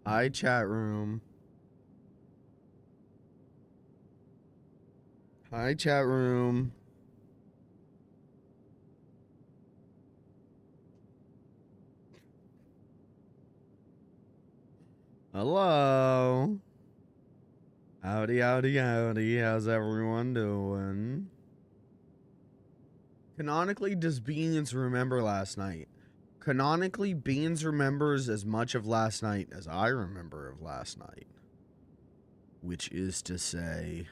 Hi, chat room. Hi, chat room. Hello. Howdy, howdy, howdy. How's everyone doing? Canonically, does Beans remember last night? Canonically, Beans remembers as much of last night as I remember of last night. Which is to say,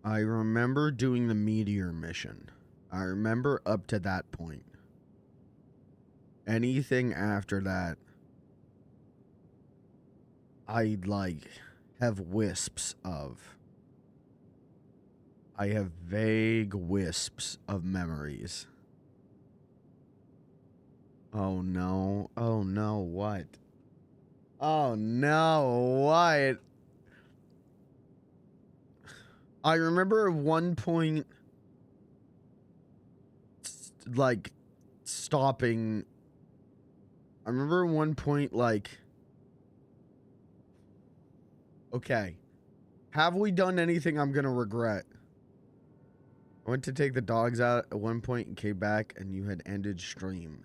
I remember doing the meteor mission. I remember up to that point. Anything after that, I have wisps of. I have vague wisps of memories. Oh no. Oh no, what? Oh no, what? I remember at one point, stopping. I remember at one point, okay, have we done anything I'm gonna regret? I went to take the dogs out at one point and came back and you had ended stream.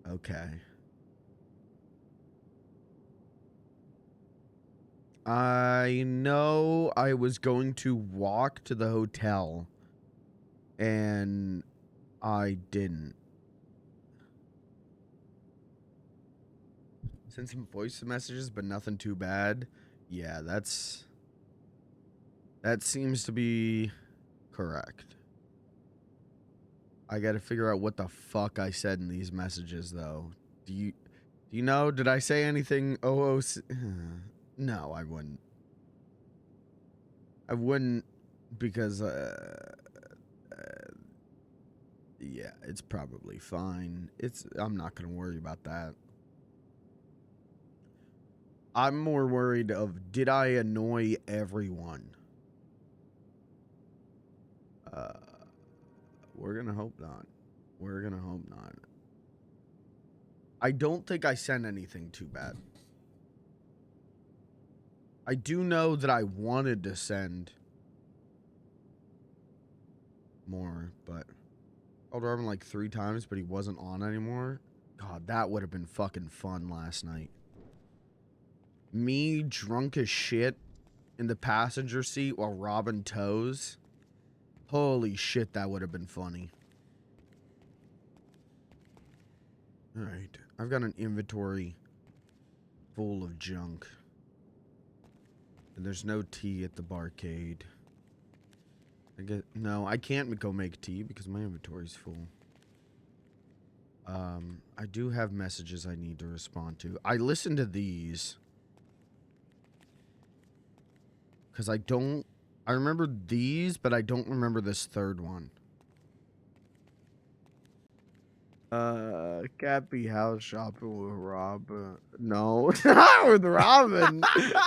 Okay. I know I was going to walk to the hotel and I didn't. Sent some voice messages, but nothing too bad. Yeah, that seems to be correct. I gotta figure out what the fuck I said in these messages, though. Do you know? Did I say anything? No, I wouldn't. I wouldn't because, yeah, it's probably fine. I'm not gonna worry about that. I'm more worried of, did I annoy everyone? We're gonna hope not. We're gonna hope not. I don't think I sent anything too bad. I do know that I wanted to send more, but I called Robin like 3 times, but he wasn't on anymore. God, that would have been fucking fun last night. Me drunk as shit in the passenger seat while Robin tows. Holy shit, that would have been funny. Alright, I've got an inventory full of junk. And there's no tea at the barcade. No, I can't go make tea because my inventory's full. I do have messages I need to respond to. I listened to these. Because I remember these, but I don't remember this third one. Cappy house shopping with Robin. No, not with Robin.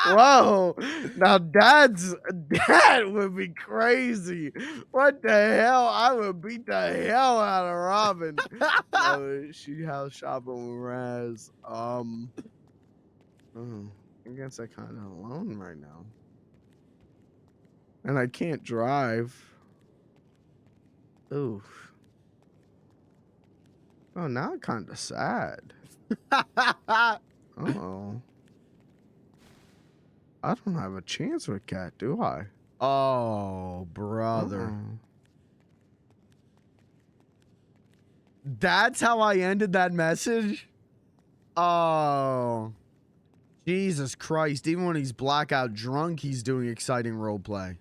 Whoa. Now that would be crazy. What the hell? I would beat the hell out of Robin. She house shopping with Raz. Oh, I guess I'm kind of alone right now. And I can't drive. Oof. Oh, now I'm kind of sad. Uh-oh. I don't have a chance with Cat, do I? Oh, brother. That's how I ended that message? Oh. Jesus Christ. Even when he's blackout drunk, he's doing exciting roleplay.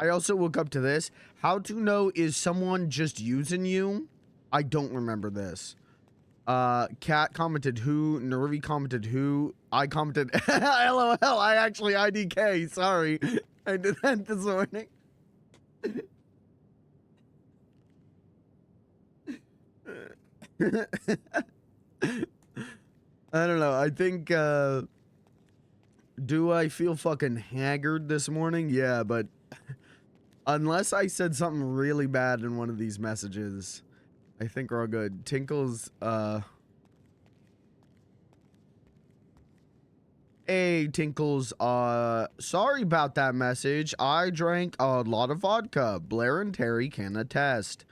I also woke up to this. How to know is someone just using you? I don't remember this. Cat commented who, Nervy commented who, I commented LOL, I actually IDK, sorry. I did that this morning. I don't know, I think, do I feel fucking haggard this morning? Yeah, but unless I said something really bad in one of these messages, I think we're all good. Tinkle's, Hey, Tinkles, sorry about that message. I drank a lot of vodka. Blair and Terry can attest.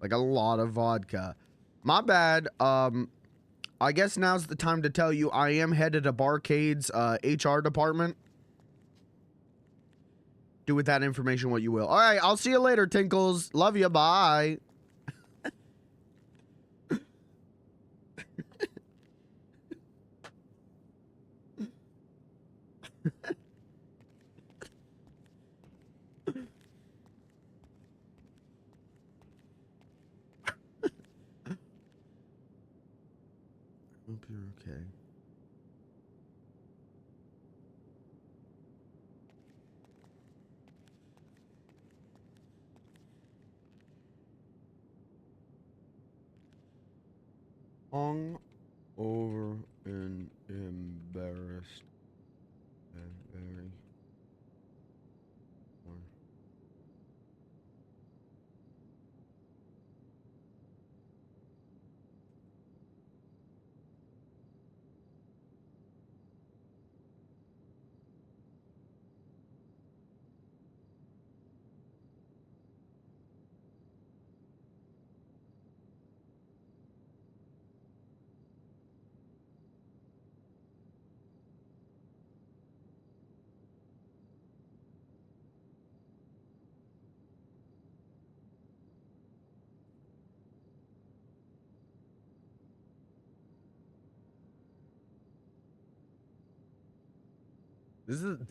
Like, a lot of vodka. My bad. I guess now's the time to tell you I am headed to Barcade's, HR department. Do with that information what you will. All right, I'll see you later, Tinkles. Love you. Bye. Hope you're okay. Hung over and embarrassed and very.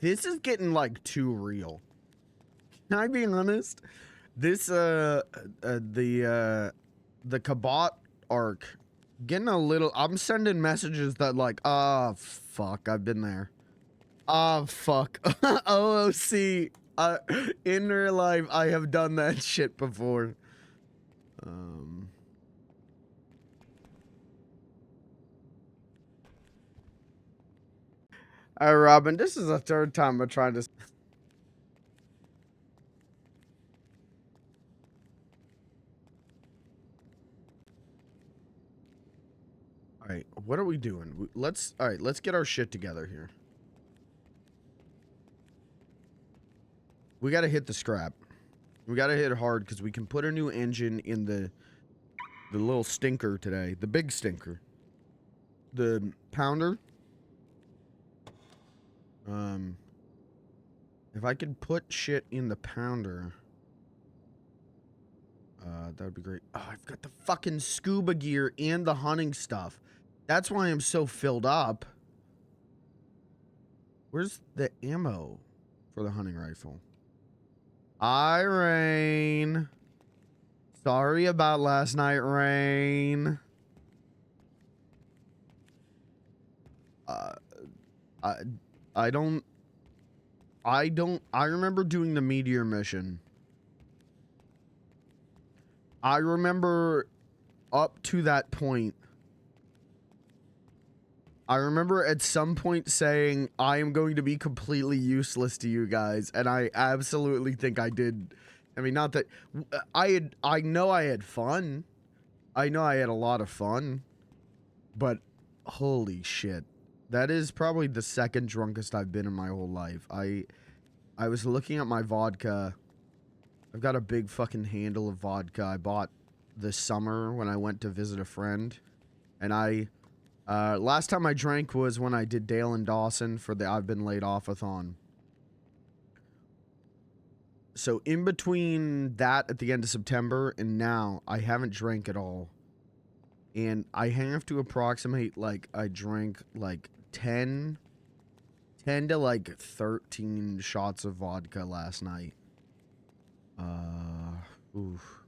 This is getting like too real. Can I be honest? This the Kabot arc getting a little. I'm sending messages that like, fuck, I've been there. Fuck. OOC. In real life, I have done that shit before. All right, Robin, this is the third time I'm trying to. All right, what are we doing? All right, let's get our shit together here. We got to hit the scrap. We got to hit hard because we can put a new engine in the little stinker today. The big stinker. The pounder. If I could put shit in the pounder, that would be great. Oh, I've got the fucking scuba gear and the hunting stuff. That's why I'm so filled up. Where's the ammo for the hunting rifle? Rain. Sorry about last night, Rain. I remember doing the meteor mission. I remember up to that point. I remember at some point saying, I am going to be completely useless to you guys. And I absolutely think I did. I mean, not that I know I had fun. I know I had a lot of fun, but holy shit. That is probably the second drunkest I've been in my whole life. I was looking at my vodka. I've got a big fucking handle of vodka I bought this summer when I went to visit a friend. And last time I drank was when I did Dale and Dawson for the I've Been Laid Off-a-thon. So in between that at the end of September and now, I haven't drank at all. And I have to approximate, like, I drank, like, 10 to, like, 13 shots of vodka last night. Oof.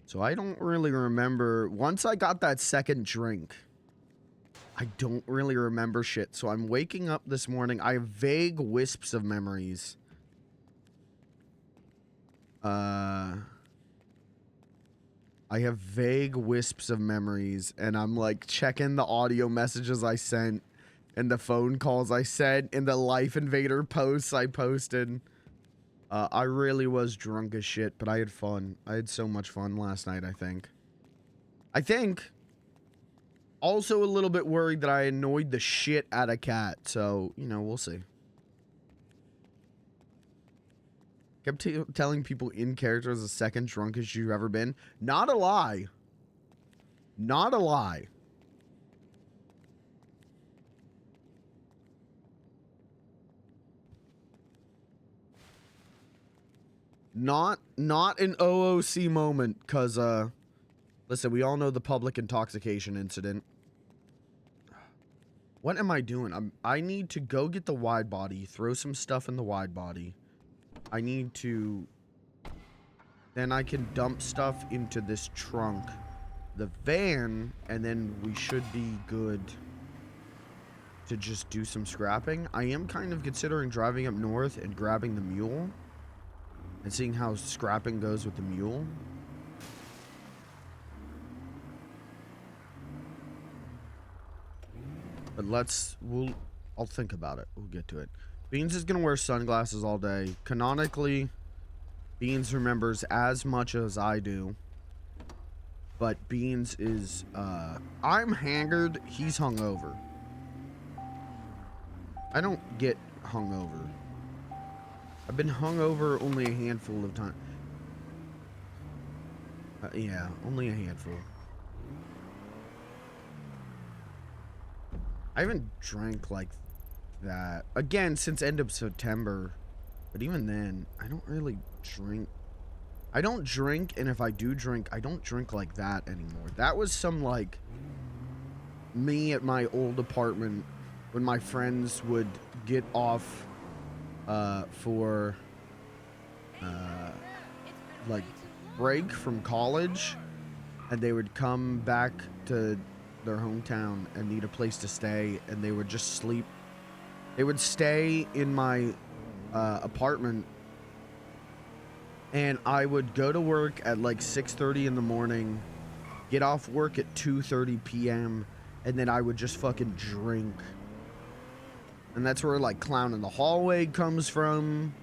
So I don't really remember. Once I got that second drink, I don't really remember shit. So I'm waking up this morning. I have vague wisps of memories. I have vague wisps of memories, and I'm like checking the audio messages I sent and the phone calls I sent and the Life Invader posts I posted. I really was drunk as shit, but I had fun. I had so much fun last night, I think. Also a little bit worried that I annoyed the shit out of Cat. So, you know, we'll see. Kept telling people in character is the second drunkest you've ever been. Not a lie. Not a lie. Not an OOC moment, cause listen, we all know the public intoxication incident. What am I doing? I need to go get the wide body, throw some stuff in the wide body. I need to... Then I can dump stuff into this trunk, the van, and then we should be good to just do some scrapping. I am kind of considering driving up north and grabbing the mule and seeing how scrapping goes with the mule. But I'll think about it. We'll get to it. Beans is gonna wear sunglasses all day. Canonically, Beans remembers as much as I do. But Beans is, I'm haggard, he's hungover. I don't get hungover. I've been hungover only a handful of times. Yeah, only a handful. I haven't drank like that. Again, since end of September. But even then, I don't really drink. I don't drink, and if I do drink, I don't drink like that anymore. That was some, like, me at my old apartment when my friends would get off for, like, break from college, and they would come back to their hometown and need a place to stay, and they would just sleep. They would stay in my apartment, and I would go to work at like 6:30 in the morning, get off work at 2:30 p.m., and then I would just fucking drink. And that's where like Clown in the Hallway comes from.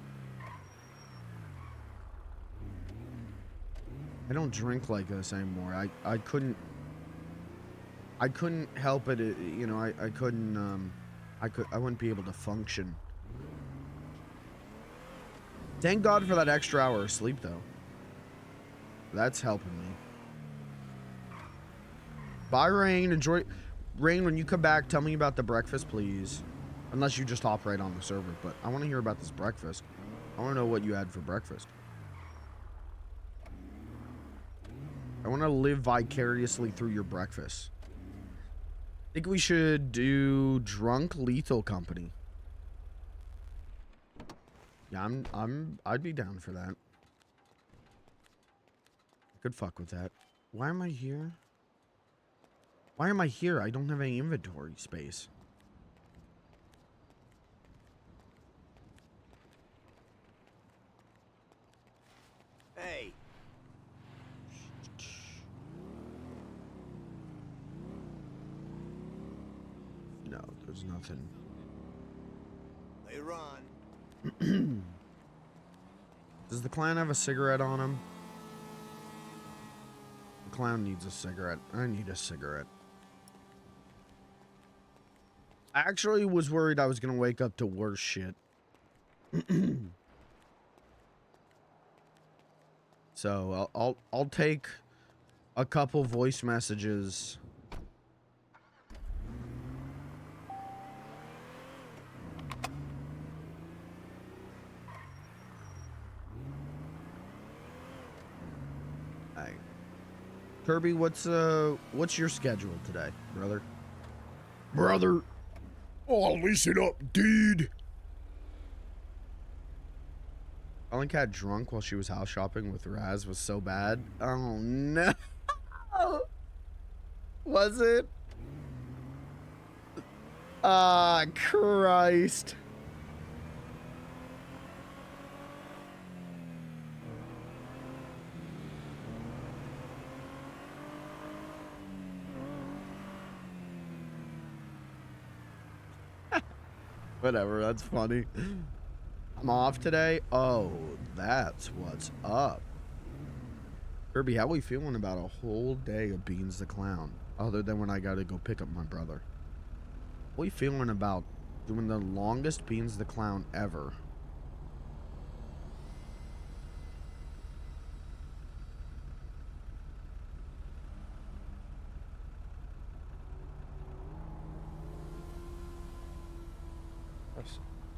I don't drink like this anymore. I couldn't help it, you know. I couldn't I wouldn't be able to function. Thank God for that extra hour of sleep, though. That's helping me. Bye, Rain. Enjoy. Rain, when you come back, tell me about the breakfast, please. Unless you just hop right on the server. But I want to hear about this breakfast. I want to know what you had for breakfast. I want to live vicariously through your breakfast. I think we should do Drunk Lethal Company. Yeah, I'd be down for that. I could fuck with that. Why am I here? Why am I here? I don't have any inventory space. Hey. No, there's nothing. They run. Does the clown have a cigarette on him? The clown needs a cigarette. I need a cigarette. I actually was worried I was gonna wake up to worse shit. So I'll take a couple voice messages. Hey, Kirby, what's your schedule today, brother? Brother. Oh, listen up, dude. Ellen got drunk while she was house shopping with Raz was so bad. Oh no. Was it? Ah, Christ. Whatever, that's funny. I'm off today. Oh, that's what's up. Kirby, how we feeling about a whole day of Beans the Clown? Other than when I gotta go pick up my brother. How we feeling about doing the longest Beans the Clown ever?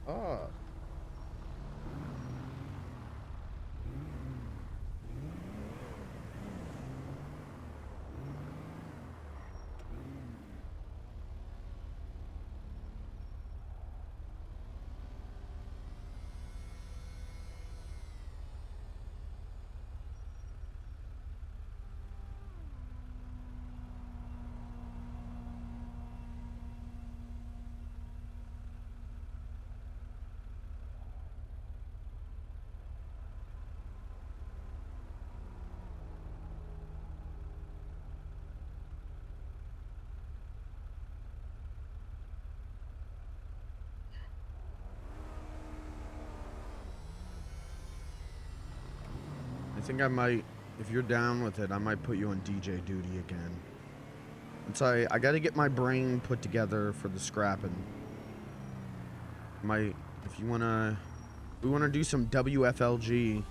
Oh. I think I might, if you're down with it, I might put you on DJ duty again. And so I gotta get my brain put together for the scrapping. If you wanna, we wanna do some WFLG.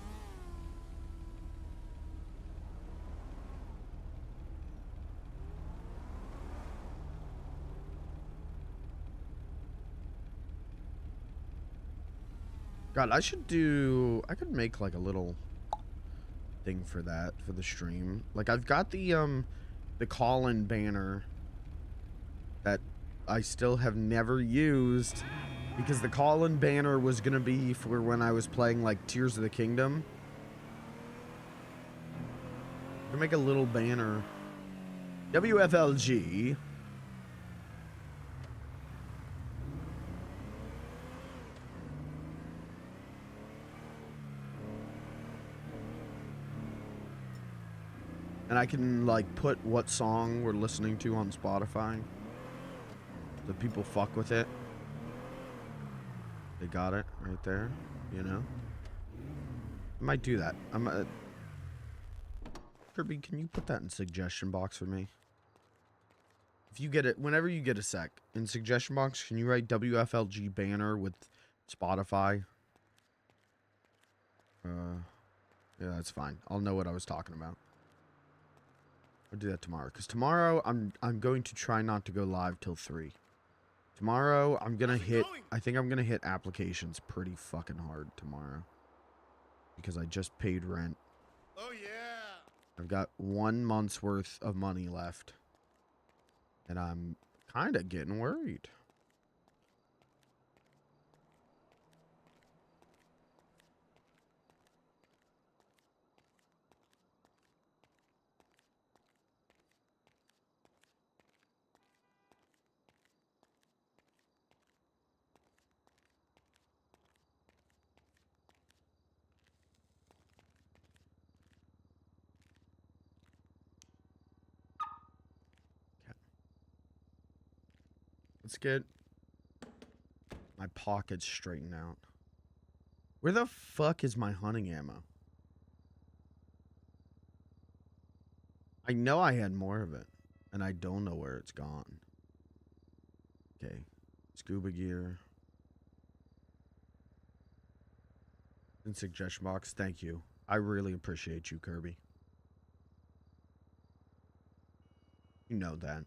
God, I could make like a little thing for that, for the stream. Like I've got the call-in banner that I still have never used because the call-in banner was gonna be for when I was playing like Tears of the Kingdom. I'm gonna make a little banner. WFLG. And I can like put what song we're listening to on Spotify. So people fuck with it. They got it right there, you know? I might do that. Kirby, can you put that in suggestion box for me? If you get it, whenever you get a sec, in suggestion box, can you write WFLG banner with Spotify? Yeah, that's fine. I'll know what I was talking about. I'll do that tomorrow. Because tomorrow, I'm going to try not to go live till 3. Tomorrow, I think I'm going to hit applications pretty fucking hard tomorrow. Because I just paid rent. Oh, yeah. I've got 1 month's worth of money left. And I'm kind of getting worried. Let's get my pockets straightened out. Where the fuck is my hunting ammo? I know I had more of it, and I don't know where it's gone. Okay, scuba gear. In suggestion box, thank you. I really appreciate you, Kirby. You know that.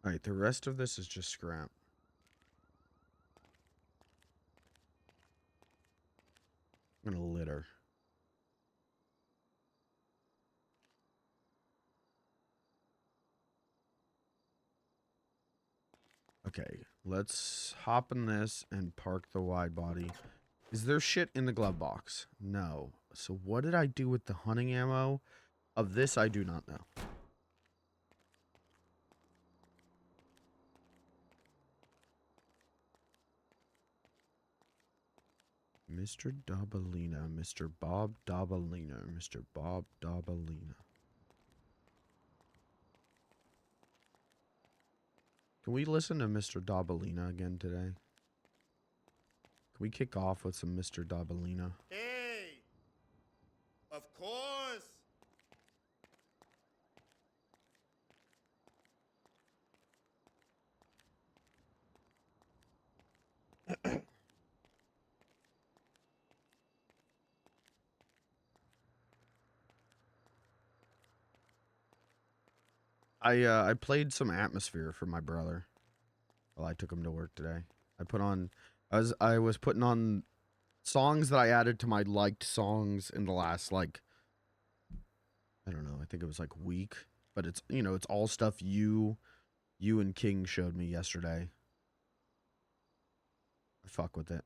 Alright, the rest of this is just scrap. I'm gonna litter. Okay, let's hop in this and park the wide body. Is there shit in the glove box? No. So what did I do with the hunting ammo? Of this, I do not know. Mr. Dabalina, Mr. Bob Dabalina, Mr. Bob Dabalina. Can we listen to Mr. Dabalina again today? we kick off with some Mr. Dabalina? Hey! Of course! I played some Atmosphere for my brother. Well, I took him to work today. I was putting on songs that I added to my liked songs in the last, like, I don't know, I think it was like week, but it's, you know, it's all stuff you and King showed me yesterday. I fuck with it.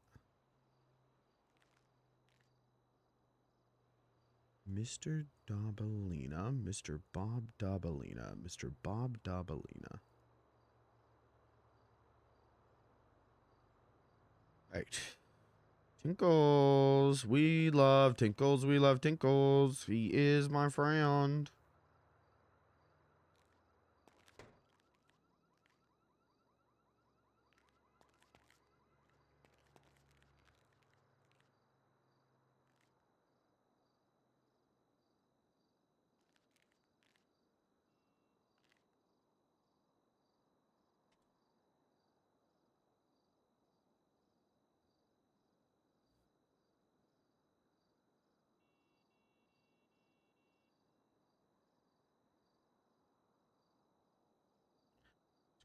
Mr. Dabalina, Mr. Bob Dabalina, Mr. Bob Dabalina. Right. Tinkles, we love Tinkles, we love Tinkles. He is my friend.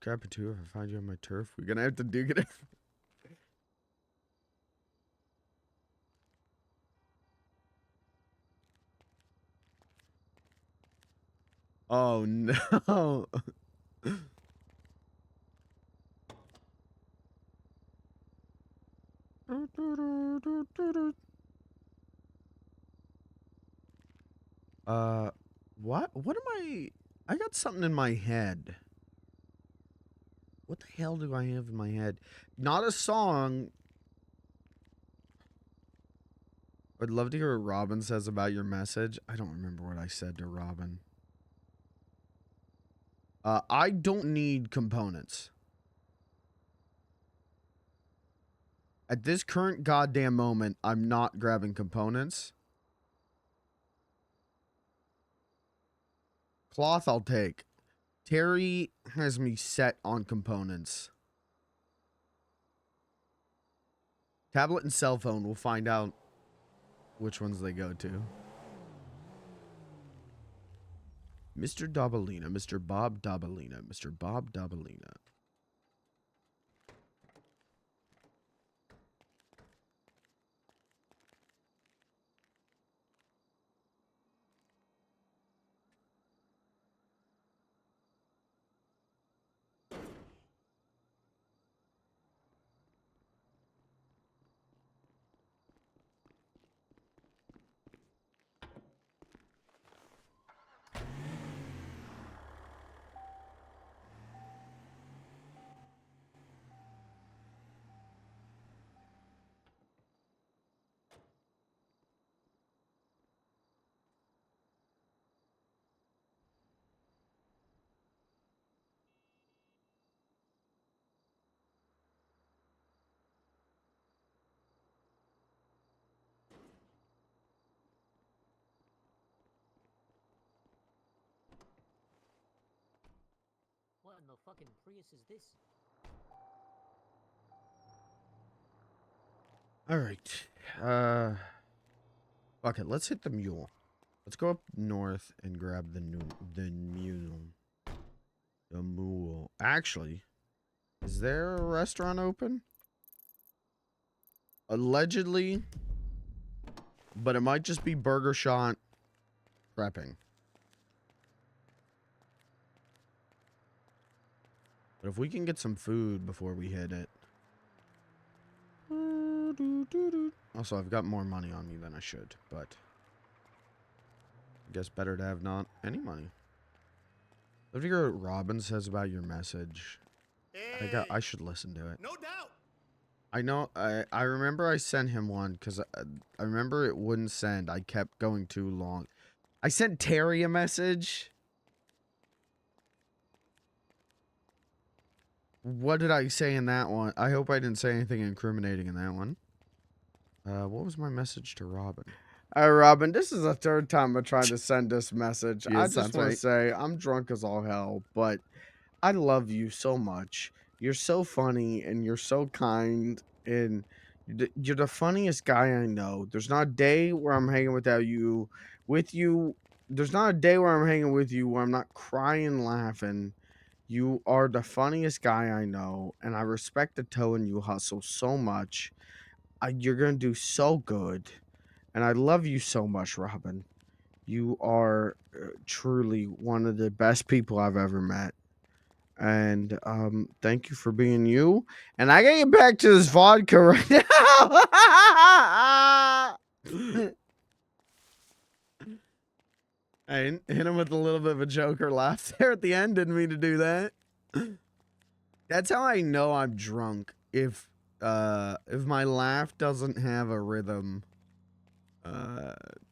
Scrap it too if I find you on my turf. We're gonna have to dig it. Oh no. What am I got something in my head. What the hell do I have in my head? Not a song. I'd love to hear what Robin says about your message. I don't remember what I said to Robin. I don't need components. At this current goddamn moment, I'm not grabbing components. Cloth I'll take. Terry has me set on components. Tablet and cell phone, we'll find out which ones they go to. Mr. Dabalina, Mr. Bob Dabalina, Mr. Bob Dabalina. What in the fucking Prius is this? All right. Fuck it. Let's hit the mule. Let's go up north and grab the mule. The mule. Actually, is there a restaurant open? Allegedly, but it might just be burger shot prepping. But if we can get some food before we hit it. Also, I've got more money on me than I should, but I guess better to have not any money. Let me hear what Robin says about your message. Hey! I should listen to it. No doubt! I know, I remember I sent him one because I remember it wouldn't send. I kept going too long. I sent Terry a message. What did I say in that one? I hope I didn't say anything incriminating in that one. What was my message to Robin? Robin, this is the third time I tried to send this message. Yeah, I just sounds want to right. say I'm drunk as all hell, but I love you so much. You're so funny and you're so kind and you're the funniest guy I know. There's not a day where I'm hanging without you with you. There's not a day where I'm hanging with you where I'm not crying laughing. You are the funniest guy I know and I respect the tone you hustle so much. You're going to do so good. And I love you so much, Robin. You are truly one of the best people I've ever met. And thank you for being you. And I gotta get back to this vodka right now. I hit him with a little bit of a Joker laugh there at the end. Didn't mean to do that. That's how I know I'm drunk. If my laugh doesn't have a rhythm.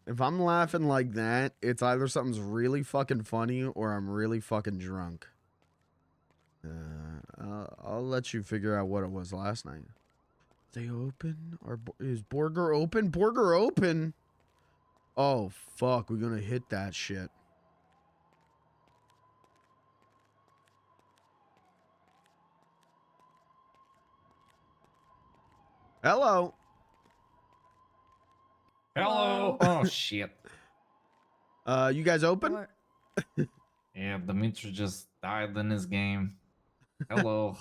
If I'm laughing like that, it's either something's really fucking funny or I'm really fucking drunk. I'll let you figure out what it was last night. They open? Or is Borger open? Borger open? Oh, fuck. We're gonna hit that shit. Hello. Hello. Oh shit. You guys open? What? Yeah, Dimitri just died in his game. Hello.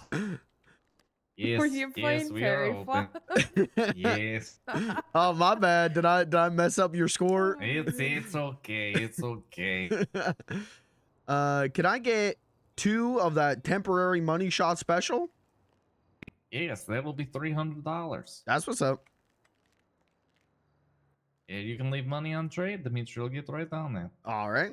Yes, Were you yes, playing we are Fairy open. Flower? Yes. Oh, my bad. Did I mess up your score? It's okay. It's okay. Can I get 2 of that temporary money shot special? Yes, that will be $300. That's what's up. Yeah, you can leave money on trade. Dimitri will get right down there. All right.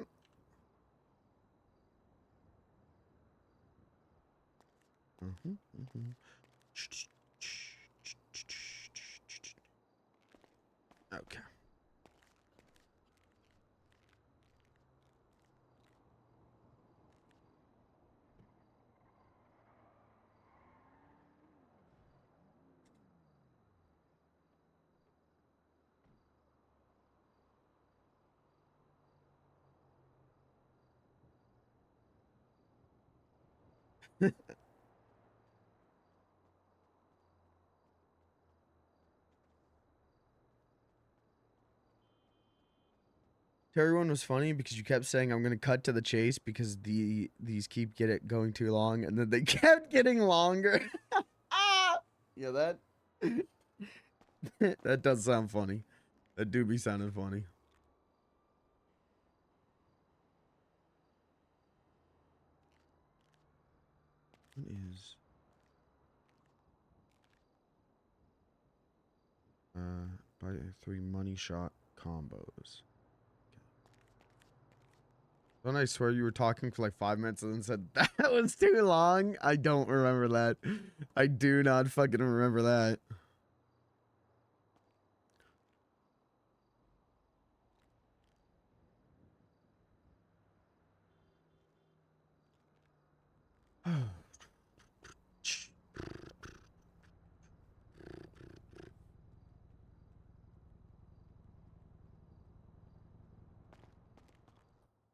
Okay. Terry one was funny because you kept saying I'm gonna cut to the chase because these keep going too long and then they kept getting longer. Yeah, that that does sound funny. That do be sounding funny. What is buy 3 money shot combos. Don't I swear you were talking for like 5 minutes and then said that was too long? I don't remember that. I do not fucking remember that.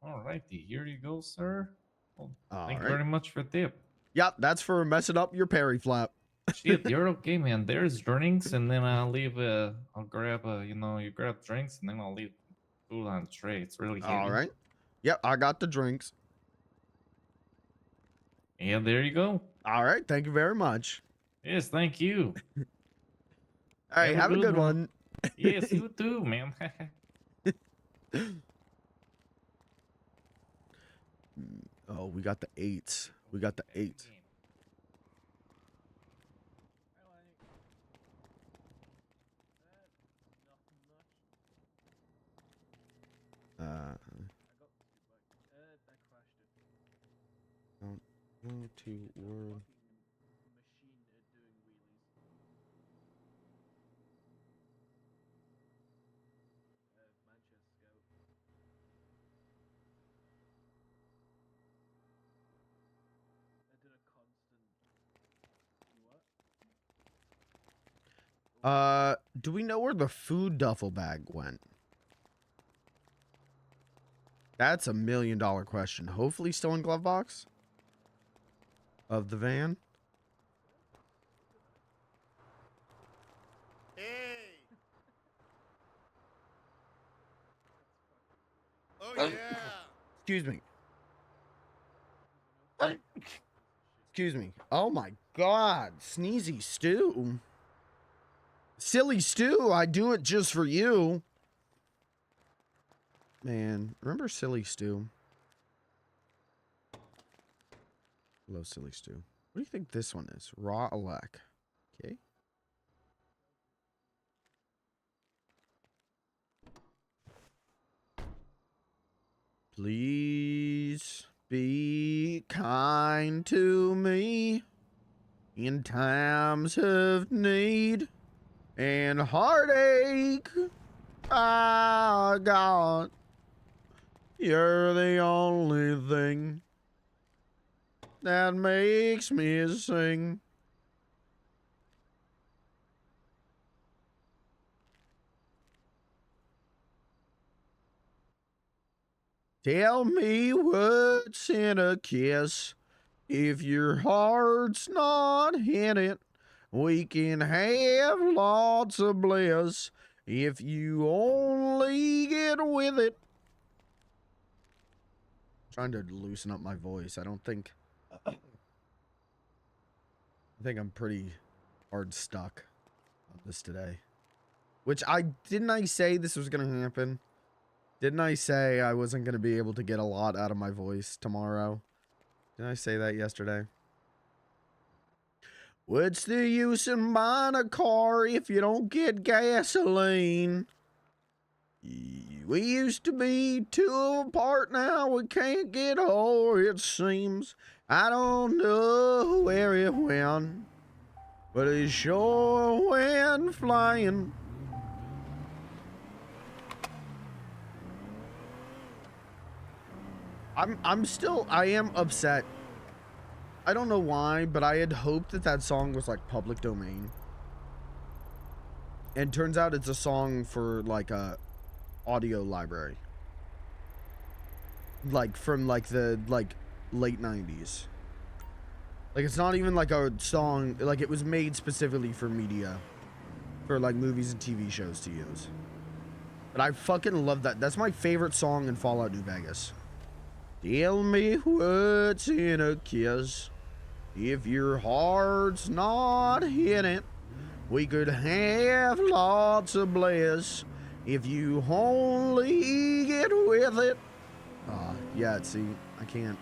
Alrighty, here you go, sir. Well, All thank you right. very much for the tip. Yep, that's for messing up your parry flap. Shit, you're okay, man. There's drinks, and then I'll leave. I'll grab. You grab drinks, and then I'll leave food on the tray. It's really heavy. All right. Yep, I got the drinks. Yeah, there you go. All right, thank you very much. Yes, thank you. All right, have a good one. Yes, you too, man. Oh, we got the 8s. We got the 8s. Don't go to world. Do we know where the food duffel bag went? That's a $1 million question. Hopefully still in glove box of the van. Hey. Oh yeah. Excuse me. Excuse me. Oh my God. Sneezy stew. Silly stew. I do it just for you. Man, remember silly stew? Hello, silly stew. What do you think this one is? Raw elect. Okay. Please be kind to me in times of need and heartache. Ah, God, you're the only thing that makes me sing. Tell me what's in a kiss. If your heart's not in it, we can have lots of bliss. If you only get with it. I'm trying to loosen up my voice. I think I'm pretty hard stuck on this today. Which didn't I say this was gonna happen? Didn't I say I wasn't gonna be able to get a lot out of my voice tomorrow? Didn't I say that yesterday? What's the use in buying a car if you don't get gasoline? We used to be two apart, now we can't get whole, it seems. I don't know where it went, but it sure went flying. I am upset. I don't know why, but I had hoped that that song was like public domain. And turns out it's a song for like a audio library. Like from like the late 90s. Like it's not even like a song, like it was made specifically for media. For like movies and TV shows to use. But I fucking love that. That's my favorite song in Fallout New Vegas. Tell me what's in a kiss. If your heart's not in it, we could have lots of bliss. If you only get with it. Yeah, see, I can't.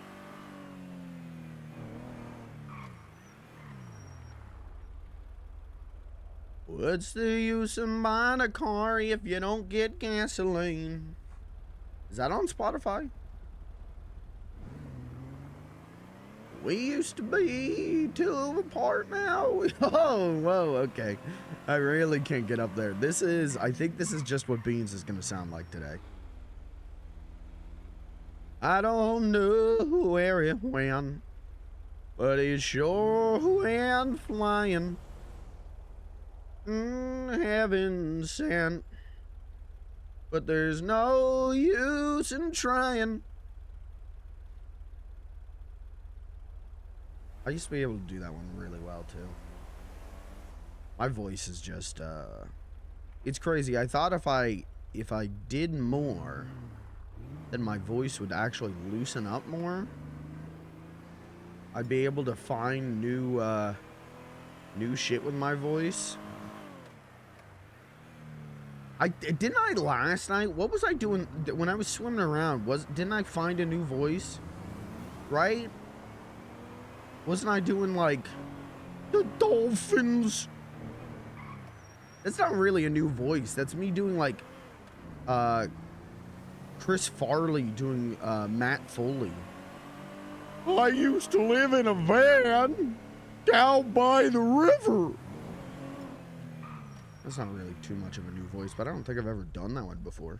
What's the use in buying a car if you don't get gasoline? Is that on Spotify? We used to be two apart, now oh, whoa, okay. I really can't get up there. I think this is just what Beans is gonna sound like today. I don't know where it went, but it sure went flying. Heaven sent, but there's no use in trying. I used to be able to do that one really well too. My voice is just it's crazy. I thought if I did more, then my voice would actually loosen up more. I'd be able to find new shit with my voice. Didn't I last night? What was I doing when I was swimming around? Didn't I find a new voice? Right? Wasn't I doing like the dolphins? That's not really a new voice. That's me doing like Chris Farley doing Matt Foley. I used to live in a van down by the river. That's not really too much of a new voice, but I don't think I've ever done that one before.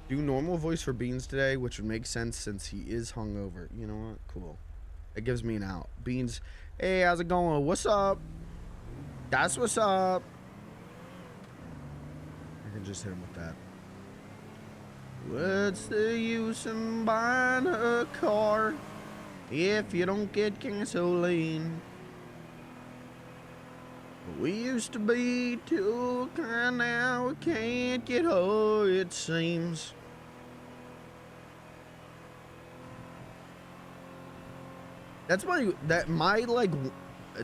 Do normal voice for Beans today, which would make sense since he is hungover. You know what? Cool. It gives me an out. Beans, hey, how's it going? What's up? That's what's up. I can just hit him with that. What's the use in buying a car if you don't get gasoline? We used to be too kind, now we can't get home, it seems. That's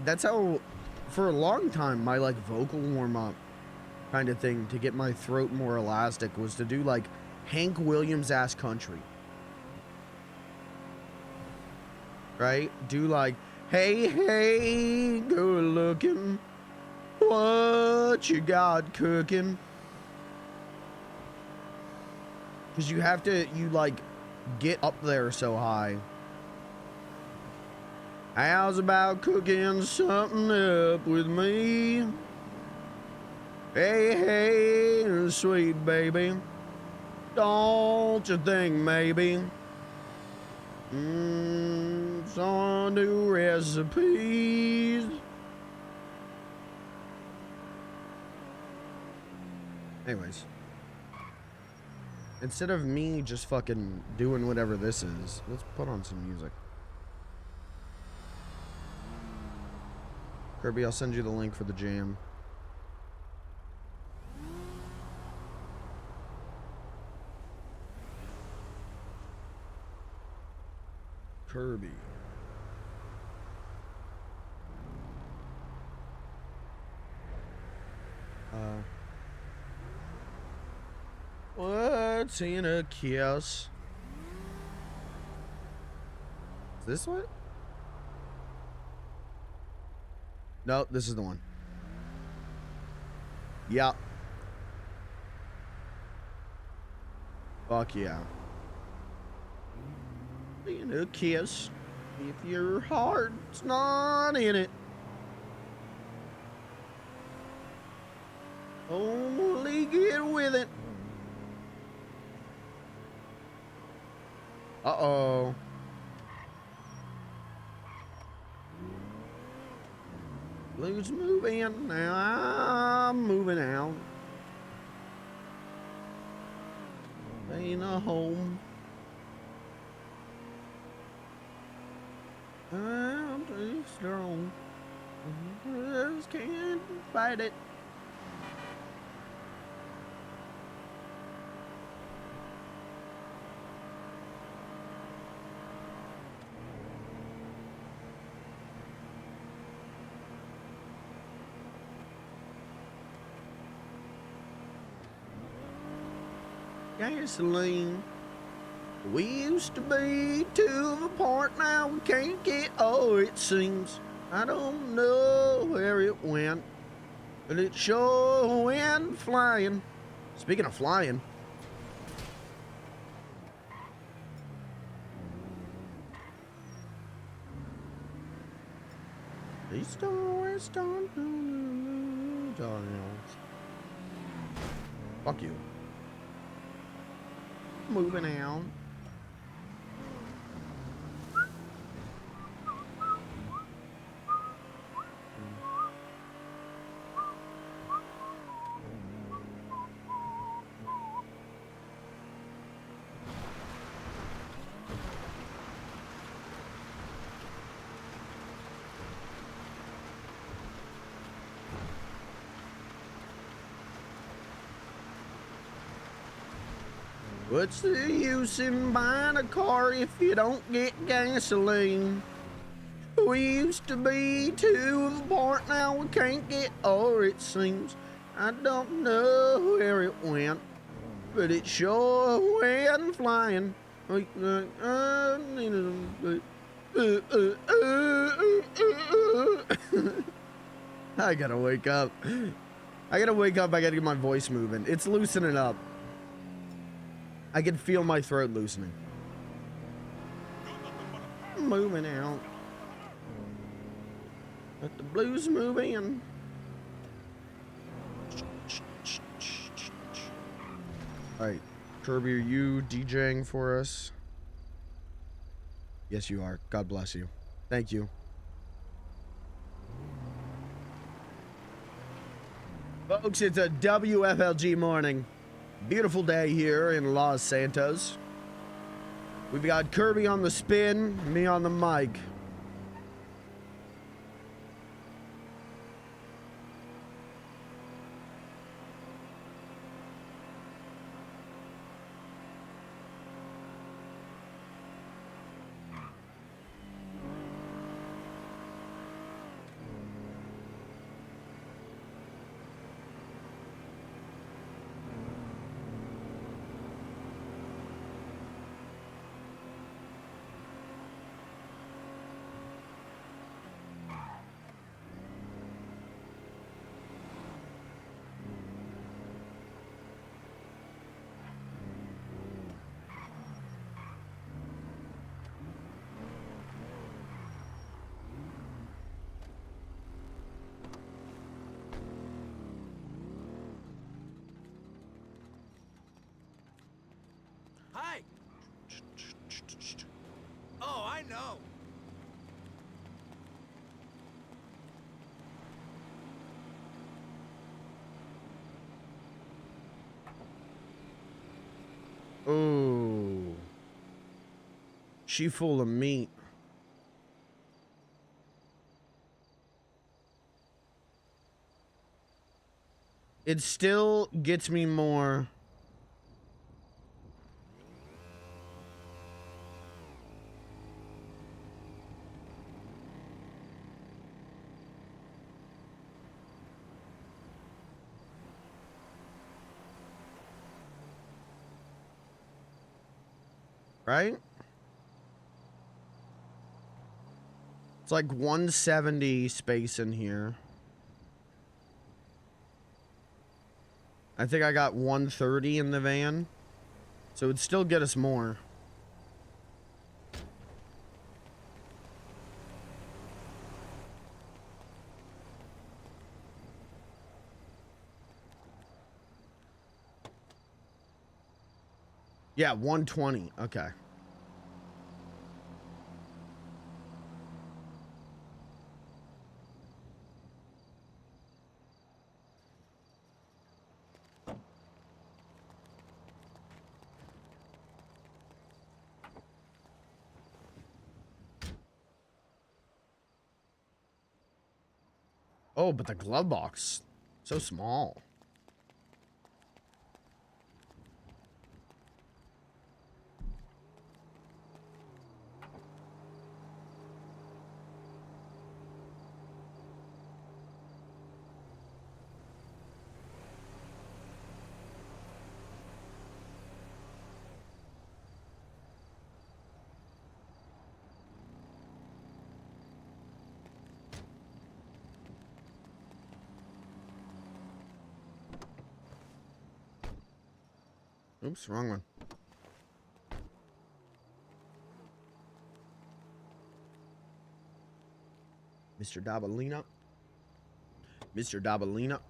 that's how, for a long time, my like vocal warm-up kind of thing to get my throat more elastic was to do like Hank Williams ass country. Right? Do like, hey, hey, good looking. What you got cooking? Because you have to, you like get up there so high. How's about cooking something up with me? Hey, hey, sweet baby. Don't you think maybe some new recipes? Anyways, instead of me just fucking doing whatever this is, let's put on some music. Kirby, I'll send you the link for the jam. Kirby. What's in a kiss? Is this what? No, this is the one. Yeah. Fuck yeah. In a kiss, if your heart's not in it. Only get with it. Uh-oh. Blues moving, now I'm moving out. Ain't a home. I'm too strong. Just can't fight it. Gasoline. We used to be two apart, now we can't get, oh, it seems. I don't know where it went, but it sure went flying. Speaking of flying. East or west on, fuck you. Moving out. What's the use in buying a car if you don't get gasoline? We used to be two apart, now we can't get, or it seems. I don't know where it went, but it sure went flying. I gotta wake up. I gotta get my voice moving. It's loosening up. I can feel my throat loosening. Moving out. Let the blues move in. Alright, Kirby, are you DJing for us? Yes, you are. God bless you. Thank you. Folks, it's a WFLG morning. Beautiful day here in Los Santos. We've got Kirby on the spin, me on the mic. Hi! Oh, I know. Ooh. She full of meat. It still gets me more. Right? It's like 170 space in here. I think I got 130 in the van. So it'd still get us more. Yeah, 120. Okay. Oh, but the glove box, so small. Oops, wrong one. Mr. Dabalina. Mr. Dabalina.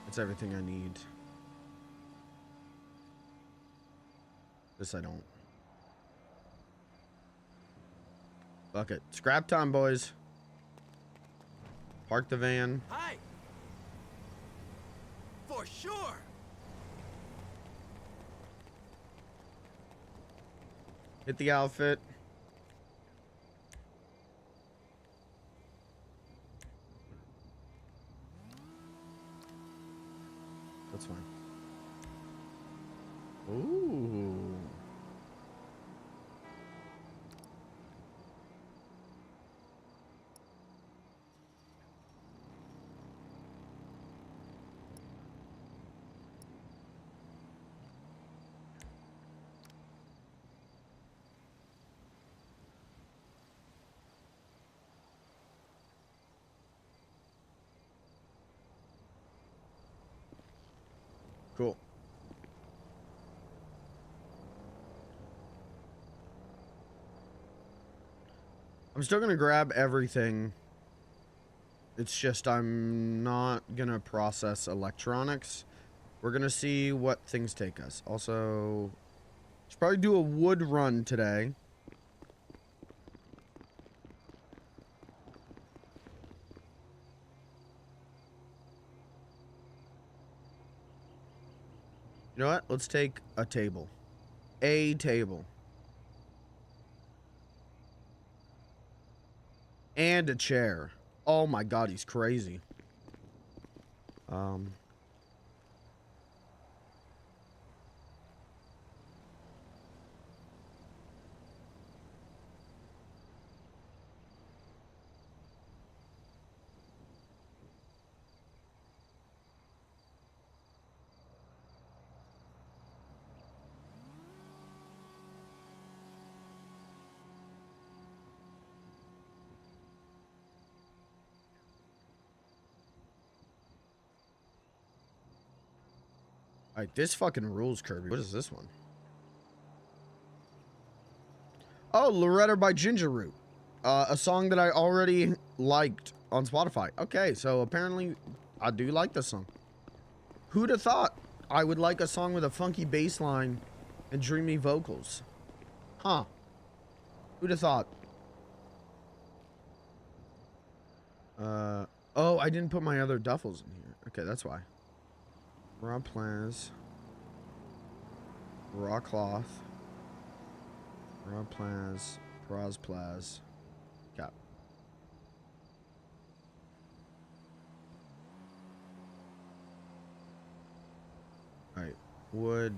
That's everything I need. This I don't. Fuck it. Scrap time, boys. Park the van. Hi! For sure! Hit the outfit. That's fine. Ooh. Cool. I'm still gonna grab everything. It's just I'm not gonna process electronics We're gonna see what things take us. Also, should probably do a wood run today. You know what? Let's take a table. A table. And a chair. Oh my god, he's crazy. Alright, this fucking rules, Kirby. What is this one? Oh, Loretta by Ginger Root. A song that I already liked on Spotify. Okay, so apparently I do like this song. Who'd have thought I would like a song with a funky bass line and dreamy vocals? Huh. Who'd have thought? Oh, I didn't put my other duffels in here. Okay, that's why. Raw plans. Raw cloth. Raw plans. Praz plaz. Cap. Alright. Wood.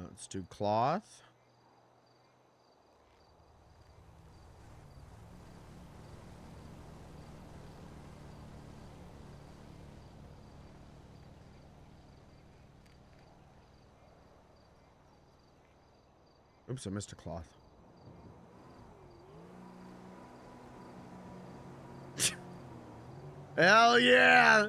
Let's do cloth. Oops, I missed a cloth. Hell yeah!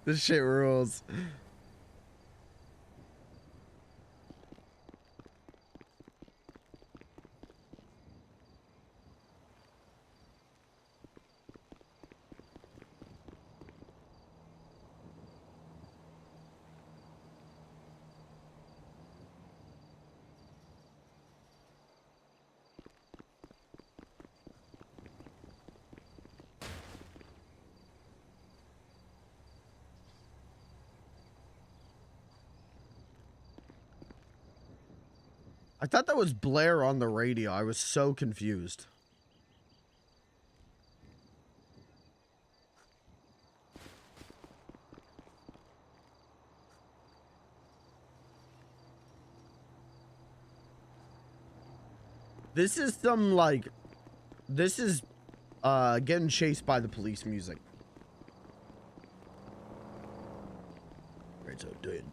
This shit rules. I thought that was Blair on the radio. I was so confused. This is some, like... This is, getting chased by the police music. Right, so dude.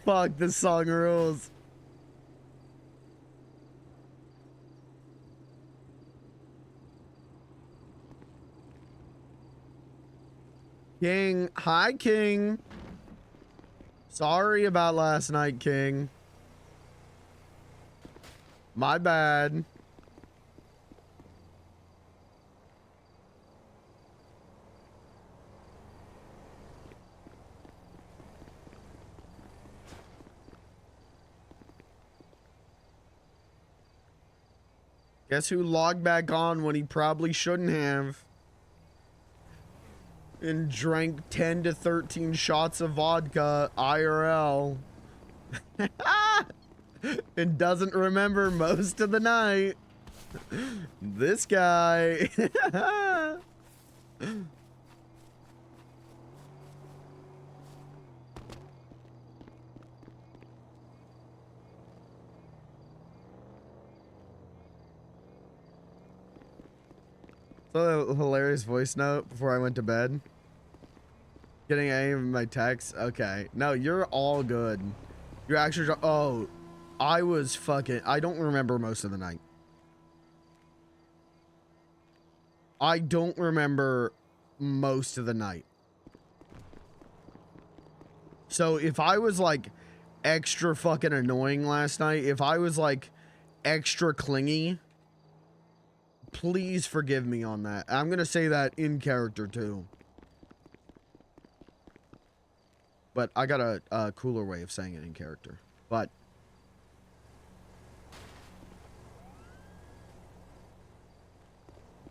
Fuck, this song rules. King, hi King. Sorry about last night, King. My bad. Guess who logged back on when he probably shouldn't have? And drank 10 to 13 shots of vodka IRL. And doesn't remember most of the night. This guy. So a hilarious voice note before I went to bed. Getting any of my texts? Okay. No, you're all good. You're actually... Oh, I was fucking... I don't remember most of the night. I don't remember most of the night. So if I was like extra fucking annoying last night, if I was like extra clingy, please forgive me on that. I'm going to say that in character too. But I got a cooler way of saying it in character. But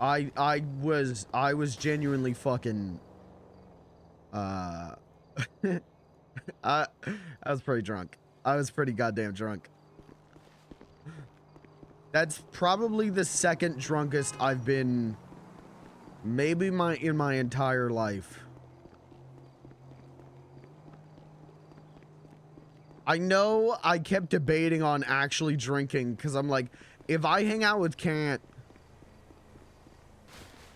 I was genuinely fucking I was pretty drunk. I was pretty goddamn drunk. That's probably the second drunkest I've been maybe in my entire life. I know I kept debating on actually drinking because I'm like, if I hang out with Kant,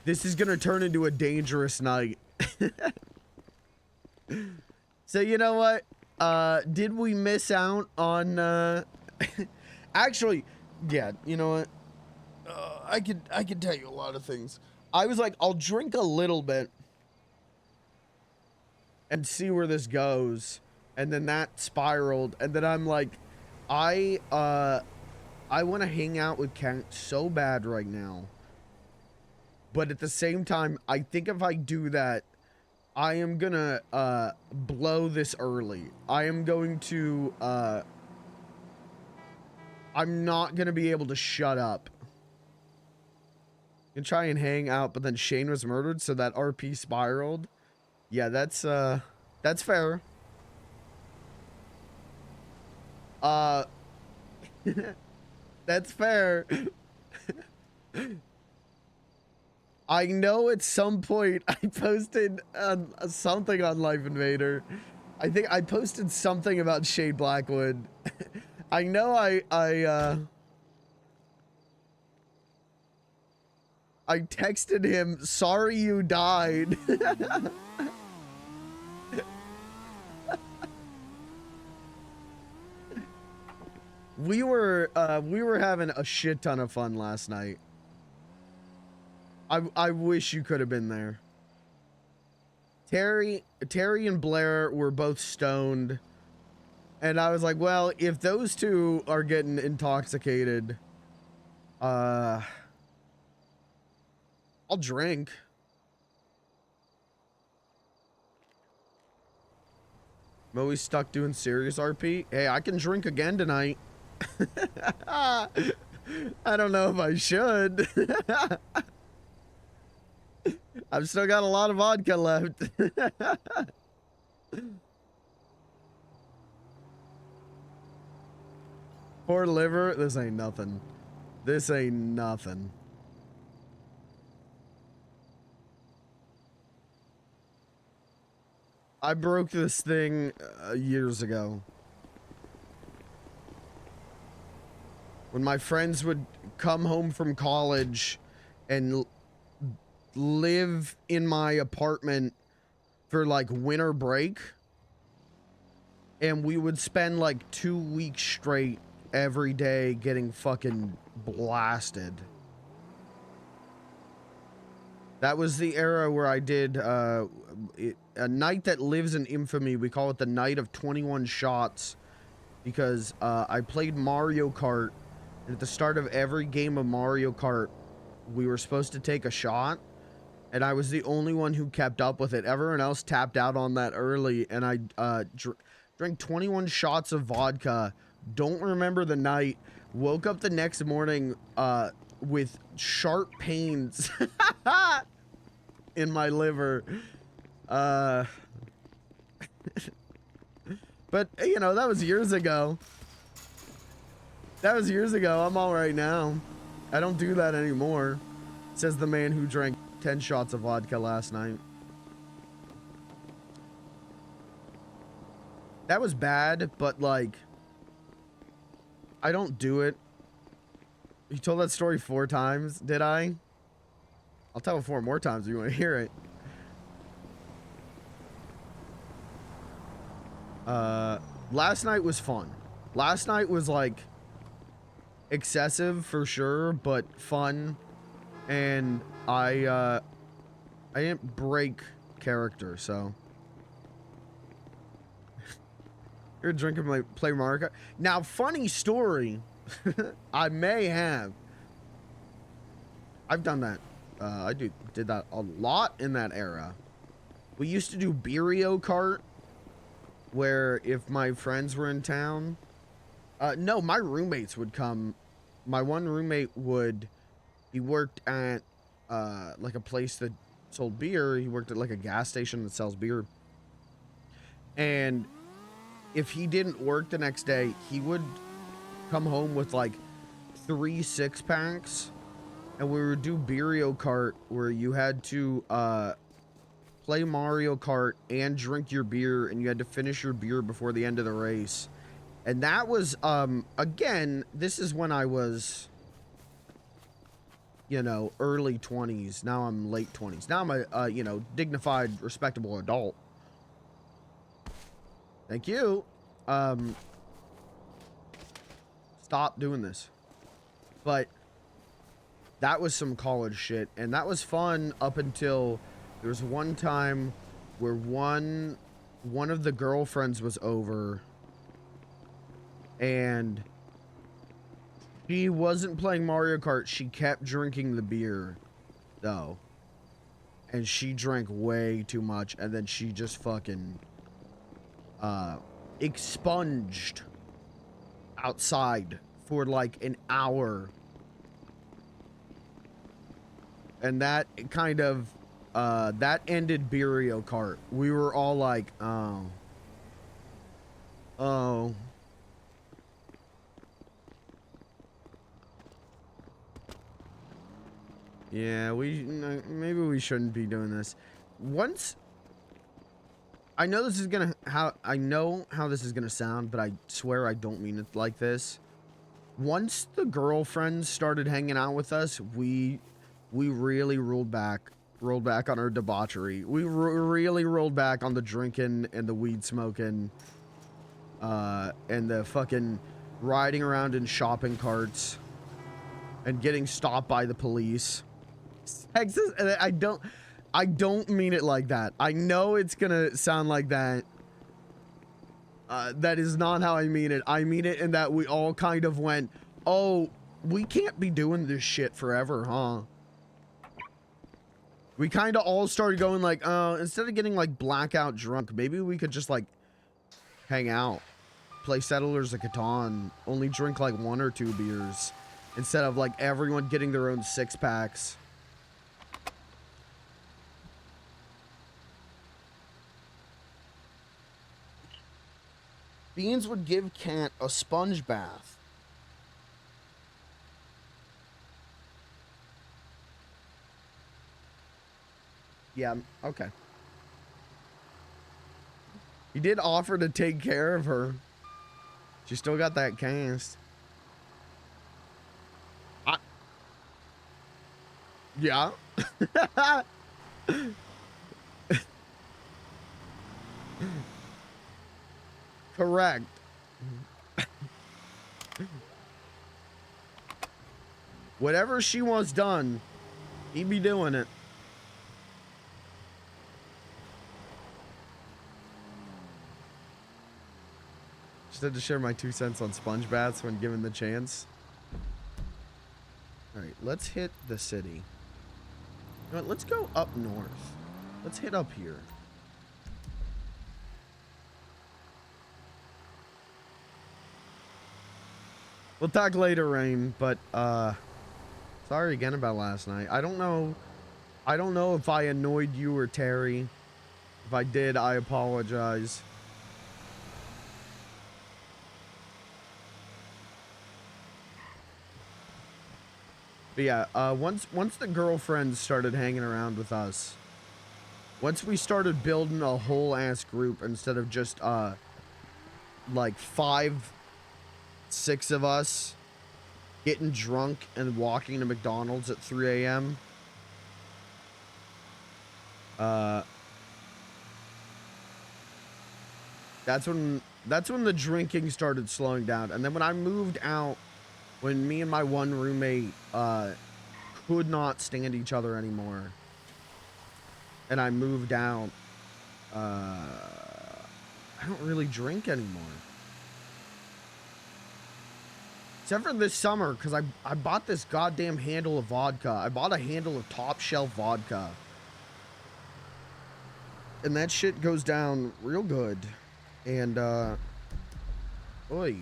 this is gonna turn into a dangerous night. So you know what? Did we miss out on actually, yeah, you know what? I could tell you a lot of things. I was like, I'll drink a little bit and see where this goes. And then that spiraled, and then I'm like, I want to hang out with Kent so bad right now. But at the same time, I think if I do that, I am gonna blow this early. I am going to I'm not gonna be able to shut up. You can try and hang out, but then Shane was murdered, so that RP spiraled. Yeah, that's fair. That's fair. I know at some point I posted something on Life Invader. I think I posted something about Shade Blackwood. I know I texted him, sorry you died. We were having a shit ton of fun last night. I wish you could have been there. Terry and Blair were both stoned. And I was like, well, if those two are getting intoxicated, I'll drink. I'm always stuck doing serious RP. Hey, I can drink again tonight. I don't know if I should. I've still got a lot of vodka left. Poor liver. This ain't nothing. This ain't nothing. I broke this thing years ago. When my friends would come home from college and live in my apartment for like winter break. And we would spend like 2 weeks straight every day getting fucking blasted. That was the era where I did a night that lives in infamy. We call it the night of 21 shots because I played Mario Kart. And at the start of every game of Mario Kart, we were supposed to take a shot. And I was the only one who kept up with it. Everyone else tapped out on that early. And I drank 21 shots of vodka. Don't remember the night. Woke up the next morning with sharp pains in my liver. But, you know, that was years ago. That was years ago. I'm all right now. I don't do that anymore. Says the man who drank 10 shots of vodka last night. That was bad, but like, I don't do it. You told that story 4 times, did I? I'll tell it 4 more times if you want to hear it. Last night was fun. Last night was like excessive for sure, but fun. And I didn't break character, so. You're drinking my play Mario Kart. Now, funny story. I may have. I've done that. I did that a lot in that era. We used to do Beerio Kart, where if my friends were in town, no, my roommates would come. My one roommate would. He worked at like a place that sold beer. He worked at like a gas station that sells beer. And if he didn't work the next day, he would come home with like 3 6-packs, and we would do Beerio Kart, where you had to play Mario Kart and drink your beer, and you had to finish your beer before the end of the race. And that was again, this is when I was, you know, early 20s. Now I'm late 20s. Now I'm a you know, dignified, respectable adult. Thank you. Stop doing this. But that was some college shit, and that was fun up until there was one time where one of the girlfriends was over, and she wasn't playing Mario Kart. She kept drinking the beer, though, and she drank way too much, and then she just fucking expunged outside for like an hour, and that kind of that ended Beerio Kart. We were all like, oh yeah, maybe we shouldn't be doing this. Once I know this is gonna I know how this is gonna sound, but I swear I don't mean it like this. Once the girlfriends started hanging out with us, we really rolled back on our debauchery. We really rolled back on the drinking and the weed smoking, and the fucking riding around in shopping carts and getting stopped by the police. Texas, I don't mean it like that. I know it's gonna sound like that. That is not how I mean it. I mean it in that we all kind of went, oh, we can't be doing this shit forever, huh? We kind of all started going like, instead of getting like blackout drunk, maybe we could just like hang out, play Settlers of Catan, only drink like 1 or 2 beers instead of like everyone getting their own 6-packs. Beans would give Cat a sponge bath. Yeah, okay. He did offer to take care of her. She still got that cast. Yeah. Correct. Whatever she wants done, he be doing it. Just had to share my 2 cents on sponge baths when given the chance. Alright, let's hit the city. You know what, let's go up north. Let's hit up here. We'll talk later, Rain, but sorry again about last night. I don't know if I annoyed you or Terry. If I did, I apologize. But yeah, once the girlfriends started hanging around with us, once we started building a whole ass group instead of just like 5, 6 of us getting drunk and walking to McDonald's at 3 a.m. That's when the drinking started slowing down. And then when I moved out, when me and my one roommate could not stand each other anymore, and I moved out, I don't really drink anymore. Except for this summer, because I bought this goddamn handle of vodka. I bought a handle of top shelf vodka. And that shit goes down real good. And, oy.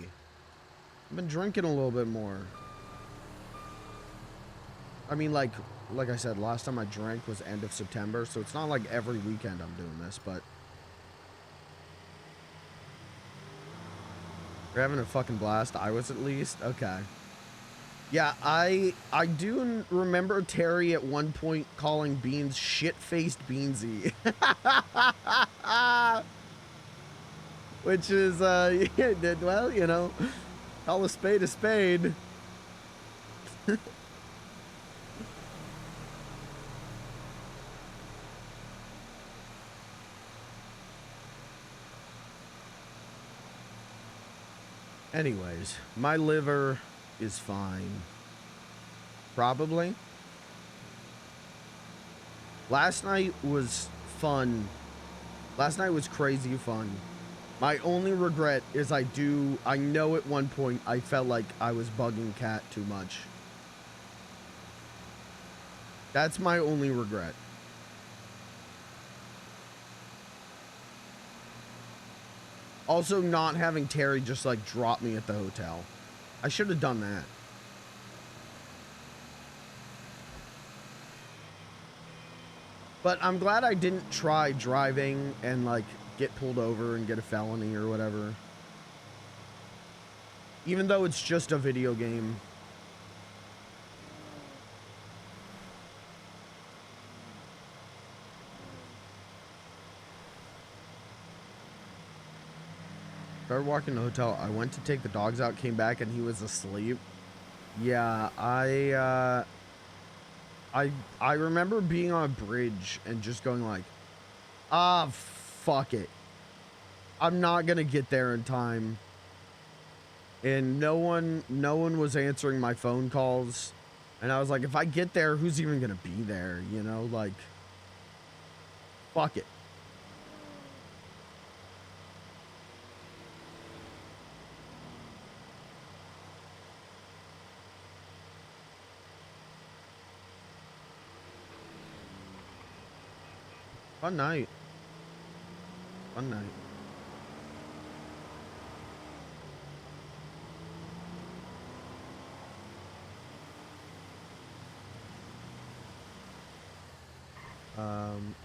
I've been drinking a little bit more. I mean, like I said, last time I drank was end of September, so it's not like every weekend I'm doing this, but you're having a fucking blast. I was at least. Okay. Yeah, I do remember Terry at one point calling Beans shit-faced Beansy. Which is, yeah, well, you know, call a spade a spade. Anyways, my liver is fine. Probably. Last night was fun. Last night was crazy fun. My only regret is I know at one point I felt like I was bugging Cat too much. That's my only regret. Also, not having Terry just like drop me at the hotel. I should have done that. But I'm glad I didn't try driving and like get pulled over and get a felony or whatever. Even though it's just a video game. Started walking to the hotel. I went to take the dogs out, came back, and he was asleep. Yeah, I remember being on a bridge and just going like, ah, fuck it. I'm not gonna get there in time. And no one was answering my phone calls. And I was like, if I get there, who's even gonna be there? You know, like, fuck it. Fun night. Fun night.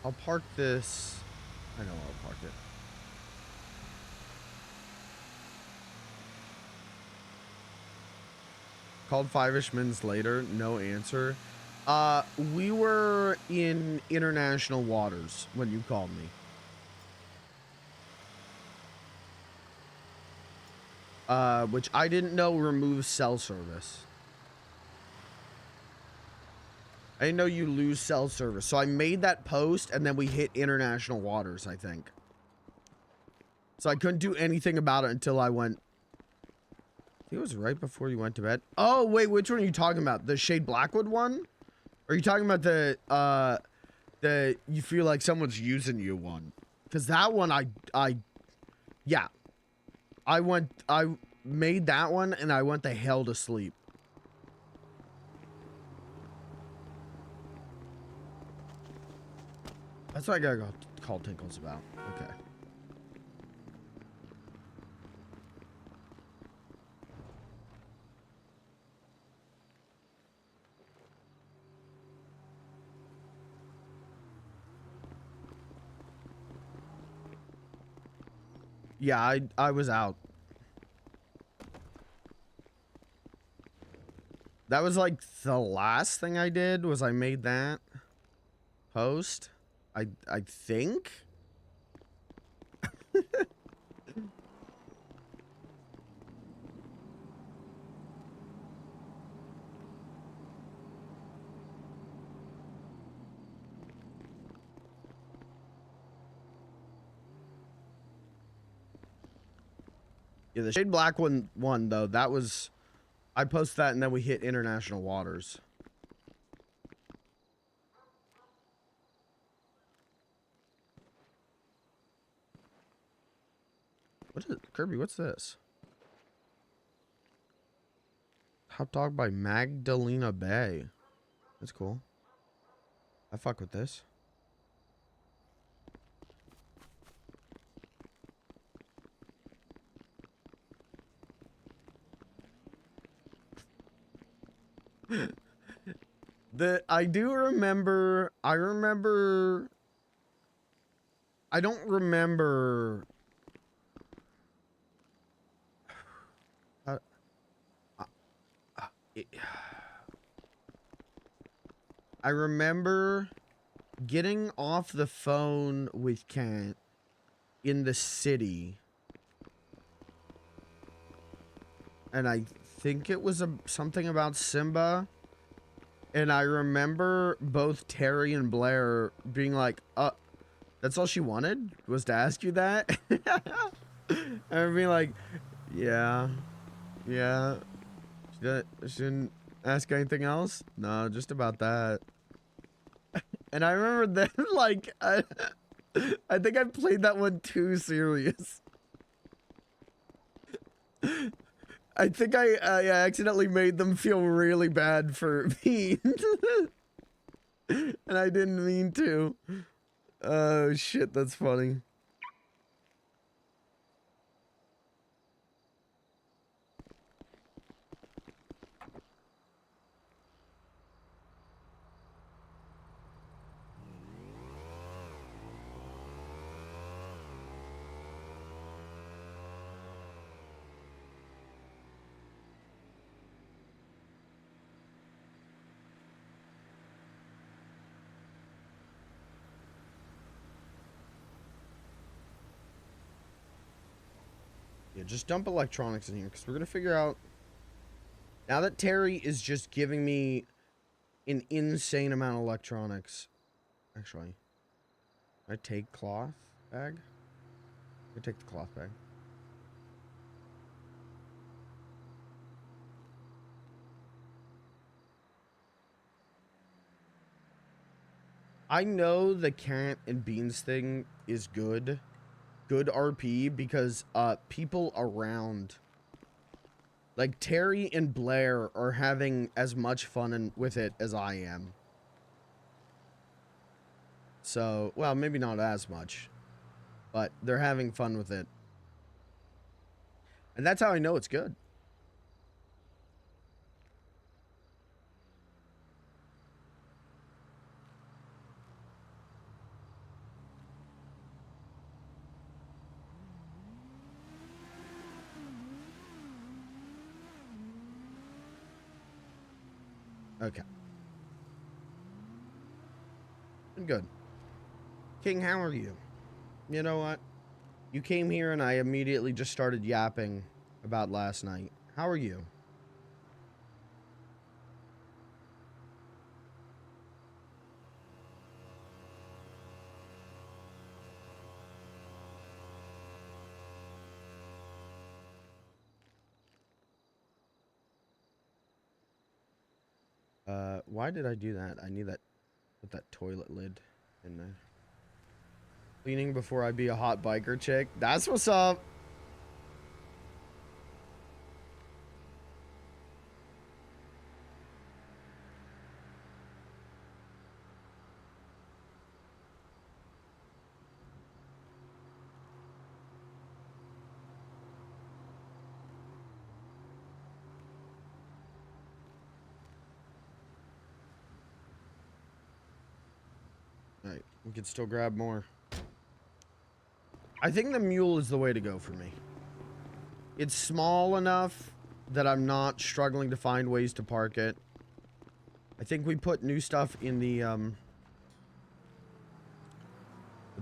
I'll park this. I know I'll park it. Called 5-ish minutes later, no answer. We were in international waters when you called me. Which I didn't know removes cell service. I didn't know you lose cell service. So I made that post and then we hit international waters, I think. So I couldn't do anything about it until I went. I think it was right before you went to bed. Oh, wait, which one are you talking about? The Shade Blackwood one? Or are you talking about the you feel like someone's using you one? Because that one, yeah. I made that one and I went the hell to sleep. That's what I gotta go call Tinkles about. Okay. Yeah, I was out. That was like the last thing I did was I made that post. I think. Yeah, the Shade Black one though, that was I posted that and then we hit international waters. What is it? Kirby, what's this? Hot dog by Magdalena Bay. That's cool. I fuck with this. I do remember, I don't remember. Uh, I remember getting off the phone with Kent in the city. And I think it was something about Simba. And I remember both Terry and Blair being like, that's all she wanted? Was to ask you that? And being like, yeah. She didn't ask anything else? No, just about that. And I remember then, like, I think I played that one too serious. I think I accidentally made them feel really bad for me. And I didn't mean to. Oh, shit, that's funny. Yeah, just dump electronics in here, because we're going to figure out... Now that Terry is just giving me an insane amount of electronics... Actually... Can I take cloth bag? I take the cloth bag. I know the Cat and Beans thing is good. Good RP because people around... Like, Terry and Blair are having as much fun with it as I am. So, well, maybe not as much. But they're having fun with it. And that's how I know it's good. Okay. Good. King, how are you? You know what? You came here and I immediately just started yapping about last night. How are you? Why did I do that? I need that, put that toilet lid in there. Cleaning before I be a hot biker chick. That's what's up. Alright, we can still grab more. I think the mule is the way to go for me. It's small enough that I'm not struggling to find ways to park it. I think we put new stuff in the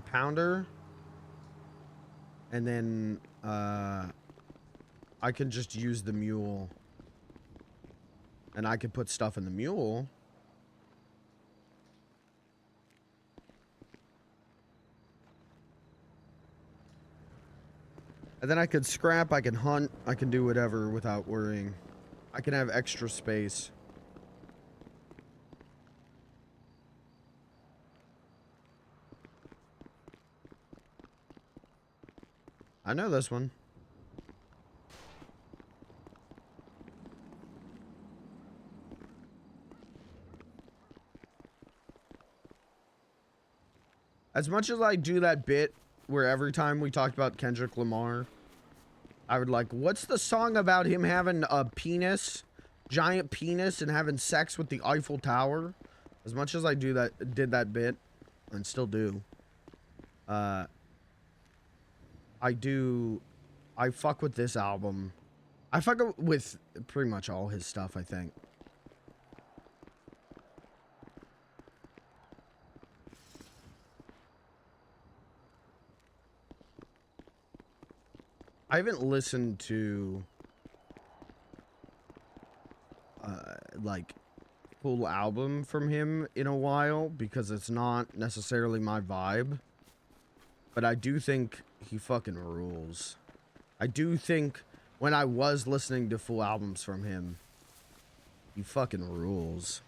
pounder. And then, I can just use the mule. And I can put stuff in the mule. And then I could scrap, I can hunt, I can do whatever without worrying. I can have extra space. I know this one. As much as I do that bit where every time we talked about Kendrick Lamar, I would like, what's the song about him having a penis, giant penis, and having sex with the Eiffel Tower? As much as I did that bit, and still do, I fuck with this album. I fuck with pretty much all his stuff, I think. I haven't listened to like full album from him in a while because it's not necessarily my vibe. But I do think he fucking rules. I do think when I was listening to full albums from him, he fucking rules.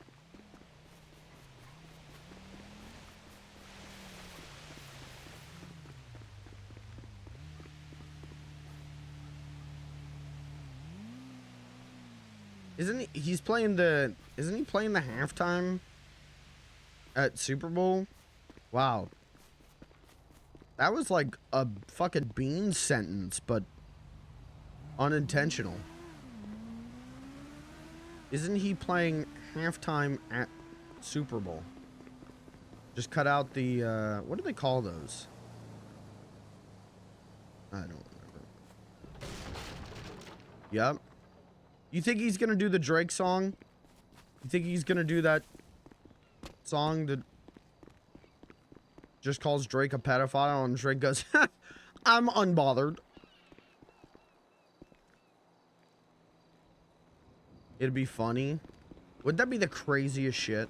Isn't he playing the halftime at Super Bowl? Wow. That was like a fucking bean sentence, but unintentional. Isn't he playing halftime at Super Bowl? Just cut out the, what do they call those? I don't remember. Yep. You think he's gonna do the Drake song? You think he's gonna do that song that just calls Drake a pedophile and Drake goes, I'm unbothered. It'd be funny. Wouldn't that be the craziest shit?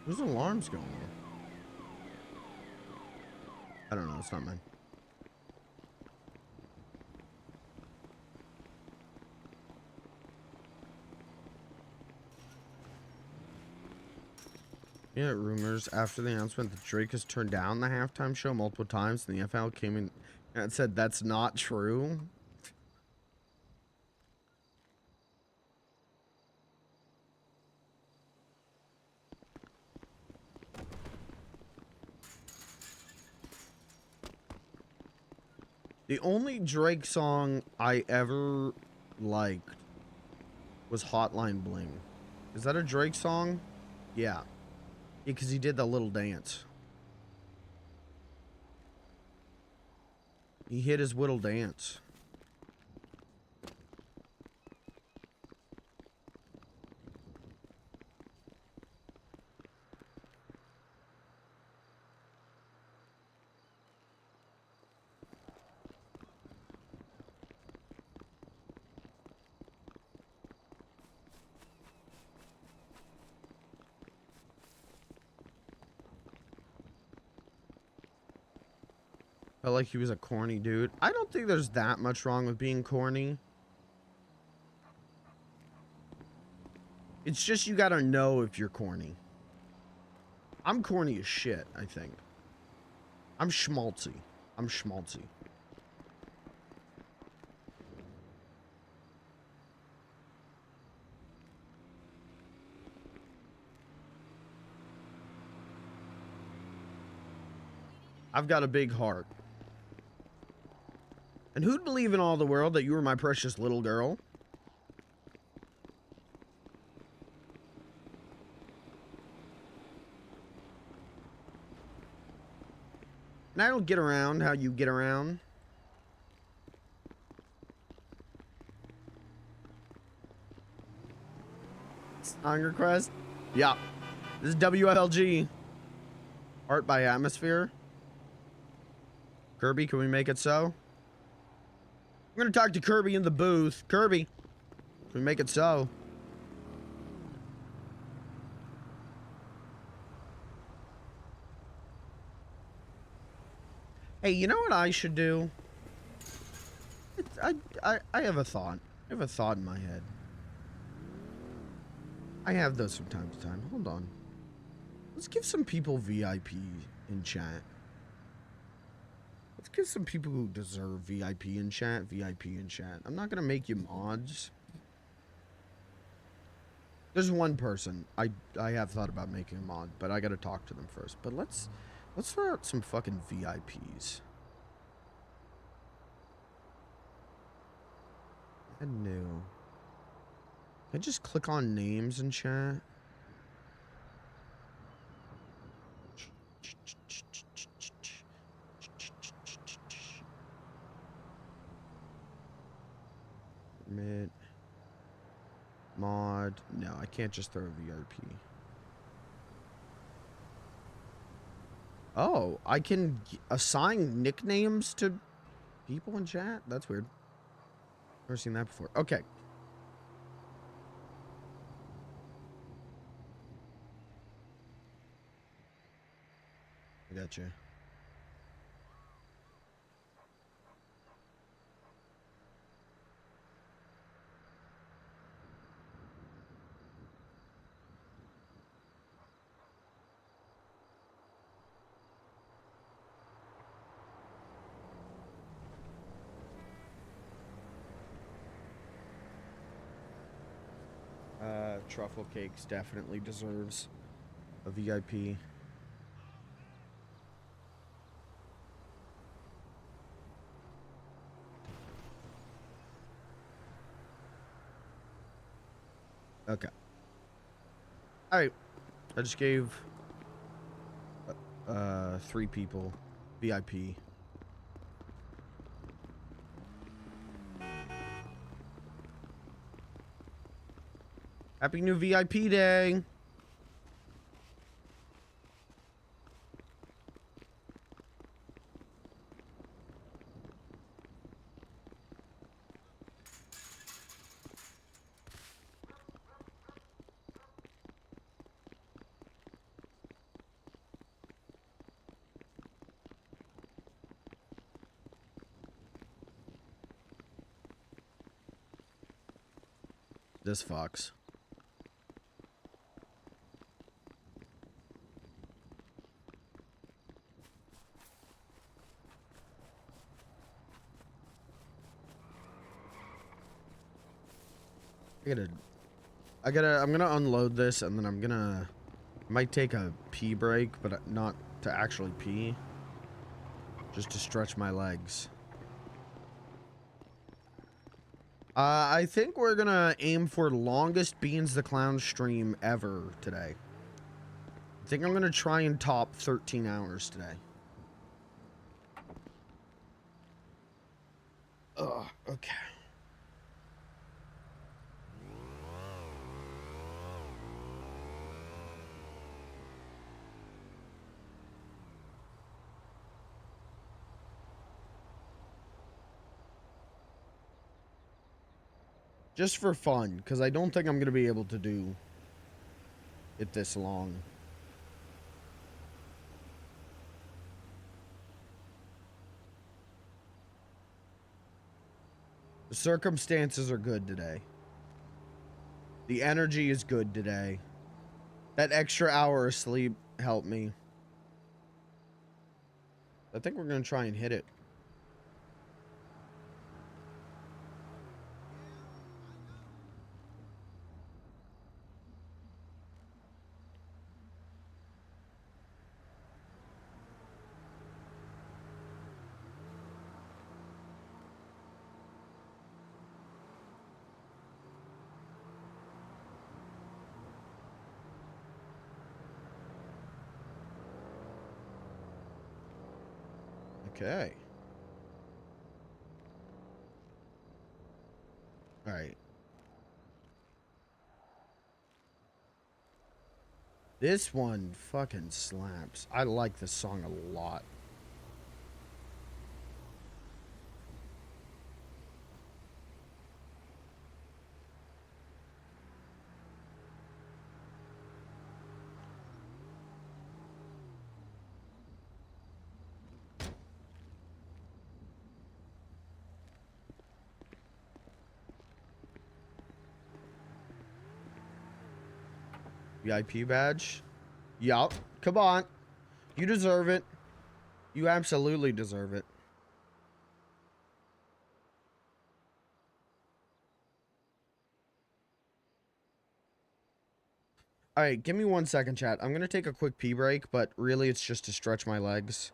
Whose alarm's going on? I don't know, it's not mine. Yeah, rumors after the announcement that Drake has turned down the halftime show multiple times and the FL came in and said that's not true. The only Drake song I ever liked was Hotline Bling. Is that a Drake song? Yeah. Yeah, because he did the little dance. He hit his little dance. Felt like he was a corny dude. I don't think there's that much wrong with being corny. It's just you gotta know if you're corny. I'm corny as shit, I think. I'm schmaltzy. I'm schmaltzy. I've got a big heart. And who'd believe in all the world that you were my precious little girl? And I don't get around how you get around. Song request? Yeah. This is WFLG. Art by Atmosphere. Kirby, can we make it so? I'm gonna talk to Kirby in the booth. Kirby, can we make it so? Hey, you know what I should do? I have a thought. I have a thought in my head. I have those from time to time. Hold on. Let's give some people VIP in chat. Let's give some people who deserve VIP in chat, VIP in chat. I'm not gonna make you mods. There's one person I have thought about making a mod, but I gotta talk to them first. But let's throw out some fucking VIPs. Add new. Can I just click on names in chat? Permit. Mod. No, I can't just throw a VIP. Oh, I can assign nicknames to people in chat? That's weird. Never seen that before. Okay. I got you. Truffle Cakes definitely deserves a VIP. Okay. Alright. I just gave 3 people VIP. Happy new VIP day. This fox. I'm gonna unload this and then I might take a pee break, but not to actually pee. Just to stretch my legs. I think we're gonna aim for longest Beans the Clown stream ever today. I think I'm gonna try and top 13 hours today. Ugh, okay. Just for fun, because I don't think I'm going to be able to do it this long. The circumstances are good today. The energy is good today. That extra hour of sleep helped me. I think we're going to try and hit it. Okay. All right. This one fucking slaps. I like this song a lot. VIP badge? Yup. Come on. You deserve it. You absolutely deserve it. All right, give me 1 second, chat. I'm going to take a quick pee break, but really it's just to stretch my legs.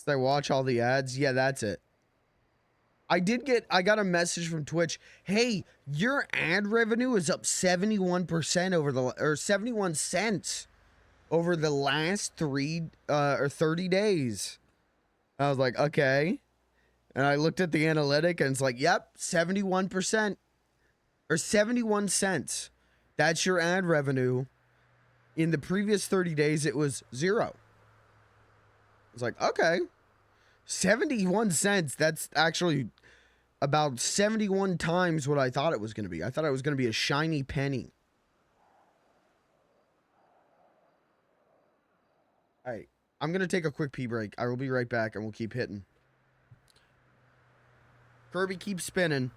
Did I watch all the ads? Yeah, that's it. I got a message from Twitch. Hey, your ad revenue is up 71% or 71 cents over the last 30 days. I was like, okay. And I looked at the analytic and it's like, yep, 71% or 71 cents. That's your ad revenue. In the previous 30 days, it was 0. I was like, okay. 71 cents. That's actually about 71 times what I thought it was going to be. I thought it was going to be a shiny penny. All right. I'm going to take a quick pee break. I will be right back and we'll keep hitting. Kirby keeps spinning.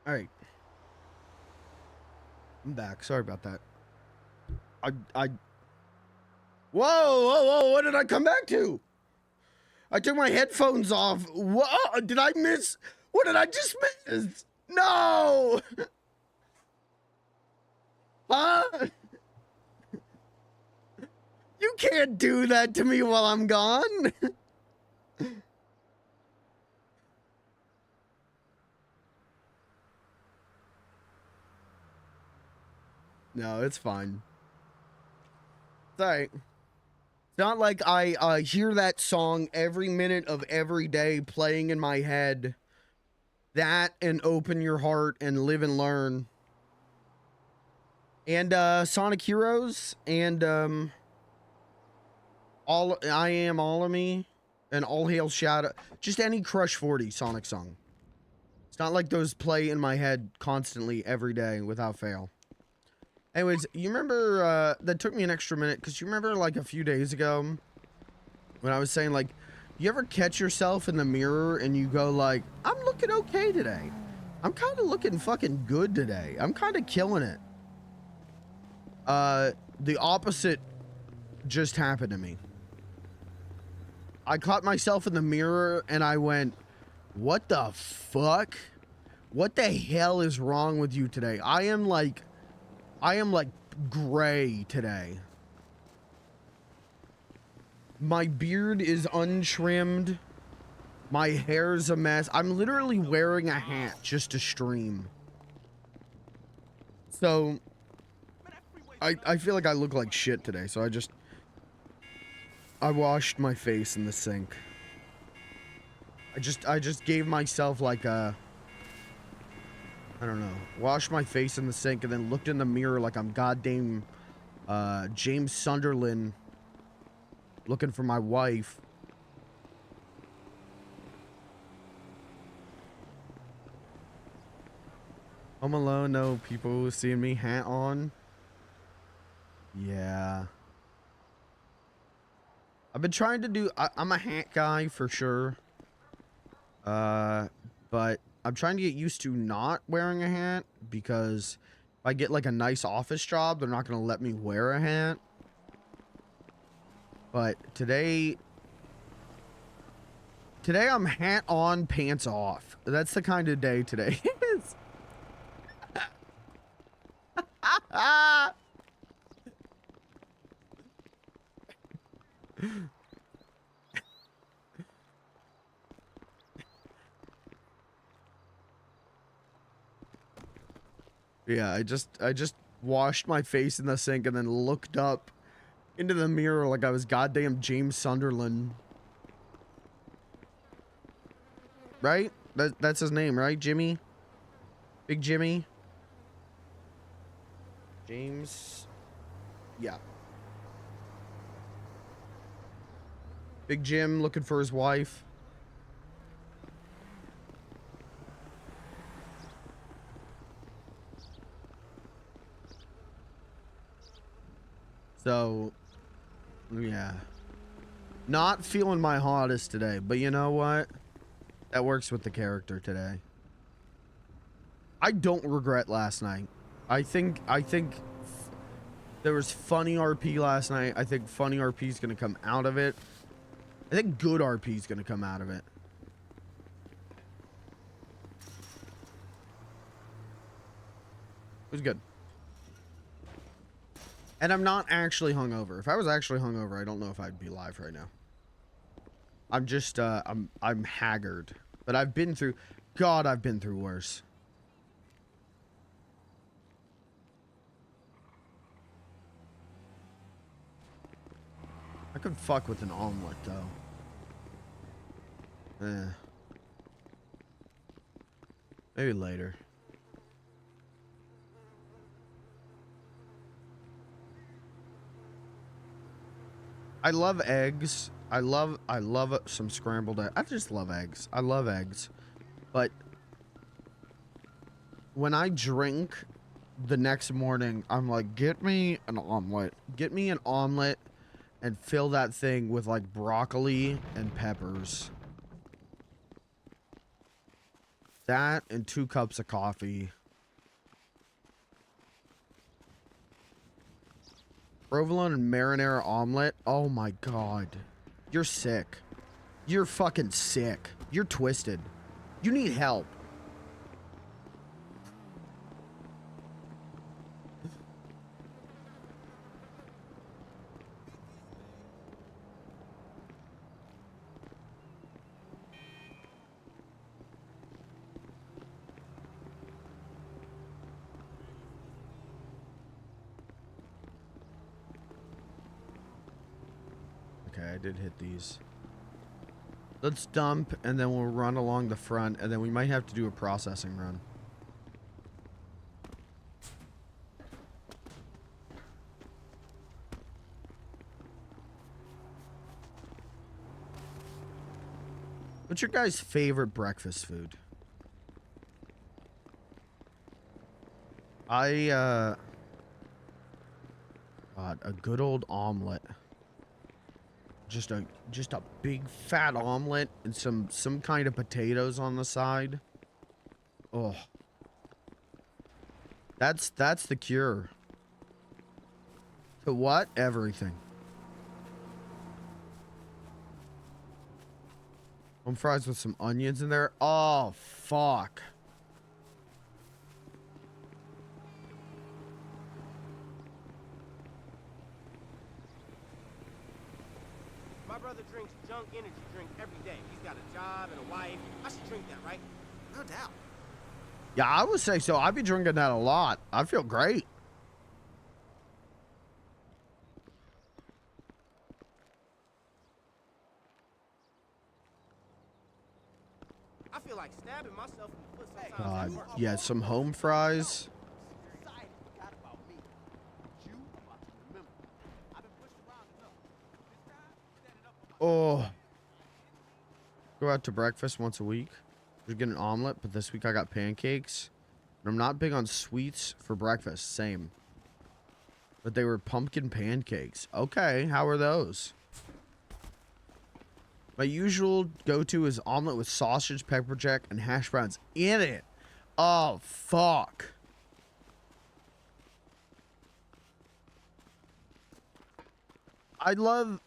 All right. I'm back. Sorry about that. Whoa! What did I come back to? I took my headphones off. Whoa! Did I miss? What did I just miss? No! Huh? You can't do that to me while I'm gone. No, it's fine. It's alright. It's not like I hear that song every minute of every day playing in my head. That and Open Your Heart and Live and Learn. And Sonic Heroes and All I Am All of Me and All Hail Shadow. Just any Crush 40 Sonic song. It's not like those play in my head constantly every day without fail. Anyways, you remember, that took me an extra minute, because you remember, like, a few days ago, when I was saying, like, you ever catch yourself in the mirror and you go, like, I'm looking okay today. I'm kind of looking fucking good today. I'm kind of killing it. The opposite just happened to me. I caught myself in the mirror and I went, what the fuck? What the hell is wrong with you today? I am like gray today. My beard is untrimmed. My hair's a mess. I'm literally wearing a hat just to stream. So I feel like I look like shit today, so I washed my face in the sink. I just gave myself like a, I don't know, washed my face in the sink and then looked in the mirror like I'm goddamn James Sunderland looking for my wife. Home Alone, no people seeing me, hat on. Yeah. I've been trying to do, I'm a hat guy for sure. But I'm trying to get used to not wearing a hat because if I get like a nice office job, they're not going to let me wear a hat. But today I'm hat on, pants off. That's the kind of day today is. Yeah, I just washed my face in the sink and then looked up into the mirror like I was goddamn James Sunderland. Right? That's his name, right? Jimmy? Big Jimmy? James? Yeah. Big Jim looking for his wife. So, yeah. Not feeling my hottest today, but you know what? That works with the character today. I don't regret last night. I think there was funny RP last night. I think funny RP is going to come out of it. I think good RP is going to come out of it. It was good. And I'm not actually hungover. If I was actually hungover, I don't know if I'd be live right now. I'm just, I'm haggard. But I've been through, God, I've been through worse. I could fuck with an omelet, though. Maybe later. I love eggs. I love some scrambled eggs. I just love eggs. I love eggs. But when I drink the next morning, I'm like, get me an omelet. Get me an omelet and fill that thing with like broccoli and peppers. That and 2 cups of coffee. Provolone and marinara omelet. Oh my god. You're sick. You're fucking sick. You're twisted. You need help. Okay, I did hit these. Let's dump, and then we'll run along the front, and then we might have to do a processing run. What's your guys' favorite breakfast food? God, a good old omelet. Just a big fat omelet and some kind of potatoes on the side. Oh. That's the cure. To what? Everything. Home fries with some onions in there. Oh, fuck. My brother drinks junk energy drink every day. He's got a job and a wife. I should drink that, right? No doubt. Yeah, I would say so. I'd be drinking that a lot. I feel great. I feel like stabbing myself in the foot sometimes. God, yeah, some home fries. Society forgot about me. You are about to remember. I've been pushed around enough. This time, standing up for my Oh. Go out to breakfast once a week. Just get an omelet, but this week I got pancakes. And I'm not big on sweets for breakfast. Same. But they were pumpkin pancakes. Okay, how are those? My usual go-to is omelet with sausage, pepper jack, and hash browns in it. Oh, fuck. I love,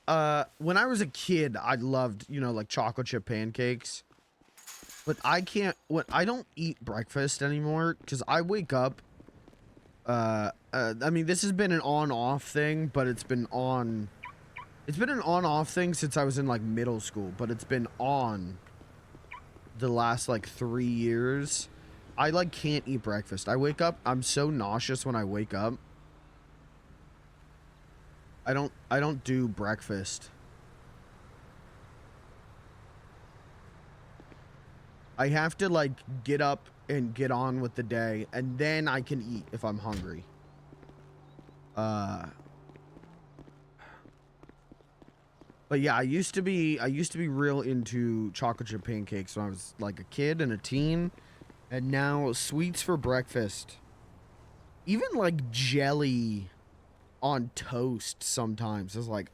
when I was a kid, I loved, you know, like chocolate chip pancakes. But I can't, I don't eat breakfast anymore because I wake up, I mean, this has been an on-off thing, but it's been an on-off thing since I was in, like, middle school, but it's been on the last, like, 3 years. I, like, can't eat breakfast. I wake up, I'm so nauseous when I wake up. I don't do breakfast. I have to, like, get up and get on with the day, and then I can eat if I'm hungry. But yeah, I used to be real into chocolate chip pancakes when I was like a kid and a teen, and now sweets for breakfast. Even like jelly on toast sometimes is like,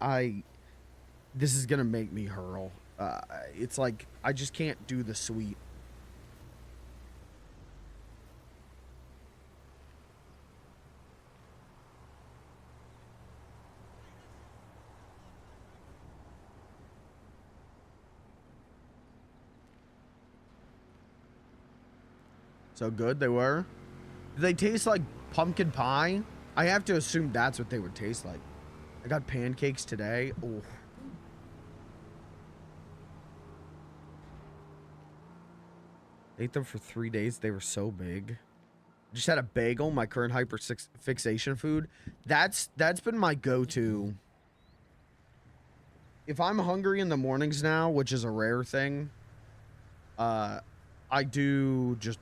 this is gonna make me hurl. It's like I just can't do the sweet. So good they were. Do they taste like pumpkin pie? I have to assume that's what they would taste like. I got pancakes today. Oh. Ate them for 3 days. They were so big. Just had a bagel, my current fixation food. That's been my go-to. If I'm hungry in the mornings now, which is a rare thing, I do just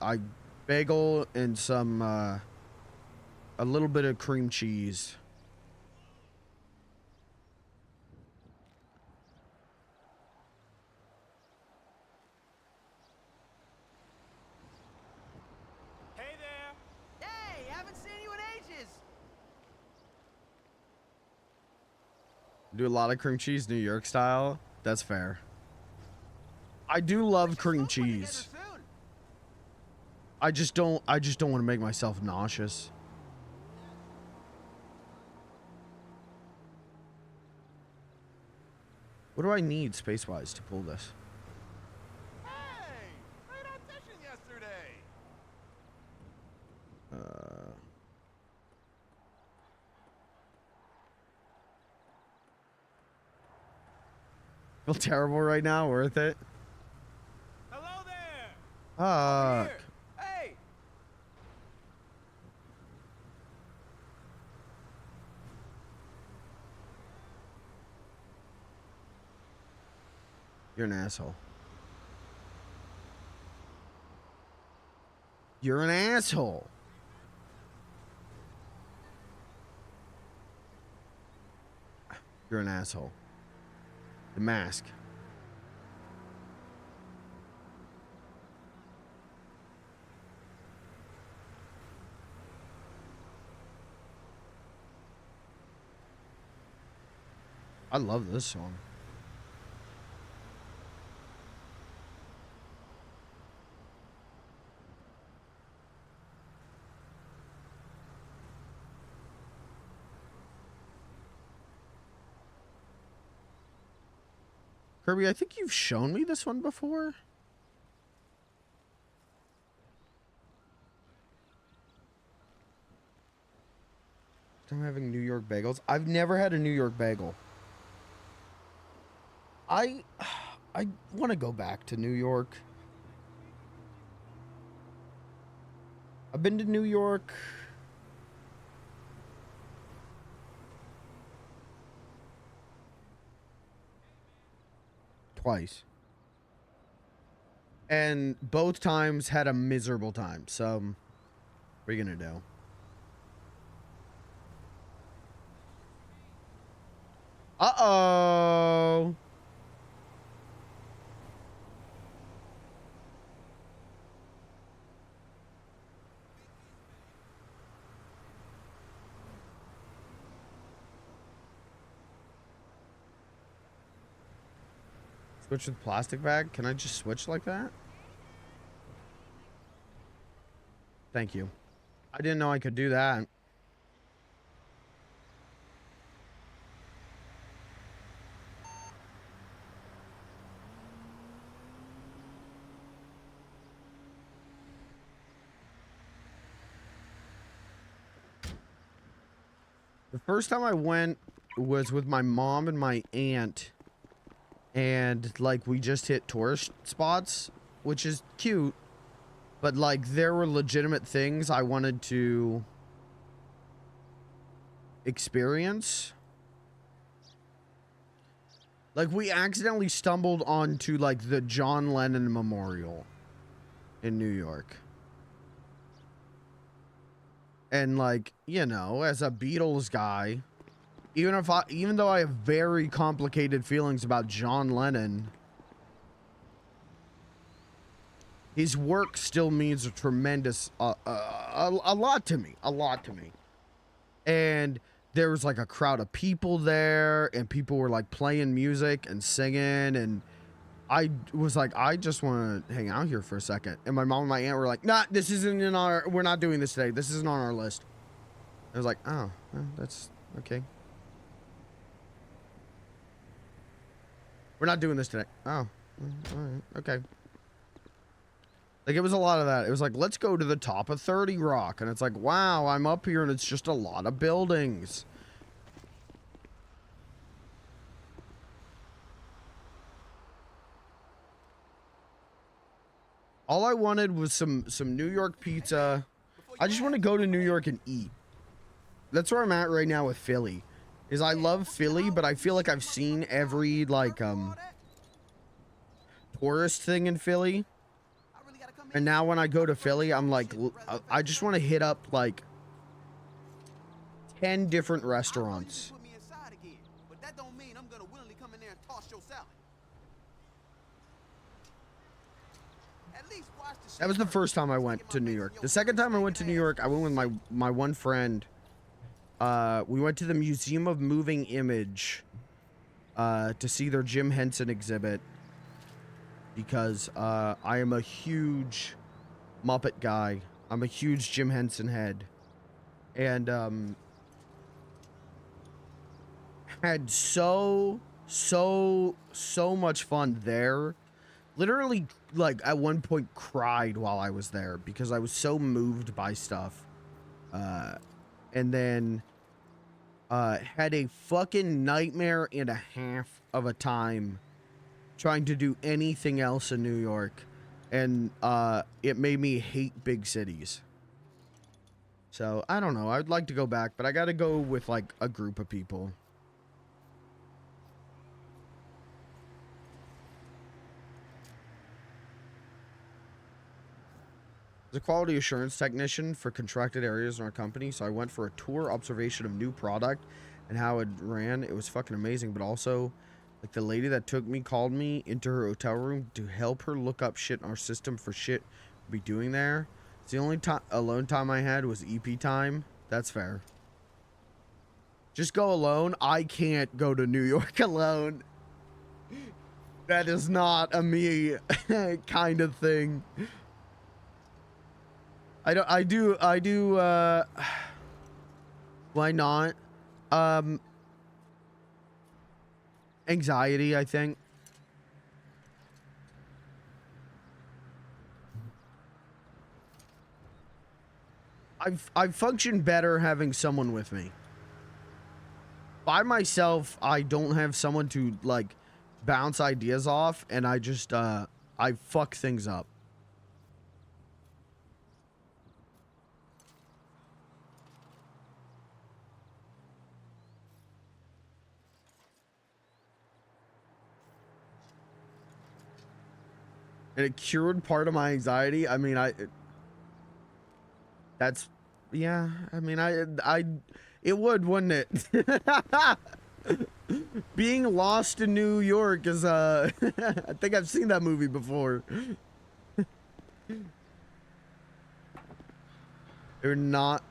I bagel and some a little bit of cream cheese. Hey there. Hey, haven't seen you in ages. Do a lot of cream cheese, New York style. That's fair. I do love cream cheese. I just don't want to make myself nauseous. What do I need space-wise to pull this? Hey, great audition yesterday. Feel terrible right now. Worth it. Hello there. Fuck. Here. Hey. You're an asshole. You're an asshole. You're an asshole. The mask. I love this song. Kirby, I think you've shown me this one before. I'm having New York bagels. I've never had a New York bagel. I want to go back to New York. I've been to New York twice. And both times had a miserable time. So, what are you going to do? Uh-oh. Switch with plastic bag? Can I just switch like that? Thank you. I didn't know I could do that. The first time I went was with my mom and my aunt. And, like, we just hit tourist spots, which is cute. But, like, there were legitimate things I wanted to experience. Like, we accidentally stumbled onto, like, the John Lennon Memorial in New York. And, like, you know, as a Beatles guy, even though I have very complicated feelings about John Lennon, his work still means a tremendous, a lot to me, And there was like a crowd of people there, and people were like playing music and singing, and I was like, I just want to hang out here for a second. And my mom and my aunt were like, nah, this isn't in our, we're not doing this today. This isn't on our list. I was like, oh, well, that's okay. We're not doing this today. Oh, all right, okay. Like, it was a lot of that. It was like, let's go to the top of 30 Rock. And it's like, wow, I'm up here and it's just a lot of buildings. All I wanted was some New York pizza. I just want to go to New York and eat. That's where I'm at right now with Philly. Is I love Philly, but I feel like I've seen every, like, tourist thing in Philly. And now when I go to Philly, I'm like, I just want to hit up, like, 10 different restaurants. That was the first time I went to New York. The second time I went to New York, I went with my one friend. We went to the Museum of Moving Image to see their Jim Henson exhibit, because I am a huge Muppet guy. I'm a huge Jim Henson head. And had so much fun there. Literally, like, at one point cried while I was there because I was so moved by stuff. And then had a fucking nightmare and a half of a time trying to do anything else in New York. And it made me hate big cities. So, I don't know. I'd like to go back, but I gotta go with, like, a group of people. As a quality assurance technician for contracted areas in our company, so I went for a tour observation of new product and how it ran. It was fucking amazing, but also, like, the lady that took me called me into her hotel room to help her look up shit in our system for shit we'll be doing there. It's the only time alone time I had was EP time. That's fair. Just go alone. I can't go to New York alone. That is not a me kind of thing. I do, why not? Anxiety, I think. I function better having someone with me. By myself, I don't have someone to, like, bounce ideas off, and I just, I fuck things up. And it cured part of my anxiety. I mean, that's, yeah, I mean, it would, wouldn't it? Being lost in New York is, I think I've seen that movie before. They're not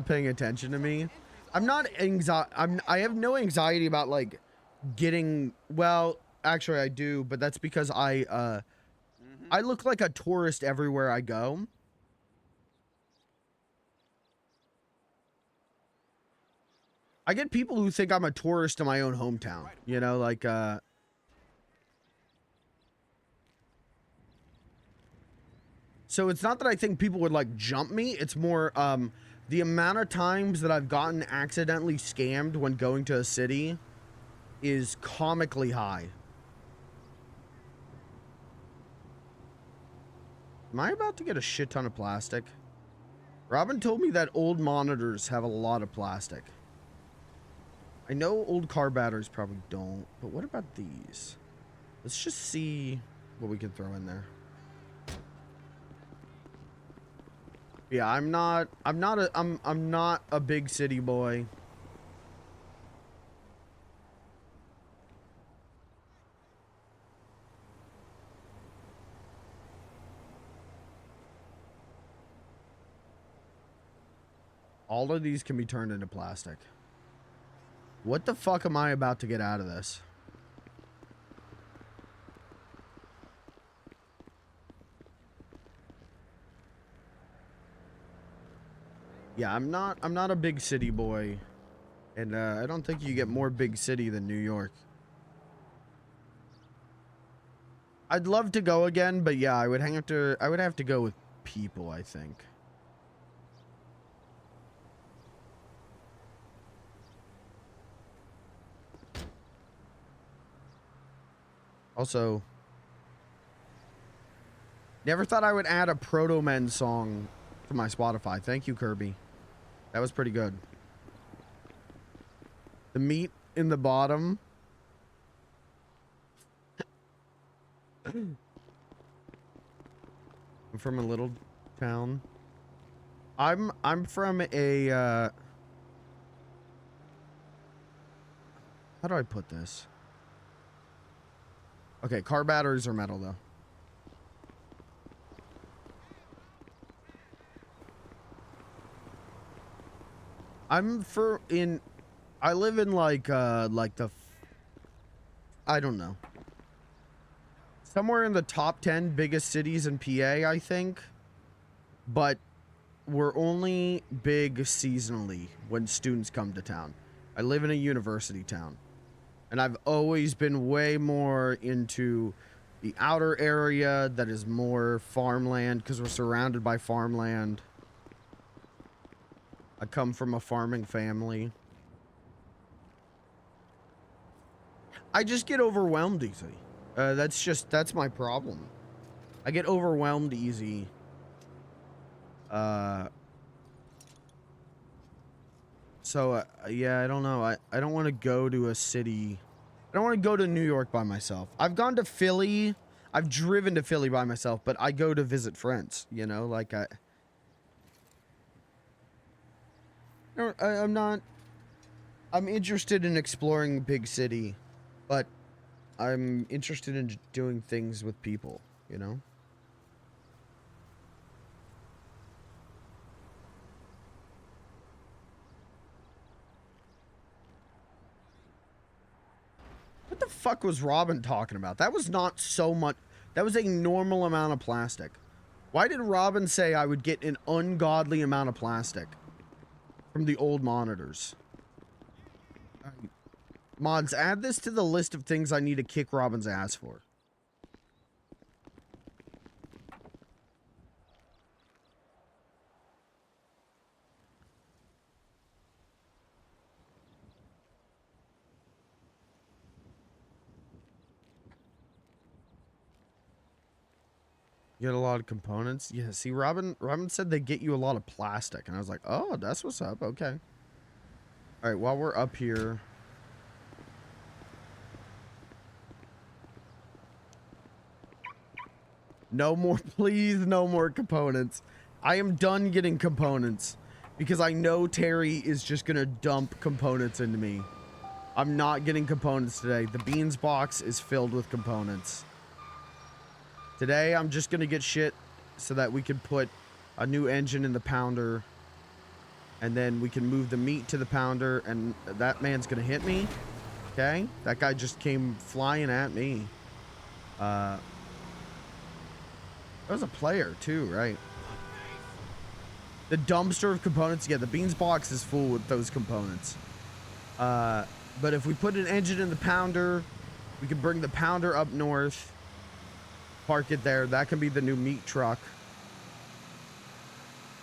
paying attention to me. I'm not I have no anxiety about, like, getting, well, actually I do, but that's because I look like a tourist everywhere I go. I get people who think I'm a tourist in my own hometown, you know, like, so it's not that I think people would, like, jump me. It's more, the amount of times that I've gotten accidentally scammed when going to a city is comically high. Am I about to get a shit ton of plastic? Robin told me that old monitors have a lot of plastic. I know old car batteries probably don't, but what about these? Let's just see what we can throw in there. Yeah, I'm not a big city boy. All of these can be turned into plastic. What the fuck am I about to get out of this? Yeah, I'm not a big city boy. And I don't think you get more big city than New York. I'd love to go again, but yeah, I would have to go with people, I think. Also, never thought I would add a Proto Men song to my Spotify. Thank you, Kirby. That was pretty good. The meat in the bottom. I'm from a little town. I'm from a how do I put this? Okay, car batteries are metal though. I live in like the, I don't know. Somewhere in the top 10 biggest cities in PA, I think. but we're only big seasonally when students come to town. I live in a university town, and I've always been way more into the outer area that is more farmland because we're surrounded by farmland. I come from a farming family. I just get overwhelmed easy. That's my problem. I get overwhelmed easy. Yeah, I don't know. I don't want to go to a city. I don't want to go to New York by myself. I've gone to Philly. I've driven to Philly by myself, but I go to visit friends, you know, like I'm interested in exploring big city, but I'm interested in doing things with people, you know? What the fuck was Robin talking about? That was not so much. That was a normal amount of plastic. Why did Robin say I would get an ungodly amount of plastic from the old monitors? Mods, add this to the list of things I need to kick Robin's ass for. You get a lot of components? Yeah, see, Robin said they get you a lot of plastic, and I was like, oh, that's what's up, okay. Alright, while we're up here... No more, please, no more components. I am done getting components, because I know Terry is just gonna dump components into me. I'm not getting components today. The beans box is filled with components. Today, I'm just gonna get shit so that we can put a new engine in the pounder. And then we can move the meat to the pounder, and that man's gonna hit me. Okay? That guy just came flying at me. That was a player, too, right? The dumpster of components. Yeah, the beans box is full with those components. But if we put an engine in the pounder, we can bring the pounder up north. Park it there. That can be the new meat truck.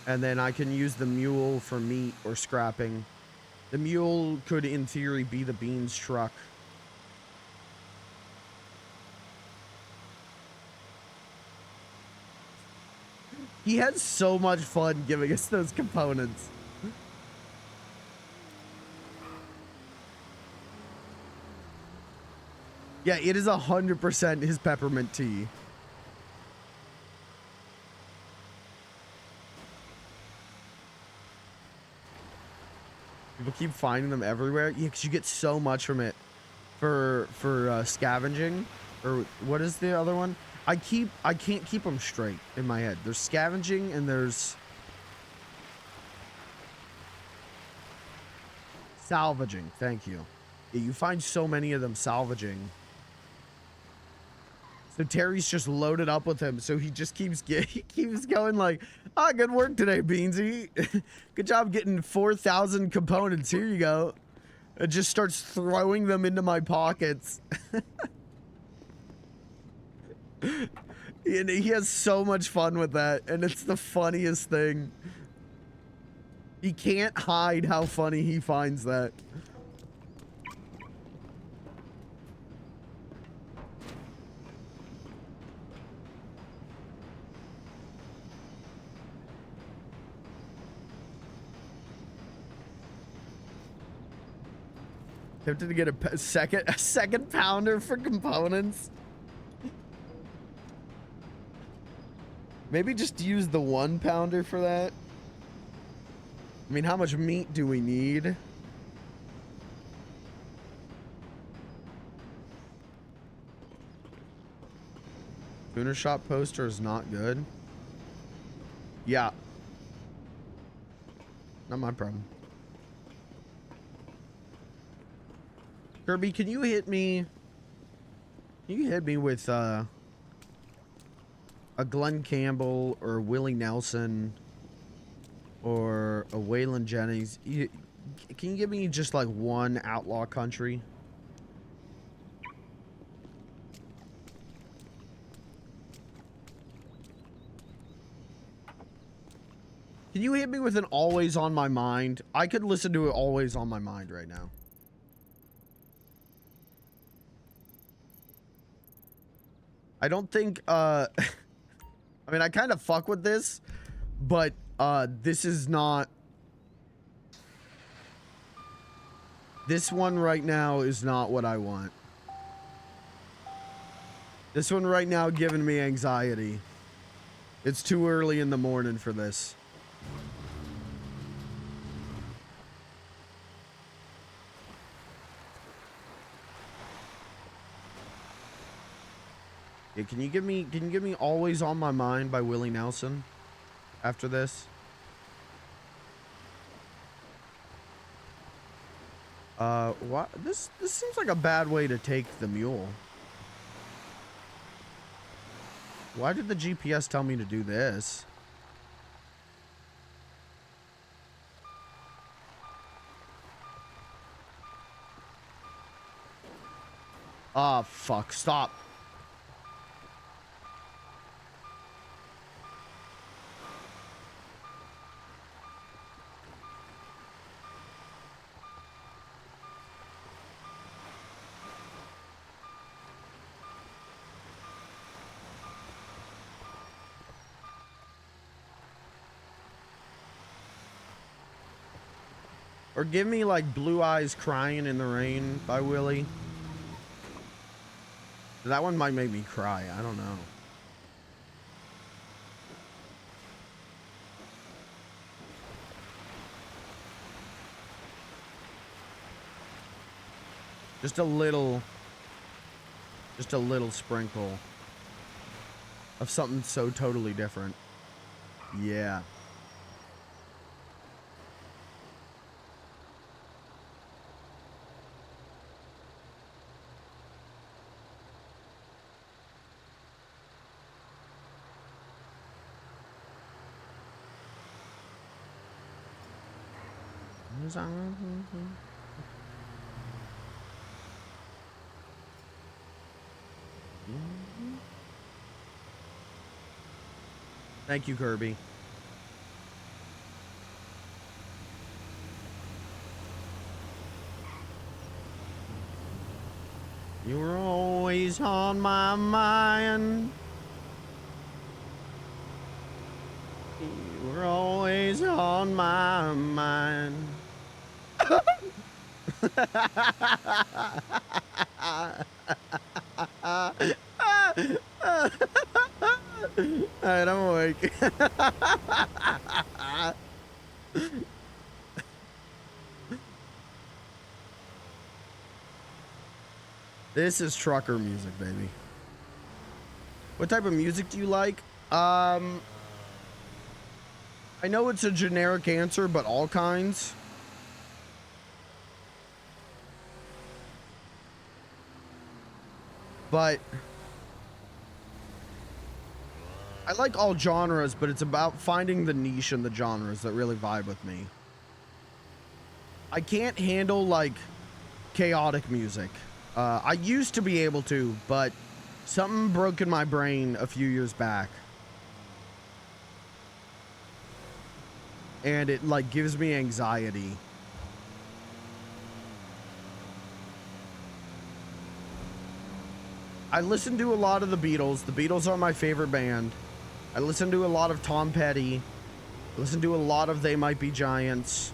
And then I can use the mule for meat or scrapping. The mule could, in theory, be the beans truck. He had so much fun giving us those components. Yeah, it is 100% his peppermint tea. People keep finding them everywhere. Yeah, because you get so much from it for scavenging. Or what is the other one? I can't keep them straight in my head. There's scavenging and there's salvaging. Thank you. Yeah, you find so many of them salvaging. So Terry's just loaded up with him, so he just keeps going like, ah, good work today, Beansy. Good job getting 4,000 components. Here you go. It just starts throwing them into my pockets. And he has so much fun with that, and it's the funniest thing. He can't hide how funny he finds that. Tempted to get a second pounder for components. Maybe just use the 1 pounder for that. I mean, how much meat do we need? Tuner shop poster is not good. Yeah. Not my problem. Kirby, can you hit me? Can you hit me with a a Glenn Campbell or a Willie Nelson or a Waylon Jennings. Can you give me just like one outlaw country? Can you hit me with an Always on My Mind? I could listen to it Always on My Mind right now. I don't think, I mean, I kind of fuck with this, but, this is not... This one right now is not what I want. This one right now giving me anxiety. It's too early in the morning for this. Yeah, can you give me Always on My Mind by Willie Nelson after this? What? This seems like a bad way to take the mule. Why did the GPS tell me to do this? Ah, fuck, stop. Or give me like Blue Eyes Crying in the Rain by Willie. That one might make me cry. I don't know. Just a little sprinkle of something so totally different. Yeah. Thank you, Kirby. You were always on my mind. You were always on my mind. Alright, I'm awake. This is trucker music, baby. What type of music do you like? I know it's a generic answer, but all kinds. But I like all genres, but it's about finding the niche in the genres that really vibe with me. I can't handle like chaotic music. I used to be able to, but something broke in my brain a few years back. And it like gives me anxiety. I listen to a lot of the Beatles. The Beatles are my favorite band. I listen to a lot of Tom Petty. I listen to a lot of They Might Be Giants.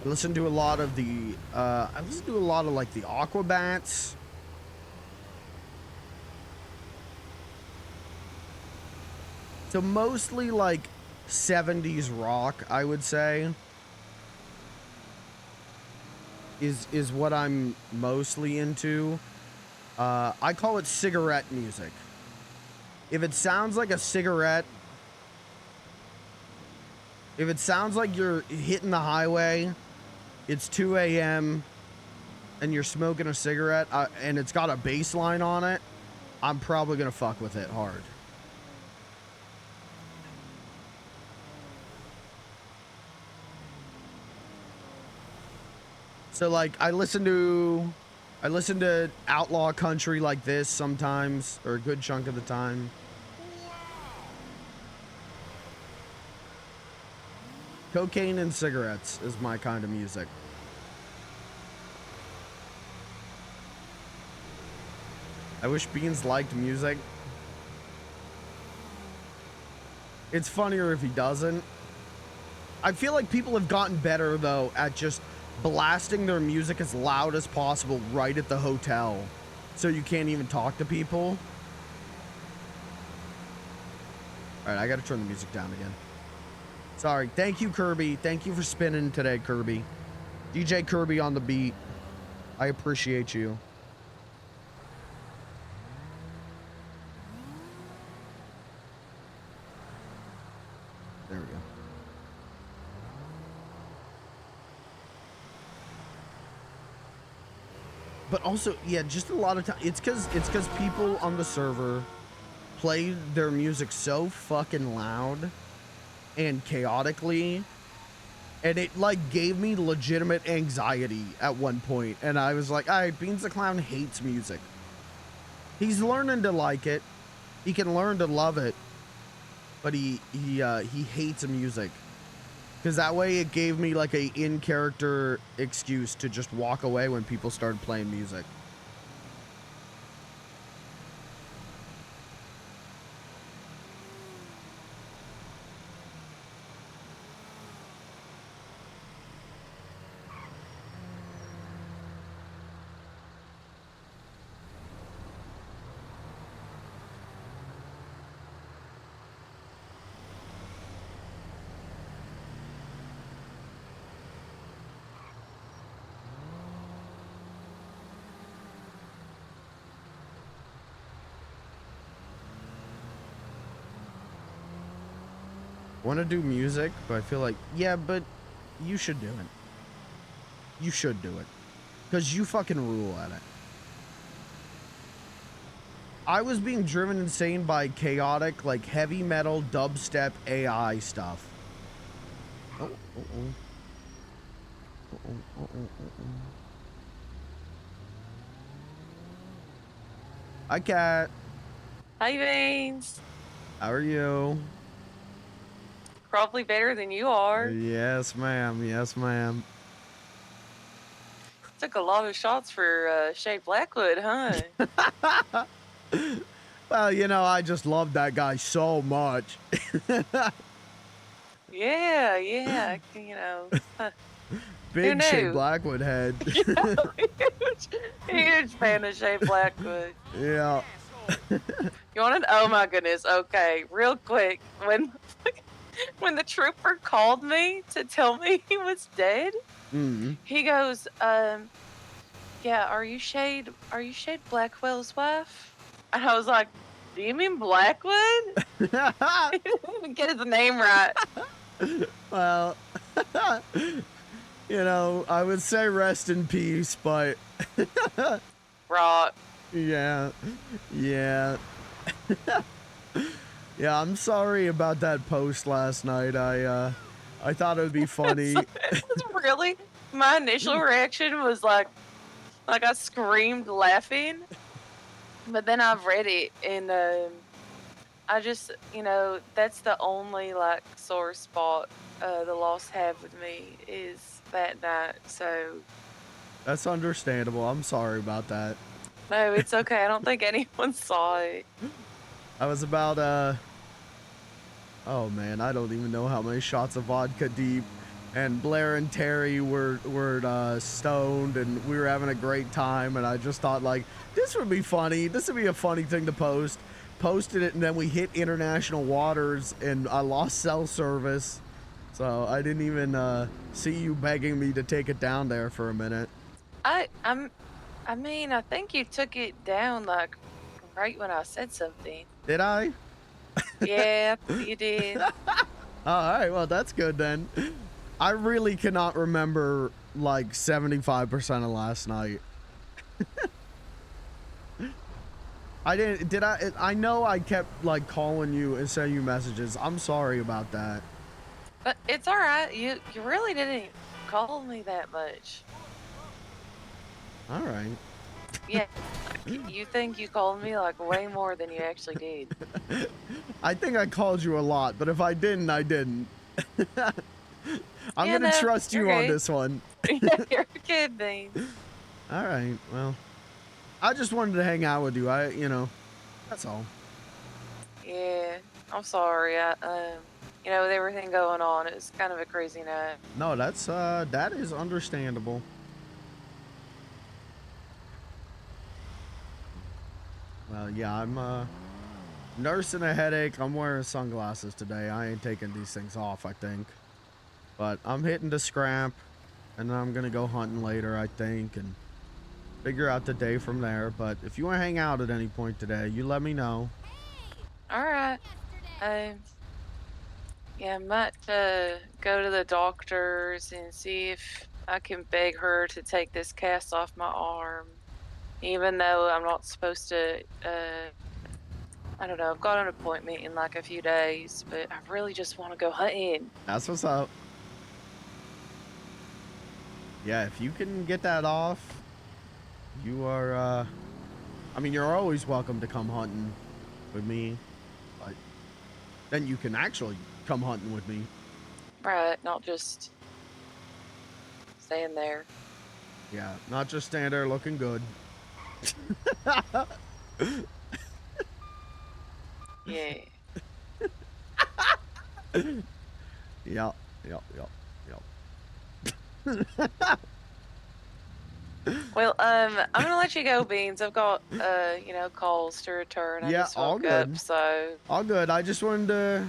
I listen to a lot of the, like the Aquabats. So mostly like 70s rock, I would say, is what I'm mostly into. I call it cigarette music. If it sounds like a cigarette, if it sounds like you're hitting the highway, it's 2 a.m. and you're smoking a cigarette, and it's got a bass line on it, I'm probably gonna fuck with it hard. So like I listen to outlaw country like this sometimes, or a good chunk of the time. Cocaine and cigarettes is my kind of music. I wish Beans liked music. It's funnier if he doesn't. I feel like people have gotten better though at just blasting their music as loud as possible right at the hotel, so you can't even talk to people. All right, I gotta turn the music down again. Sorry. Thank you, Kirby. Thank you for spinning today, Kirby. DJ Kirby on the beat. I appreciate you. There we go. But also, yeah, just a lot of time. It's because people on the server play their music so fucking loud and chaotically, and it like gave me legitimate anxiety at one point. And I was like, all right, Beans the Clown hates music. He's learning to like it. He can learn to love it, but he hates music. Because that way it gave me like a in-character excuse to just walk away when people started playing music. Want to do music, but I feel like, yeah, but you should do it. You should do it. Because you fucking rule at it. I was being driven insane by chaotic, like, heavy metal, dubstep, AI stuff. Oh, Hi, Cat. Hi, Beans. How are you? Probably better than you are. Yes, ma'am. Yes, ma'am. Took a lot of shots for Shade Blackwood, huh? Well, you know, I just love that guy so much. Yeah, you know. Big Shade Blackwood head. Huge fan of Shade Blackwood. Yeah. You want to? Oh my goodness. Okay, real quick. When the trooper called me to tell me he was dead, he goes, yeah, are you Shade Blackwell's wife? And I was like, do you mean Blackwood? He didn't even get his name right. Well, you know, I would say rest in peace, but Right. yeah. Yeah, I'm sorry about that post last night. I thought it would be funny. It was really, my initial reaction was like I screamed laughing, but then I've read it and I just, you know, that's the only like sore spot the Lost have with me is that night. So That's understandable. I'm sorry about that. no, it's okay. I don't think anyone saw it. I was about oh man, I don't even know how many shots of vodka deep, and Blair and Terry were stoned, and we were having a great time, and I just thought like this would be funny. This would be a funny thing to post. Posted it, and then we hit international waters, and I lost cell service, so I didn't even see you begging me to take it down there for a minute. I mean, I think you took it down like right when I said something. Did I? Yeah, you did. All right, well that's good then. I really cannot remember like 75% of last night. I didn't. Did I? I know I kept like calling you and sending you messages. I'm sorry about that. But it's all right. You really didn't call me that much. All right. Yeah. You think you called me like way more than you actually did. I think I called you a lot, but if I didn't, I didn't. I'm Yeah, gonna no, trust you're you on good. this one. Yeah, you're good, Beans. All right. Well, I just wanted to hang out with you. You know, that's all. Yeah, I'm sorry. You know, with everything going on, it was kind of a crazy night. No, that is understandable. Well, yeah, I'm nursing a headache. I'm wearing sunglasses today. I ain't taking these things off, I think. But I'm hitting the scrap, and then I'm gonna go hunting later, I think, and figure out the day from there. But if you want to hang out at any point today, you let me know. All right. Yeah, I might go to the doctors and see if I can beg her to take this cast off my arm. Even though I'm not supposed to, I don't know, I've got an appointment in like a few days, but I really just want to go hunting. That's what's up. Yeah, if you can get that off, you are, I mean, you're always welcome to come hunting with me. But then you can actually come hunting with me. Right, not just staying there. Yeah, not just stand there looking good. Yeah. Yep. Well, I'm gonna let you go, Beans. I've got you know, calls to return. I Yeah, just all woke good. up, so All good. I just wanted to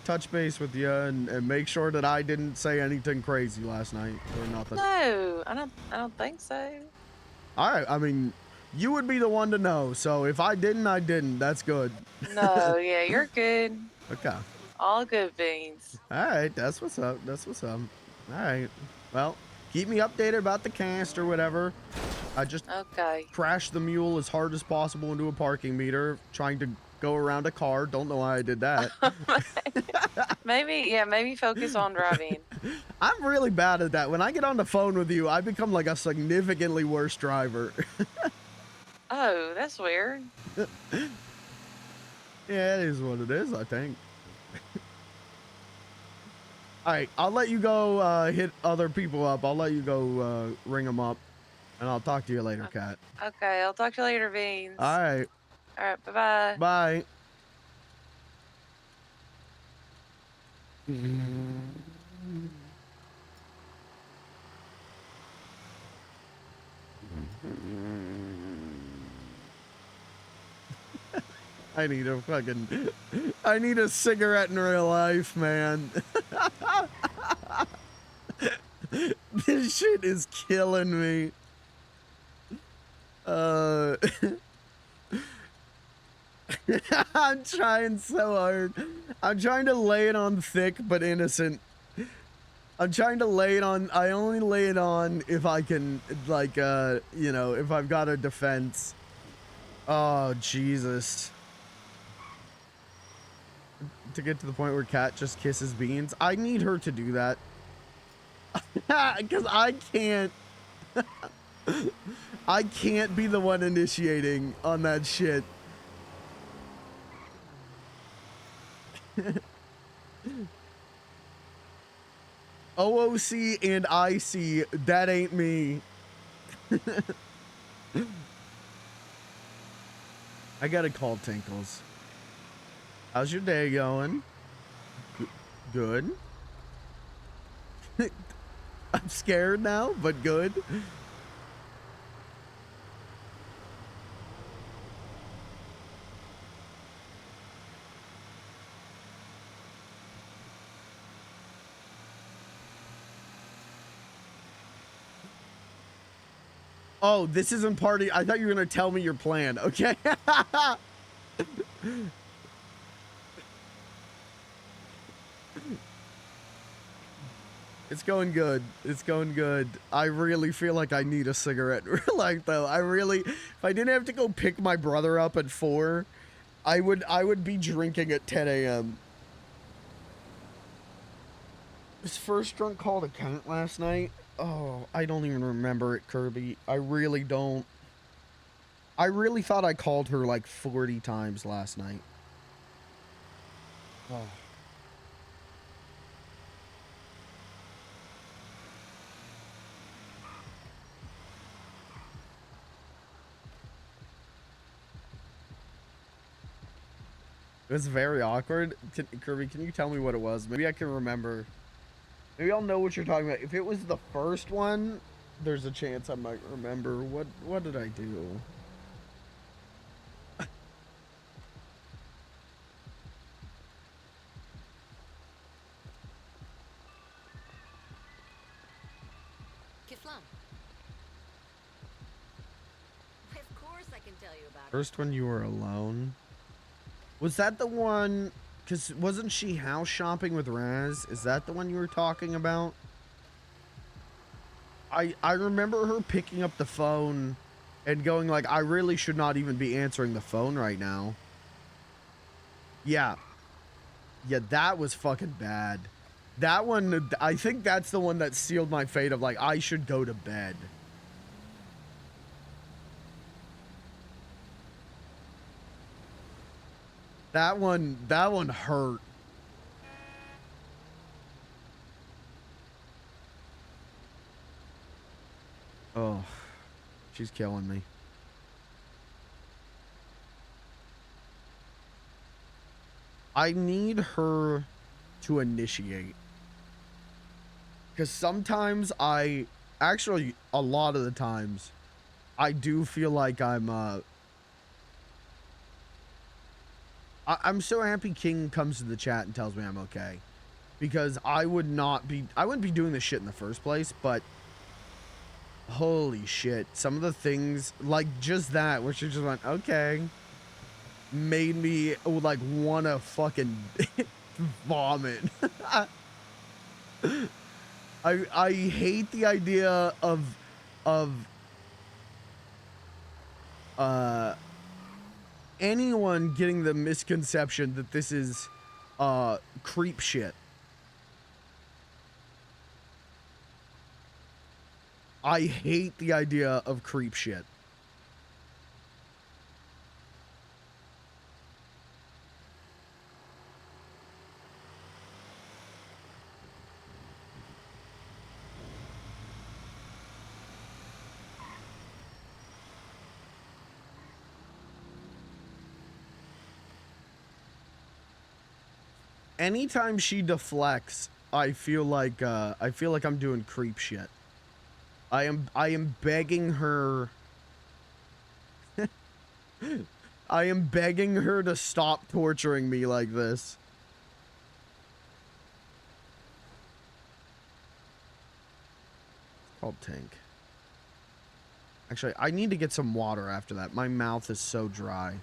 touch base with you and make sure that I didn't say anything crazy last night or nothing. no, I don't think so. All right. I mean, you would be the one to know. So if I didn't, I didn't. That's good. No, yeah, you're good. Okay. All good, Beans. All right. That's what's up. That's what's up. All right. Well, keep me updated about the cast or whatever. I just Okay. crashed the mule as hard as possible into a parking meter, trying to go around a car. Don't know why I did that. Maybe focus on driving. I'm really bad at that. When I get on the phone with you, I become like a significantly worse driver. Oh, that's weird. Yeah, it is what it is, I think. All right, I'll let you go hit other people up. I'll let you go ring them up, and I'll talk to you later, Kat. Okay, I'll talk to you later, Beans. All right. All right, bye-bye. Bye. I need a cigarette in real life, man. This shit is killing me. I'm trying so hard. I'm trying to lay it on thick but innocent. I'm trying to lay it on. I only lay it on if I can, like, you know, if I've got a defense. Oh, Jesus. To get to the point where Kat just kisses Beans. I need her to do that. Because I can't. I can't be the one initiating on that shit. OOC and IC, that ain't me. I gotta call Tinkles. How's your day going? Good. I'm scared now, but good. Oh, this isn't party. I thought you were gonna tell me your plan. Okay. It's going good. It's going good. I really feel like I need a cigarette in real life, though. If I didn't have to go pick my brother up at 4, I would be drinking at 10 a.m. His first drunk call to count last night. Oh, I don't even remember it, Kirby. I really don't. I really thought I called her like 40 times last night. Oh. It was very awkward. Kirby, can you tell me what it was? Maybe I can remember. Maybe I'll know what you're talking about. If it was the first one, there's a chance I might remember. What did I do? Kiflam. Of course I can tell you about it. First one you were alone. Was that the one? Because wasn't she house shopping with Raz? Is that the one you were talking about? I remember her picking up the phone and going like, I really should not even be answering the phone right now. Yeah. Yeah, that was fucking bad. That one, I think that's the one that sealed my fate of like, I should go to bed. That one hurt. Oh, she's killing me. I need her to initiate. Because sometimes actually a lot of the times, I do feel like I'm so happy King comes to the chat and tells me I'm okay. Because I wouldn't be doing this shit in the first place, but holy shit. Some of the things, like just that, where she just went, okay, made me like wanna fucking vomit. I hate the idea of anyone getting the misconception that this is creep shit. I hate the idea of creep shit. Anytime she deflects, I feel like I'm doing creep shit. I am begging her. I am begging her to stop torturing me like this. It's called Tank. Actually, I need to get some water after that. My mouth is so dry.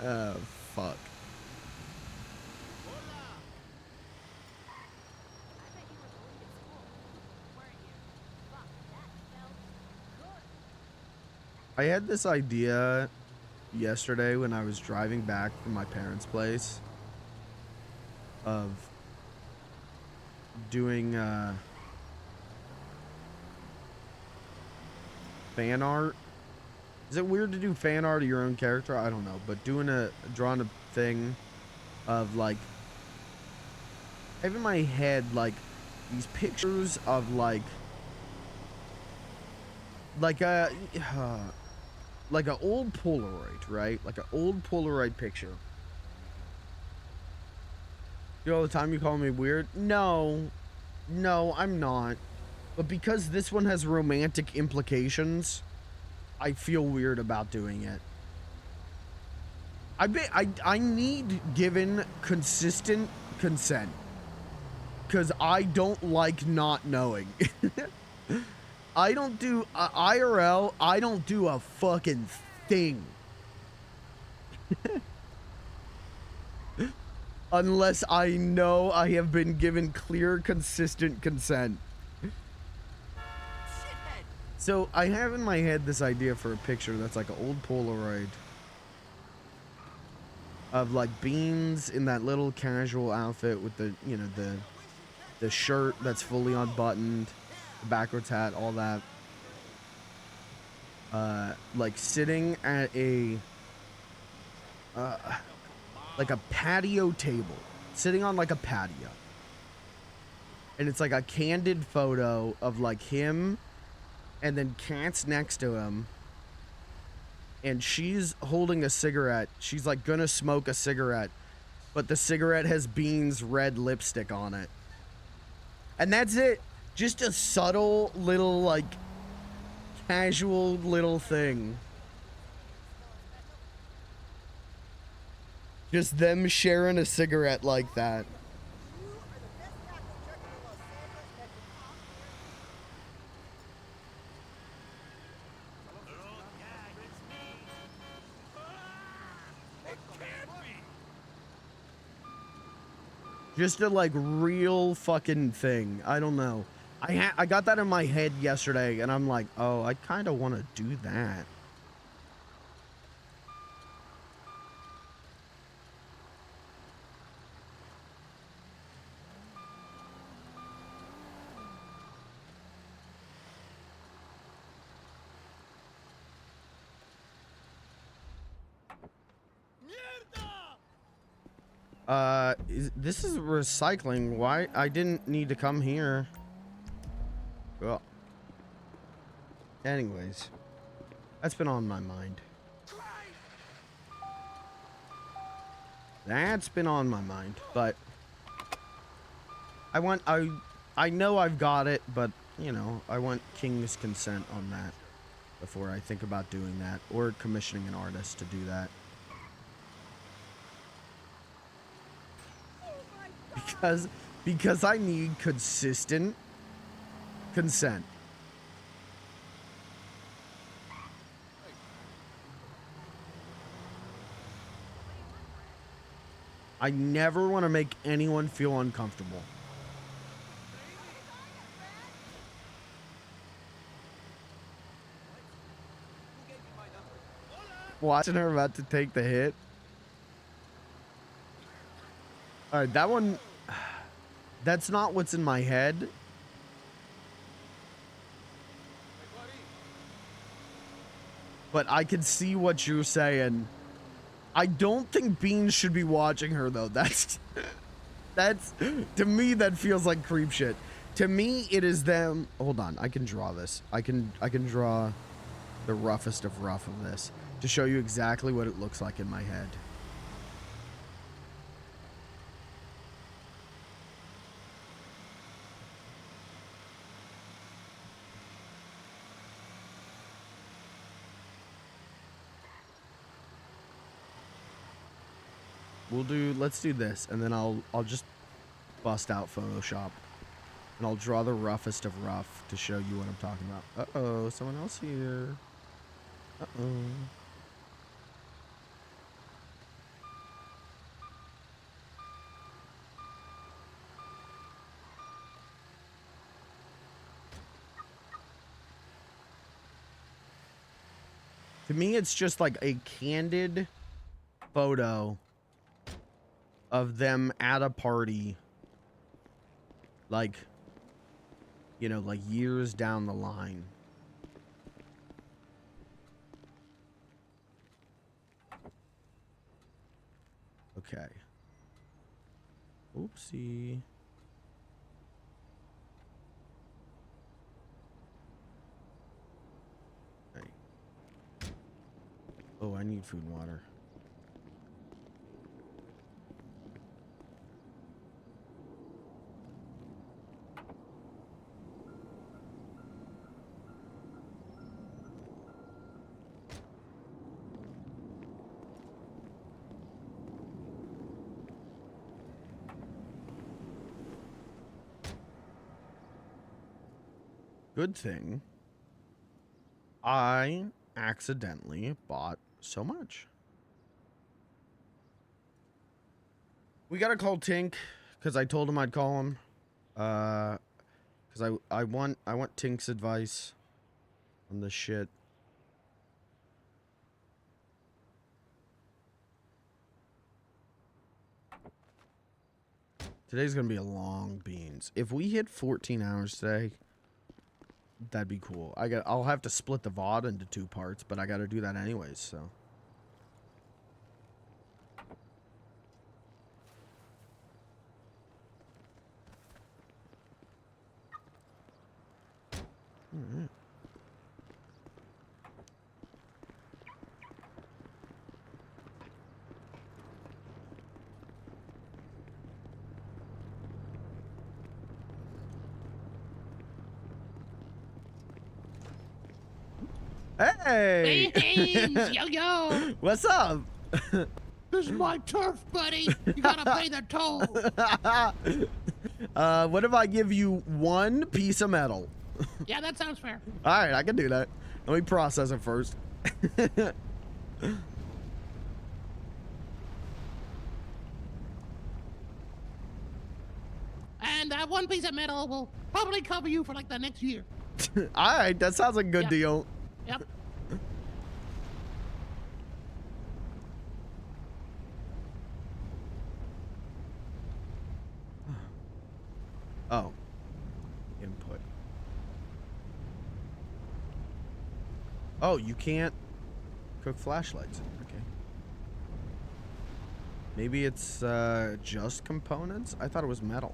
Oh, fuck. I had this idea yesterday when I was driving back from my parents' place of doing fan art. Is it weird to do fan art of your own character? I don't know, but drawing a thing of like, I have in my head like these pictures of like a like an old Polaroid, right? Like an old Polaroid picture. You know, all the time you call me weird? No, I'm not. But because this one has romantic implications, I feel weird about doing it. I need given consistent consent. Because I don't like not knowing. I don't do IRL. I don't do a fucking thing. Unless I know I have been given clear, consistent consent. Shithead. So I have in my head this idea for a picture that's like an old Polaroid of like Beans in that little casual outfit with the, you know, the shirt that's fully unbuttoned, the backwards hat, all that. Like sitting at a like a patio table, sitting on like a patio, and it's like a candid photo of like him and then Kat's next to him, and she's holding a cigarette. She's like gonna smoke a cigarette, but the cigarette has Beans' red lipstick on it, and that's it. Just a subtle little like casual little thing. Just them sharing a cigarette like that. Just a like real fucking thing. I don't know. I got that in my head yesterday, and I'm like, oh, I kind of want to do that. This is recycling. Why? I didn't need to come here. Well. Anyways. That's been on my mind. That's been on my mind, but I know I've got it, but you know, I want King's consent on that before I think about doing that or commissioning an artist to do that. Because I need consistent consent. I never want to make anyone feel uncomfortable. Watching her about to take the hit. All right, that one, that's not what's in my head. But I can see what you're saying. I don't think Beans should be watching her though. That's to me that feels like creep shit. To me it is them. Hold on, I can draw this. I can draw the roughest of rough of this to show you exactly what it looks like in my head. Let's do this, and then I'll just bust out Photoshop, and I'll draw the roughest of rough to show you what I'm talking about. Uh-oh, someone else here. Uh-oh. To me, it's just like a candid photo of them at a party, like, you know, like years down the line. Okay. Oopsie. Hey. Oh, I need food and water. Good thing I accidentally bought so much. We gotta call Tink because I told him I'd call him. Because I want Tink's advice on this shit. Today's gonna be a long beans. If we hit 14 hours today, that'd be cool. I'll have to split the VOD into 2 parts, but I gotta do that anyways, so. Alright. Hey! Beans, yo! What's up? This is my turf, buddy. You gotta pay the toll. What if I give you 1 piece of metal? Yeah, that sounds fair. All right, I can do that. Let me process it first. And that 1 piece of metal will probably cover you for like the next year. All right, that sounds like a good Yep. deal. Yep. Oh. Input. Oh, you can't cook flashlights. Okay. Maybe it's just components? I thought it was metal.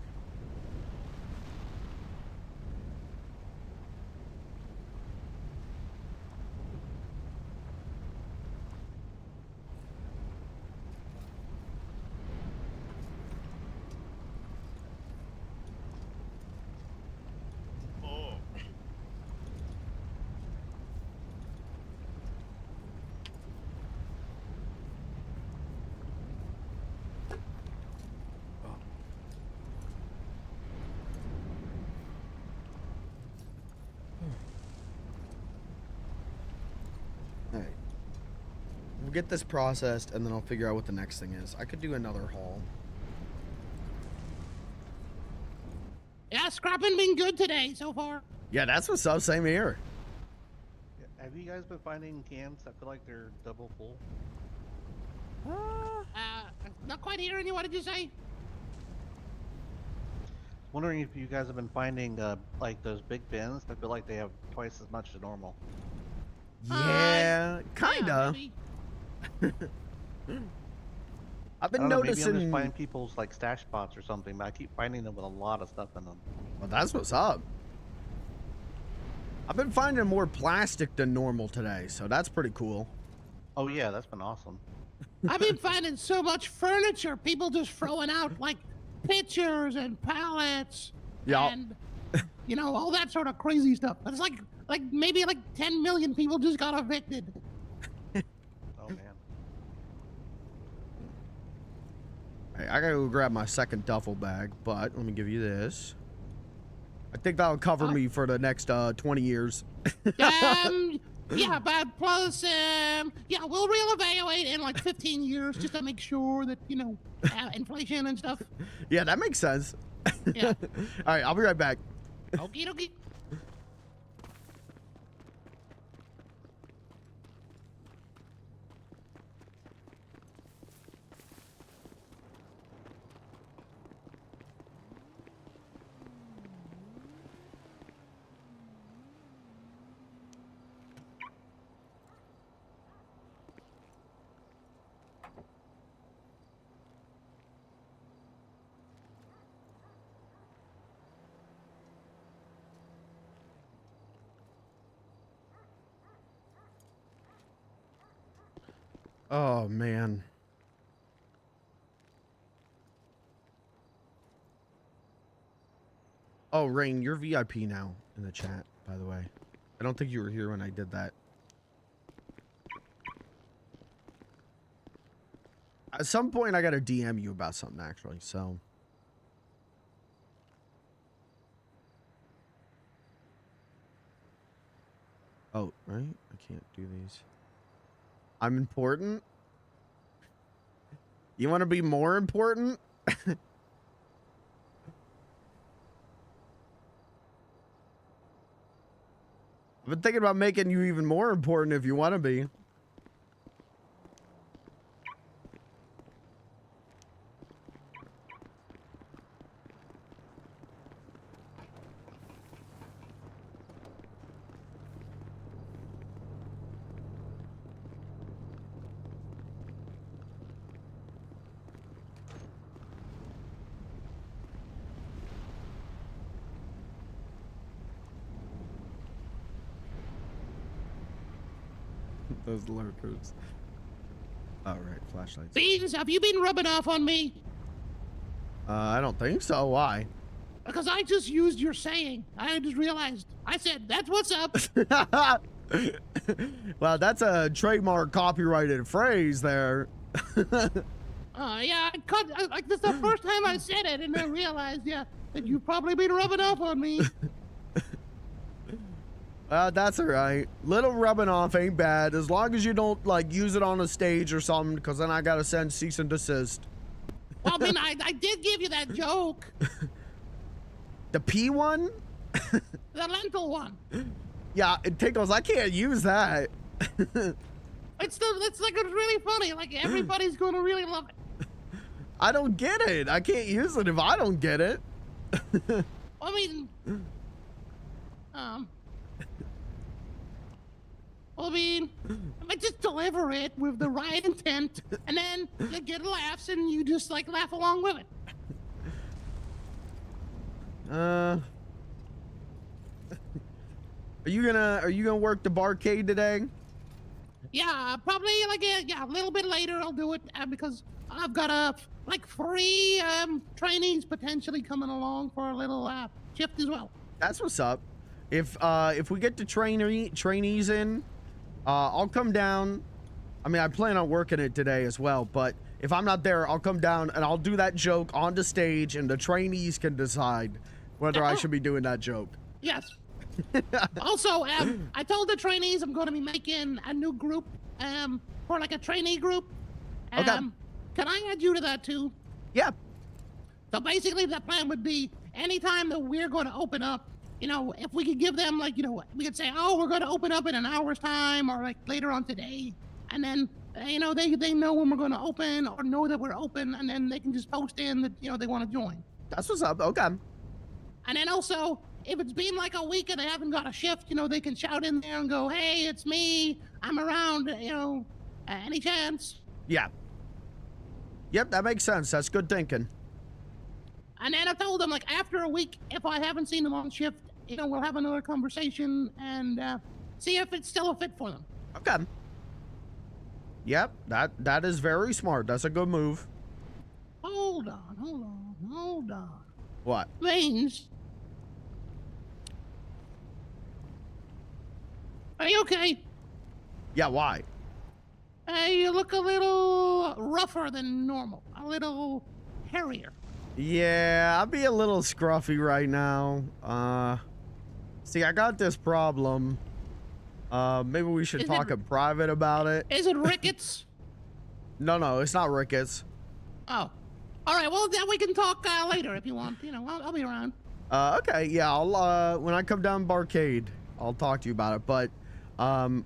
Alright. We'll get this processed and then I'll figure out what the next thing is. I could do another haul. Yeah, scrapping been good today so far. Yeah, that's what's up. Same here. Have you guys been finding cans that feel like they're double full? Not quite hearing you. What did you say? Wondering if you guys have been finding like those big bins that feel like they have twice as much as normal. Yeah, kinda. Yeah, I've been I don't know, maybe I'm noticing. just finding people's like stash spots or something, but I keep finding them with a lot of stuff in them. Well, that's what's up. I've been finding more plastic than normal today, so that's pretty cool. Oh yeah, that's been awesome. I've been finding so much furniture. People just throwing out like pictures and pallets. Yeah. And you know, all that sort of crazy stuff. It's like maybe like 10 million people just got evicted. Oh man. Hey, I gotta go grab my second duffel bag, but let me give you this. I think that'll cover me for the next 20 years. Yeah, but plus, yeah, we'll reevaluate in like 15 years just to make sure that, you know, inflation and stuff. Yeah, that makes sense. Yeah. All right, I'll be right back. Okie dokie. Oh, man. Oh, Rain, you're VIP now in the chat, by the way. I don't think you were here when I did that. At some point, I gotta DM you about something, actually, so... Oh, right? I can't do these. I'm important? You want to be more important? I've been thinking about making you even more important if you want to be. Those lurkers. All right, flashlights. Beans, have you been rubbing off on me? I don't think so. Why? Because I just used your saying. I just realized. I said, that's what's up. Well, that's a trademark copyrighted phrase there. Yeah, like this is the first time I said it, and I realized, yeah, that you've probably been rubbing off on me. That's all right. Little rubbing off ain't bad, as long as you don't like use it on a stage or something, because then I gotta send cease and desist. Well, I mean, I did give you that joke. The P one? The lentil one. Yeah, it tickles. I can't use that. It's like it's really funny. Like everybody's gonna really love it. I don't get it. I can't use it if I don't get it. I mean, I just deliver it with the right intent, and then you get laughs, and you just like laugh along with it. Are you gonna work the barcade today? Yeah, probably like a little bit later I'll do it because I've got like 3 trainees potentially coming along for a little shift as well. That's what's up. If we get the trainees in, I'll come down. I mean, I plan on working it today as well, but if I'm not there, I'll come down and I'll do that joke on the stage, and the trainees can decide whether I should be doing that joke. Yes. Also, I told the trainees I'm going to be making a new group for like a trainee group. Okay. Can I add you to that too? Yeah. So basically the plan would be anytime that we're going to open up, you know, if we could give them like, you know, we could say, oh, we're going to open up in an hour's time or like later on today. And then, you know, they know when we're going to open or know that we're open, and then they can just post in that, you know, they want to join. That's what's up. Okay. And then also, if it's been like a week and they haven't got a shift, you know, they can shout in there and go, hey, it's me. I'm around, you know, any chance? Yeah. Yep, that makes sense. That's good thinking. And then I told them, like, after a week, if I haven't seen them on shift, you know, we'll have another conversation and see if it's still a fit for them. Okay. Yep, that is very smart. That's a good move. Hold on. What? Veins. Are you okay? Yeah, why? You look a little rougher than normal. A little hairier. Yeah, I'll be a little scruffy right now. See, I got this problem. Maybe we should talk in private about it. Is it rickets? No, it's not rickets. Oh. All right, well, then we can talk later if you want. You know, I'll be around. Okay, yeah, I'll, when I come down Barcade, I'll talk to you about it. But,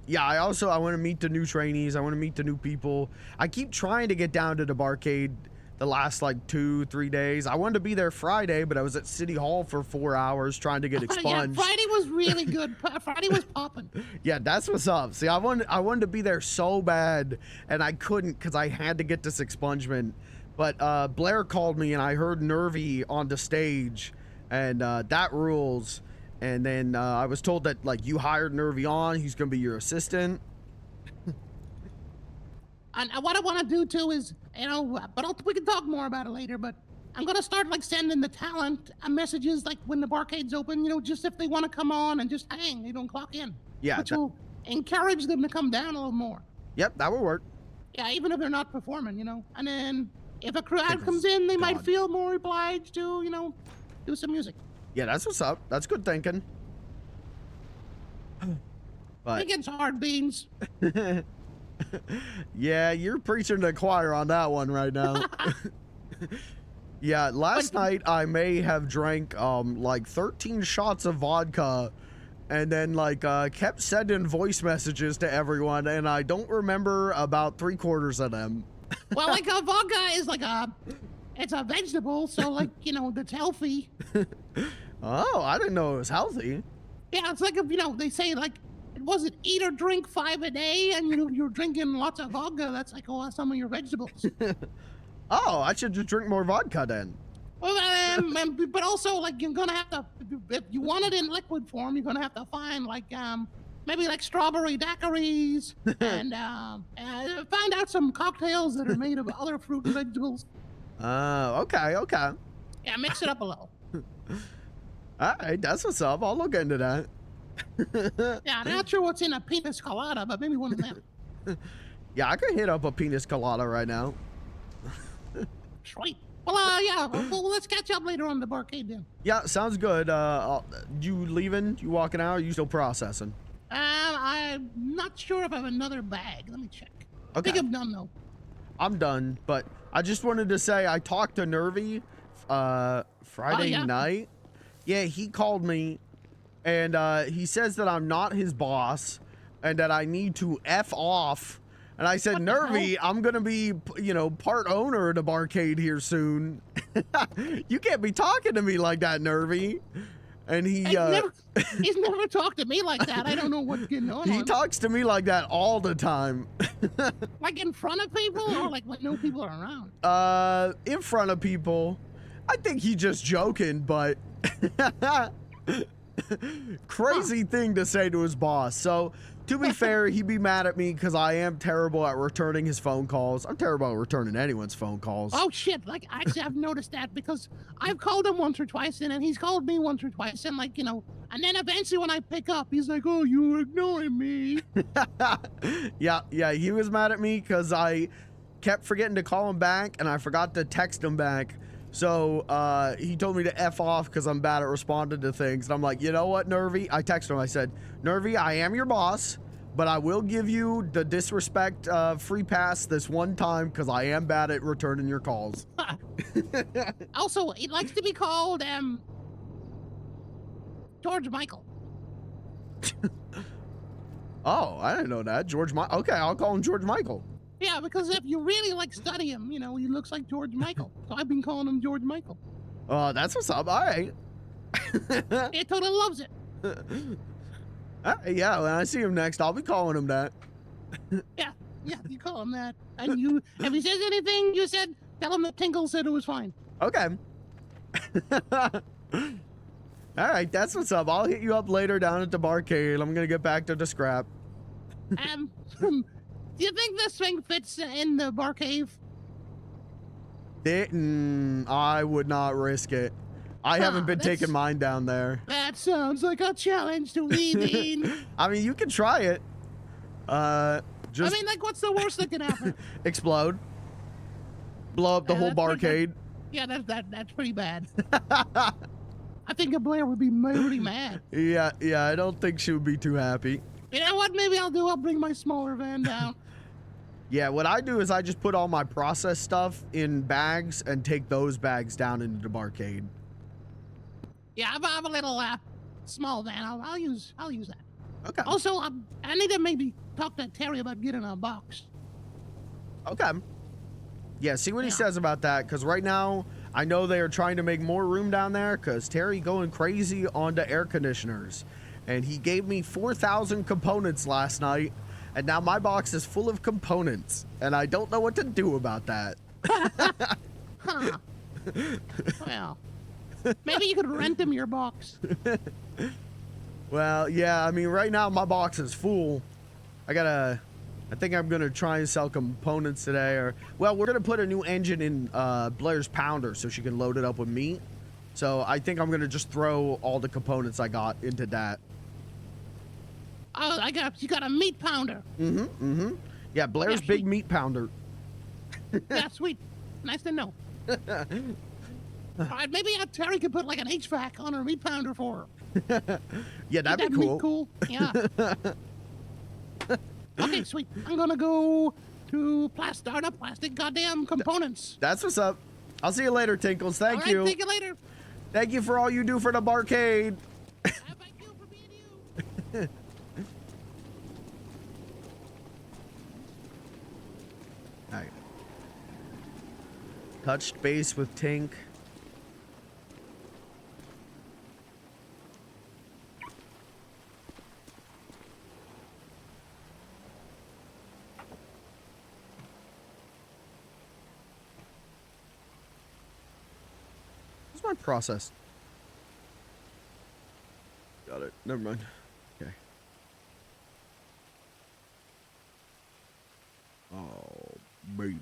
yeah, I want to meet the new trainees. I want to meet the new people. I keep trying to get down to the Barcade the last, like, 2-3 days. I wanted to be there Friday, but I was at City Hall for 4 hours trying to get expunged. Yeah, Friday was really good. Friday was popping. Yeah, that's what's up. See, I wanted to be there so bad, and I couldn't because I had to get this expungement. But Blair called me, and I heard Nervy on the stage, and that rules. And then I was told that, like, you hired Nervy on. He's going to be your assistant. And what I want to do, too, is, you know, but we can talk more about it later, but I'm going to start, like, sending the talent messages, like, when the barcade's open, you know, just if they want to come on and just hang, you don't clock in. Yeah. Which will encourage them to come down a little more. Yep, that will work. Yeah, even if they're not performing, you know. And then if a crowd comes in, they might feel more obliged to, you know, do some music. Yeah, that's what's up. That's good thinking. But I think it's hard, Beans. yeah, you're preaching to the choir on that one right now. Yeah, last night I may have drank like 13 shots of vodka and then like kept sending voice messages to everyone, and I don't remember about 3/4 of them. Well, like vodka is like it's a vegetable, so like, you know, that's healthy. Oh, I didn't know it was healthy. Yeah, it's like, you know, they say like it wasn't eat or drink 5 a day, and you know, you're drinking lots of vodka. That's like, oh, some of your vegetables. Oh, I should just drink more vodka then. Well, but also like you're gonna have to, if you want it in liquid form, you're gonna have to find like maybe like strawberry daiquiris and find out some cocktails that are made of other fruit and vegetables. Okay. Yeah, mix it up a little. All right, that's what's up. I'll look into that. Yeah, I'm not sure what's in a pina colada, but maybe one of them. Yeah, I could hit up a pina colada right now. Sweet. Well, yeah, well, let's catch up later on the barcade then. Yeah, sounds good. You leaving? You walking out? Or are you still processing? I'm not sure if I have another bag. Let me check. Okay. I think I'm done though. I'm done, but I just wanted to say I talked to Nervy Friday night. Yeah, he called me, and he says that I'm not his boss, and that I need to F off. And I said, Nervy, I'm going to be, you know, part owner of the barcade here soon. You can't be talking to me like that, Nervy. And he... he's never talked to me like that. I don't know what's going on. He talks to me like that all the time. Like in front of people or like when no people are around? In front of people. I think he's just joking, but... Crazy thing to say to his boss. So... To be fair, he'd be mad at me because I am terrible at returning his phone calls. I'm terrible at returning anyone's phone calls. Oh, shit. Like, actually, I've noticed that because I've called him once or twice, and then he's called me once or twice, and, like, you know, and then eventually when I pick up, he's like, oh, you were ignoring me. Yeah, he was mad at me because I kept forgetting to call him back, and I forgot to text him back. So he told me to F off because I'm bad at responding to things. And I'm like, you know what, Nervy? I texted him. I said, Nervy, I am your boss, but I will give you the disrespect free pass this one time because I am bad at returning your calls. Also, he likes to be called George Michael. Oh, I didn't know that. George Michael. Okay, I'll call him George Michael. Yeah, because if you really like study him, you know, he looks like George Michael. So I've been calling him George Michael. That's what's up. All right. He totally loves it. Yeah, when I see him next, I'll be calling him that. Yeah, you call him that. And you, if he says anything, you said, tell him that Tinkle said it was fine. Okay. All right, that's what's up. I'll hit you up later down at the barcade. I'm going to get back to the scrap. Do you think this thing fits in the bar cave? I would not risk it. I haven't been taking mine down there. That sounds like a challenge to leaving. I mean, you can try it. I mean, like, what's the worst that can happen? Explode. Blow up the whole barcade. Yeah, that's pretty bad. I think Blair would be really mad. Yeah, I don't think she would be too happy. You know what? Maybe I'll bring my smaller van down. Yeah, what I do is I just put all my process stuff in bags and take those bags down into the barcade. Yeah, I have a little small van. I'll use that. Okay. Also, I need to maybe talk to Terry about getting a box. Okay. Yeah, see what he says about that, because right now I know they are trying to make more room down there because Terry going crazy on the air conditioners. And he gave me 4,000 components last night, and now my box is full of components, and I don't know what to do about that. Huh. Well, maybe you could rent him your box. Well, yeah, I mean, right now my box is full. I think I'm gonna try and sell components today, or, well, we're gonna put a new engine in Blair's Pounder so she can load it up with meat. So I think I'm gonna just throw all the components I got into that. Oh, you got a meat pounder. Yeah, Blair's big meat pounder. Yeah, sweet. Nice to know. All right, maybe Terry could put like an HVAC on her meat pounder for her. Yeah, that'd be cool. Meat cool. Yeah. Okay, sweet. I'm gonna go to plastic goddamn components. That's what's up. I'll see you later, Tinkles. Thank All right, you. Thank you later. Thank you for all you do for the barcade. Thank you for being you. All right. Touched base with Tink. What's my process? Got it. Never mind. Okay. Oh, baby.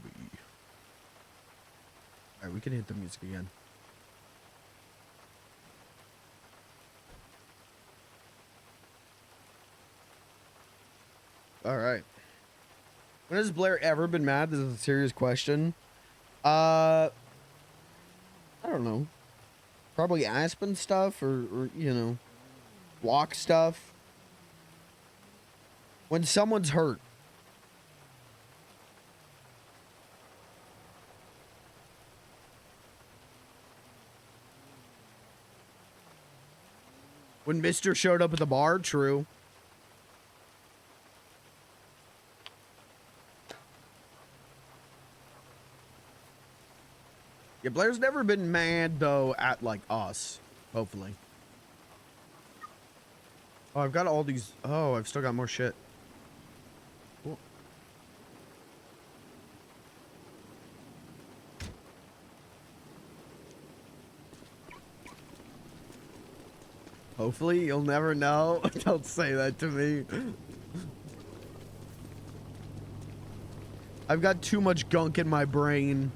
All right, we can hit the music again. All right. When has Blair ever been mad? This is a serious question. I don't know. Probably Aspen stuff or you know, walk stuff. When someone's hurt. When Mister showed up at the bar, true. Yeah, Blair's never been mad, though, at, like, us. Hopefully. Oh, I've got all these... Oh, I've still got more shit. Cool. Hopefully, you'll never know. Don't say that to me. I've got too much gunk in my brain.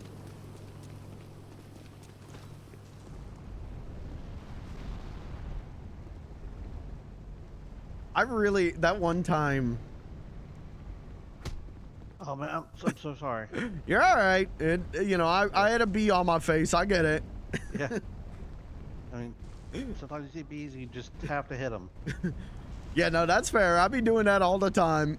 I really, that one time. Oh man, I'm so sorry. You're all right. You know, I had a bee on my face. I get it. Yeah. I mean, sometimes you see bees, you just have to hit them. Yeah, no, that's fair. I be doing that all the time.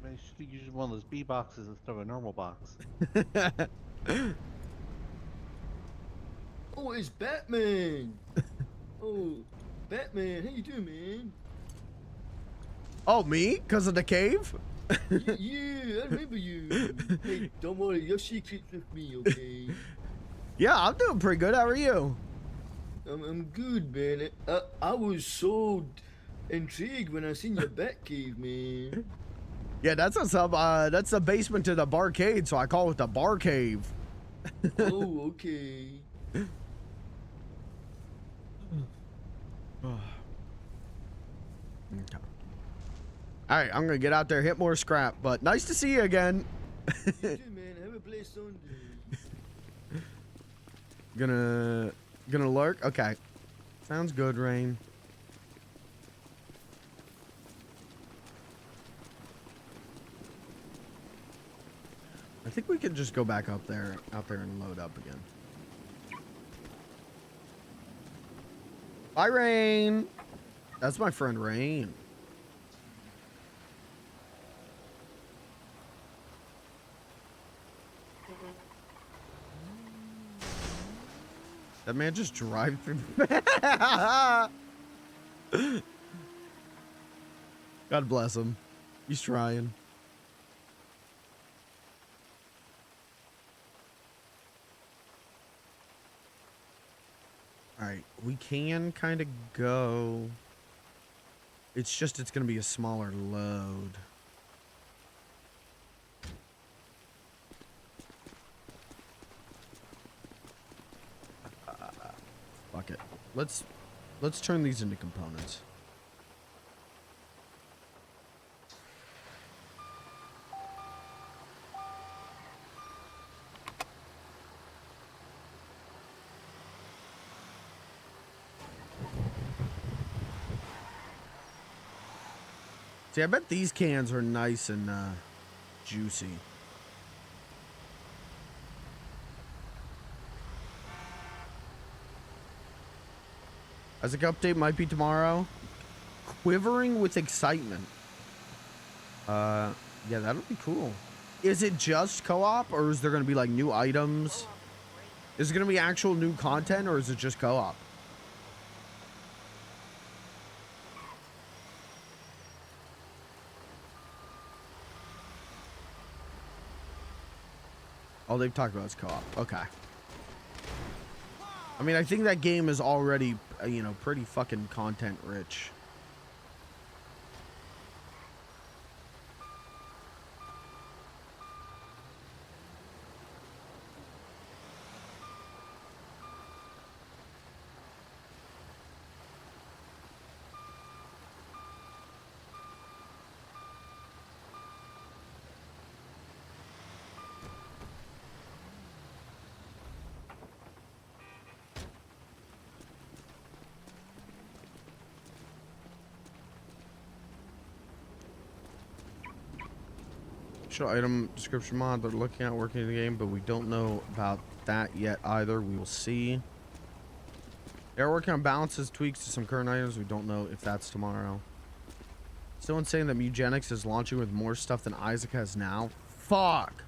I should use one of those bee boxes instead of a normal box. Oh, it's Batman. Oh, Batman, how you doing, man? Oh, me? Because of the cave? Yeah, I remember you. Hey, don't worry, your secret's with me, okay? Yeah, I'm doing pretty good. How are you? I'm good, man. I was so intrigued when I seen your bat cave, man. Yeah, that's a that's the basement to the barcade, so I call it the bar cave. Oh, okay. Okay. All right, I'm gonna get out there, hit more scrap, but nice to see you again. You too, man. Have a blessed Sunday. Gonna lurk. Okay, sounds good, Rain. I think we can just go back out there and load up again. Bye, Rain. That's my friend Rain. That man just drive through. God bless him. He's trying. Alright, we can kind of go. It's just, it's going to be a smaller load. Fuck it. Let's turn these into components. See, I bet these cans are nice and juicy. Isaac update might be tomorrow. Quivering with excitement. Yeah, that'll be cool. Is it just co-op, or is there gonna be like new items? Is it gonna be actual new content, or is it just co-op? All they've talked about is co-op. Okay. I mean, I think that game is already, you know, pretty fucking content rich. Show item description mod. They're looking at working in the game, but we don't know about that yet either. We will see. They're working on balances, tweaks to some current items. We don't know if that's tomorrow. Someone saying that Mugenics is launching with more stuff than Isaac has now. Fuck.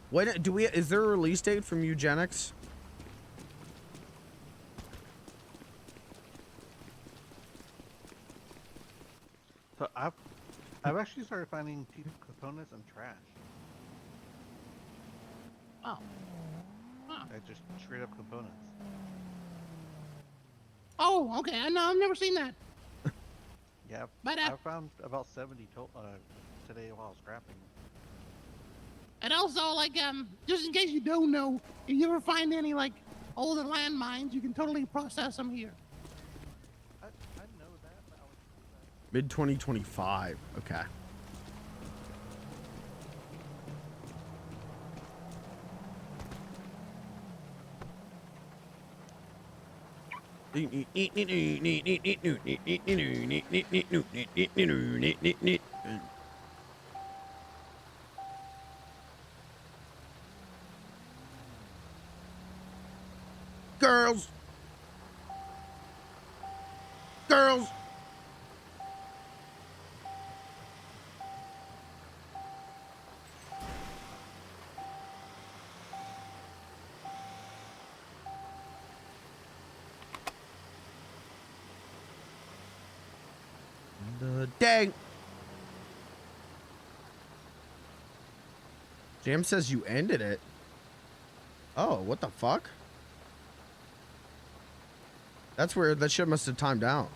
When do we? Is there a release date for Mugenics? So I've actually started finding components and trash. Oh. Huh. Like just straight up components. Oh, okay. I know. I've never seen that. Yeah, But, I found about 70 today while I was scrapping. And also, like, just in case you don't know, if you ever find any, like, older landmines, you can totally process them here. I know that, but I was... Mid 2025. Okay. Girls. Girls. Dang. Jam says you ended it. Oh, what the fuck? That's weird. That shit must have timed out.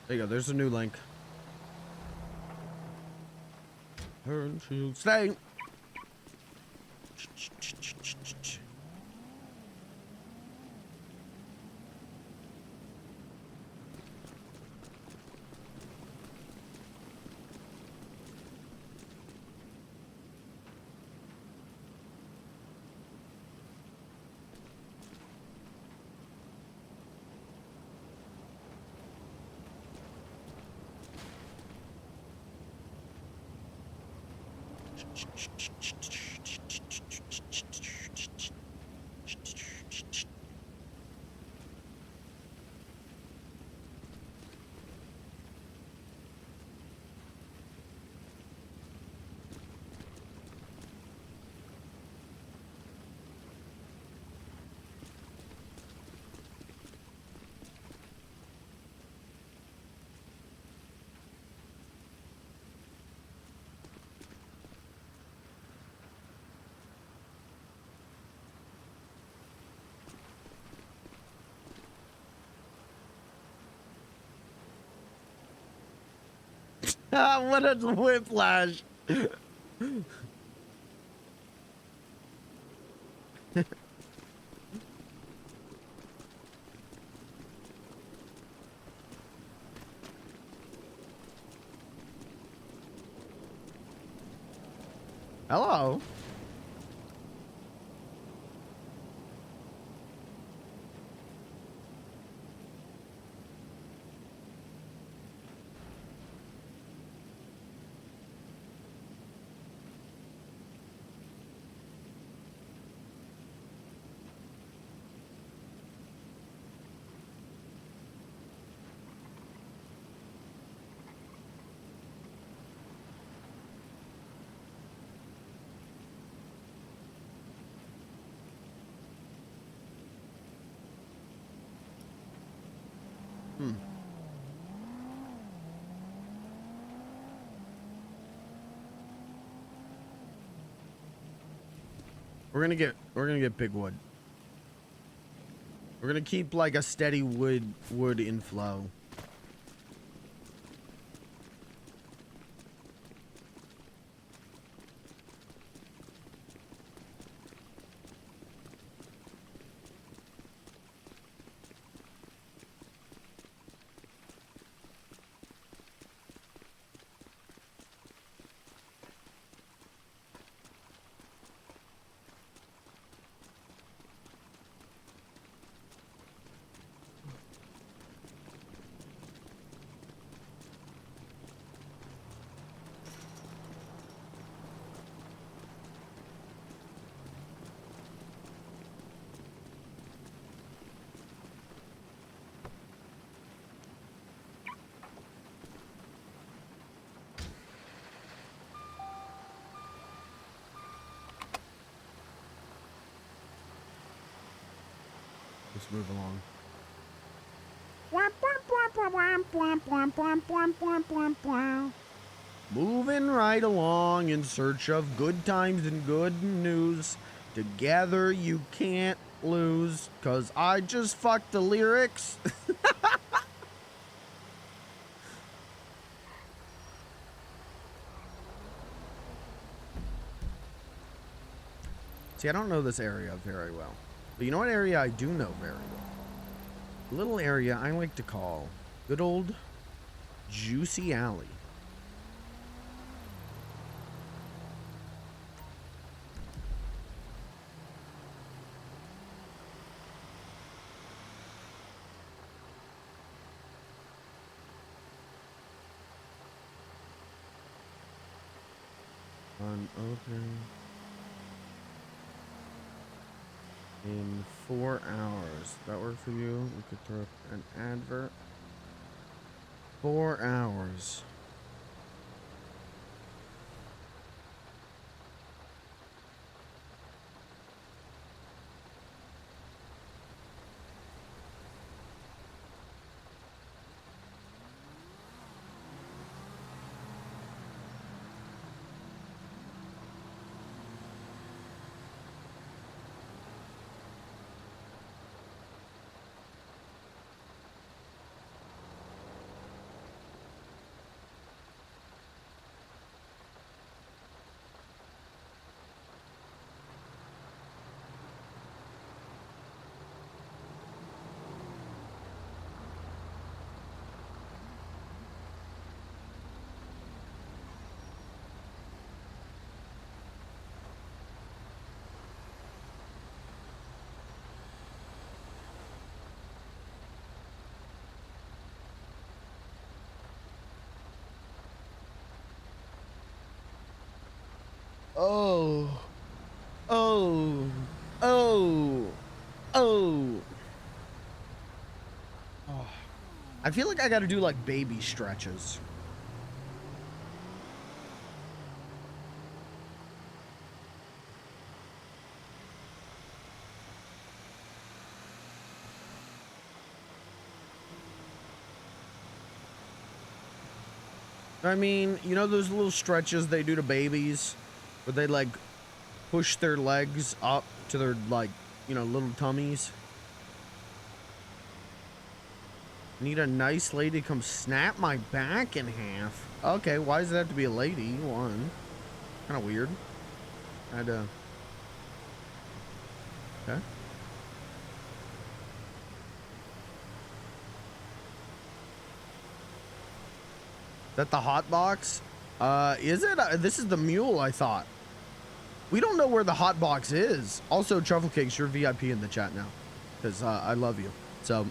There you go. There's a new link. Turn to stay. What a whiplash. Hello. We're gonna get big wood. We're gonna keep like a steady wood inflow. Let's move along. Moving right along in search of good times and good news. Together you can't lose. 'Cause I just fucked the lyrics. See, I don't know this area very well. But you know what area I do know very well? A little area I like to call good old Juicy Alley. Unopened. In 4 hours. That work for you? We could throw up an advert. 4 hours. Oh. Oh. Oh. Oh. Oh. I feel like I gotta do like baby stretches. I mean, you know those little stretches they do to babies? Where they like push their legs up to their like, you know, little tummies. Need a nice lady to come snap my back in half. Okay, why does it have to be a lady? One. Kind of weird. I had to... Okay. Is that the hot box? Is it? This is the mule, I thought. We don't know where the hot box is. Also, Truffle Cakes, you're VIP in the chat now. Because I love you. So...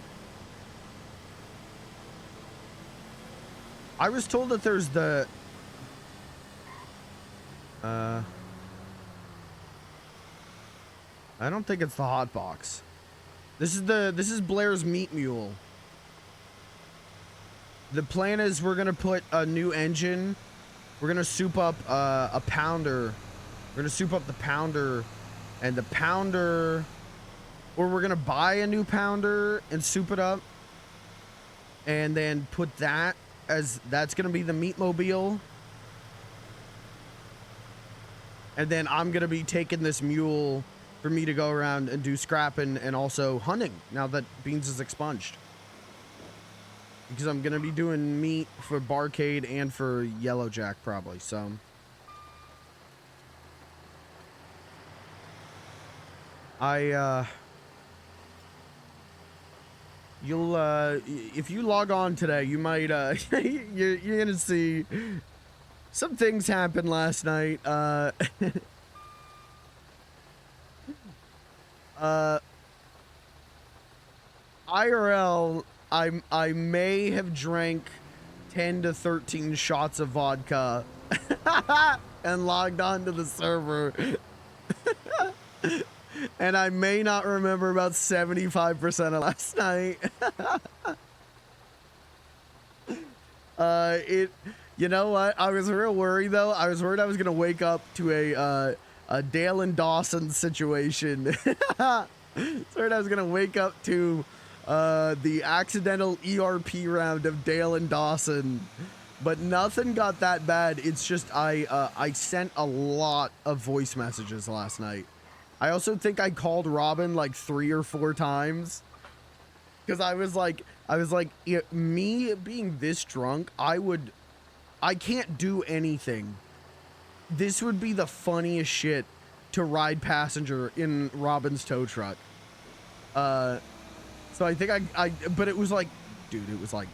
I was told that there's the... I don't think it's the hot box. This is Blair's meat mule. The plan is we're gonna put a new engine. We're gonna soup up a pounder. We're gonna soup up the pounder, and the pounder, or we're gonna buy a new pounder and soup it up. and then put that as, that's gonna be the meatmobile. And then I'm gonna be taking this mule for me to go around and do scrapping and also hunting now that Beans is expunged. Because I'm gonna be doing meat for Barcade and for Yellowjack probably, so. You'll, if you log on today, you might, you're gonna see some things happen last night. IRL, I may have drank 10 to 13 shots of vodka and logged onto the server. And I may not remember about 75% of last night. You know what? I was real worried though. I was worried I was gonna wake up to a Dale and Dawson situation. Worried I was gonna wake up to the accidental ERP round of Dale and Dawson, but nothing got that bad. It's just I sent a lot of voice messages last night. I also think I called Robin like 3 or 4 times because I was like, me being this drunk, I can't do anything. This would be the funniest shit to ride passenger in Robin's tow truck. So I think but it was like, dude, it was like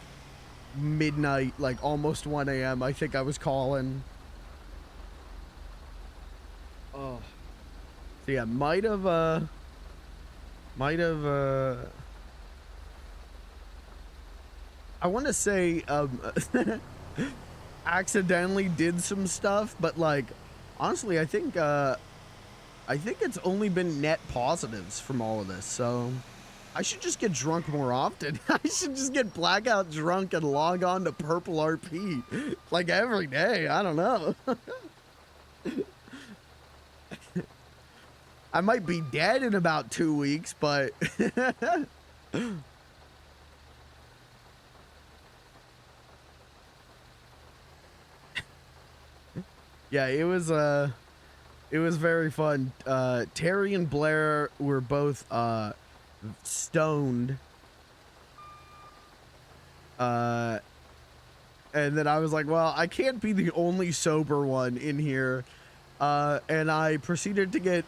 midnight, like almost 1 a.m. I think I was calling. Oh. So yeah, might have, I want to say, accidentally did some stuff, but like, honestly, I think it's only been net positives from all of this, so I should just get drunk more often. I should just get blackout drunk and log on to PurpleRP, like every day, I don't know. I might be dead in about 2 weeks, but yeah, it was very fun. Terry and Blair were both stoned. And then I was like, well, I can't be the only sober one in here. And I proceeded to get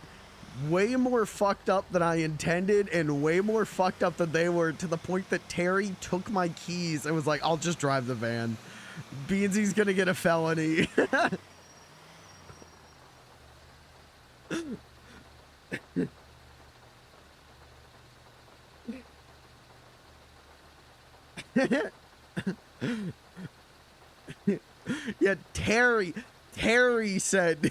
way more fucked up than I intended and way more fucked up than they were, to the point that Terry took my keys and was like, I'll just drive the van. Beansy's gonna get a felony. Yeah, Terry said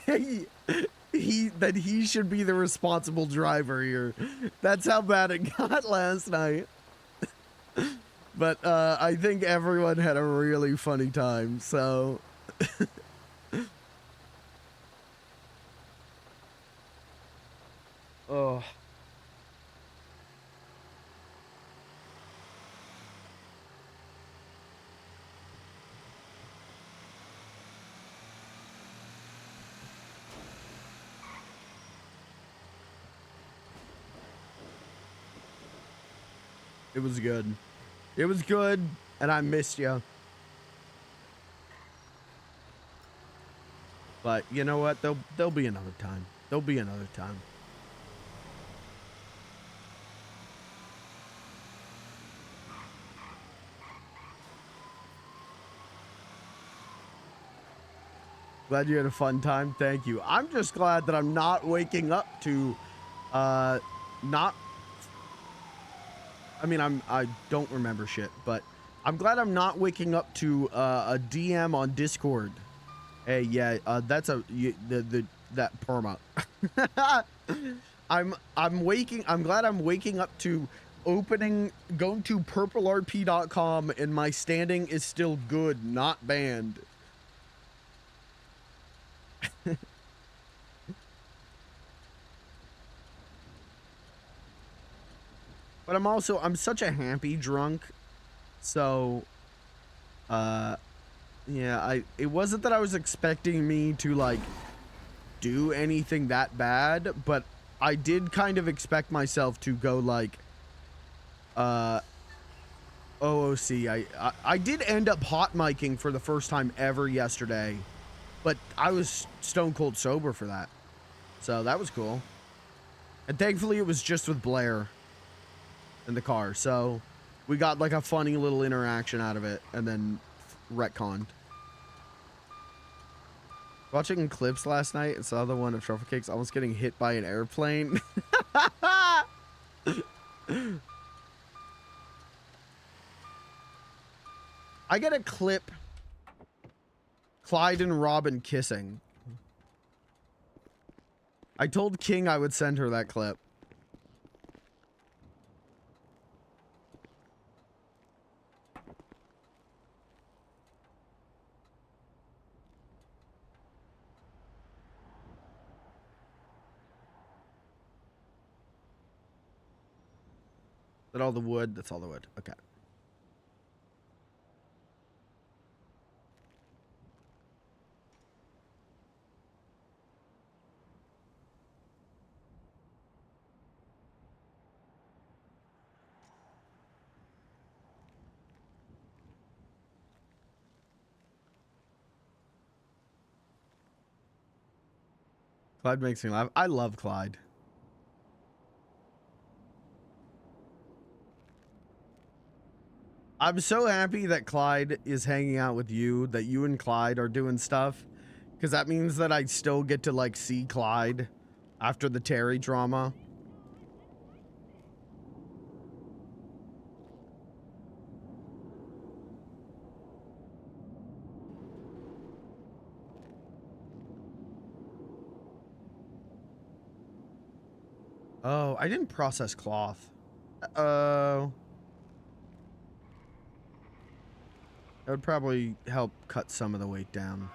that he should be the responsible driver here. That's how bad it got last night. But I think everyone had a really funny time, so oh. It was good. It was good, and I missed you. But you know what? There'll be another time. There'll be another time. Glad you had a fun time. Thank you. I'm just glad that I'm not waking up to, I don't remember shit, but I'm glad I'm not waking up to a DM on Discord. Hey, yeah, that's that perma. I'm glad I'm waking up to going to purplerp.com and my standing is still good, not banned. But I'm such a happy drunk. So, yeah, it wasn't that I was expecting me to like do anything that bad, but I did kind of expect myself to go like OOC. I did end up hot micing for the first time ever yesterday, but I was stone cold sober for that. So that was cool. And thankfully it was just with Blair in the car. So we got like a funny little interaction out of it and then retconned. Watching clips last night and saw the one of Truffle Cakes almost getting hit by an airplane. I get a clip Clyde and Robin kissing. I told King I would send her that clip. Is that all the wood? That's all the wood. Okay. Clyde makes me laugh. I love Clyde. I'm so happy that Clyde is hanging out with you, that you and Clyde are doing stuff, because that means that I still get to like see Clyde after the Terry drama. Oh, I didn't process cloth. That would probably help cut some of the weight down.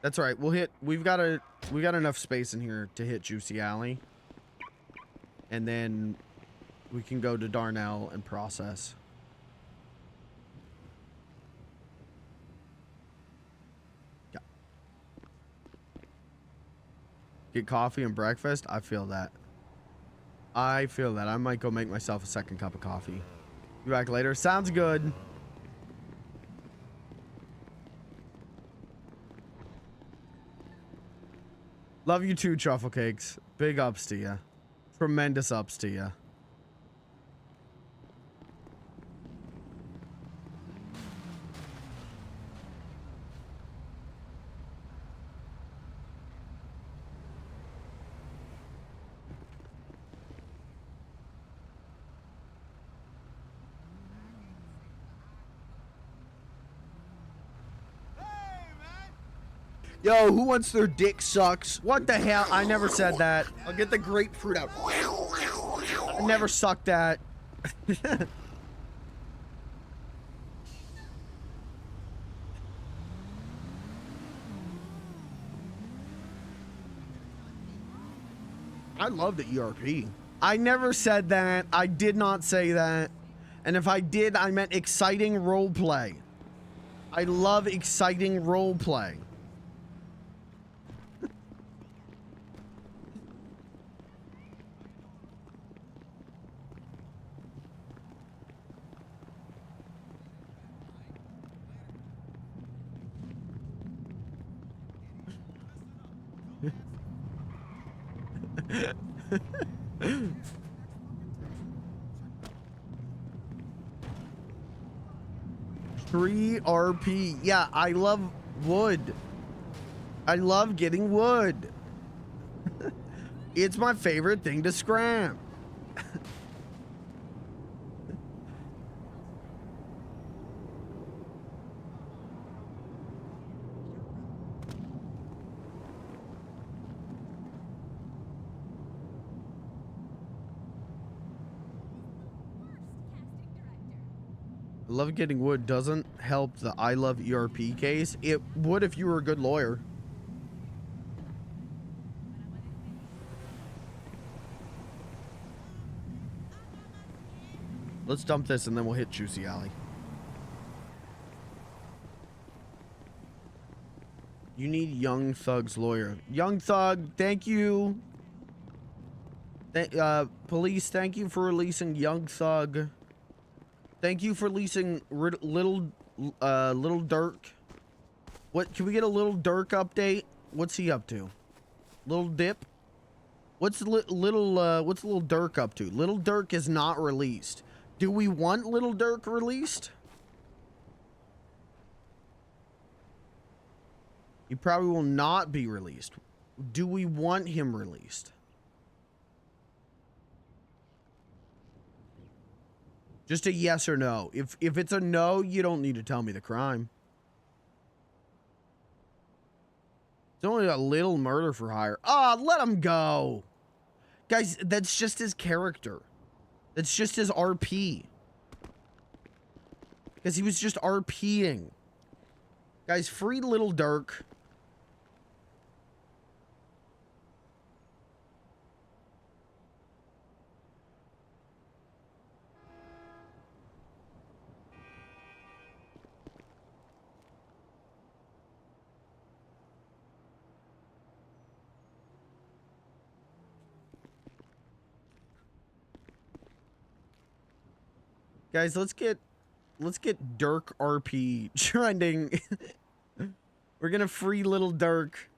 That's all right. We've got enough space in here to hit Juicy Alley. And then we can go to Darnell and process. Yeah. Get coffee and breakfast. I feel that. I feel that. I might go make myself a second cup of coffee. Be back later. Sounds good. Love you too, Truffle Cakes. Big ups to you. Tremendous ups to you. Yo, who wants their dick sucks? What the hell? I never said that. I'll get the grapefruit out. I never sucked that. I love the ERP. I never said that. I did not say that. And if I did, I meant exciting roleplay. I love exciting roleplay. Free RP. Yeah, I love wood. I love getting wood. It's my favorite thing to scrap. I love getting wood doesn't help the I love ERP case. It would if you were a good lawyer. Let's dump this and then we'll hit Juicy Alley. You need Young Thug's lawyer. Young Thug, thank you. Police, thank you for releasing Young Thug. Thank you for releasing Little Dirk. What, can we get a Little Dirk update? What's he up to? Little Dip? What's Little Dirk up to? Little Dirk is not released. Do we want Little Dirk released? He probably will not be released. Do we want him released? Just a yes or no. If it's a no, you don't need to tell me the crime. It's only a little murder for hire. Ah, let him go. Guys, that's just his character. That's just his RP. Because he was just RPing. Guys, free Little Dirk. Guys, let's get Dirk RP trending. We're gonna free Little Dirk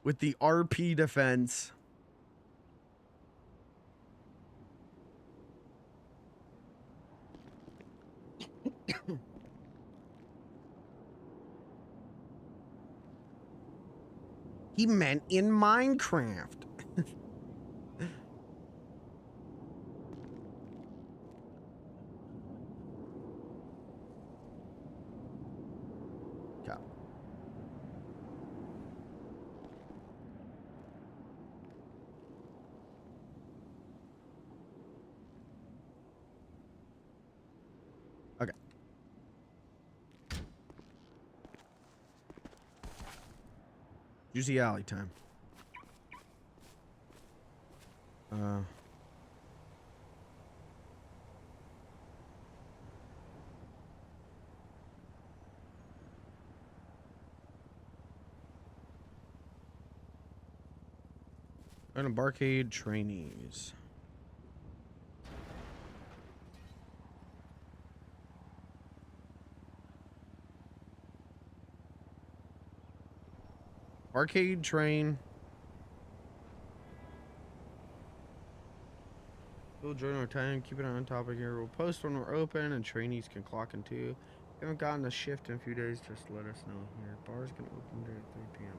with the RP defense. He meant in Minecraft. Okay. Juicy Alley time. Random barcade trainees. Arcade train. We'll join our time. Keep it on topic here. We'll post when we're open and trainees can clock in too. If you haven't gotten a shift in a few days, just let us know here. Bars can open at 3 p.m.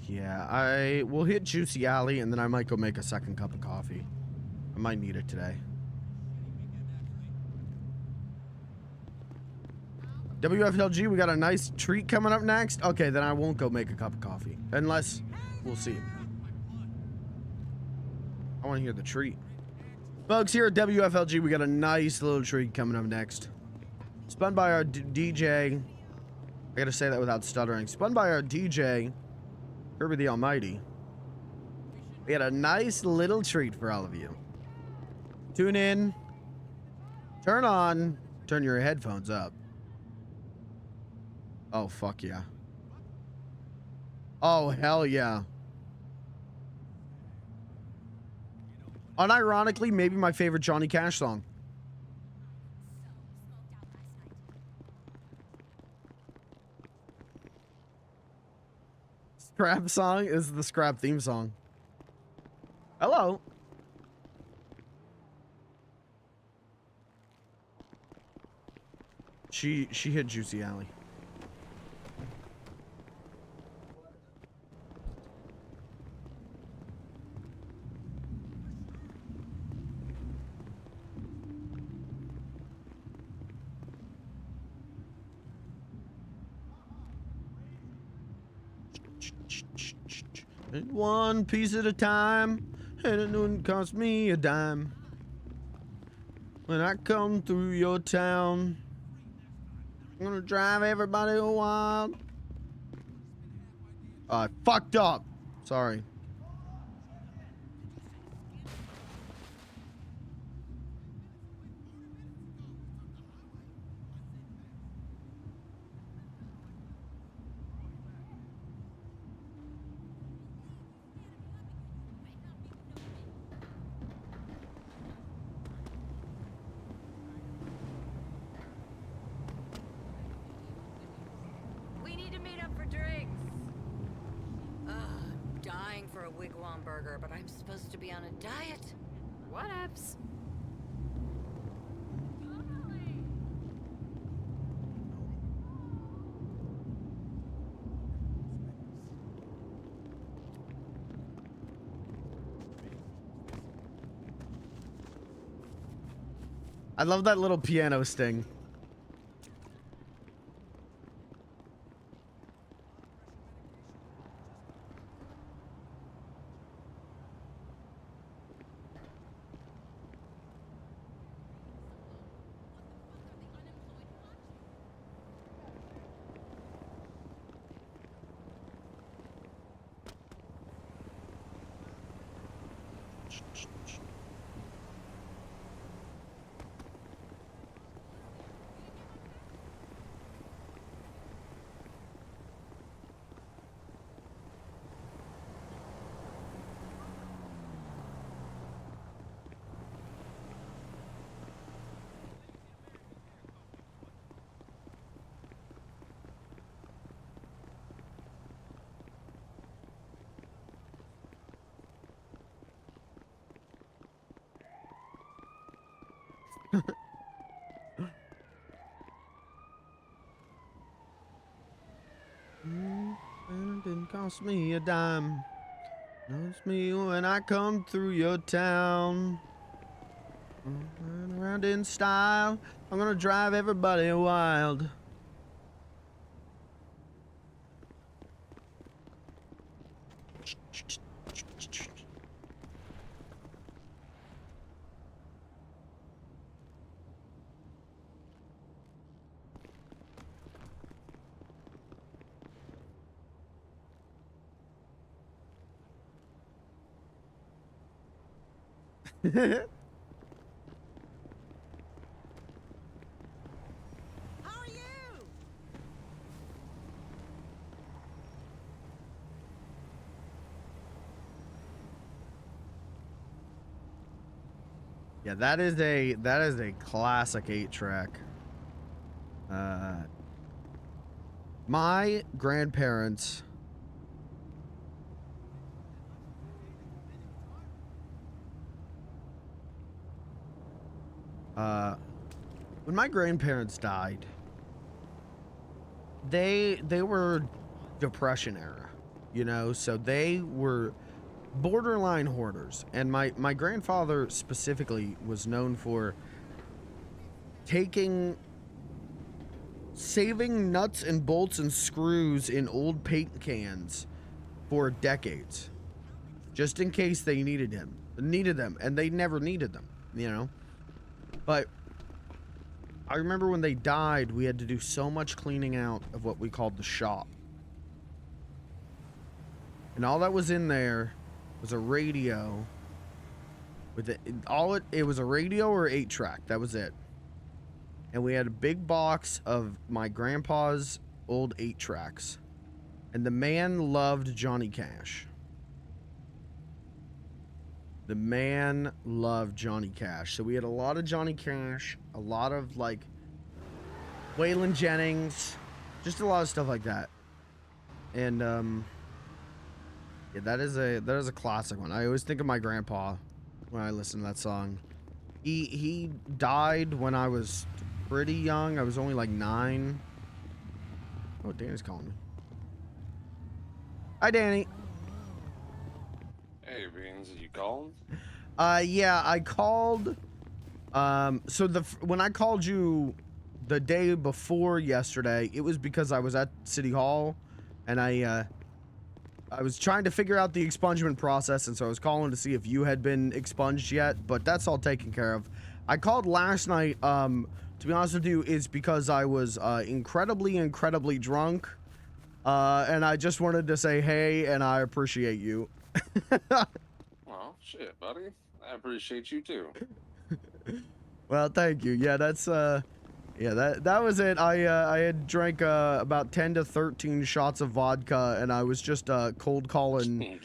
Yeah, I will hit Juicy Alley and then I might go make a second cup of coffee. I might need it today. WFLG, we got a nice treat coming up next. Okay, then I won't go make a cup of coffee. Unless, we'll see. I want to hear the treat. Folks, here at WFLG, we got a nice little treat coming up next. Spun by our DJ. I gotta say that without stuttering. Spun by our DJ, Kirby the Almighty. We had a nice little treat for all of you. Tune in. Turn on. Turn your headphones up. Oh, fuck yeah. Oh, hell yeah. Unironically, maybe my favorite Johnny Cash song. Scrap song is the Scrap theme song. Hello. She hit Juicy Alley. One piece at a time, and it wouldn't cost me a dime. When I come through your town, I'm gonna drive everybody wild. I fucked up. Sorry. We need to meet up for drinks. Ugh, I'm dying for a wigwam burger, but I'm supposed to be on a diet. Whatevs. I love that little piano sting. Didn't cost me a dime. Knows me when I come through your town. Run around in style. I'm gonna drive everybody wild. How are you? Yeah, that is a classic 8-track. My grandparents when my grandparents died, they were Depression era, you know, so they were borderline hoarders, and my grandfather specifically was known for saving nuts and bolts and screws in old paint cans for decades, just in case they needed them, and they never needed them, you know. But I remember when they died, we had to do so much cleaning out of what we called the shop, and all that was in there was a radio with it was a radio or 8-track. That was it. And we had a big box of my grandpa's old 8-tracks. And the man loved Johnny Cash. The man loved Johnny Cash. So we had a lot of Johnny Cash, a lot of like Waylon Jennings, just a lot of stuff like that. And yeah, that is a classic one. I always think of my grandpa when I listen to that song. He died when I was pretty young. I was only like 9. Oh, Danny's calling me. Hi, Danny. Hey, Beans, you calling? Yeah, I called. So when I called you the day before yesterday, it was because I was at City Hall, and I was trying to figure out the expungement process, and so I was calling to see if you had been expunged yet, but that's all taken care of. I called last night, to be honest with you, is because I was incredibly drunk, and I just wanted to say hey, and I appreciate you. Well, shit, buddy. I appreciate you too. Well, thank you. Yeah, that's yeah, that was it. I had drank about 10 to 13 shots of vodka, and I was just cold calling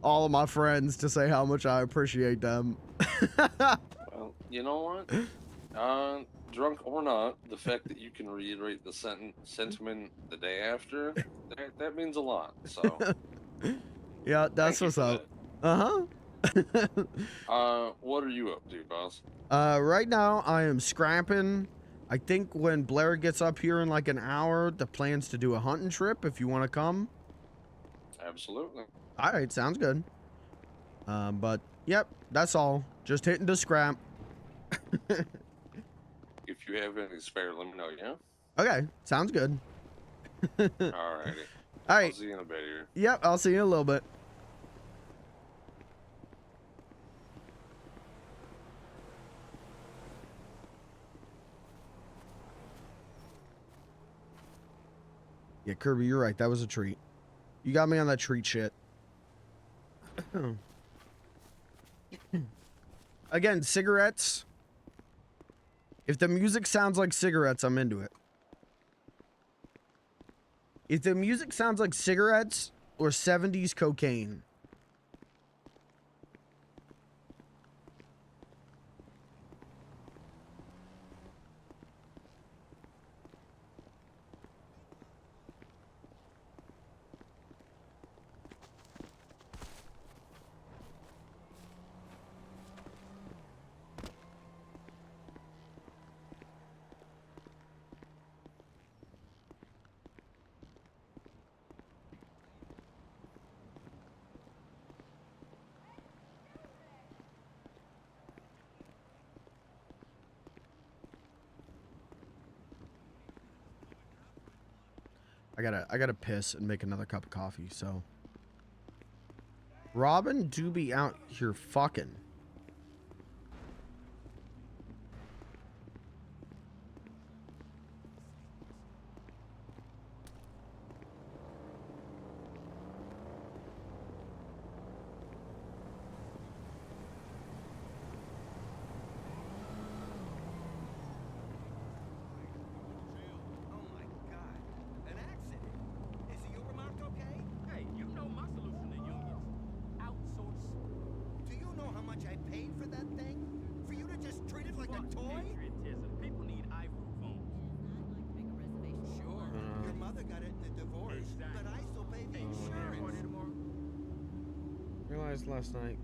all of my friends to say how much I appreciate them. Well, you know what? Drunk or not, the fact that you can reiterate the sentiment the day after, that means a lot. So. Yeah, that's what's up. Uh-huh. What are you up to, boss? Right now I am scrapping. I think when Blair gets up here in like an hour, the plan's to do a hunting trip if you want to come. Absolutely. All right, sounds good. But yep, that's all. Just hitting to scrap. If you have any spare, let me know, yeah? Okay, sounds good. Alrighty. All right. I'll see you in a bit here. Yep, I'll see you in a little bit. Yeah, Kirby, you're right. That was a treat. You got me on that treat shit. Again, cigarettes. If the music sounds like cigarettes, I'm into it. If the music sounds like cigarettes or 70s cocaine. I gotta piss and make another cup of coffee, so. Robin do be out here fucking. Last night,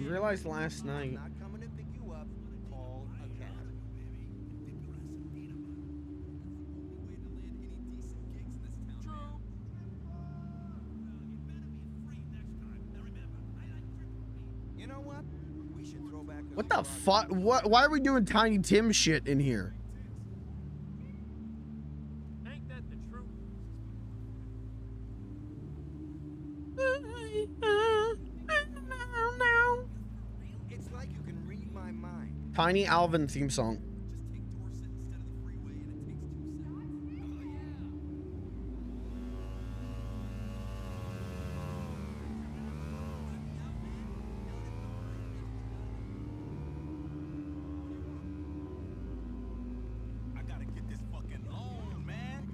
You realized last night. Not coming to pick you up. Call a cab. You know what? We should throw back. What the fuck? What? Why are we doing Tiny Tim shit in here? Ain't that the truth? It's like you can read my mind. Tiny Alvin theme song. I gotta get this fucking loan, man.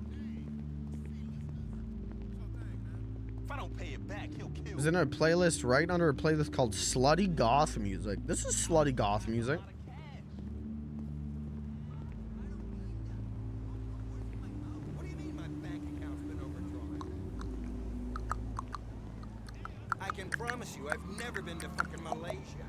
If I don't pay it back, he'll kill me. It was in a playlist right under a playlist called Slutty Goth Music. This is Slutty Goth Music. What do you mean my bank account's been overdrawn? I can promise you I've never been to fucking Malaysia.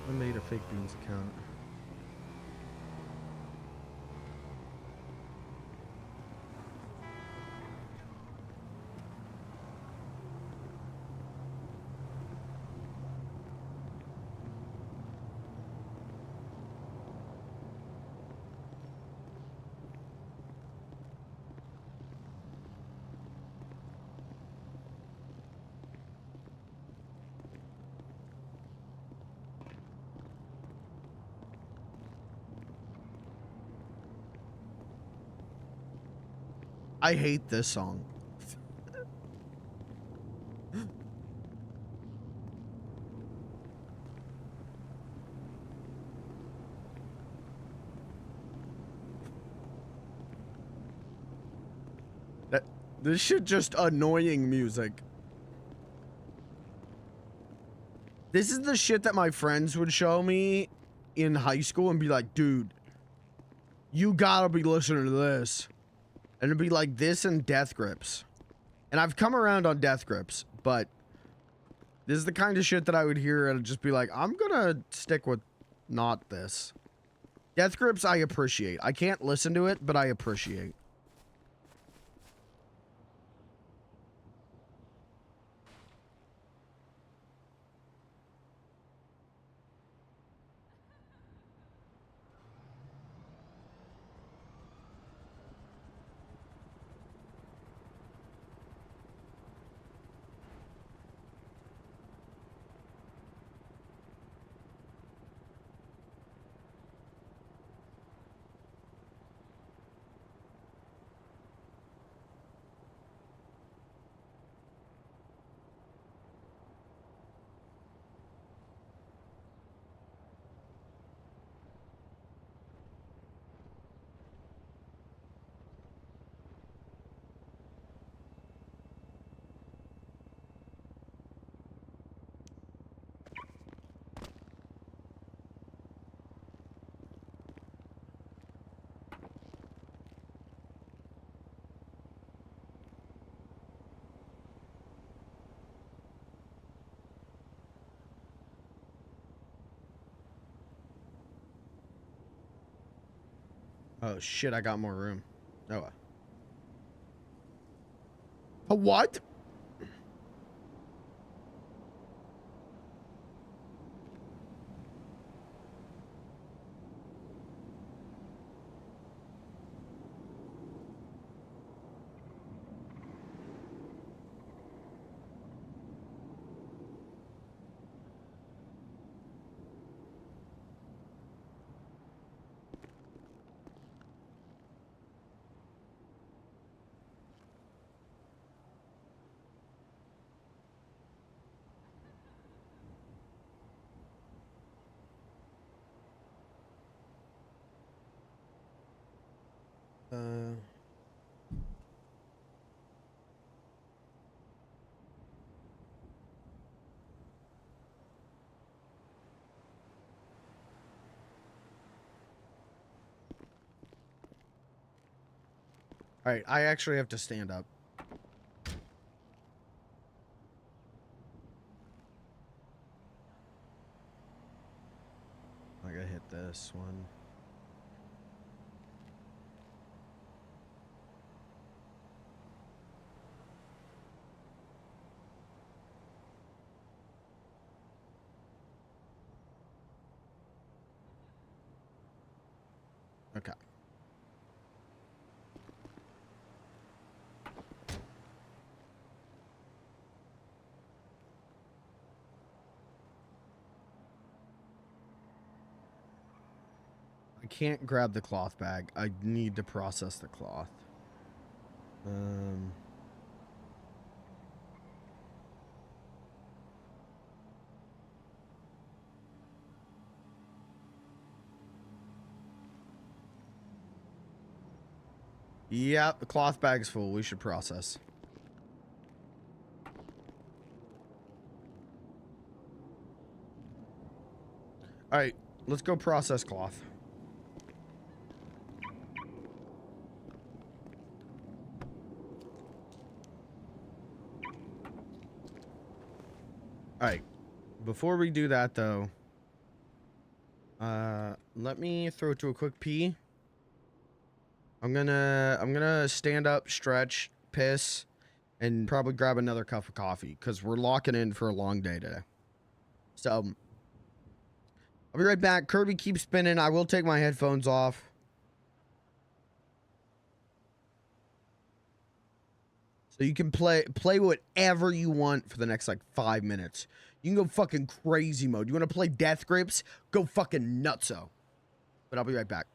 I made a fake beans account. I hate this song. This shit just annoying music. This is the shit that my friends would show me in high school and be like, dude, you gotta be listening to this. And it'd be like this and Death Grips. And I've come around on Death Grips, but this is the kind of shit that I would hear and just be like, I'm gonna stick with not this. Death Grips I appreciate. I can't listen to it, but I appreciate. Oh shit, I got more room. Oh. A what? All right, I actually have to stand up. I gotta hit this one. Okay. I can't grab the cloth bag. I need to process the cloth. Yeah, the cloth bag's full. We should process. All right, let's go process cloth. All right, before we do that though, let me throw to a quick pee. I'm gonna stand up, stretch, piss, and probably grab another cup of coffee because we're locking in for a long day today. So I'll be right back. Kirby keeps spinning. I will take my headphones off. So you can play whatever you want for the next like 5 minutes. You can go fucking crazy mode. You want to play Death Grips? Go fucking nutso. But I'll be right back.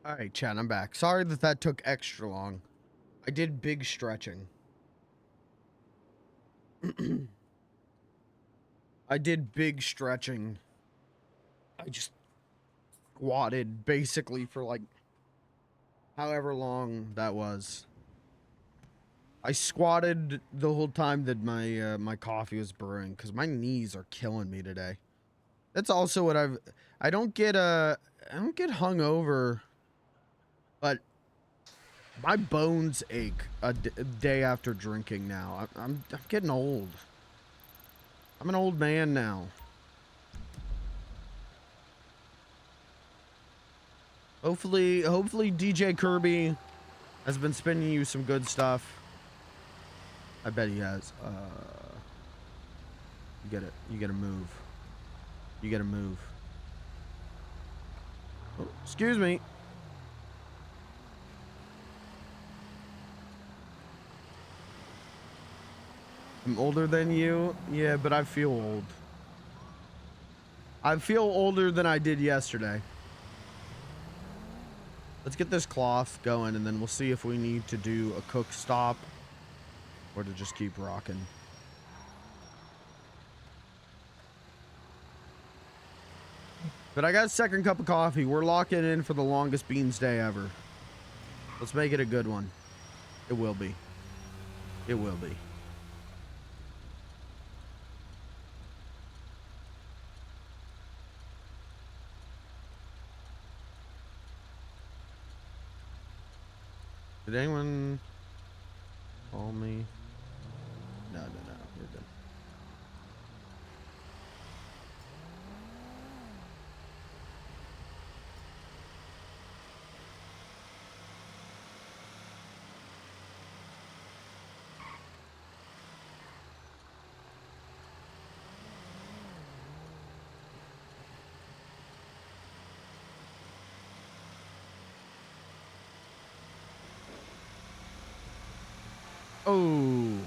All right, chat, I'm back. Sorry that that took extra long. I did big stretching. I did big stretching. I just squatted basically for like however long that was. I squatted the whole time that my my coffee was brewing because my knees are killing me today. That's also what I don't get hungover, but my bones ache a day after drinking now. I'm getting old. I'm an old man now. Hopefully DJ Kirby has been spinning you some good stuff. I bet he has. You gotta move. You gotta move. Oh, excuse me. I'm older than you? Yeah, but I feel old. I feel older than I did yesterday. Let's get this cloth going, and then we'll see if we need to do a cook stop or to just keep rocking. But I got a second cup of coffee. We're locking in for the longest beans day ever. Let's make it a good one. It will be. It will be. Did anyone call me? No, we're good. Oh,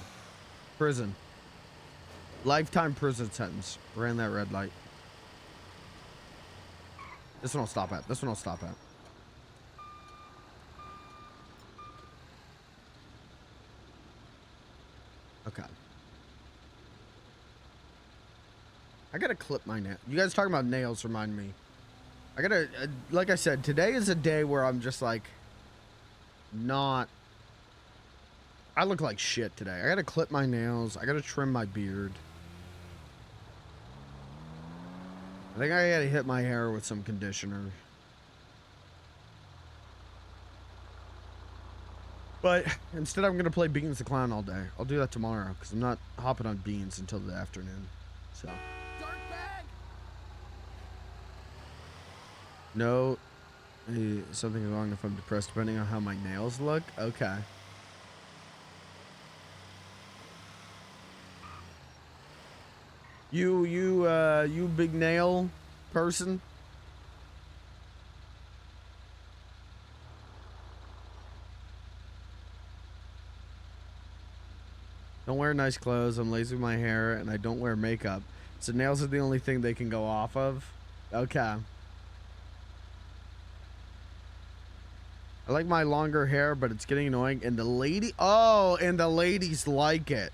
prison. Lifetime prison sentence. Ran that red light. This one I'll stop at. This one I'll stop at. Okay. I gotta clip my nail. You guys talking about nails remind me. I gotta, like I said, today is a day where I'm just like, not. I look like shit today. I gotta clip my nails. I gotta trim my beard. I think I gotta hit my hair with some conditioner. But instead I'm gonna play Beans the Clown all day. I'll do that tomorrow because I'm not hopping on Beans until the afternoon. So. No, something wrong if I'm depressed depending on how my nails look. Okay. You big nail person? Don't wear nice clothes. I'm lazy with my hair, and I don't wear makeup. So nails are the only thing they can go off of. Okay. I like my longer hair, but it's getting annoying. And the lady, and the ladies like it.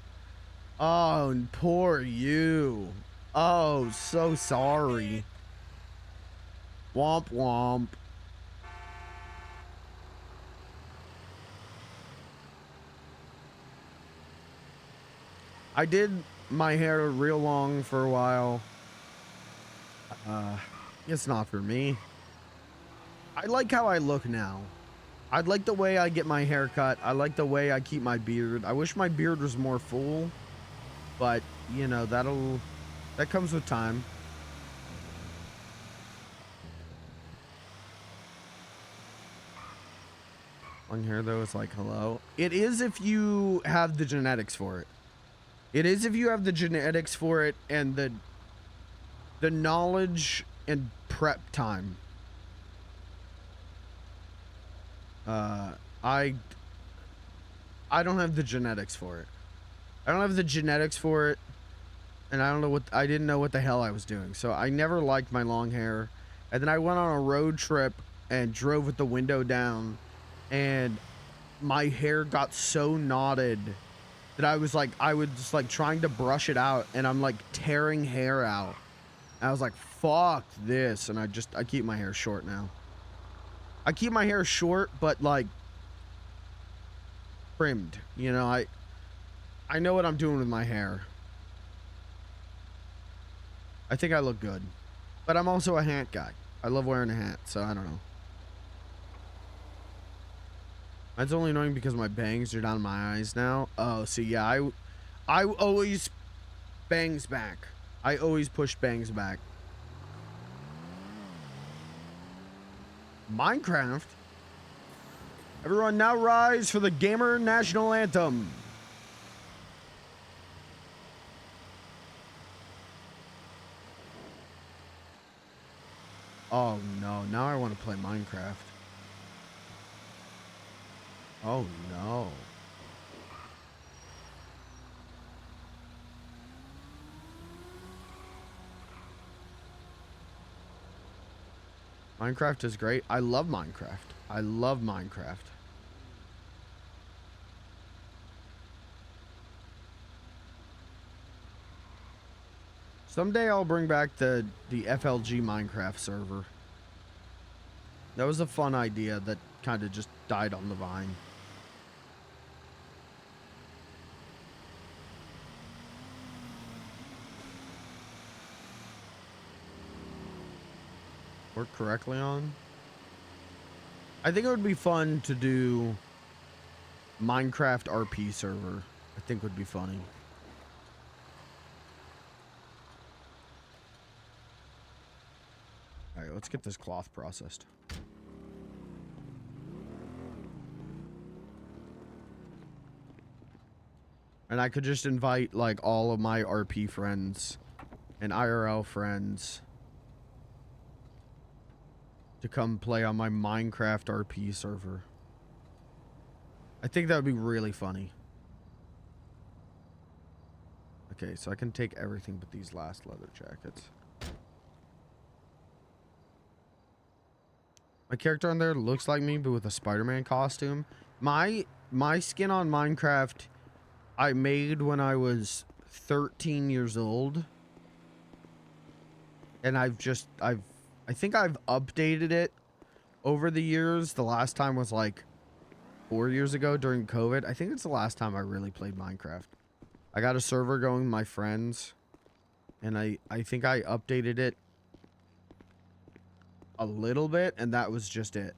Oh, poor you. Oh, so sorry. Womp womp. I did my hair real long for a while. It's not for me. I like how I look now. I like the way I get my hair cut. I like the way I keep my beard. I wish my beard was more full. But, you know, that comes with time. Long hair, though, is like, hello. It is if you have the genetics for it. It is if you have the genetics for it and the knowledge and prep time. I don't have the genetics for it. I don't have the genetics for it, and I didn't know what the hell I was doing. So I never liked my long hair. And then I went on a road trip and drove with the window down, and my hair got so knotted that I was like trying to brush it out, and I'm like tearing hair out. I was like, fuck this, and I keep my hair short now. I keep my hair short, but like trimmed. You know, I know what I'm doing with my hair. I think I look good, but I'm also a hat guy. I love wearing a hat, so I don't know. That's only annoying because my bangs are down my eyes now. Oh, see, yeah, I always bangs back. I always push bangs back. Minecraft. Everyone now rise for the Gamer National Anthem. Oh no, now I want to play Minecraft. Oh no. Minecraft is great. I love Minecraft. I love Minecraft. Someday I'll bring back the FLG Minecraft server. That was a fun idea that kind of just died on the vine. Work correctly on? I think it would be fun to do Minecraft RP server. I think would be funny. All right, let's get this cloth processed. And I could just invite like all of my RP friends and IRL friends to come play on my Minecraft RP server. I think that would be really funny. Okay, so I can take everything but these last leather jackets. My character on there looks like me, but with a Spider-Man costume. My skin on Minecraft, I made when I was 13 years old. And I think I've updated it over the years. The last time was like 4 years ago during COVID. I think it's the last time I really played Minecraft. I got a server going with my friends, and I think I updated it a little bit, and that was just it.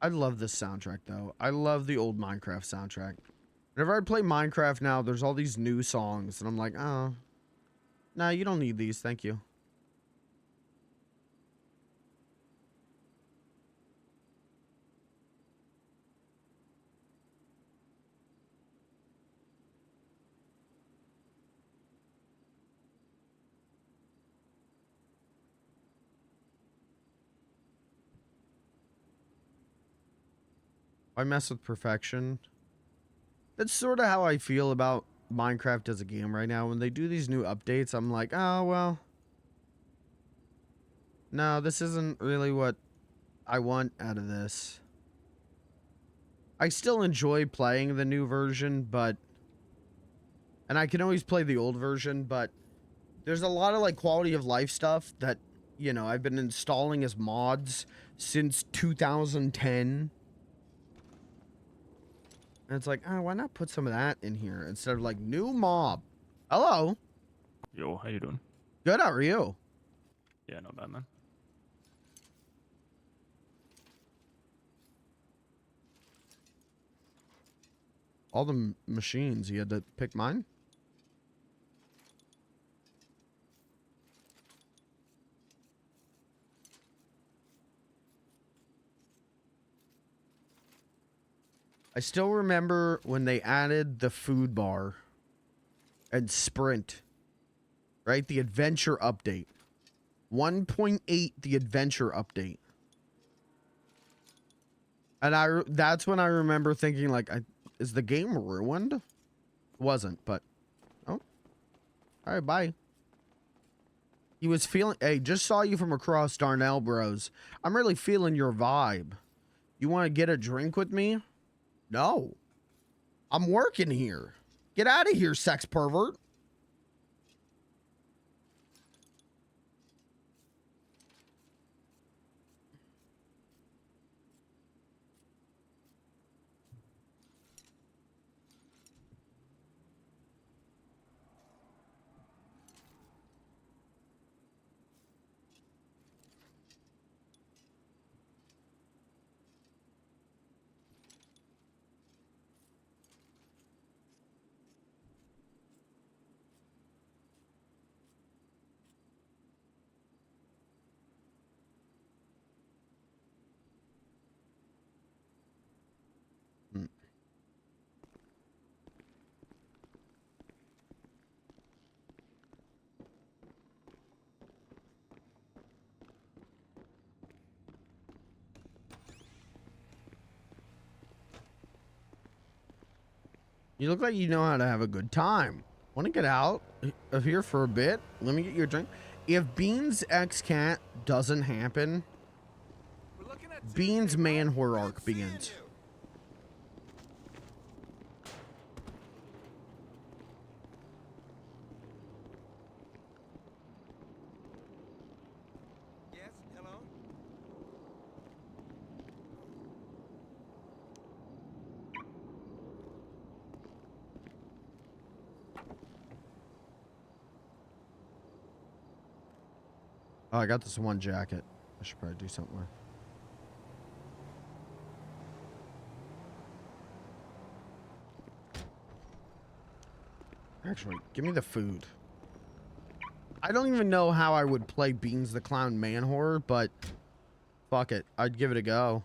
I love this soundtrack though. I love the old Minecraft soundtrack. Whenever I play Minecraft now, there's all these new songs, and I'm like, oh, nah, you don't need these, thank you. I mess with perfection. That's sort of how I feel about Minecraft as a game right now. When they do these new updates, I'm like, oh, well. No, this isn't really what I want out of this. I still enjoy playing the new version, but... And I can always play the old version, but... There's a lot of, like, quality of life stuff that, you know, I've been installing as mods since 2010. And it's like, oh, why not put some of that in here instead of like new mob? Hello. Yo, how you doing? Good, how are you? Yeah, not bad, man. All the machines, you had to pick mine? I still remember when they added the food bar and sprint, right? The adventure update. 1.8, the adventure update. And that's when I remember thinking, like, is the game ruined? Wasn't, but... Oh. All right, bye. He was feeling... Hey, just saw you from across Darnell, bros. I'm really feeling your vibe. You want to get a drink with me? No. I'm working here. Get out of here, sex pervert. You look like you know how to have a good time. Want to get out of here for a bit? Let me get you a drink. If Beans X Cat doesn't happen, Beans man horror arc begins. Yes, hello? Oh, I got this one jacket. I should probably do something with. Actually, give me the food. I don't even know how I would play Beans the Clown man horror, but fuck it. I'd give it a go.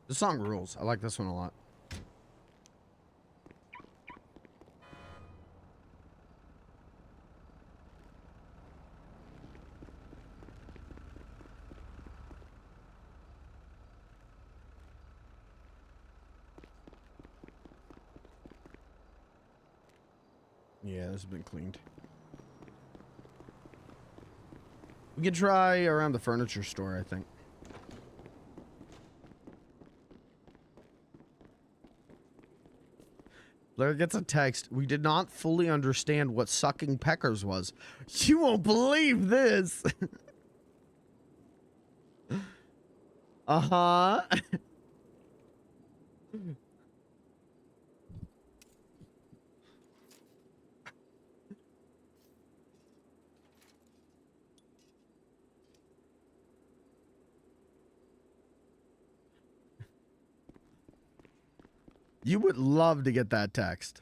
This song rules. I like this one a lot. Yeah, this has been cleaned. We could try around the furniture store, I think. Blair gets a text. We did not fully understand what sucking peckers was. You won't believe this. Uh-huh. You would love to get that text.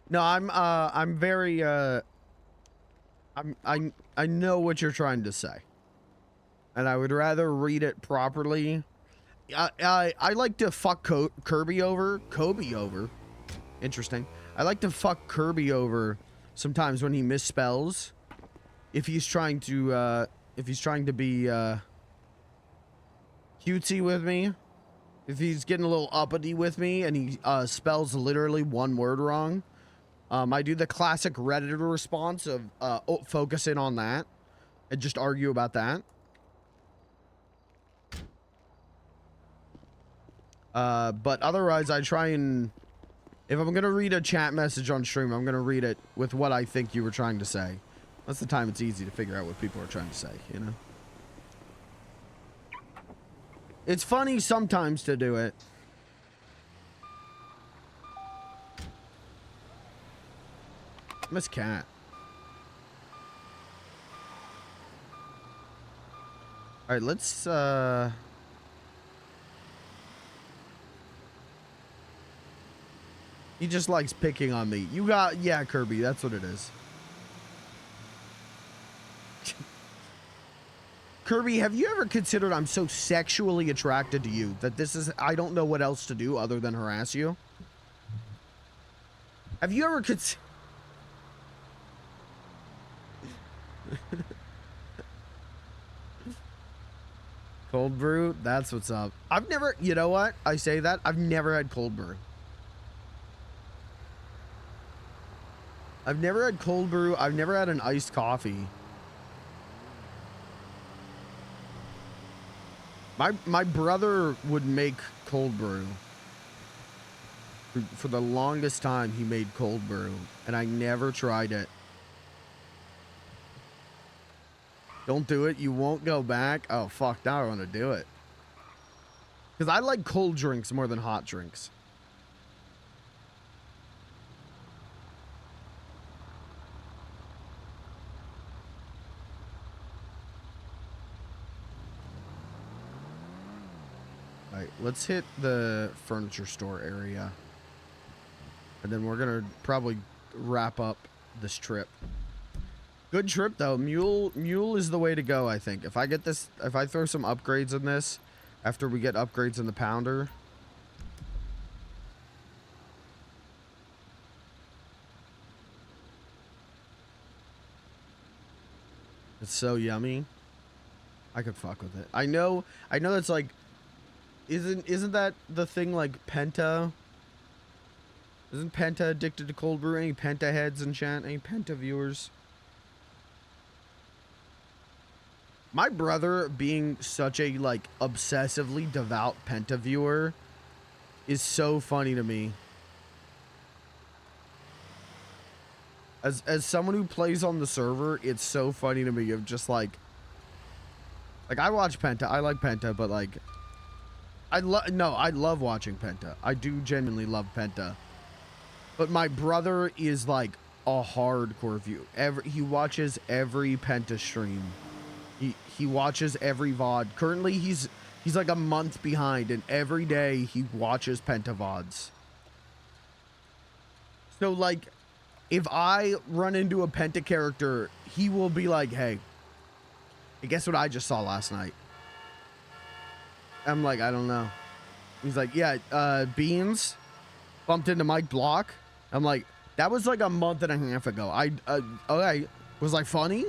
No, I'm very, I know what you're trying to say. And I would rather read it properly. I like to fuck Kobe over. Interesting. I like to fuck Kirby over sometimes when he misspells. If he's trying to be cutesy with me. If he's getting a little uppity with me and he spells literally one word wrong. I do the classic Redditor response of focus in on that and just argue about that. But otherwise, I try and... If I'm going to read a chat message on stream, I'm going to read it with what I think you were trying to say. That's the time it's easy to figure out what people are trying to say, you know? It's funny sometimes to do it. Miss Cat. All right, let's he just likes picking on me. You got, yeah, Kirby, that's what it is. Kirby, have you ever considered I'm so sexually attracted to you that this is, I don't know what else to do other than harass you? Have you ever considered... Cold brew? That's what's up. I've never, you know what? I say that. I've never had cold brew. I've never had cold brew. I've never had an iced coffee. My brother would make cold brew. For the longest time, he made cold brew, and I never tried it. Don't do it. You won't go back. Oh, fuck. Now I want to do it. Because I like cold drinks more than hot drinks. All right, let's hit the furniture store area. And then we're going to probably wrap up this trip. Good trip though. Mule is the way to go, I think. If I get this, if I throw some upgrades in this after we get upgrades in the pounder. It's so yummy. I could fuck with it. I know that's like, isn't that the thing like Penta? Isn't Penta addicted to cold brew? Any Penta heads in chat? Any Penta viewers? My brother, being such a like obsessively devout Penta viewer, is so funny to me. As someone who plays on the server, it's so funny to me of just like I watch Penta. I like Penta, but like I love watching Penta. I do genuinely love Penta. But my brother is like a hardcore viewer. He watches every Penta stream. He watches every VOD. Currently, he's like a month behind, and every day he watches Penta VODs. So, like, if I run into a Penta character, he will be like, hey, guess what I just saw last night? I'm like, I don't know. He's like, yeah, Beans bumped into Mike Block. I'm like, that was like a month and a half ago. Okay, was I funny?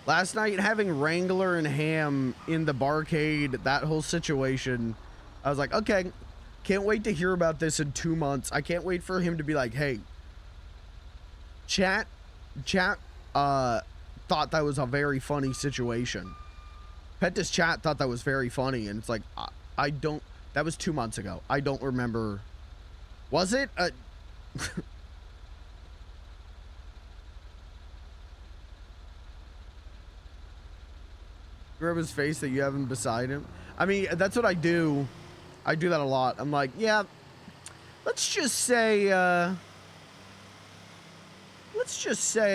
Last night, having Wrangler and Ham in the barcade, that whole situation, I was like, okay, can't wait to hear about this in 2 months. I can't wait for him to be like, hey, chat, thought that was a very funny situation. Penta's chat thought that was very funny, and it's like, I don't, that was 2 months ago. I don't remember. Was it? Rub his face that you have him beside him. I mean, that's what I do. I do that a lot. I'm like, yeah, let's just say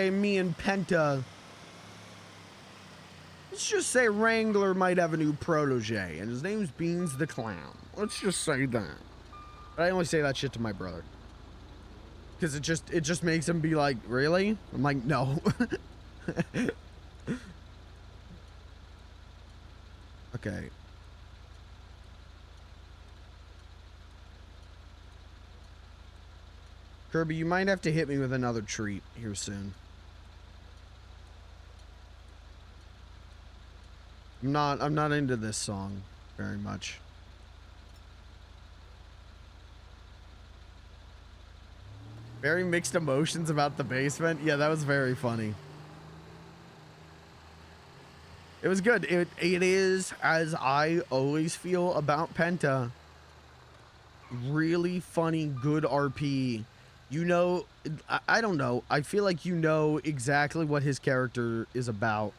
me and Penta, let's just say Wrangler might have a new protege, and his name's Beans the Clown. Let's just say that. But I only say that shit to my brother. Because it just makes him be like, really? I'm like, no. Okay. Kirby, you might have to hit me with another treat here soon. I'm not into this song very much. Very mixed emotions about the basement. Yeah, that was very funny. It was good. It is, as I always feel about Penta, really funny, good RP. You know, I don't know. I feel like you know exactly what his character is about.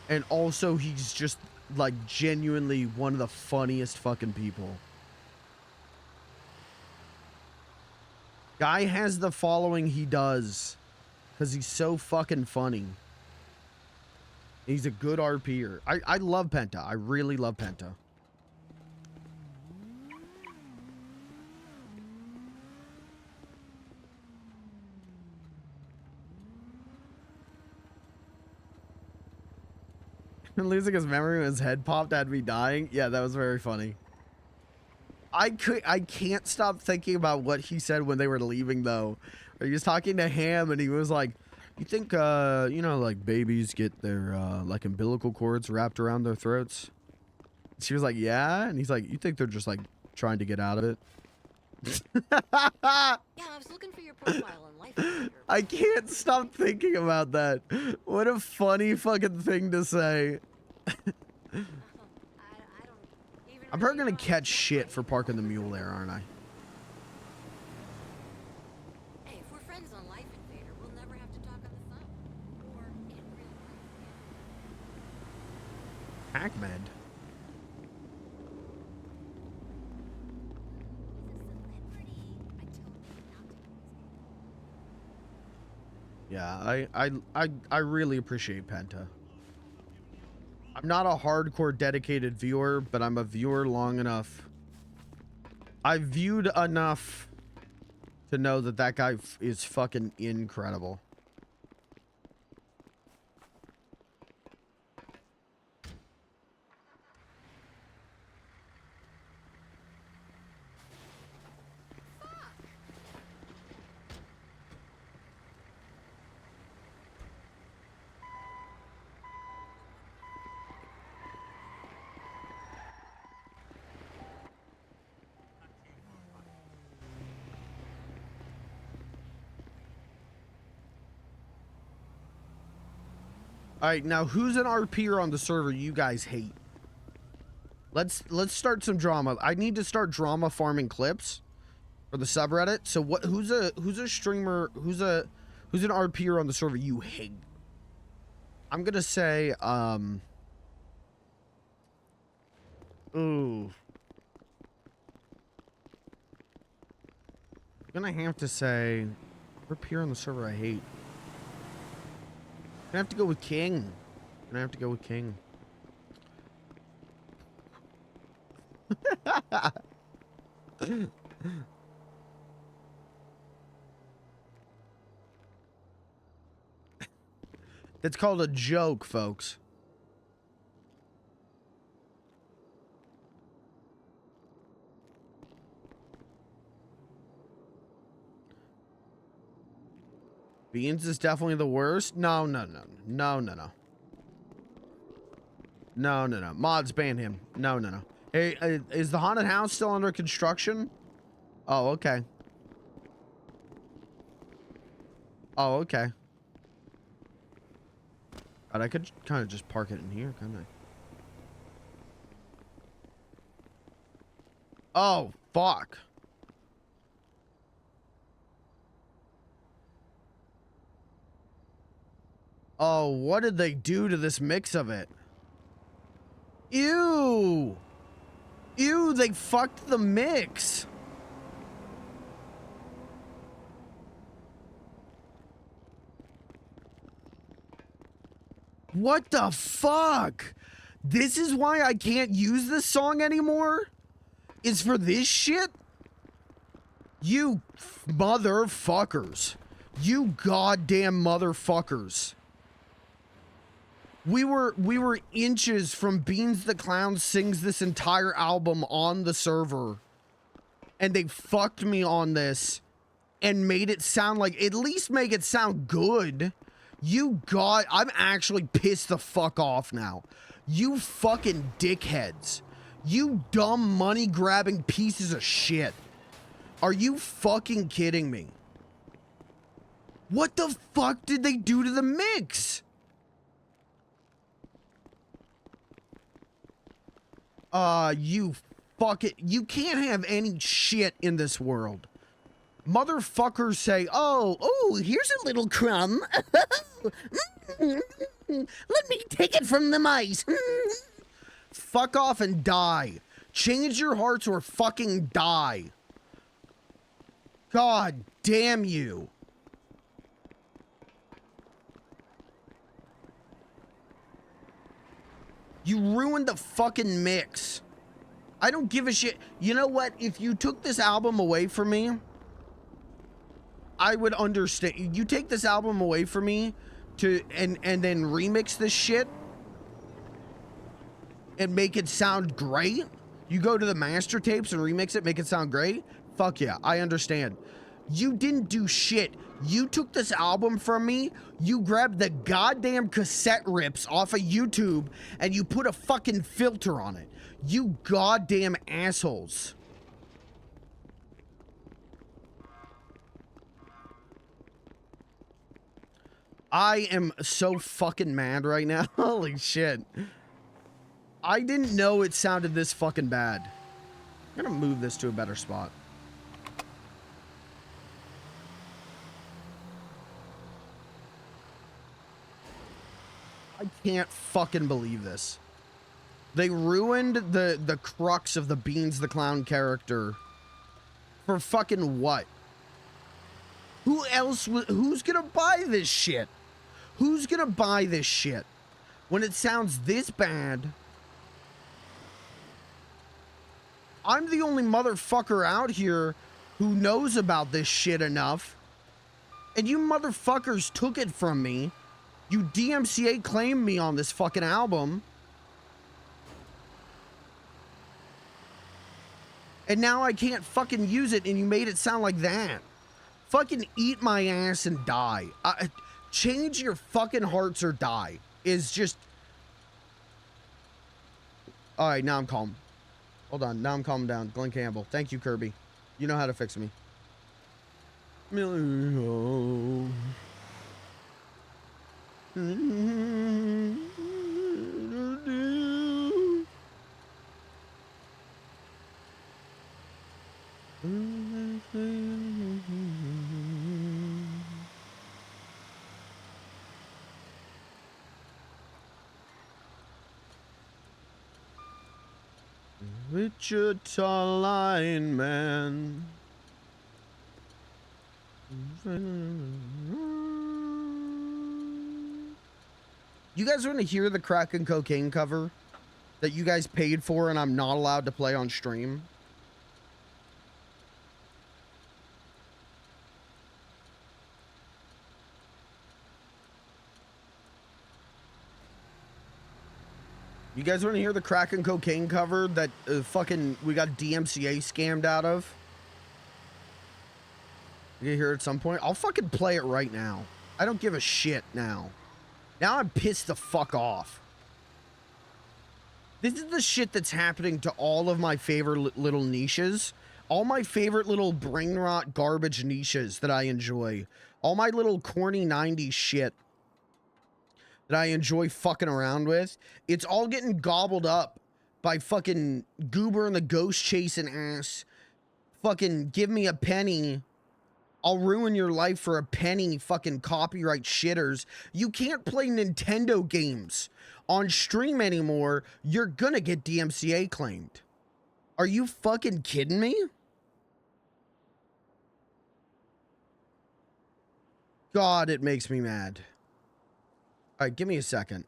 And also, he's just, like, genuinely one of the funniest fucking people. Guy has the following he does because he's so fucking funny. He's a good RPer. I love Penta. I really love Penta. Losing his memory when his head popped had me dying. Yeah, that was very funny. I can't stop thinking about what he said when they were leaving though. He was talking to Ham and he was like, you think you know, like babies get their like umbilical cords wrapped around their throats? She was like, yeah, and he's like, you think they're just like trying to get out of it? Yeah, I was looking for your profile in Life. I can't stop thinking about that. What a funny fucking thing to say. I'm probably gonna catch shit for parking the mule there, aren't I? Hey, if we're friends on Life Invader, we'll never have to talk on the phone. Or in real life. Hackmed. Yeah, I really appreciate Penta. I'm not a hardcore dedicated viewer, but I'm a viewer long enough. I've viewed enough to know that that guy is fucking incredible. All right, now who's an RPer on the server you guys hate? Let's start some drama. I need to start drama farming clips for the subreddit. So what? Who's a streamer? Who's an RPer on the server you hate? I'm gonna say ooh. I'm gonna have to say RPer on the server I hate. I have to go with King. I have to go with King. It's called a joke, folks. Beans is definitely the worst. No. Mods ban him. No. Hey, is the haunted house still under construction? Oh, okay. Oh, okay. But I could kind of just park it in here, couldn't I? Oh, fuck. Oh, what did they do to this mix of it? Ew. Ew, they fucked the mix. What the fuck? This is why I can't use this song anymore? Is for this shit? You motherfuckers. You goddamn motherfuckers. We were inches from Beans the Clown sings this entire album on the server. And they fucked me on this and made it sound like, at least make it sound good. I'm actually pissed the fuck off now. You fucking dickheads. You dumb money grabbing pieces of shit. Are you fucking kidding me? What the fuck did they do to the mix? You can't have any shit in this world. Motherfuckers say, oh, here's a little crumb. Let me take it from the mice. Fuck off and die. Change your hearts or fucking die. God damn you. You ruined the fucking mix. I don't give a shit. You know what? If you took this album away from me, I would understand. You take this album away from me and then remix this shit and make it sound great. You go to the master tapes and remix it, make it sound great. Fuck yeah, I understand. You didn't do shit. You took this album from me, you grabbed the goddamn cassette rips off of YouTube, and you put a fucking filter on it. You goddamn assholes. I am so fucking mad right now. Holy shit. I didn't know it sounded this fucking bad. I'm gonna move this to a better spot. I can't fucking believe this. They ruined the crux of the Beans the Clown character for fucking what? Who else? Who's gonna buy this shit? Who's gonna buy this shit when it sounds this bad? I'm the only motherfucker out here who knows about this shit enough, and you motherfuckers took it from me. You DMCA claimed me on this fucking album. And now I can't fucking use it, and you made it sound like that. Fucking eat my ass and die. Change your fucking hearts or die. Is just... Alright, now I'm calm. Hold on, now I'm calming down. Glenn Campbell. Thank you, Kirby. You know how to fix me. Wichita lineman. You guys want to hear the crack and cocaine cover that you guys paid for and I'm not allowed to play on stream? You guys want to hear the crack and cocaine cover that fucking we got DMCA scammed out of? You gonna hear it at some point? I'll fucking play it right now. I don't give a shit now. Now I'm pissed the fuck off. This is the shit that's happening to all of my favorite little niches. All my favorite little brain rot garbage niches that I enjoy. All my little corny 90s shit that I enjoy fucking around with. It's all getting gobbled up by fucking Goober and the Ghost Chasing ass. Fucking give me a penny. I'll ruin your life for a penny, fucking copyright shitters. You can't play Nintendo games on stream anymore. You're gonna get DMCA claimed. Are you fucking kidding me? God, it makes me mad. All right, give me a second.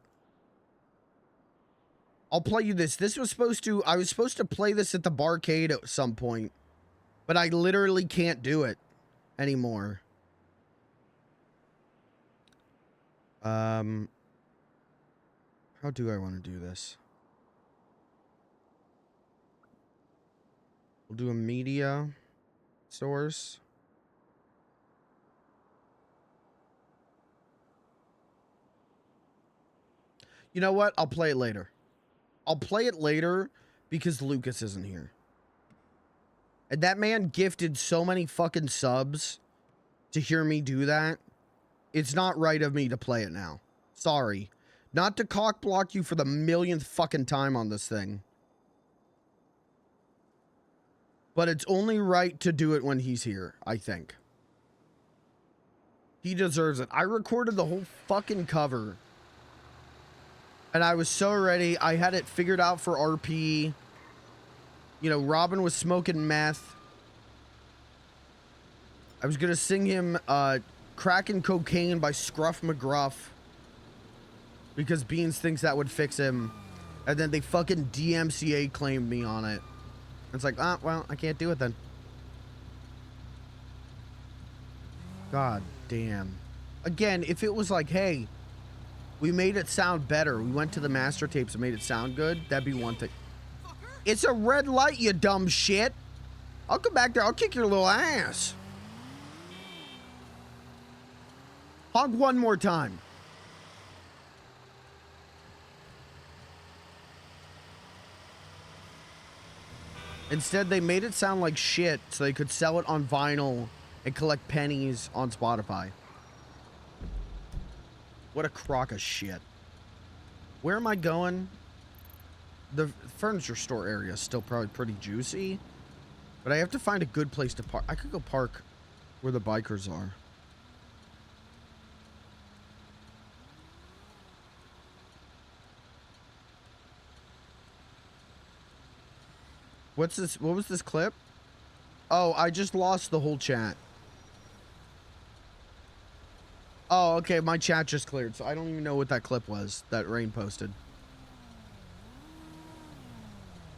I'll play you this. This was supposed to, I was supposed to play this at the barcade at some point, but I literally can't do it anymore. How do I want to do this? We'll do a media source. You know what? I'll play it later. I'll play it later because Lucas isn't here. And that man gifted so many fucking subs to hear me do that. It's not right of me to play it now. Sorry. Not to cock block you for the millionth fucking time on this thing. But it's only right to do it when he's here, I think. He deserves it. I recorded the whole fucking cover. And I was so ready. I had it figured out for RP. You know, Robin was smoking meth. I was gonna sing him Crack and Cocaine by Scruff McGruff because Beans thinks that would fix him, and then they fucking DMCA claimed me on it. It's like, well, I can't do it then. God damn. Again, if it was like, hey, we made it sound better, we went to the master tapes and made it sound good, that'd be one thing. It's a red light, you dumb shit. I'll come back there, I'll kick your little ass. Honk one more time. Instead, they made it sound like shit so they could sell it on vinyl and collect pennies on Spotify. What a crock of shit. Where am I going? The furniture store area is still probably pretty juicy, but I have to find a good place to park. I could go park where the bikers are. What's this? What was this clip? Oh, I just lost the whole chat. Oh, okay, my chat just cleared, so I don't even know what that clip was that Rain posted.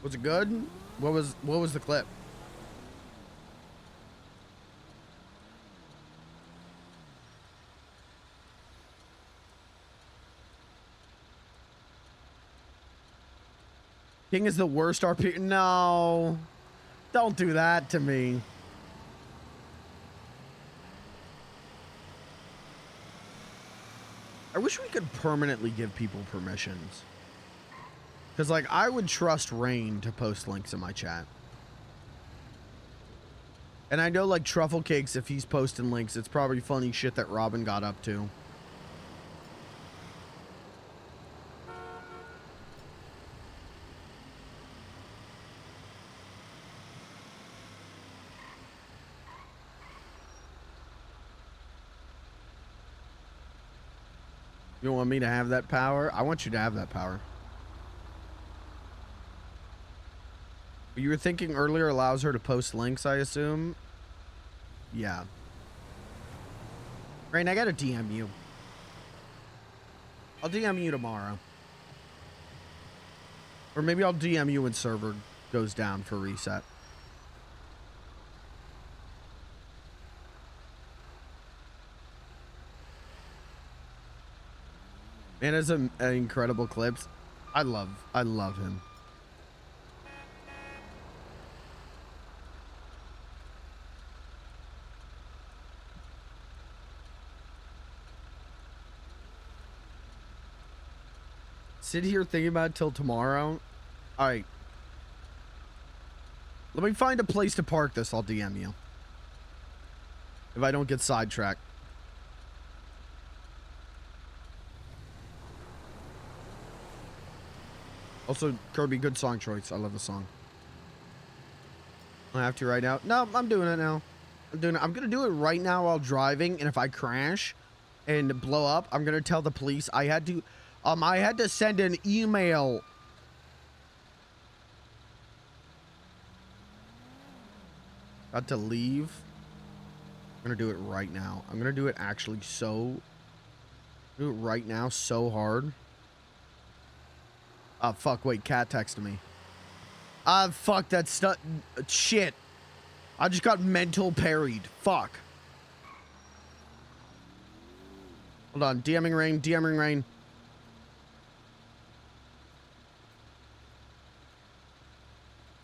Was it good? What was the clip? King is the worst RP. No. Don't do that to me. I wish we could permanently give people permissions. Because, like, I would trust Rain to post links in my chat. And I know, like, Truffle Cakes, if he's posting links, it's probably funny shit that Robin got up to. You want me to have that power? I want you to have that power. You were thinking earlier allows her to post links, I assume? Yeah. Rain, I gotta DM you. I'll DM you tomorrow. Or maybe I'll DM you when server goes down for reset. Man, it's an incredible clips. I love him. Sit here thinking about it till tomorrow. All right. Let me find a place to park this. I'll DM you. If I don't get sidetracked. Also, Kirby, good song choice. I love the song. I have to right now. No, I'm doing it now. I'm gonna do it right now while driving, and if I crash and blow up, I'm gonna tell the police I had to send an email. Got to leave. I'm gonna do it right now. I'm gonna do it actually do it right now so hard. Oh, fuck, wait, Cat texted me. Fuck, that stuff. Shit. I just got mental parried. Fuck. Hold on, DMing Rain.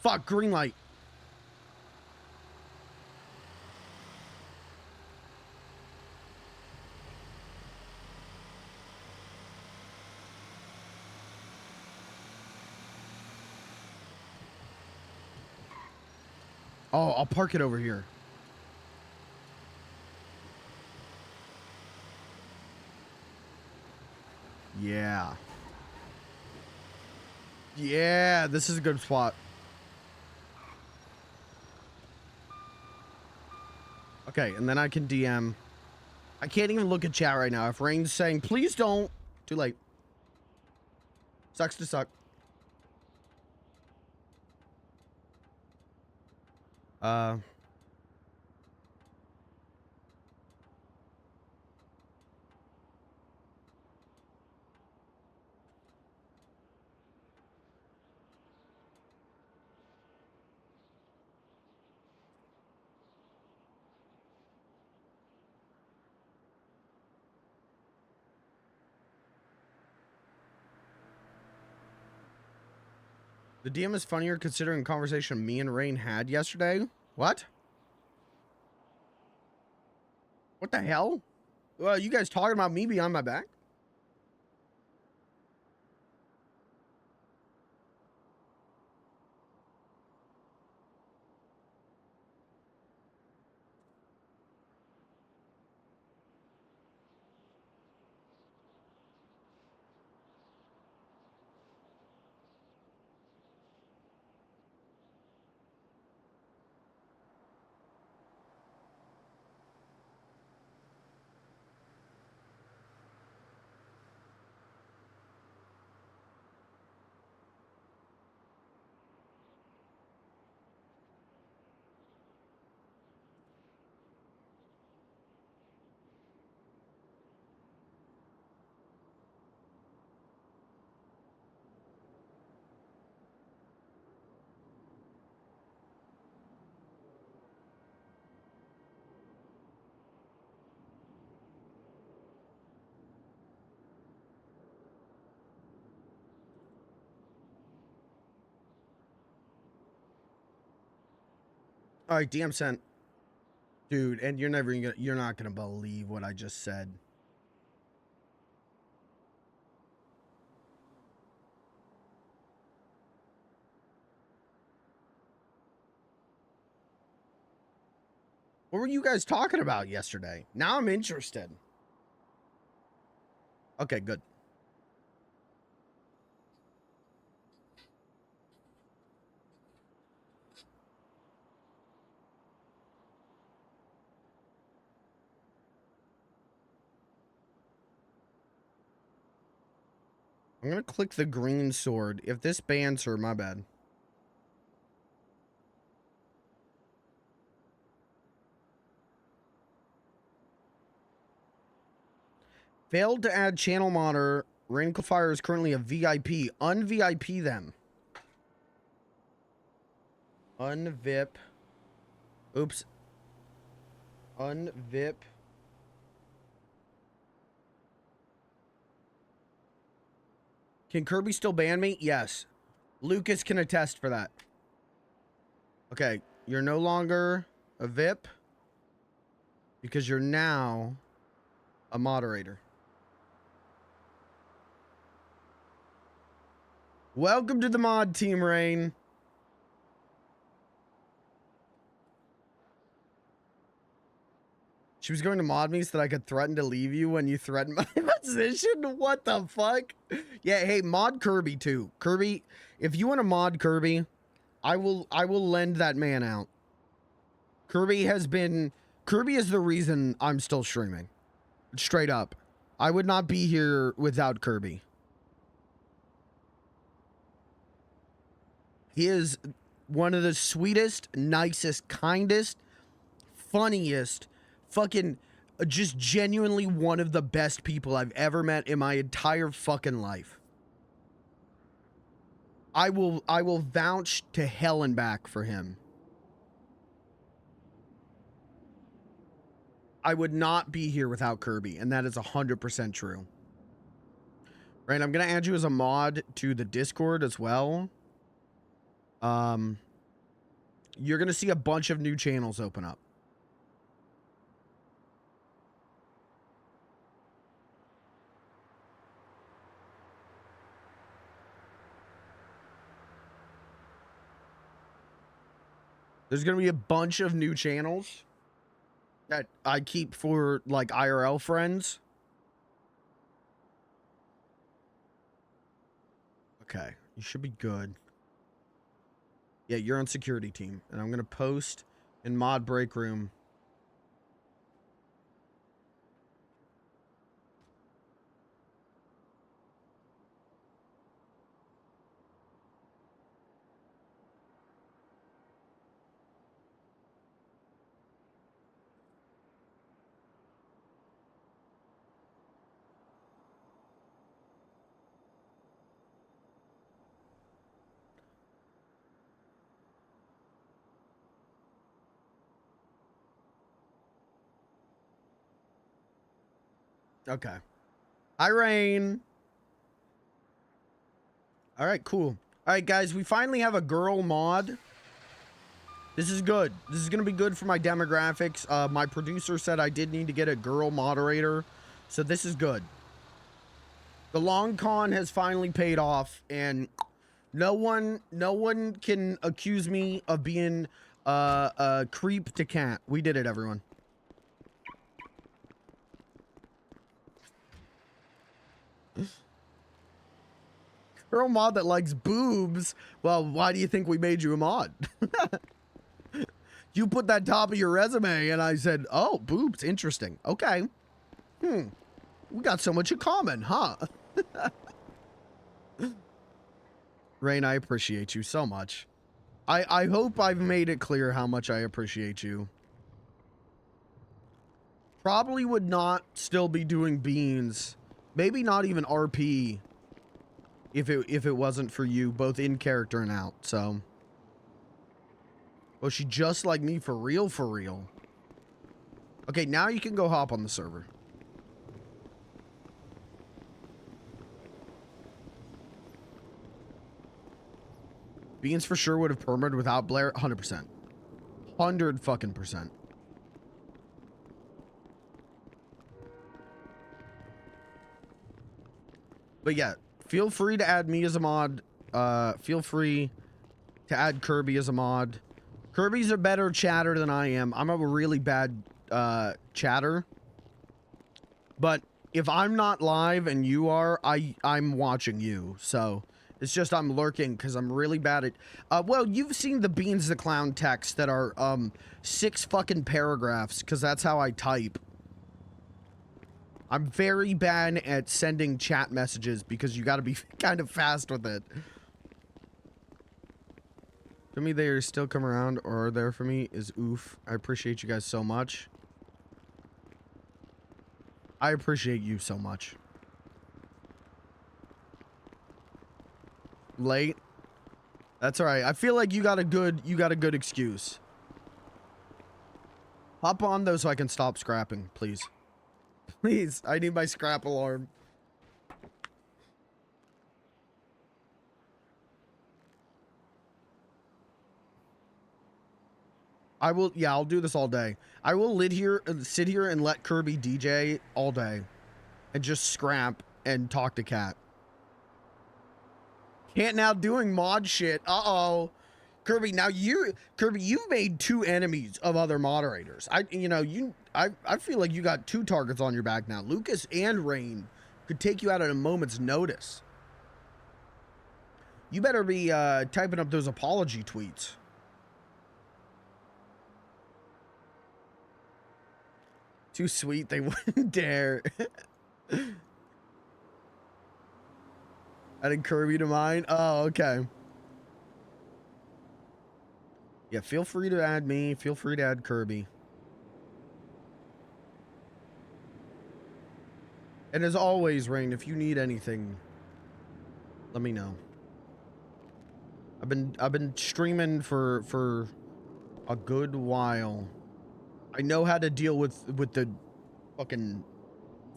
Fuck, green light. Oh, I'll park it over here. Yeah. Yeah, this is a good spot. Okay, and then I can DM. I can't even look at chat right now. If Rain's saying, please don't. Too late. Sucks to suck. The DM is funnier considering a conversation me and Rain had yesterday. What? What the hell? Well, you guys talking about me behind my back? All right, DM sent. Dude, and you're not gonna believe what I just said. What were you guys talking about yesterday? Now I'm interested. Okay, good. I'm gonna click the green sword. If this bans her, my bad. Failed to add channel monitor. Rainfire is currently a VIP. Un-VIP them. Un-VIP. Oops. Un-VIP. Can Kirby still ban me? Yes. Lucas can attest for that. Okay, you're no longer a VIP because you're now a moderator. Welcome to the mod team, Rain. She was going to mod me so that I could threaten to leave you when you threaten my position? What the fuck? Yeah, hey, mod Kirby too. Kirby, if you want to mod Kirby, I will lend that man out. Kirby is the reason I'm still streaming. Straight up. I would not be here without Kirby. He is one of the sweetest, nicest, kindest, funniest, fucking just genuinely one of the best people I've ever met in my entire fucking life. I will vouch to hell and back for him. I would not be here without Kirby, and that is 100% true. Right, I'm gonna add you as a mod to the Discord as well. You're gonna see a bunch of new channels open up. There's gonna be a bunch of new channels that I keep for like IRL friends. Okay, you should be good. Yeah, you're on security team, and I'm gonna post in mod break room. Okay. Hi, Rain. All right, cool. All right, guys, we finally have a girl mod. This is good. This is going to be good for my demographics. My producer said I did need to get a girl moderator, so this is good. The long con has finally paid off, and no one can accuse me of being a creep to cat. We did it, everyone. Girl mod that likes boobs. Well, why do you think we made you a mod? You put that top of your resume, and I said, oh, boobs, interesting. Okay. We got so much in common, huh? Rain, I appreciate you so much. I hope I've made it clear how much I appreciate you. Probably would not still be doing beans. Maybe not even RP if it wasn't for you, both in character and out, so. Was she just like me for real, for real? Okay, now you can go hop on the server. Beans for sure would have permed without Blair. 100%. 100 fucking %. But yeah, feel free to add me as a mod. Feel free to add Kirby as a mod. Kirby's a better chatter than I am. I'm a really bad chatter. But if I'm not live and you are, I'm watching you. So it's just I'm lurking because I'm really bad at... well, you've seen the Beans the Clown text that are 6 fucking paragraphs because that's how I type. I'm very bad at sending chat messages because you got to be kind of fast with it. To me, they are still come around or are there for me is oof. I appreciate you guys so much. I appreciate you so much. Late. That's all right. I feel like you got a good excuse. Hop on though so I can stop scrapping, please. Please, I need my scrap alarm. I'll do this all day. I will sit here and let Kirby DJ all day and just scrap and talk to Cat. Can't now doing mod shit. Uh-oh. Kirby, now you've made 2 enemies of other moderators. I feel like you got 2 targets on your back now. Lucas and Rain could take you out at a moment's notice. You better be typing up those apology tweets. Too sweet, they wouldn't dare. Adding Kirby to mine? Oh, okay. Yeah, feel free to add me. Feel free to add Kirby. And as always, Rain, if you need anything, let me know. I've been streaming for a good while. I know how to deal with the fucking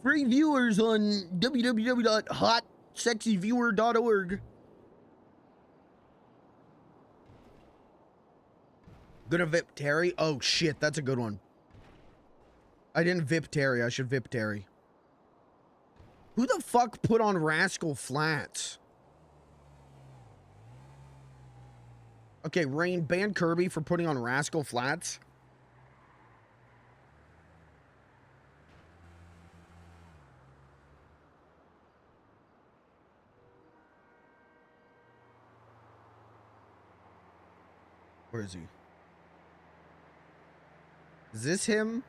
free viewers on www.hotsexyviewer.org. Gonna VIP Terry? Oh shit, that's a good one. I didn't VIP Terry. I should VIP Terry. Who the fuck put on Rascal Flats? Okay, Rain, ban Kirby for putting on Rascal Flats. Where is he? Is this him?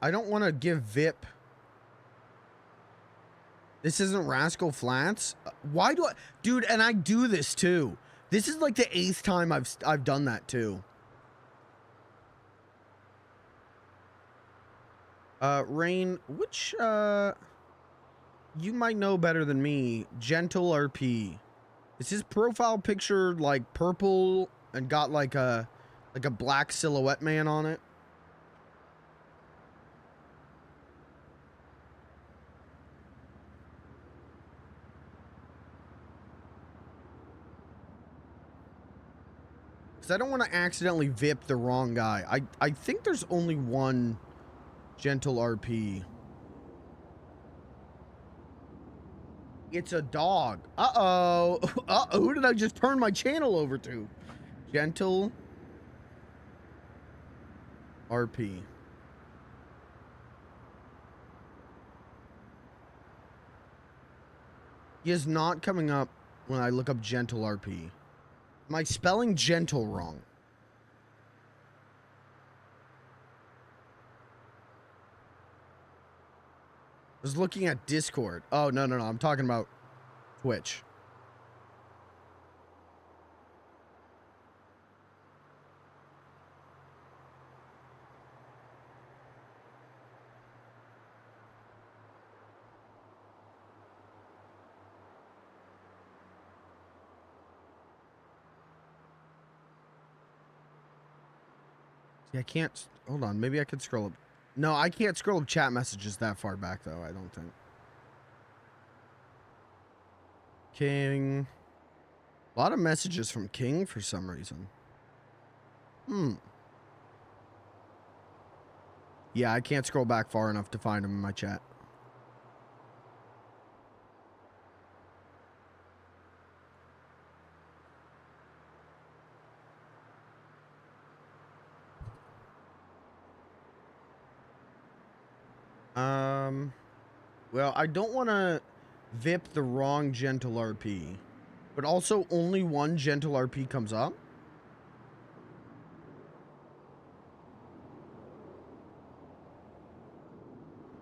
I don't want to give VIP. This isn't Rascal Flats. Why do I, dude? And I do this too. This is like the 8th time I've done that too. Rain, which you might know better than me. PurpleRP. Is his profile picture like purple and got like a black silhouette man on it? Because I don't want to accidentally VIP the wrong guy. I think there's only one gentle RP. It's a dog. Uh-oh. Uh-oh. Who did I just turn my channel over to? Gentle RP. He is not coming up when I look up gentle RP. Am I spelling gentle wrong? I was looking at Discord. Oh, no. I'm talking about Twitch. See, I can't. Hold on. Maybe I could scroll up. No, I can't scroll up chat messages that far back, though. I don't think. King. A lot of messages from King for some reason. Yeah, I can't scroll back far enough to find him in my chat. Well, I don't want to VIP the wrong gentle RP, but also only one gentle RP comes up.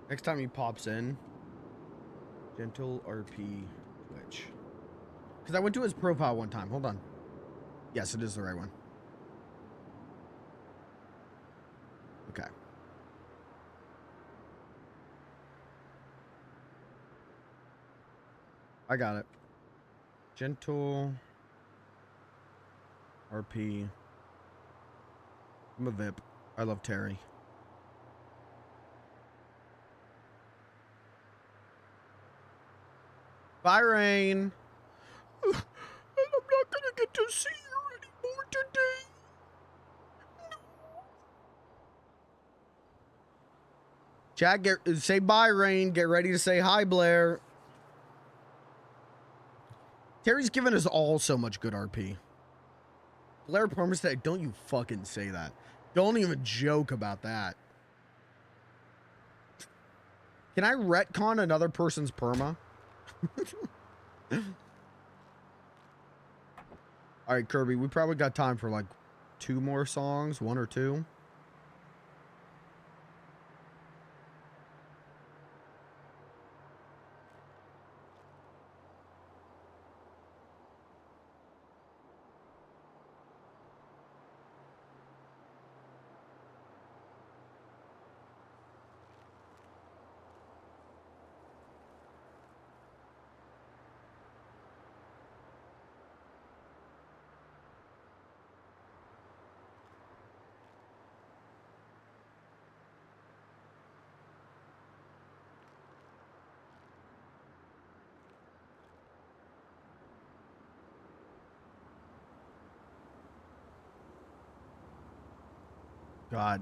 Next time he pops in, gentle RP Twitch. Because I went to his profile one time. Hold on. Yes, it is the right one. Okay. I got it. Gentle RP. I'm a VIP. I love Terry. Bye, Rain. I'm not gonna get to see you anymore today. Chat, say bye, Rain. Get ready to say hi, Blair. Terry's given us all so much good RP. Blair Permastad, don't you fucking say that. Don't even joke about that. Can I retcon another person's perma? All right, Kirby, we probably got time for like 2 more songs, 1 or 2. God,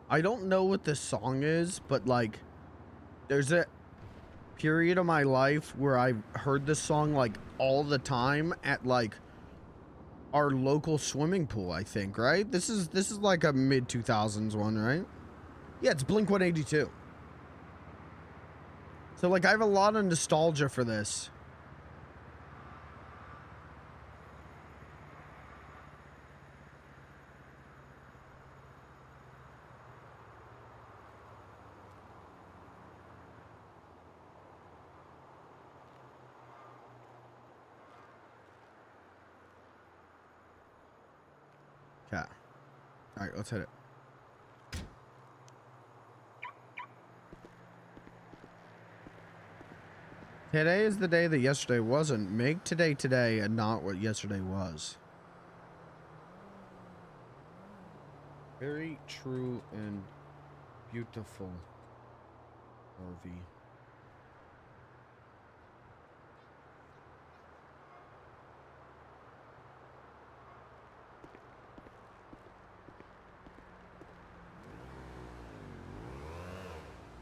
I don't know what this song is, but like, there's a period of my life where I heard this song like all the time at like our local swimming pool, I think, right? This is like a mid 2000s one, right? Yeah, it's Blink 182. So like I have a lot of nostalgia for this. Okay. All right, let's hit it. Today is the day that yesterday wasn't. Make today today and not what yesterday was. Very true and beautiful, RV.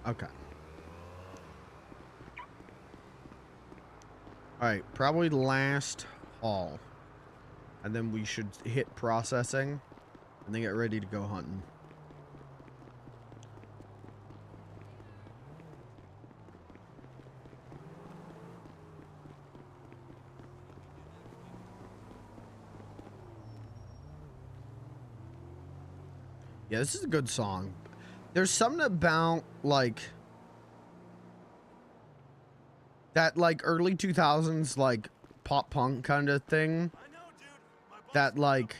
Okay. All right, probably last haul. And then we should hit processing and then get ready to go hunting. Yeah, this is a good song. There's something about like that like early 2000s like pop punk kind of thing that like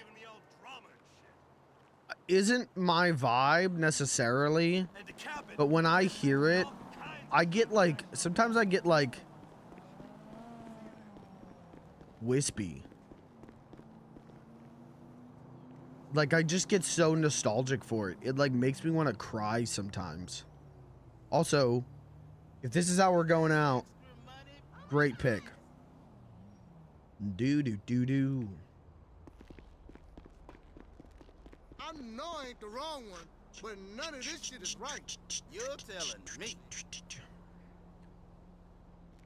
isn't my vibe necessarily, but when I hear it, I get like sometimes I get like wispy. Like, I just get so nostalgic for it. It, like, makes me want to cry sometimes. Also, if this is how we're going out, great pick. Do-do-do-do. I know I ain't the wrong one, but none of this shit is right. You're telling me.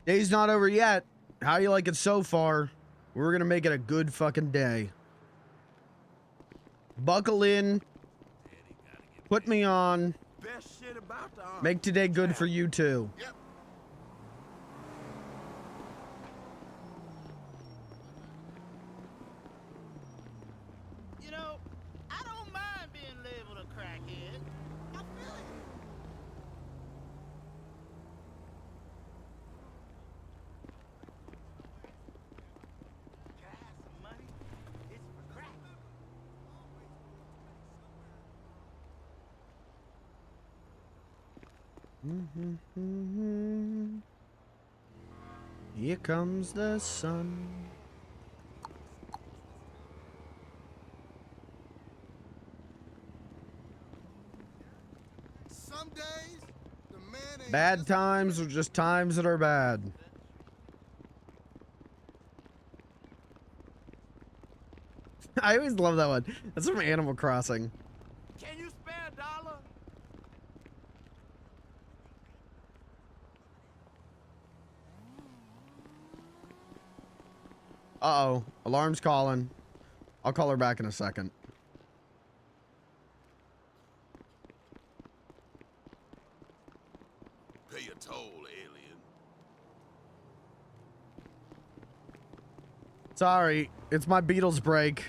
Day's not over yet. How you like it so far? We're gonna make it a good fucking day. Buckle in. Put me on. Best shit about the army. Make today good for you too. Yep. You know, I don't mind being labeled a crackhead. I feel it. Cash, money, it's for crack. Here comes the sun. Some days, the man ain't Bad just- times are just times that are bad. I always love that one. That's from Animal Crossing. Can you spare a dollar? Uh-oh. Alarm's calling. I'll call her back in a second. Pay a toll, alien. Sorry. It's my Beatles break.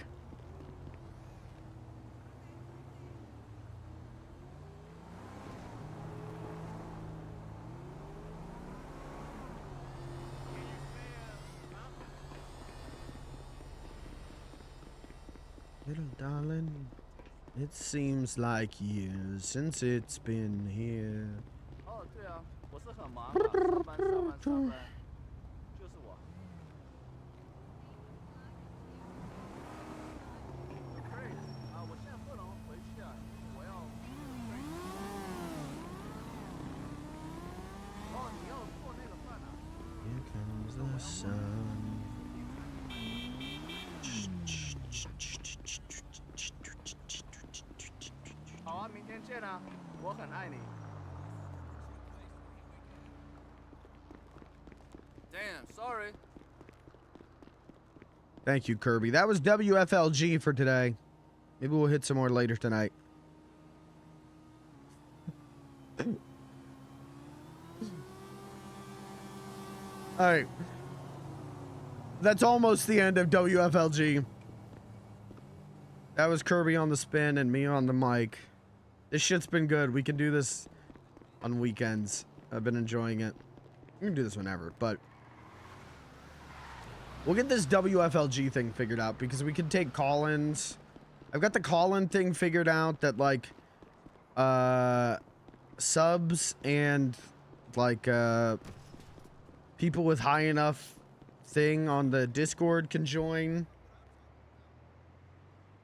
Little darling, it seems like years since it's been here. 哦，对啊，我是很忙啊，上班上班上班，就是我。Crazy 啊，我现在不能回去啊，我要。哦，你要做那个饭啊？ Here comes the sun. 好啊，明天见啊，我很爱你。Damn, sorry. Thank you, Kirby. That was WFLG for today. Maybe we'll hit some more later tonight. All right. That's almost the end of WFLG. That was Kirby on the spin and me on the mic. This shit's been good. We can do this on weekends. I've been enjoying it. We can do this whenever, but we'll get this WFLG thing figured out because we can take call-ins. I've got the call-in thing figured out that like subs and like people with high enough thing on the Discord can join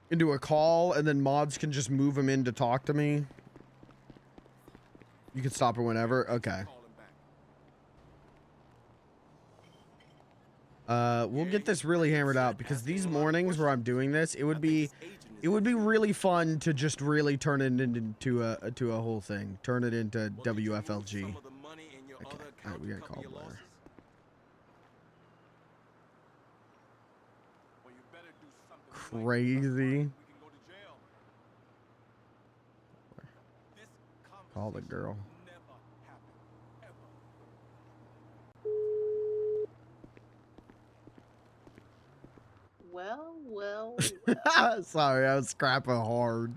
into a call, and then mods can just move them in to talk to me. You can stop her whenever. Okay. We'll get this really hammered out because these mornings where I'm doing this, it would be It would be really fun to just really turn it into a whole thing. Turn it into WFLG. Okay, alright, we gotta call Blair. Crazy. Call the girl. Well. Sorry, I was scrapping hard.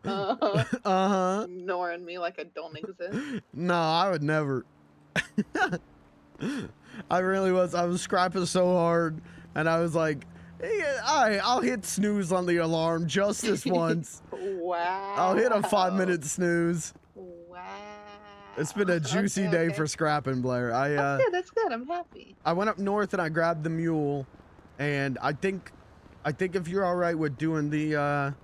Ignoring me like I don't exist. No, I would never. I really was. I was scrapping so hard, and I was like, hey, all right, I'll hit snooze on the alarm just this once. Wow. I'll hit a 5-minute snooze. Wow. It's been a juicy day for scrapping, Blair. That's good. I'm happy. I went up north and I grabbed the mule, and I think if you're all right with doing the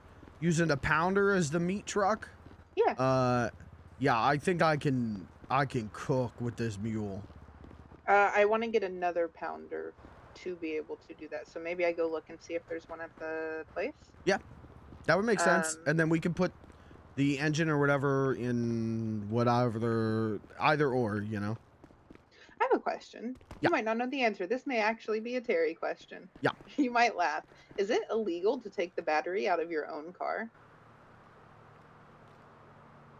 using the pounder as the meat truck. Yeah. Yeah, I think I can cook with this mule. I want to get another pounder to be able to do that. So maybe I go look and see if there's one at the place. Yeah, that would make sense. And then we can put the engine or whatever in whatever, either or, you know. I have a question. You might not know the answer. This may actually be a Terry question. Yeah. You might laugh. Is it illegal to take the battery out of your own car?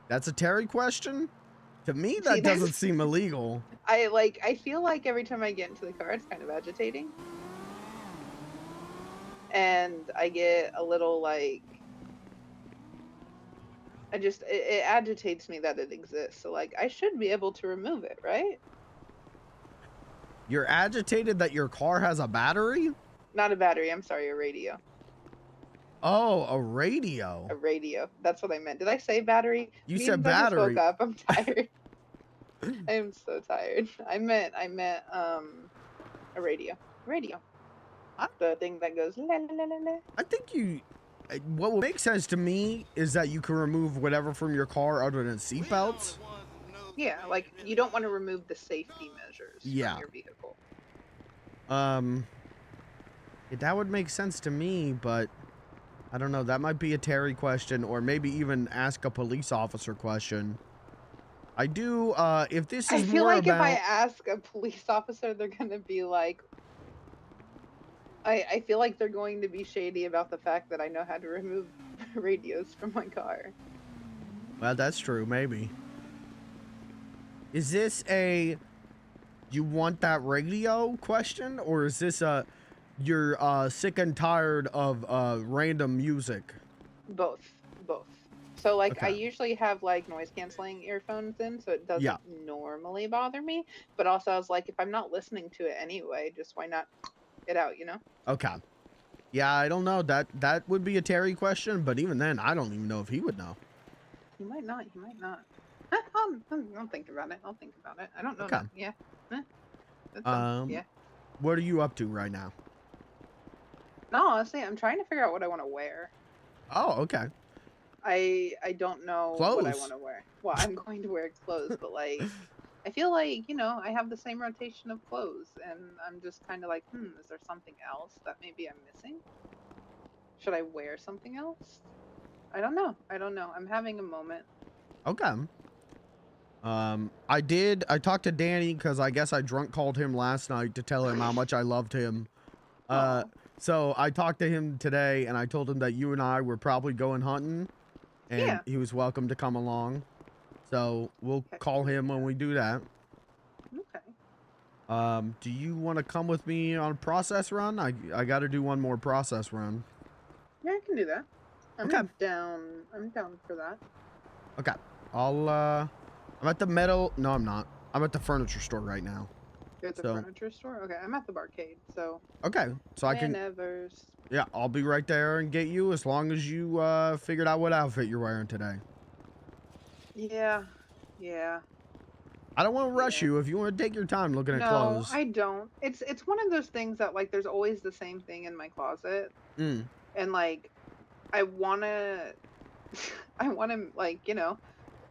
That's a Terry question? To me, that doesn't seem illegal. I feel like every time I get into the car, it's kind of agitating. And I get a little like, it agitates me that it exists. So like, I should be able to remove it, right? You're agitated that your car has a battery? Not a battery, I'm sorry, a radio. Oh, a radio. A radio. That's what I meant. Did I say battery? You said battery. I just woke up. I'm tired. I am so tired. I meant a radio. Radio. The thing that goes la la la la la. I think what would make sense to me is that you can remove whatever from your car other than seatbelts. Yeah, like you don't want to remove the safety measures from your vehicle. That would make sense to me, but I don't know. That might be a Terry question, or maybe even ask a police officer question. I do, if this is I feel more like about... if I ask a police officer, they're going to be like... I feel like they're going to be shady about the fact that I know how to remove radios from my car. Well, that's true, maybe. Is this a... You want that radio question? Or is this a... You're sick and tired of random music? Both. So, like, Okay. I usually have, like, noise-canceling earphones in, so it doesn't normally bother me. But also, I was like, if I'm not listening to it anyway, just why not get out, you know? Okay. Yeah, I don't know. That would be a Terry question, but even then, I don't even know if he would know. He might not. I'll think about it. I don't know. Okay. Yeah. Yeah. What are you up to right now? No, honestly, I'm trying to figure out what I want to wear. Oh, okay. I don't know what I Clothes. want to wear. Well, I'm going to wear clothes, but like, I feel like, you know, I have the same rotation of clothes, and I'm just kind of like, is there something else that maybe I'm missing? Should I wear something else? I don't know. I'm having a moment. Okay. I talked to Danny because I guess I drunk called him last night to tell him how much I loved him. So I talked to him today, and I told him that you and I were probably going hunting, and he was welcome to come along. So we'll call him when we do that. Okay. Do you want to come with me on a process run? I got to do one more process run. Yeah, I can do that. I'm Okay. down for that. Okay. I'm at the metal. No, I'm not. I'm at the furniture store right now. You're at the furniture store? Okay, I'm at the barcade, so. Okay, so I can. Whenevers. Yeah, I'll be right there and get you as long as you figured out what outfit you're wearing today. Yeah. I don't want to rush you. If you want to take your time looking at clothes. No, I don't. It's one of those things that like there's always the same thing in my closet, and like I wanna like, you know,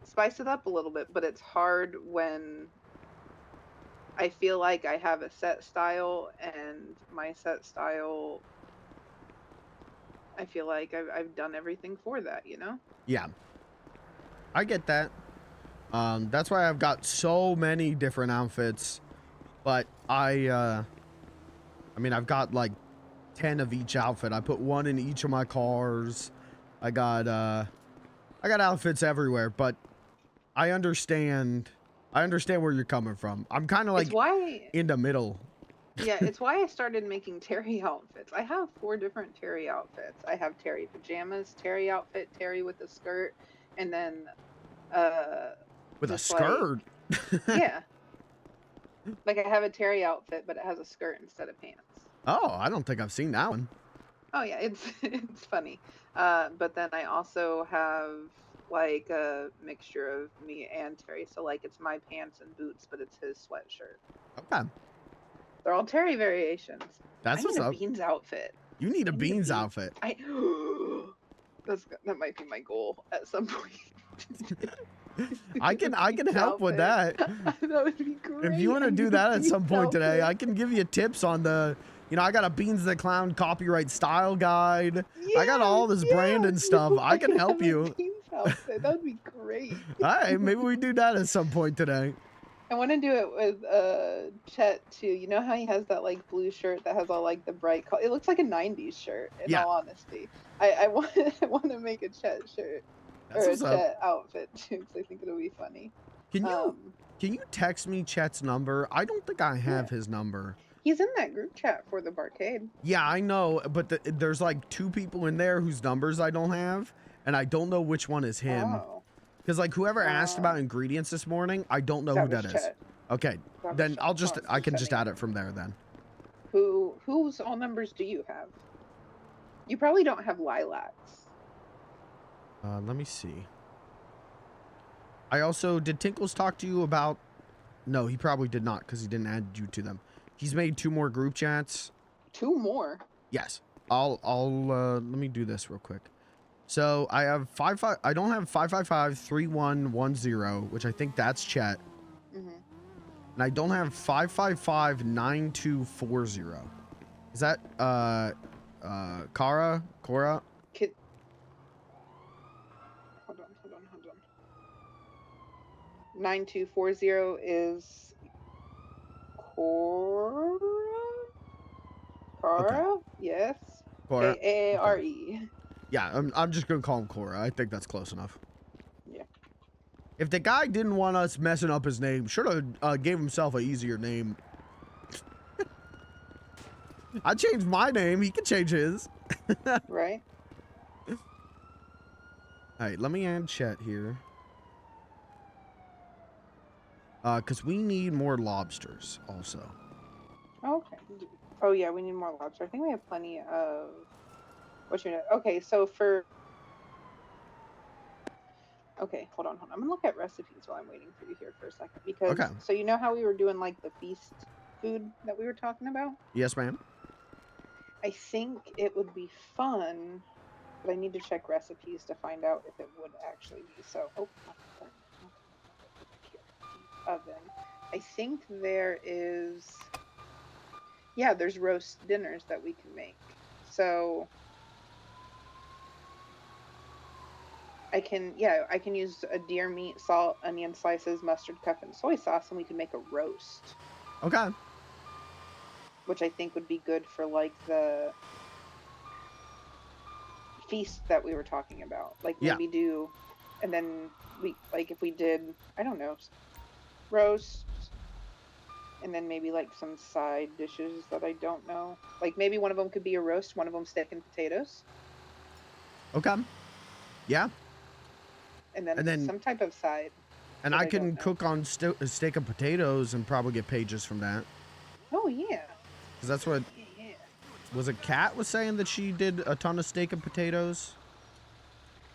spice it up a little bit, but it's hard when I feel like I have a set style and my set style I feel like I've done everything for that, you know? Yeah. I get that. That's why I've got so many different outfits. But I mean, I've got like 10 of each outfit. I put one in each of my cars. I got outfits everywhere, but I understand where you're coming from. I'm kind of like It's why, in the middle. yeah, it's why I started making Terry outfits. I have 4 different Terry outfits. I have Terry pajamas, Terry outfit, Terry with a skirt, and then With a just skirt? like, yeah. Like I have a Terry outfit, but it has a skirt instead of pants. Oh, I don't think I've seen that one. Oh yeah, it's funny. But then I also have like a mixture of me and Terry. So like it's my pants and boots, but it's his sweatshirt. Okay. They're all Terry variations. That's I what's need a up. Beans outfit. You need a I need Beans outfit. That might be my goal at some point. I can help with that. That would be great. If you want to I do need a that at Beans some point today, outfit. I can give you tips on the, you know, I got a Beans the Clown copyright style guide. I got all this branding stuff. I can help you. Beans outfit. That would be great. All right, maybe we do that at some point today. I want to do it with Chet too. You know how he has that like blue shirt that has all like the bright color. It looks like a '90s shirt. In all honesty, I want to make a Chet shirt or a Chet outfit too because I think it'll be funny. Can you text me Chet's number? I don't think I have his number. He's in that group chat for the barcade. Yeah, I know, but there's like 2 people in there whose numbers I don't have, and I don't know which one is him. Oh. Because like whoever asked about ingredients this morning, I don't know who that is. Chet. Okay, then I can just add it from there then. Whose all numbers do you have? You probably don't have Lilacs. Let me see. I also, did Tinkles talk to you about? No, he probably did not because he didn't add you to them. He's made 2 more group chats. 2 more? Yes. Let me do this real quick. So I have I don't have 555-3110, which I think that's Chet. Mm-hmm. And I don't have 555-9240. Is that Cora? Hold on. 9240 is Cora? Cora? Okay. Yes. Cora. K-A-R-E. Yeah, I'm just gonna call him Cora. I think that's close enough. Yeah. If the guy didn't want us messing up his name, should have gave himself an easier name. I changed my name. He can change his. Right. All right, let me add Chet here. Because we need more lobsters also. Okay. Oh yeah, we need more lobster. I think we have plenty of. Okay, so for. Okay, hold on. I'm gonna look at recipes while I'm waiting for you here for a second because. Okay. So you know how we were doing like the feast food that we were talking about? Yes, ma'am. I think it would be fun, but I need to check recipes to find out if it would actually be so. Oh, oven. I think there is. Yeah, there's roast dinners that we can make. So I can use a deer meat, salt, onion slices, mustard, cup, and soy sauce, and we can make a roast. Okay. Which I think would be good for like the feast that we were talking about. Like maybe do, and then we like if we did, I don't know, roast, and then maybe like some side dishes that I don't know. Like maybe one of them could be a roast, one of them steak and potatoes. Okay. Yeah. And then some type of side. And I can cook on steak and potatoes and probably get pages from that. Oh yeah. Because that's what. Yeah. Was it Kat was saying that she did a ton of steak and potatoes?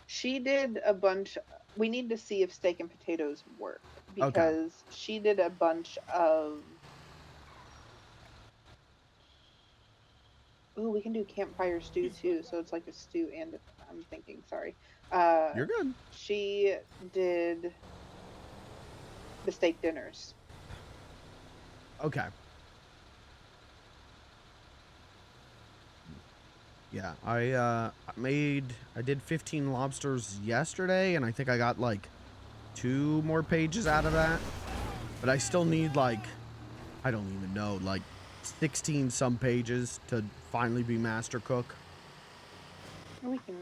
She did a bunch. We need to see if steak and potatoes work because she did a bunch of. Oh, we can do campfire stew too. So it's like a stew and I'm thinking. Sorry. You're good. She did the steak dinners. Okay. Yeah, I did 15 lobsters yesterday, and I think I got like 2 more pages out of that. But I still need like, I don't even know, like 16 some pages to finally be master cook. We can,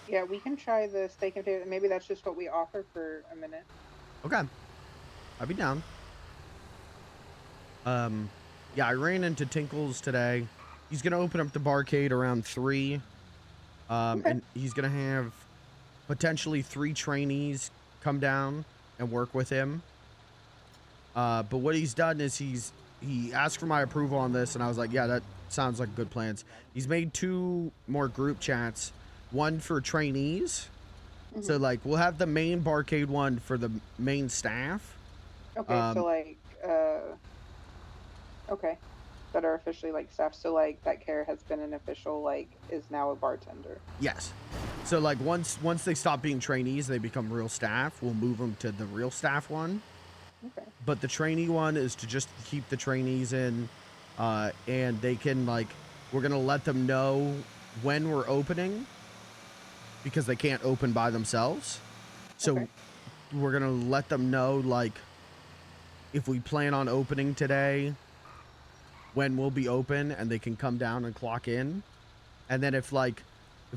yeah, we can try the steak and potato. Maybe that's just what we offer for a minute. Okay, I'll be down. Yeah, I ran into Tinkles today. He's gonna open up the barcade around 3. And he's gonna have potentially 3 trainees come down and work with him. But what he's done is he asked for my approval on this, and I was like, yeah, that sounds like good plans. He's made 2 more group chats, one for trainees. So like we'll have the main barcade one for the main staff. Okay, so like, okay, that are officially like staff. So like that Care has been an official, like, is now a bartender. Yes. So like once they stop being trainees, they become real staff. We'll move them to the real staff one. Okay. But the trainee one is to just keep the trainees in, and they can like, we're gonna let them know when we're opening, because they can't open by themselves. So we're gonna let them know like if we plan on opening today, when we'll be open, and they can come down and clock in. And then if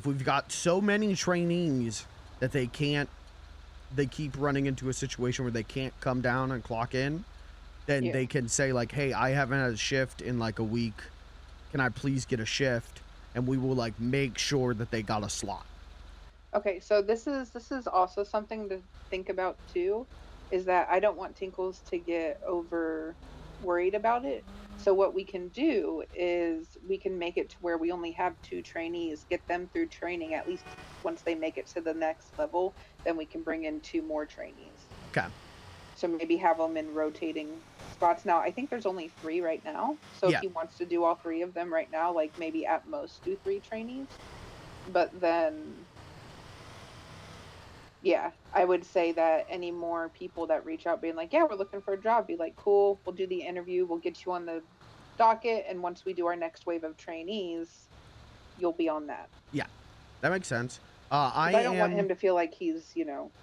we've got so many trainees that they keep running into a situation where they can't come down and clock in, then they can say like, hey, I haven't had a shift in like a week. Can I please get a shift? And we will like make sure that they got a slot. Okay, so this is also something to think about too, is that I don't want Tinkles to get over worried about it. So what we can do is we can make it to where we only have 2 trainees, get them through training. At least once they make it to the next level, then we can bring in 2 more trainees. Okay. So maybe have them in rotating spots. Now, I think there's only 3 right now. So if he wants to do all 3 of them right now, like maybe at most do 3 trainees. But then, yeah, I would say that any more people that reach out being like, yeah, we're looking for a job, be like, cool, we'll do the interview, we'll get you on the docket, and once we do our next wave of trainees, you'll be on that. Yeah, that makes sense. I don't want him to feel like he's,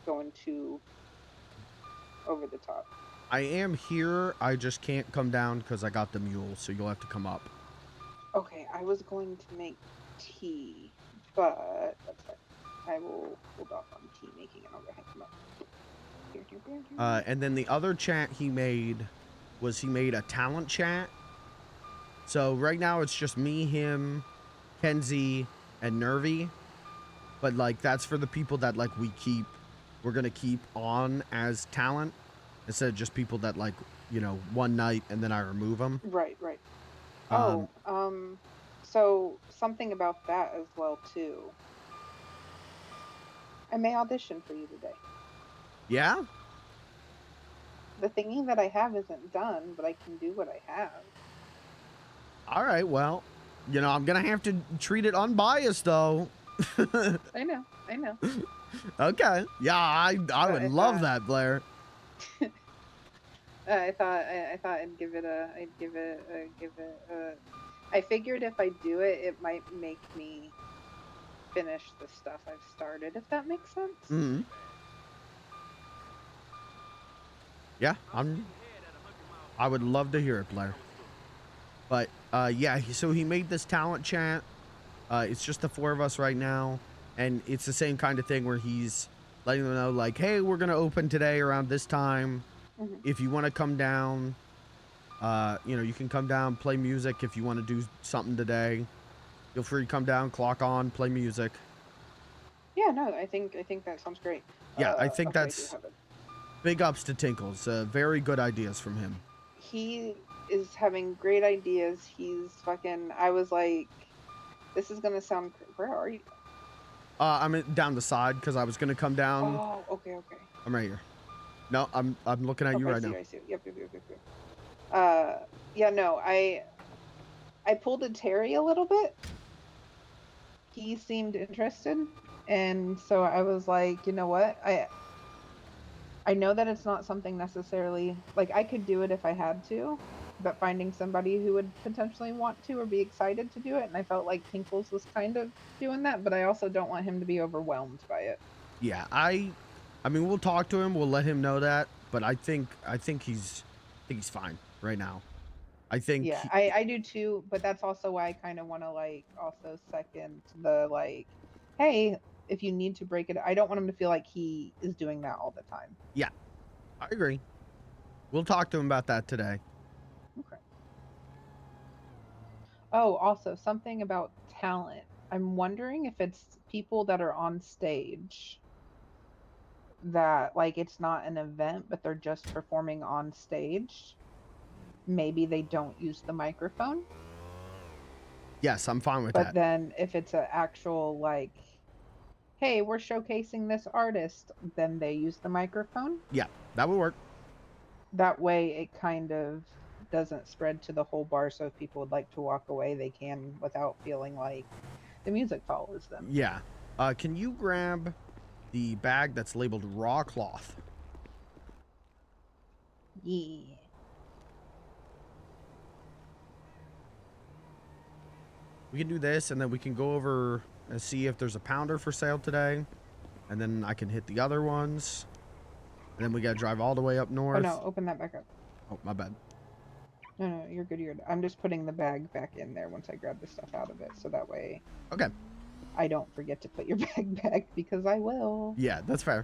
going too over the top. I am here. I just can't come down because I got the mule, so you'll have to come up. Okay, I was going to make tea, but that's fine. I will hold off on tea making, and I'll go ahead and come up. And then the other chat he made was he made a talent chat. So right now it's just me, him, Kenzie, and Nervy. But like that's for the people that like we're gonna keep on as talent instead of just people that like, one night and then I remove them. Right. So something about that as well too. I may audition for you today. Yeah? The thingy that I have isn't done, but I can do what I have. All right, well, I'm going to have to treat it unbiased, though. I know. Okay. Yeah, I would love that, Blair. I thought I'd give it I figured if I do it, it might make me finish the stuff I've started, if that makes sense. Mm-hmm. Yeah, I would love to hear it, Blair. But yeah, so he made this talent chat. It's just the 4 of us right now, and it's the same kind of thing where he's letting them know like, hey, we're gonna open today around this time. If you want to come down, you can come down, play music. If you want to do something today, feel free to come down, clock on, play music. Yeah, no, I think that sounds great. Yeah, I think that's big ups to Tinkles. Very good ideas from him. He is having great ideas. He's fucking. I was like, this is gonna sound. Where are you? I'm down the side because I was gonna come down. Oh, okay. I'm right here. No, I'm looking at you right now. I see. Yep. Yeah, no, I pulled a Terry a little bit. He seemed interested, and so I was like, you know what? I know that it's not something necessarily like I could do it if I had to, but finding somebody who would potentially want to or be excited to do it. And I felt like Tinkles was kind of doing that, but I also don't want him to be overwhelmed by it. Yeah, I mean, we'll talk to him. We'll let him know that. But I think he's fine right now. I think. Yeah, I do too. But that's also why I kind of want to like also second the like, hey, if you need to break it, I don't want him to feel like he is doing that all the time. Yeah, I agree. We'll talk to him about that today. Okay. Oh, also something about talent. I'm wondering if it's people that are on stage that like it's not an event, but they're just performing on stage. Maybe they don't use the microphone. Yes, I'm fine with But that. then if it's an actual like, hey, we're showcasing this artist, then they use the microphone. Yeah, that would work. That way it kind of doesn't spread to the whole bar, so if people would like to walk away, they can without feeling like the music follows them. Yeah. Can you grab the bag that's labeled raw cloth? Yeah. We can do this, and then we can go over and see if there's a pounder for sale today. And then I can hit the other ones. And then we gotta drive all the way up north. Oh no, open that back up. Oh, my bad. No, you're good, you're good. I'm just putting the bag back in there once I grab the stuff out of it, so that way... Okay. I don't forget to put your bag back, because I will. Yeah, that's fair.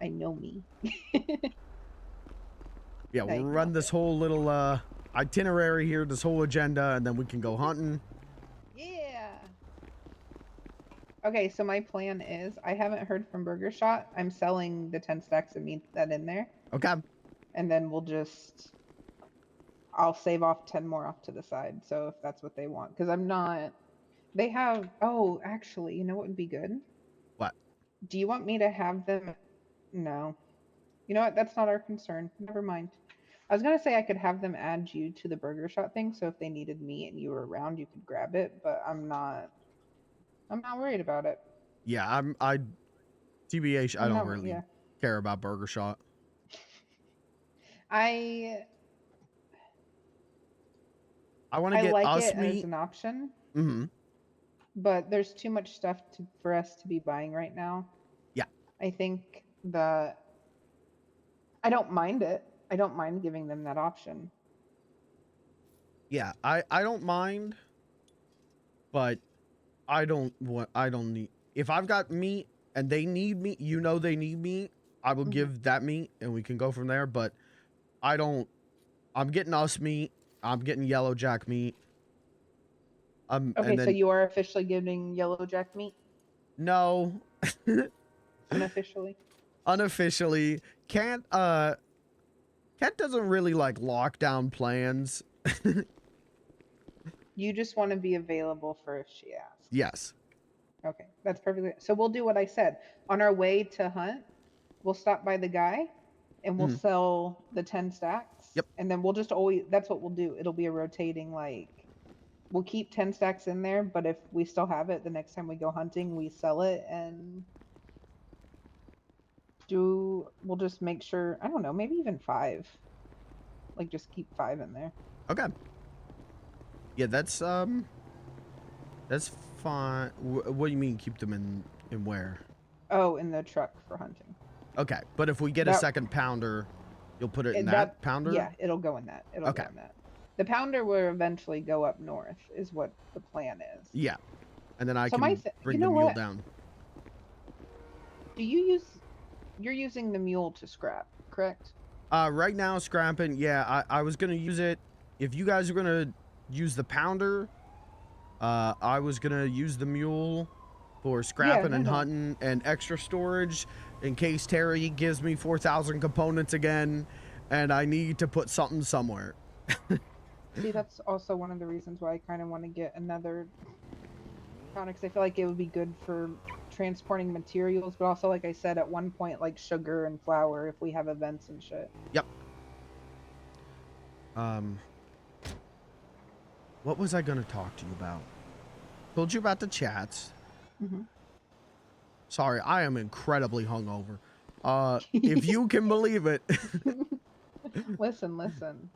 I know me. Yeah, we'll run this whole little itinerary here, this whole agenda, and then we can go hunting. Yeah. Okay, so my plan is, I haven't heard from Burger Shot. I'm selling the 10 stacks of meat that in there. Okay. And then we'll just... I'll save off 10 more off to the side, so if that's what they want. Because I'm not... They have... Oh, actually, you know what would be good? What? Do you want me to have them... No. You know what? That's not our concern. Never mind. I was going to say I could have them add you to the Burger Shot thing, so if they needed meat and you were around, you could grab it, but I'm not worried about it. Yeah, TBH, I don't really yeah. care about Burger Shot. I want to get like us it meat. as an option. Mm-hmm. But there's too much stuff for us to be buying right now. Yeah. I think that I don't mind it. I don't mind giving them that option. Yeah, I don't mind, but I don't need... If I've got meat and they need meat, they need meat, I will give that meat and we can go from there, but I'm getting us meat. I'm getting Yellow Jack meat. Okay, so you are officially giving Yellow Jack meat? No. Unofficially? Unofficially. Cat doesn't really like lockdown plans. You just want to be available for if she asks. Yes. Okay, that's perfectly... So we'll do what I said. On our way to hunt, we'll stop by the guy and we'll sell the 10 stacks. Yep. And then we'll just always... That's what we'll do. It'll be a rotating, like... We'll keep 10 stacks in there, but if we still have it, the next time we go hunting, we sell it and... We'll just make sure... I don't know, maybe even 5. Like, just keep 5 in there. Okay. Yeah, that's fine. What do you mean keep them in where? Oh, in the truck for hunting. Okay, but if we get a second pounder, you'll put it in that pounder? Yeah, it'll go in that. It'll go in that. The pounder will eventually go up north, is what the plan is. Yeah, and then I can bring you know the mule what? down. Do you use... You're using the mule to scrap, correct? Right now, scrapping, yeah, I was going to use it. If you guys are going to use the pounder, I was going to use the mule for scrapping and hunting and extra storage in case Terry gives me 4,000 components again and I need to put something somewhere. See, that's also one of the reasons why I kind of want to get another pounder, because I feel like it would be good for transporting materials, but also, like I said, at one point, like sugar and flour if we have events and shit. Yep. What was I going to talk to you about? Told you about the chats. Sorry, I am incredibly hungover. If you can believe it. Listen.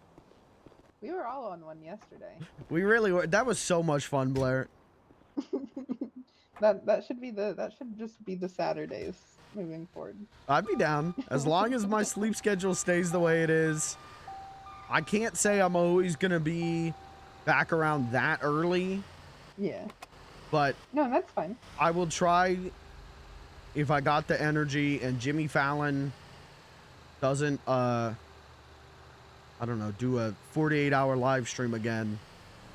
We were all on one yesterday. We really were. That was so much fun, Blair. that should just be the Saturdays moving forward. I'd be down as long as my sleep schedule stays the way it is. I can't say I'm always gonna be back around that early. Yeah. But no, that's fine. I will try if I got the energy and Jimmy Fallon doesn't I don't know, do a 48-hour live stream again.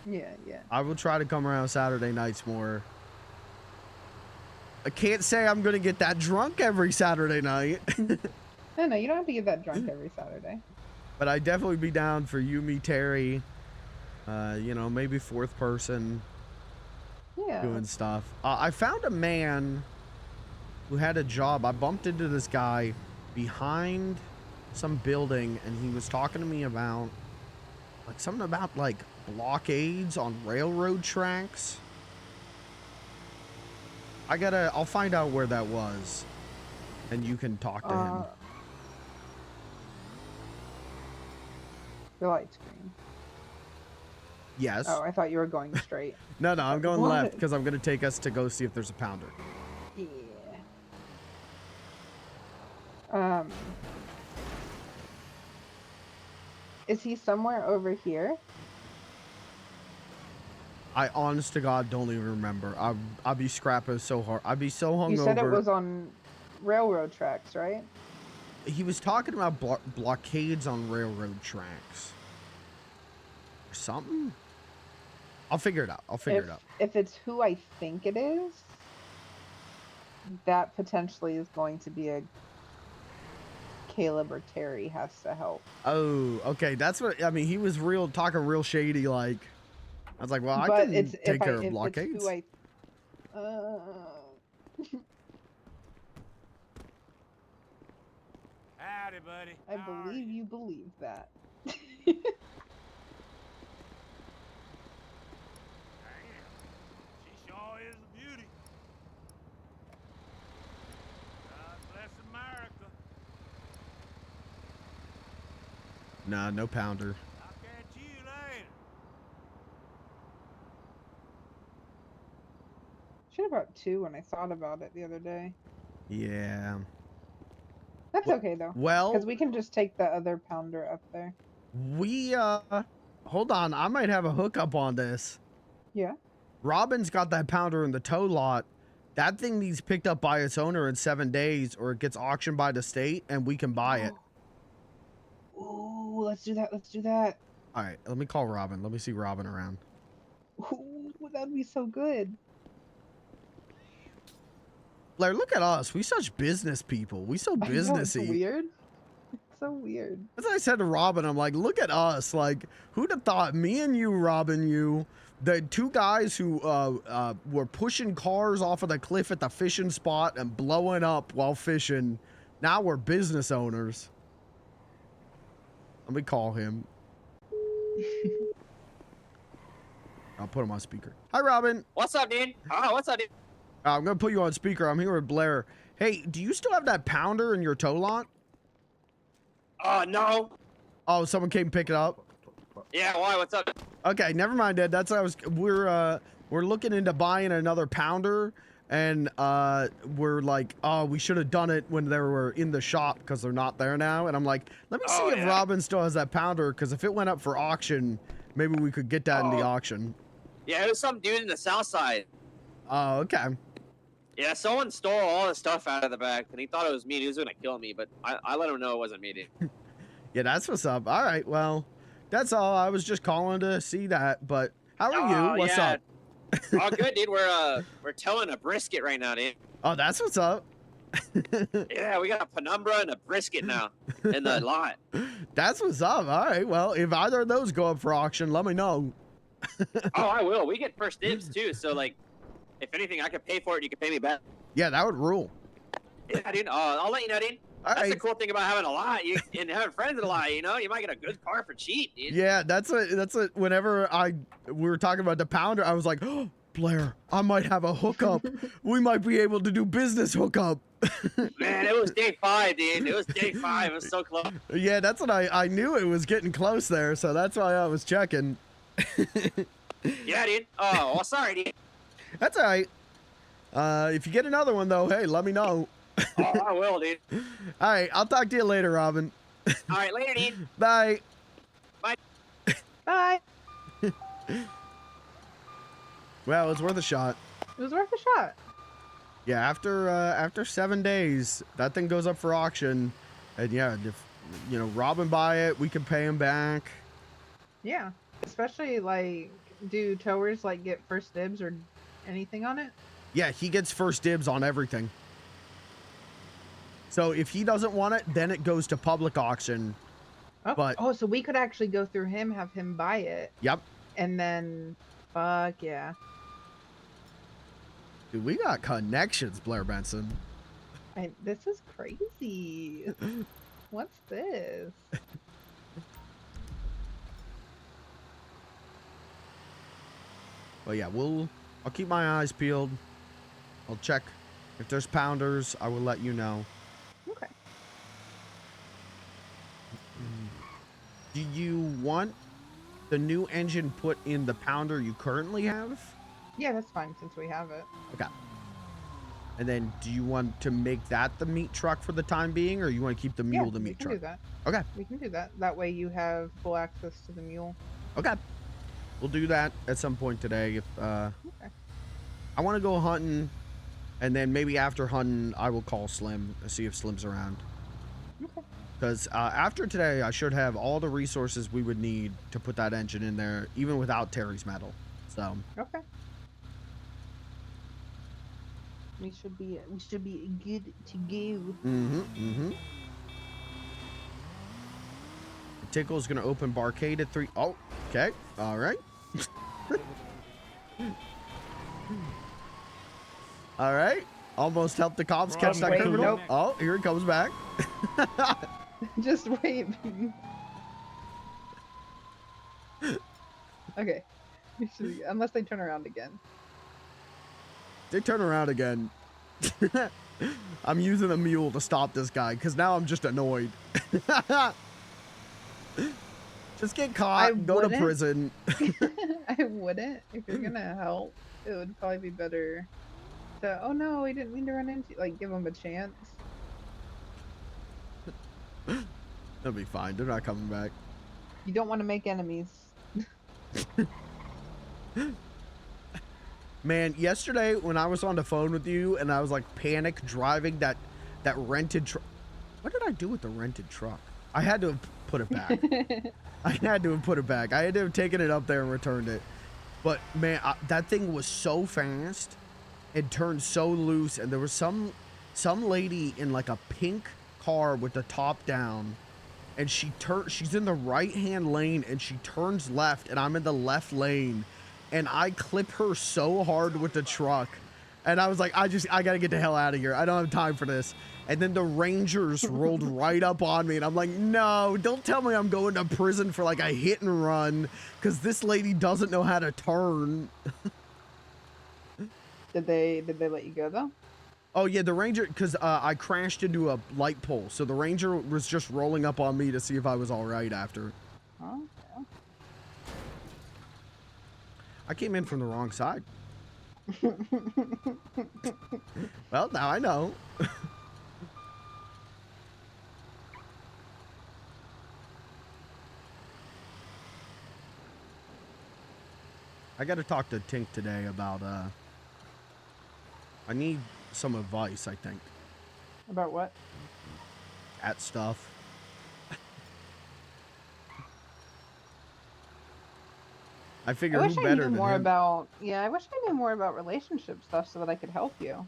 Yeah. I will try to come around Saturday nights more. I can't say I'm gonna get that drunk every Saturday night. No, you don't have to get that drunk every Saturday. But I'd definitely be down for you, me, Terry. You know, maybe fourth person. Yeah. Doing stuff. I found a man who had a job. I bumped into this guy behind some building, and he was talking to me about like something about like blockades on railroad tracks. I'll find out where that was, and you can talk to him. The light screen. Yes. Oh, I thought you were going straight. No, I'm going What? left because I'm going to take us to go see if there's a pounder. Yeah. Is he somewhere over here? I honest to God don't even remember. I'll be scrapping so hard. I'd be so hungover. You said it was on railroad tracks, right? He was talking about blockades on railroad tracks. Or something? I'll figure it out. If it's who I think it is, that potentially is going to be a Caleb or Terry has to help. Oh, okay. That's what I mean. He was talking real shady. Like, I was like, well, I can take care of blockades. It's who I, Howdy, buddy. I believe you believe that. She sure is a beauty. God bless America. Nah, no pounder. I'll catch you later. Should have brought two when I thought about it the other day. Yeah. That's okay though. Well, because we can just take the other pounder up there. We hold on. I might have a hookup on this. Yeah. Robin's got that pounder in the tow lot. That thing needs picked up by its owner in 7 days, or it gets auctioned by the state, and we can buy it. Ooh, let's do that. Let's do that. All right, let me call Robin. Let me see Robin around. Ooh, that'd be so good. Blair, look at us. We such business people. We so businessy. I know, it's weird. It's so weird. As I said to Robin, I'm like, look at us. Like, who'd have thought me and you, Robin, you, the two guys who were pushing cars off of the cliff at the fishing spot and blowing up while fishing. Now we're business owners. Let me call him. I'll put him on speaker. Hi, Robin. What's up, dude? Oh, what's up, dude? I'm going to put you on speaker. I'm here with Blair. Hey, do you still have that pounder in your tow lot? No. Oh, someone came and picked it up? Yeah, why? What's up? Okay, never mind, Dad. That's what I was. We're looking into buying another pounder, and we're like, oh, we should have done it when they were in the shop because they're not there now. And I'm like, let me see if Robin still has that pounder, because if it went up for auction, maybe we could get that in the auction. Yeah, it was some dude in the south side. Oh, okay. Yeah, someone stole all the stuff out of the back, and he thought it was me. And he was gonna kill me, but I let him know it wasn't me, dude. Yeah, that's what's up. All right, well, that's all. I was just calling to see that. But how are you? What's up? Oh, good, dude. We're towing a brisket right now, dude. Oh, that's what's up. Yeah, we got a penumbra and a brisket now in the lot. That's what's up. All right, well, if either of those go up for auction, let me know. Oh, I will. We get first dibs too. So like, if anything, I can pay for it. You can pay me back. Yeah, that would rule. Yeah, dude. I'll let you know, dude. That's the cool thing about having a lot, and having friends in a lot. You know, you might get a good car for cheap, dude. Yeah, that's what. Whenever we were talking about the pounder, I was like, oh, Blair, I might have a hookup. We might be able to do business hookup. Man, it was day 5, dude. It was day 5. It was so close. Yeah, that's what I knew it was getting close there, so that's why I was checking. Yeah, dude. Oh, well, sorry, dude. That's all right. If you get another one though, hey, let me know. Oh, I will, dude. All right, I'll talk to you later, Robin. All right, later, dude. Bye. Bye. Bye. Well, it was worth a shot. It was worth a shot. Yeah, after 7 days, that thing goes up for auction, and yeah, if Robin buy it, we can pay him back. Yeah, especially like, do towers like get first dibs or anything on it? Yeah, he gets first dibs on everything. So if he doesn't want it, then it goes to public auction. Oh, But so we could actually go through him, have him buy it. Yep. And then, fuck yeah. Dude, we got connections, Blair Benson. This is crazy. What's this? But yeah, I'll keep my eyes peeled. I'll check if there's pounders. I will let you know. Okay. Do you want the new engine put in the pounder you currently have? Yeah, that's fine since we have it. Okay. And then do you want to make that the meat truck for the time being, or you want to keep the mule the meat truck? We can do that. Okay. We can do that. That way you have full access to the mule. Okay. We'll do that at some point today. If Okay. I want to go hunting, and then maybe after hunting, I will call Slim and see if Slim's around. Okay. Because after today, I should have all the resources we would need to put that engine in there, even without Terry's metal. So. Okay. We should be good to go. Mm-hmm. Tickle's gonna open Barcade at 3. Oh, okay. All right. All right. Almost helped the cops catch that Wait, criminal. nope. Oh, here he comes back. Just wait. Okay. Unless they turn around again. They turn around again. I'm using a mule to stop this guy because now I'm just annoyed. Just get caught, go to prison. I wouldn't. If you're gonna help, it would probably be better to, oh no, we didn't mean to run into, like, give them a chance. They'll be fine. They're not coming back. You don't want to make enemies. Man, yesterday when I was on the phone with you and I was like panic driving that rented truck. What did I do with the rented truck? I had to have put it back. I had to have put it back. I had to have taken it up there and returned it. But man, that thing was so fast. It turned so loose, and there was some lady in like a pink car with the top down, and she's in the right-hand lane and she turns left and I'm in the left lane. And I clip her so hard with the truck. And I was like, I gotta get the hell out of here. I don't have time for this. And then the Rangers rolled right up on me. And I'm like, no, don't tell me I'm going to prison for like a hit and run. Because this lady doesn't know how to turn. Did they let you go though? Oh yeah, the Ranger, because I crashed into a light pole. So the Ranger was just rolling up on me to see if I was all right after. Oh, yeah. I came in from the wrong side. Well, now I know. I got to talk to Tink today about, I need some advice, I think. About what? At stuff. I figure who better than more him? about, yeah, I wish I knew more about relationship stuff so that I could help you.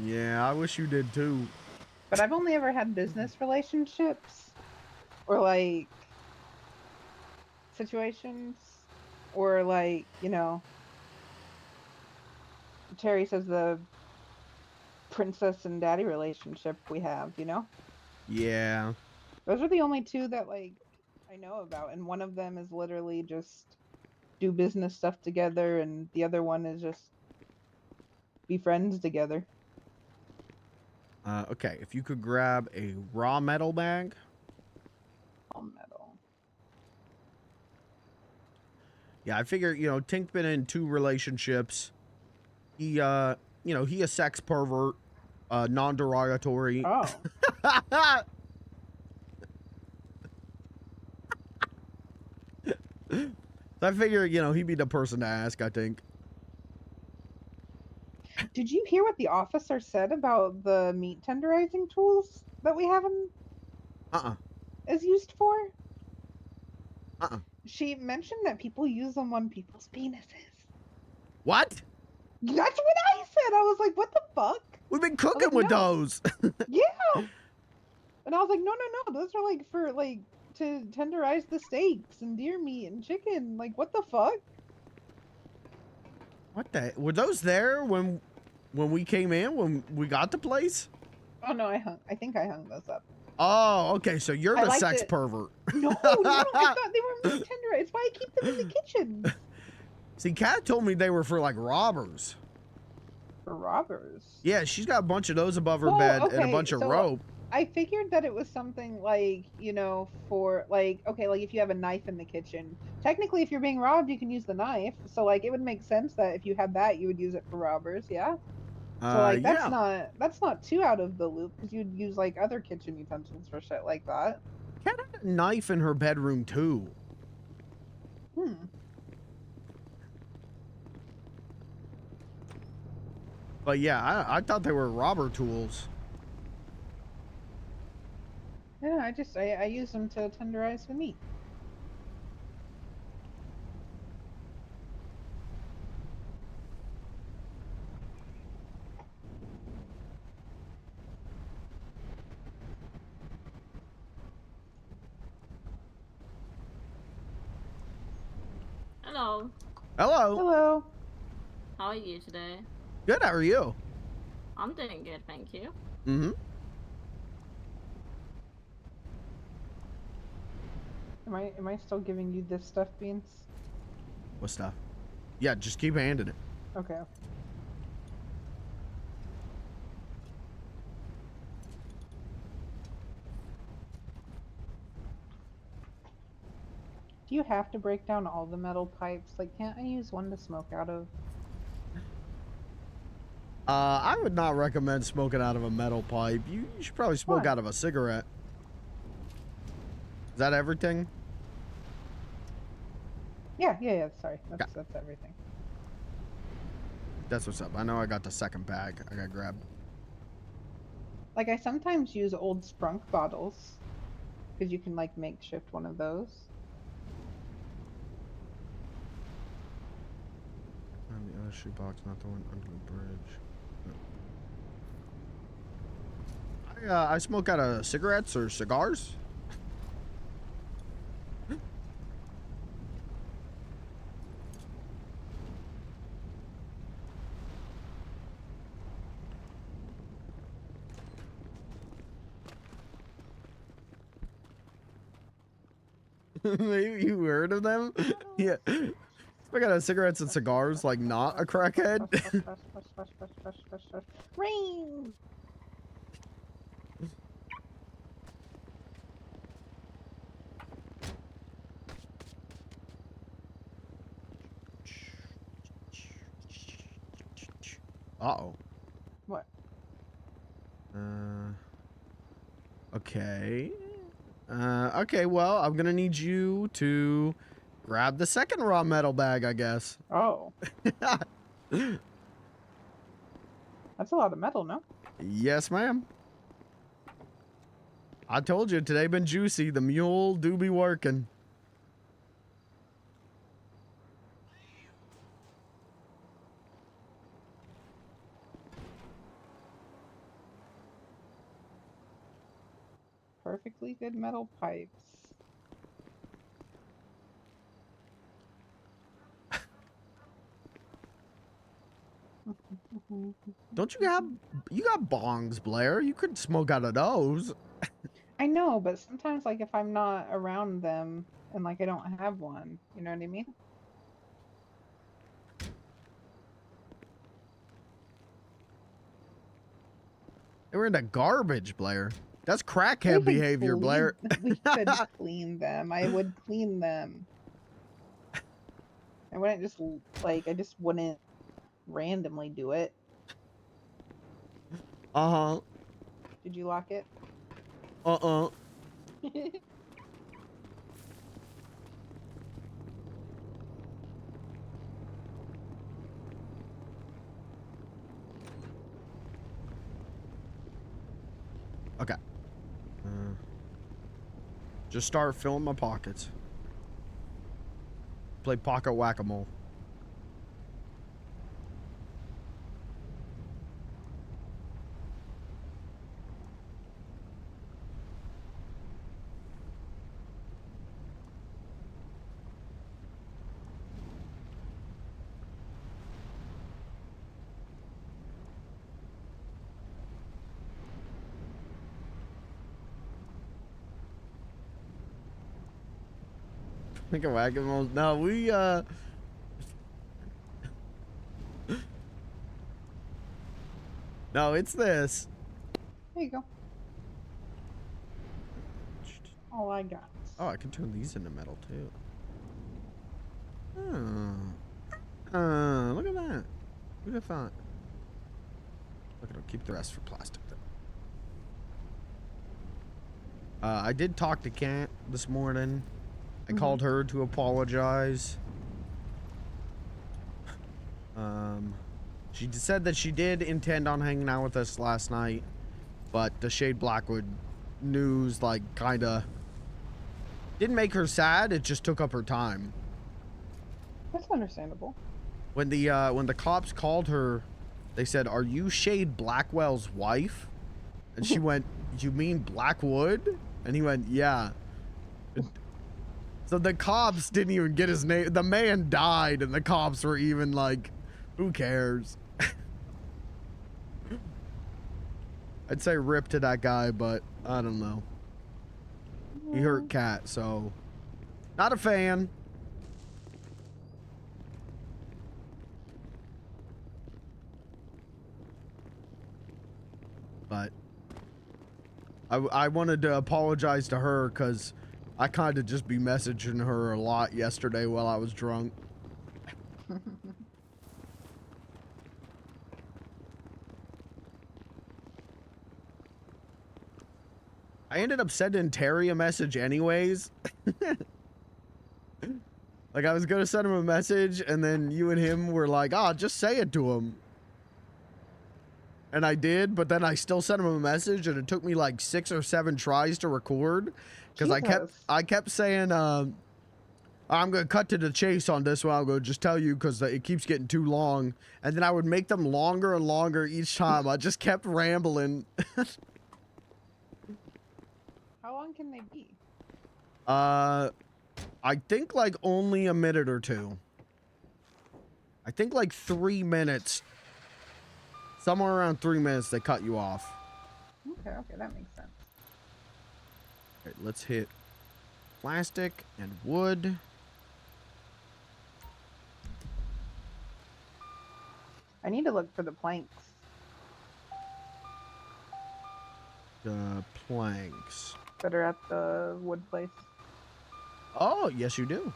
Yeah, I wish you did too. But I've only ever had business relationships or like situations or like, you know, Terry says the princess and daddy relationship we have, you know? Yeah. Those are the only two that like I know about, and one of them is literally just do business stuff together and the other one is just be friends together. Okay, if you could grab a raw metal bag. Raw metal. Yeah, I figure, you know, Tink's been in 2 relationships. He, you know, he a sex pervert, non-derogatory. Oh. So I figure, you know, he'd be the person to ask, I think. Did you hear what the officer said about the meat tenderizing tools that we have in is used for? She mentioned that people use them on people's penises. What? That's what I said. I was like, what the fuck? We've been cooking with those. Yeah. And I was like, no, those are like for like to tenderize the steaks and deer meat and chicken. Like, what the fuck? What the? Were those there when we came in, when we got the place? Oh no, I think I hung those up. Oh, okay, so you're I the liked sex it. pervert. No, I thought they were meat tenderized. It's why I keep them in the kitchen. See, Kat told me they were for like robbers. For robbers? Yeah, she's got a bunch of those above her Well, bed and a okay, bunch of so rope. I figured that it was something like, you know, for like, okay, like if you have a knife in the kitchen, technically if you're being robbed, you can use the knife. So like it would make sense that if you had that, you would use it for robbers. Yeah. So like that's not too out of the loop because you'd use like other kitchen utensils for shit like that. Kat had a knife in her bedroom too. But yeah, I thought they were robber tools. Yeah, I use them to tenderize the meat. Hello. Hello. Hello. How are you today? Good, how are you? I'm doing good, thank you. Mm-hmm. Am I still giving you this stuff, Beans? What stuff? Yeah, just keep handing it. Okay. Do you have to break down all the metal pipes? Like, can't I use one to smoke out of? I would not recommend smoking out of a metal pipe. You should probably smoke out of a cigarette. Is that everything? Yeah. Sorry, that's everything. That's what's up. I know I got the second bag. I got grabbed. Like, I sometimes use old Sprunk bottles because you can like makeshift one of those. And the other shoebox, not the one under the bridge. I smoke out of cigarettes or cigars. Maybe you heard of them? Yeah. Smoke out of cigarettes and cigars, like not a crackhead. Rain. Uh-oh. What? Okay. Okay, well, I'm gonna need you to grab the second raw metal bag, I guess. Oh. That's a lot of metal, no? Yes, ma'am. I told you, today been juicy. The mule do be working. Perfectly good metal pipes. Don't you got bongs, Blair? You could smoke out of those. I know, but sometimes like if I'm not around them and like I don't have one, you know what I mean? They were in the garbage, Blair. That's crackhead behavior, Blair. We could clean them. I would clean them. I wouldn't just like. I just wouldn't randomly do it. Uh-huh. Did you lock it? Uh-uh. Okay. Just start filling my pockets. Play pocket whack-a-mole. Think of whack-a-mole. No, we no, it's this. There you go. All I got. Oh, I can turn these into metal too. Look at that. Who'd have thought? Look, it'll keep the rest for plastic though. I did talk to Kat this morning. I called her to apologize. She said that she did intend on hanging out with us last night, but the Shade Blackwood news, like, kinda didn't make her sad. It just took up her time. That's understandable. When the cops called her, they said, "Are you Shade Blackwell's wife?" And she went, "You mean Blackwood?" And he went, "Yeah." So the cops didn't even get his name. The man died, and the cops were even like, who cares? I'd say rip to that guy, but I don't know. He hurt Kat, so not a fan. But I wanted to apologize to her because I kind of just be messaging her a lot yesterday while I was drunk. I ended up sending Terry a message anyways. Like, I was going to send him a message, and then you and him were like, "Oh, just say it to him." And I did, but then I still sent him a message, and it took me like 6 or 7 tries to record. Because I kept saying, I'm going to cut to the chase on this one. I'll go just tell you because it keeps getting too long. And then I would make them longer and longer each time. I just kept rambling. How long can they be? I think like only a minute or two. I think like 3 minutes. Somewhere around 3 minutes they cut you off. Okay, that makes sense. Alright, let's hit plastic and wood. I need to look for the planks. The planks that are at the wood place. Oh, yes you do.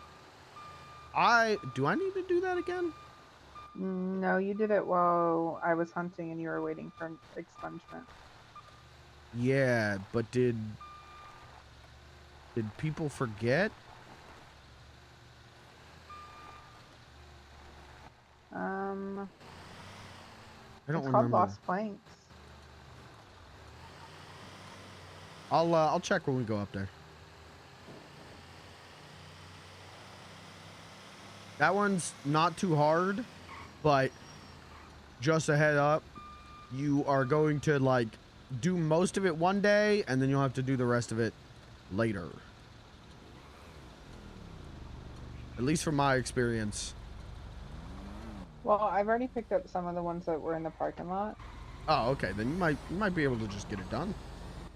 Do I need to do that again? No, you did it while I was hunting and you were waiting for expungement. Yeah, but did people forget? I don't it's called remember. Lost Planks. I'll check when we go up there. That one's not too hard, but just a head up, you are going to like do most of it one day and then you'll have to do the rest of it later. At least from my experience. Well, I've already picked up some of the ones that were in the parking lot. Oh, okay. Then you might be able to just get it done.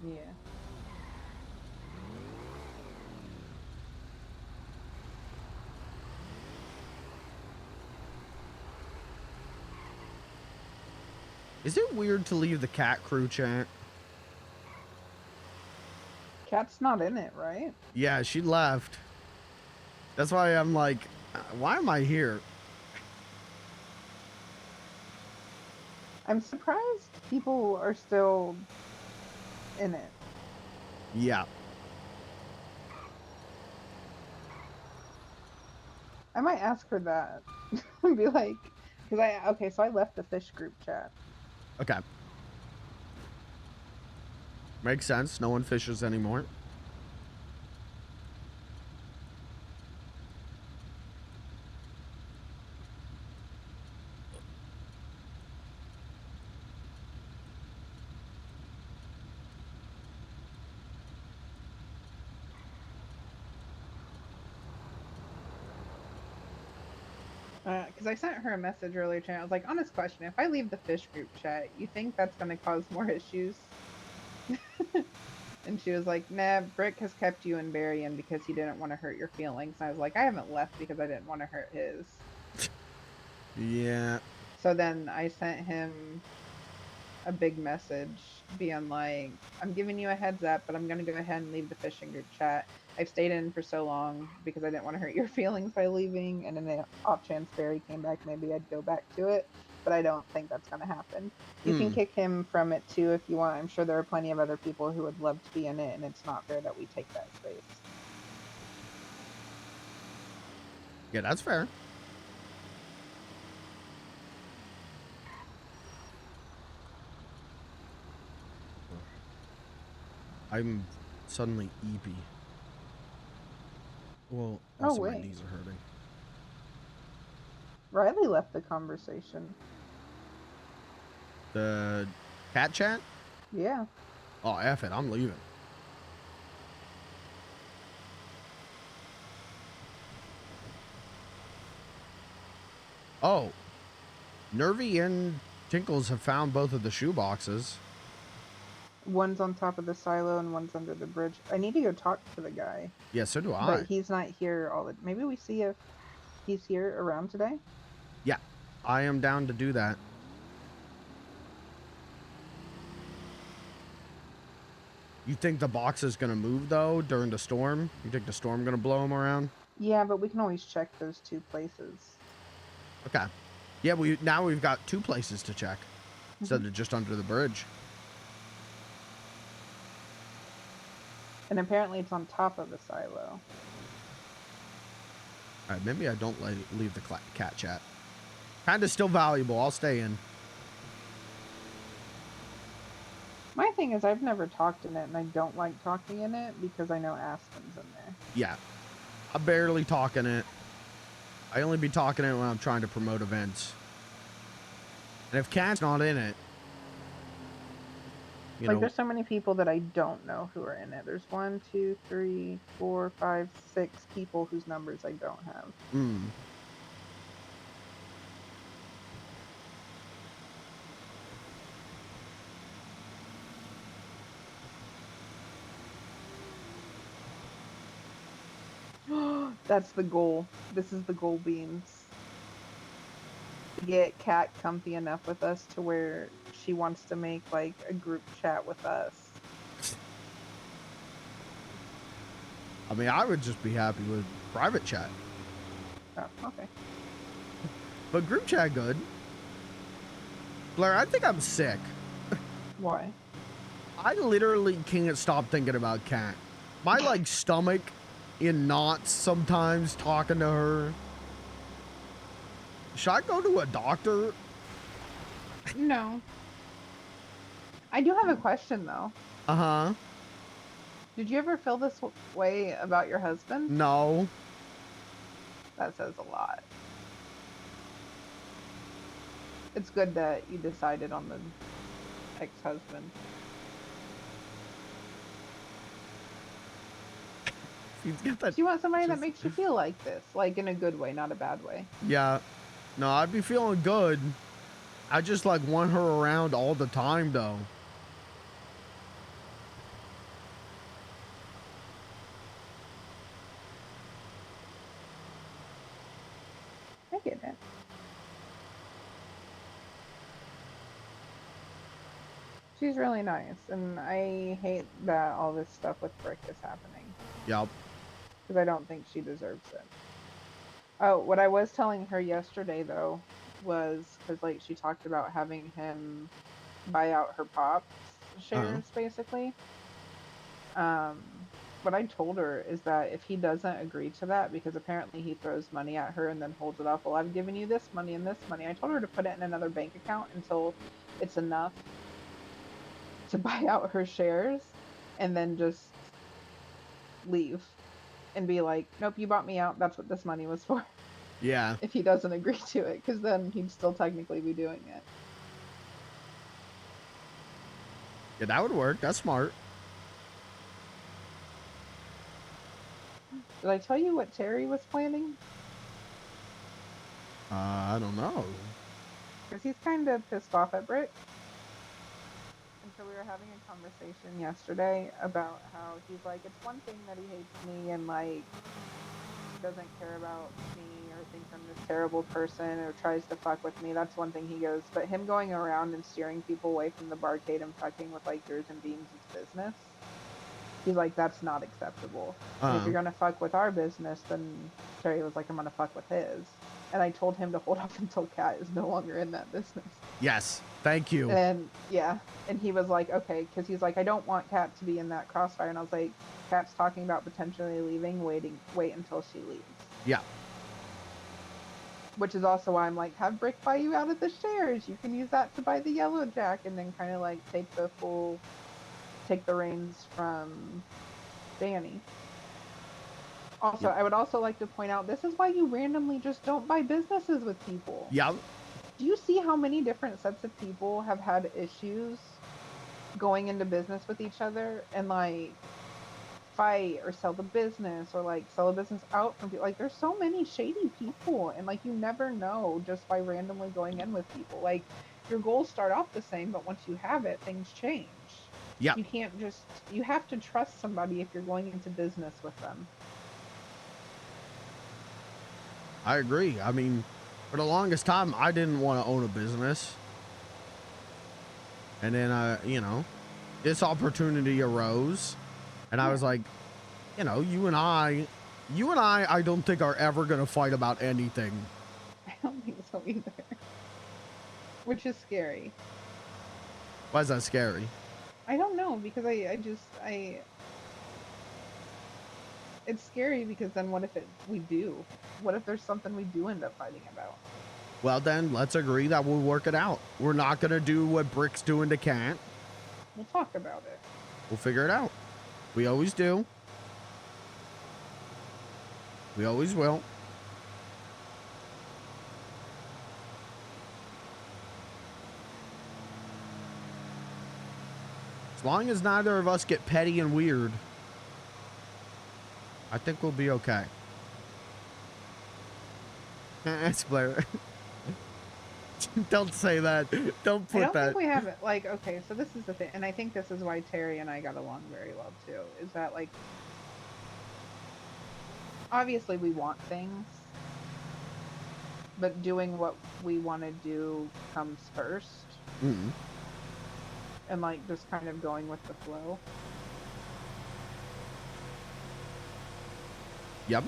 Yeah. Is it weird to leave the cat crew chat? Cat's not in it, right? Yeah, she left. That's why I'm like, why am I here? I'm surprised people are still in it. Yeah. I might ask her that. Be like, okay, so I left the fish group chat. Okay. Makes sense. No one fishes anymore. Because I sent her a message earlier today. I was like, honest question, if I leave the fish group chat, you think that's going to cause more issues? And she was like, nah, Brick has kept you in Berrien because he didn't want to hurt your feelings. And I was like, I haven't left because I didn't want to hurt his. Yeah. So then I sent him a big message being like, I'm giving you a heads up, but I'm going to go ahead and leave the fishing group chat. I've stayed in for so long because I didn't want to hurt your feelings by leaving. And in the off chance Barry came back, maybe I'd go back to it. But I don't think that's going to happen. You can kick him from it too if you want. I'm sure there are plenty of other people who would love to be in it, and it's not fair that we take that space. Yeah, that's fair. I'm suddenly eepy. Well, also my knees are hurting. Riley left the conversation. The cat chat? Yeah. Oh, F it. I'm leaving. Oh. Nervy and Tinkles have found both of the shoe boxes. One's on top of the silo and one's under the bridge. I need to go talk to the guy. Yeah, so do I. But he's not here all the... Maybe we see if he's here around today? Yeah, I am down to do that. You think the box is going to move, though, during the storm? You think the storm going to blow them around? Yeah, but we can always check those two places. Okay. Yeah, now we've got two places to check instead of just under the bridge. And apparently it's on top of the silo. All right, maybe I don't leave the cat chat. Kind of still valuable. I'll stay in. My thing is I've never talked in it, and I don't like talking in it because I know Aspen's in there. Yeah. I barely talk in it. I only be talking in it when I'm trying to promote events. And if Cat's not in it, you know. There's so many people that I don't know who are in it. There's 1, 2, 3, 4, 5, 6 people whose numbers I don't have. That's the goal. This is the goal, Beans. Get Cat comfy enough with us to where she wants to make like a group chat with us. I mean, I would just be happy with private chat. Oh, okay. But group chat good. Blair, I think I'm sick. Why? I literally can't stop thinking about Cat. My like stomach in knots sometimes talking to her. Should I go to a doctor? No. I do have a question though. Uh-huh. Did you ever feel this way about your husband? No. That says a lot. It's good that you decided on the ex-husband. You want somebody that makes you feel like this, like in a good way, not a bad way. Yeah. No, I'd be feeling good. I just like want her around all the time though. I get it. She's really nice, and I hate that all this stuff with Brick is happening. Yep. Because I don't think she deserves it. Oh, what I was telling her yesterday, though, was because, like, she talked about having him buy out her Pop's shares, basically. What I told her is that if he doesn't agree to that, because apparently he throws money at her and then holds it up, well, I've given you this money and this money. I told her to put it in another bank account until it's enough to buy out her shares and then just leave and be like, nope, you bought me out. That's what this money was for. Yeah. If he doesn't agree to it, because then he'd still technically be doing it. Yeah, that would work. That's smart. Did I tell you what Terry was planning? I don't know. Because he's kind of pissed off at Brick. And so we were having a conversation yesterday about how he's like, it's one thing that he hates me and like doesn't care about me or thinks I'm this terrible person or tries to fuck with me. That's one thing he goes. But him going around and steering people away from the barcade and fucking with like yours and Beams' business, he's like, that's not acceptable. And if you're gonna fuck with our business, then Terry was like, I'm gonna fuck with his. And I told him to hold off until Kat is no longer in that business. Yes. Thank you. And yeah, and he was like, okay, because he's like, I don't want Kat to be in that crossfire. And I was like, Kat's talking about potentially leaving. Wait until she leaves. Yeah. Which is also why I'm like, have Brick buy you out of the shares. You can use that to buy the Yellow Jack, and then kind of like take the reins from Danny. Also, I would also like to point out, this is why you randomly just don't buy businesses with people. Yep. Do you see how many different sets of people have had issues going into business with each other and like fight or sell the business or like sell a business out from people? Like, there's so many shady people, and like you never know just by randomly going in with people. Like, your goals start off the same, but once you have it, things change. Yeah. You have to trust somebody if you're going into business with them. I agree. I mean, for the longest time, I didn't want to own a business. And then, you know, this opportunity arose. And I was like, you know, you and I don't think are ever going to fight about anything. I don't think so either. Which is scary. Why is that scary? I don't know, because it's scary because then what if we do? What if there's something we do end up fighting about? Well, then let's agree that we'll work it out. We're not going to do what Brick's doing to Cat. We'll talk about it. We'll figure it out. We always do. We always will. As long as neither of us get petty and weird, I think we'll be okay. That's Blair. Don't say that. Don't put I don't that. think we have it. Like, okay, so this is the thing, and I think this is why Terry and I got along very well too, is that like, obviously we want things, but doing what we want to do comes first. Mm-hmm. And like just kind of going with the flow. Yep.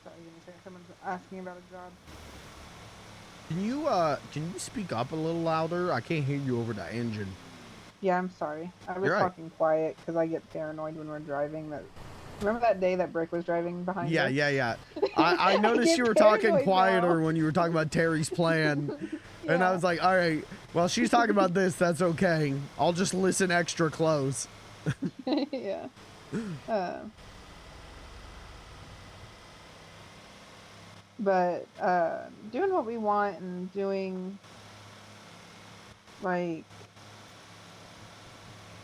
Sorry, give me a second. Someone's asking about a job. Can you speak up a little louder? I can't hear you over the engine. Yeah, I'm sorry. I was You're right. talking quiet because I get paranoid when we're driving. Remember that day that Brick was driving behind us? Yeah. I noticed get you were talking paranoid quieter now. when you were talking about Terry's plan. And I was like, all right, well, she's talking about this. That's okay. I'll just listen extra close. Yeah. But doing what we want and doing like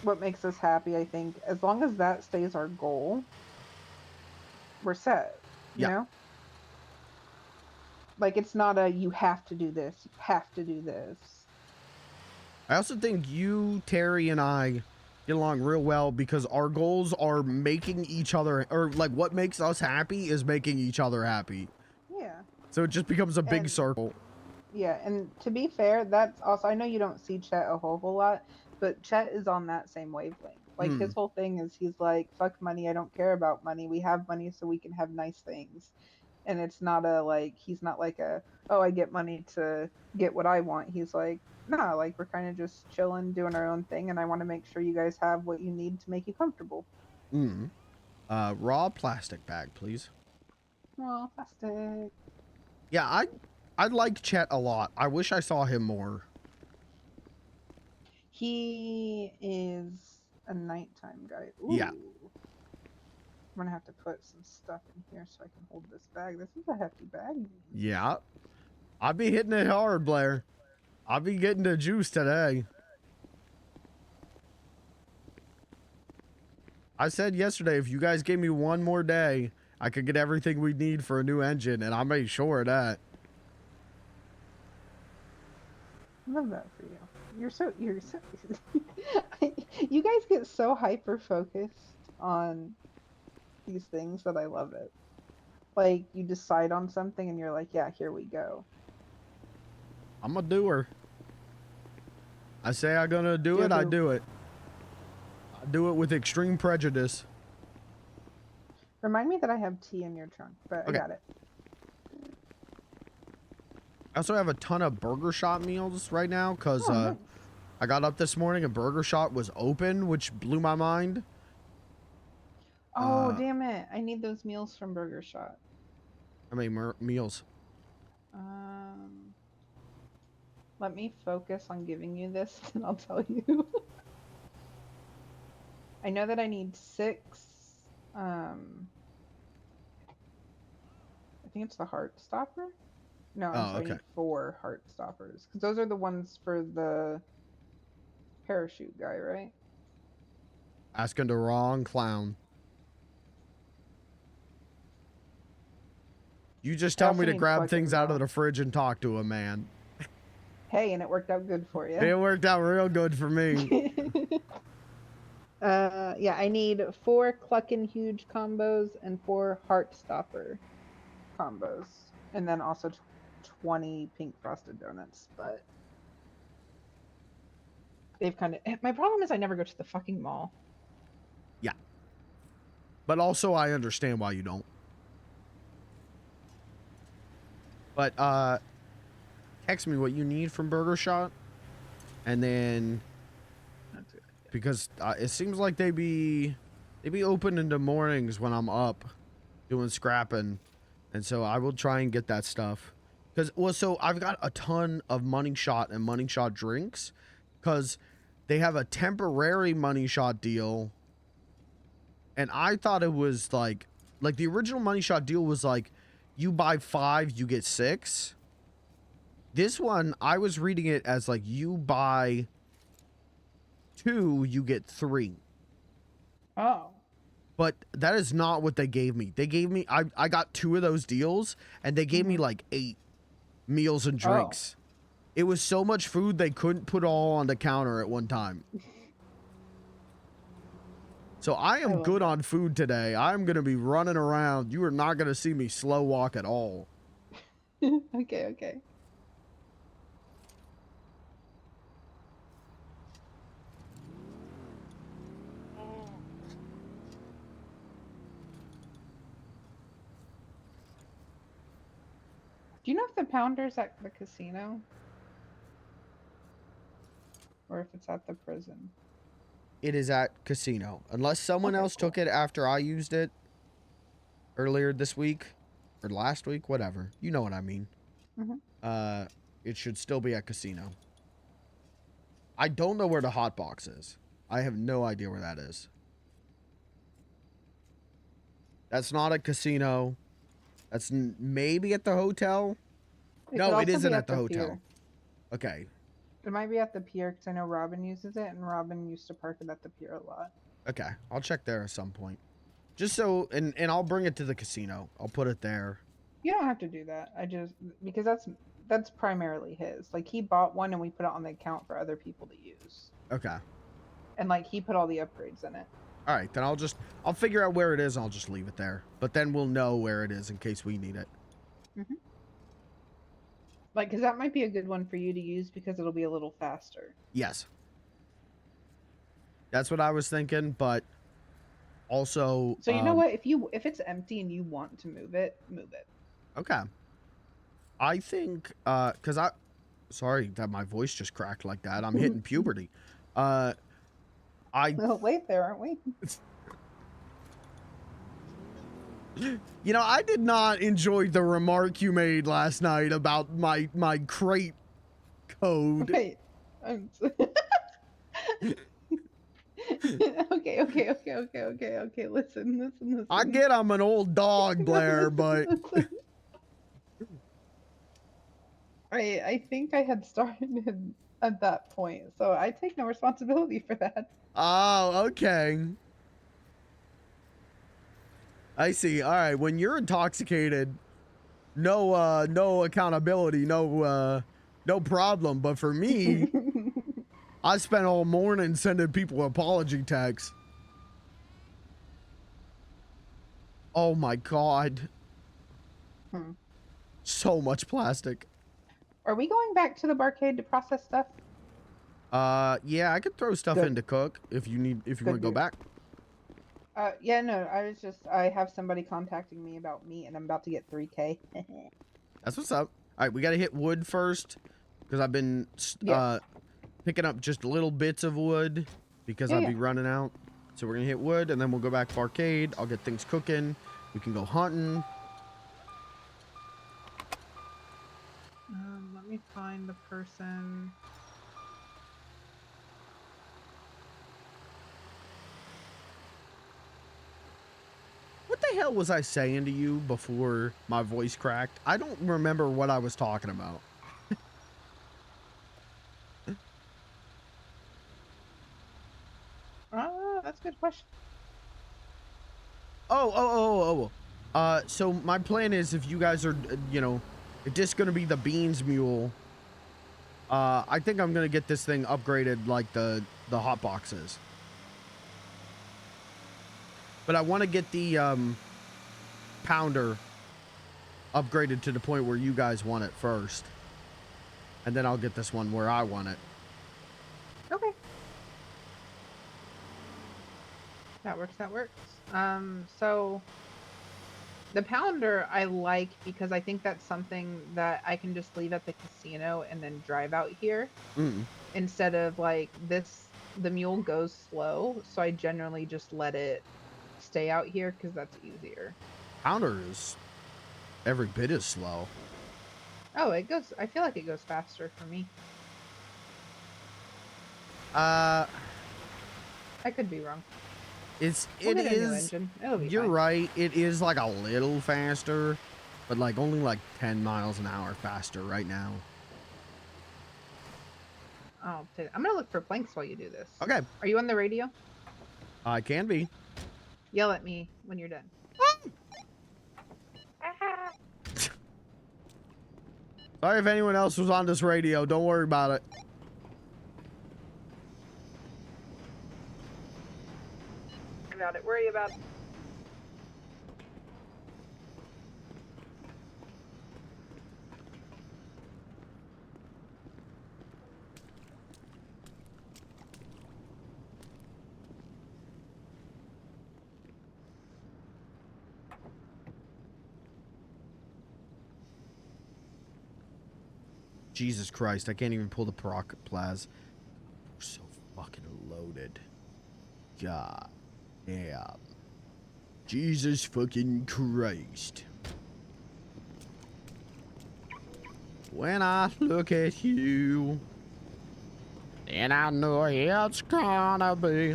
what makes us happy, I think, as long as that stays our goal, we're set. You know? Like, it's not a you have to do this, you have to do this. I also think you, Terry, and I get along real well because our goals are making each other, or like what makes us happy is making each other happy. Yeah. So it just becomes a big And- circle. Yeah, and to be fair, that's also, I know you don't see Chet a whole lot, but Chet is on that same wavelength. Like his whole thing is he's like, fuck money, I don't care about money. We have money so we can have nice things. And it's not a like, he's not like a, oh, I get money to get what I want. He's like, nah, like we're kind of just chilling, doing our own thing, and I want to make sure you guys have what you need to make you comfortable. Raw plastic bag, please. Oh, plastic. Yeah, I like Chet a lot. I wish I saw him more. He is a nighttime guy. Ooh. Yeah. I'm gonna have to put some stuff in here so I can hold this bag. This is a hefty bag. Yeah. I'll be hitting it hard, Blair. I'll be getting the juice today. I said yesterday, if you guys gave me one more day, I could get everything we need for a new engine, and I made sure of that. I love that for you. You're so you guys get so hyper focused on these things that I love it. Like you decide on something and you're like, yeah, here we go. I'm a doer. I say I'm gonna do it, I do it. I do it with extreme prejudice. Remind me that I have tea in your trunk, but Okay. I got it. I also have a ton of Burger Shot meals right now because nice. I got up this morning and Burger Shot was open, which blew my mind. Oh, damn it. I need those meals from Burger Shot. How many meals? Let me focus on giving you this, and I'll tell you. I know that I need 6. I think it's the Heart Stopper. No, I'm sorry, I need 4 Heart Stoppers. Because those are the ones for the parachute guy, right? Asking the wrong clown. You just tell also me to need grab fucking things out of the fridge and talk to him, man. Hey, and it worked out good for you. It worked out real good for me. Yeah, I need 4 Cluckin' Huge combos and 4 Heart Stopper combos. And then also 20 Pink Frosted Donuts, but they've kind of... My problem is I never go to the fucking mall. Yeah. But also, I understand why you don't. But, text me what you need from Burger Shot. And then... Because it seems like they be open in the mornings when I'm up doing scrapping. And so I will try and get that stuff. Because, well, so I've got a ton of Money Shot and Money Shot drinks. Because they have a temporary Money Shot deal. And I thought it was like the original Money Shot deal was like, you buy 5, you get 6. This one, I was reading it as like, you buy 2, you get 3. Oh. But that is not what they gave me. They gave me, I got 2 of those deals, and they gave me like 8 meals and drinks. It was so much food, they couldn't put all on the counter at one time. So I am good on food today. I'm going to be running around. You are not going to see me slow walk at all. Okay. Do you know if the Pounder's at the casino? Or if it's at the prison? It is at casino. Unless someone else took it after I used it earlier this week or last week, whatever. You know what I mean. It should still be at casino. I don't know where the hot box is. I have no idea where that is. That's not a casino. That's maybe at the hotel. No, it isn't at the hotel. Pier. Okay. It might be at the pier because I know Robin uses it, and Robin used to park it at the pier a lot. Okay, I'll check there at some point. Just so, and I'll bring it to the casino. I'll put it there. You don't have to do that. Because that's primarily his. Like, he bought one and we put it on the account for other people to use. Okay. And, like, he put all the upgrades in it. All right, then I'll figure out where it is and I'll just leave it there. But then we'll know where it is in case we need it. Like, because that might be a good one for you to use because it'll be a little faster. Yes. That's what I was thinking, but also... So you know what? If it's empty and you want to move it, move it. Okay. I think, because sorry that my voice just cracked like that. I'm hitting puberty. Well, late there, aren't we? You know, I did not enjoy the remark you made last night about my crate code. Wait. Okay. Listen. I get I'm an old dog, Blair, but... I think I had started at that point, so I take no responsibility for that. Oh, okay. I see. All right. When you're intoxicated, no accountability, no problem. But for me, I spent all morning sending people apology texts. Oh my God. So much plastic. Are we going back to the barcade to process stuff? Yeah, I could throw stuff in to cook if you want to go back. Yeah, no, I have somebody contacting me about meat and I'm about to get 3K. That's what's up. All right, we got to hit wood first because I've been picking up just little bits of wood because I'll be running out. So we're going to hit wood and then we'll go back to arcade. I'll get things cooking. We can go hunting. Let me find the person. What the hell was I saying to you before my voice cracked? I don't remember what I was talking about. That's a good question. So my plan is if you guys are, if this is going to be the beans mule, I think I'm going to get this thing upgraded like the hot boxes. But I want to get the pounder upgraded to the point where you guys want it first. And then I'll get this one where I want it. Okay. That works. So the pounder I like because I think that's something that I can just leave at the casino and then drive out here. Instead of like the mule goes slow, so I generally just let it stay out here because that's easier. Pounder is every bit as slow. Oh, I feel like it goes faster for me. I could be wrong. You're right. It is like a little faster, but like only like 10 miles an hour faster right now. I'm gonna look for planks while you do this. Okay. Are you on the radio? I can be. Yell at me when you're done. Sorry if anyone else was on this radio. Don't worry about it. Worry about it. Jesus Christ, I can't even pull the proc plaz. We're so fucking loaded. God damn. Jesus fucking Christ. When I look at you, then I know it's gonna be.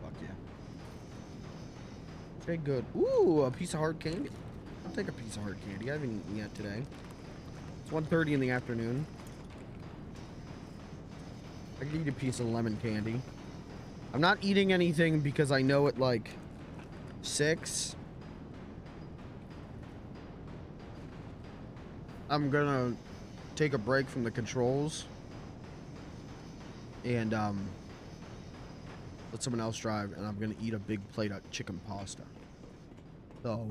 Fuck yeah. Okay, good. Ooh, a piece of hard candy. I'll take a piece of hard candy. I haven't eaten yet today. It's 1:30 in the afternoon. I can eat a piece of lemon candy. I'm not eating anything because I know at like 6 I'm gonna take a break from the controls and let someone else drive, and I'm gonna eat a big plate of chicken pasta. So.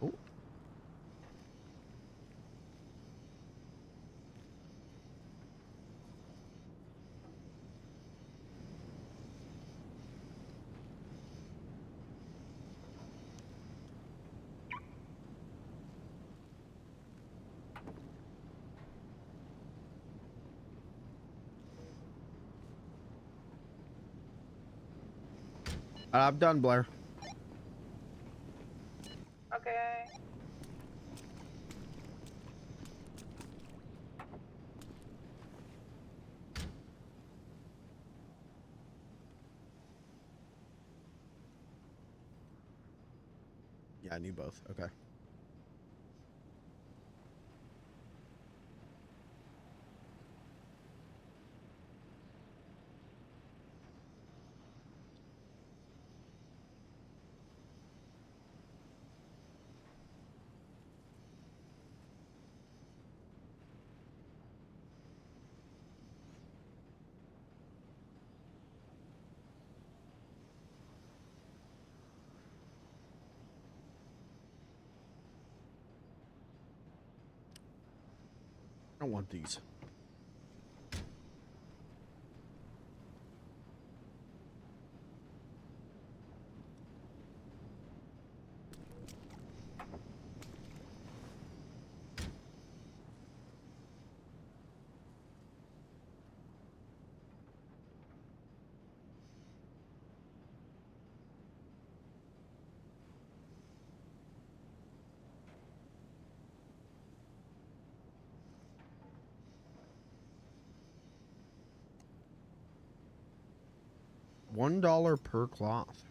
Oh. I'm done, Blair. Okay. Yeah, I need both. Okay. I don't want these. $1 per cloth.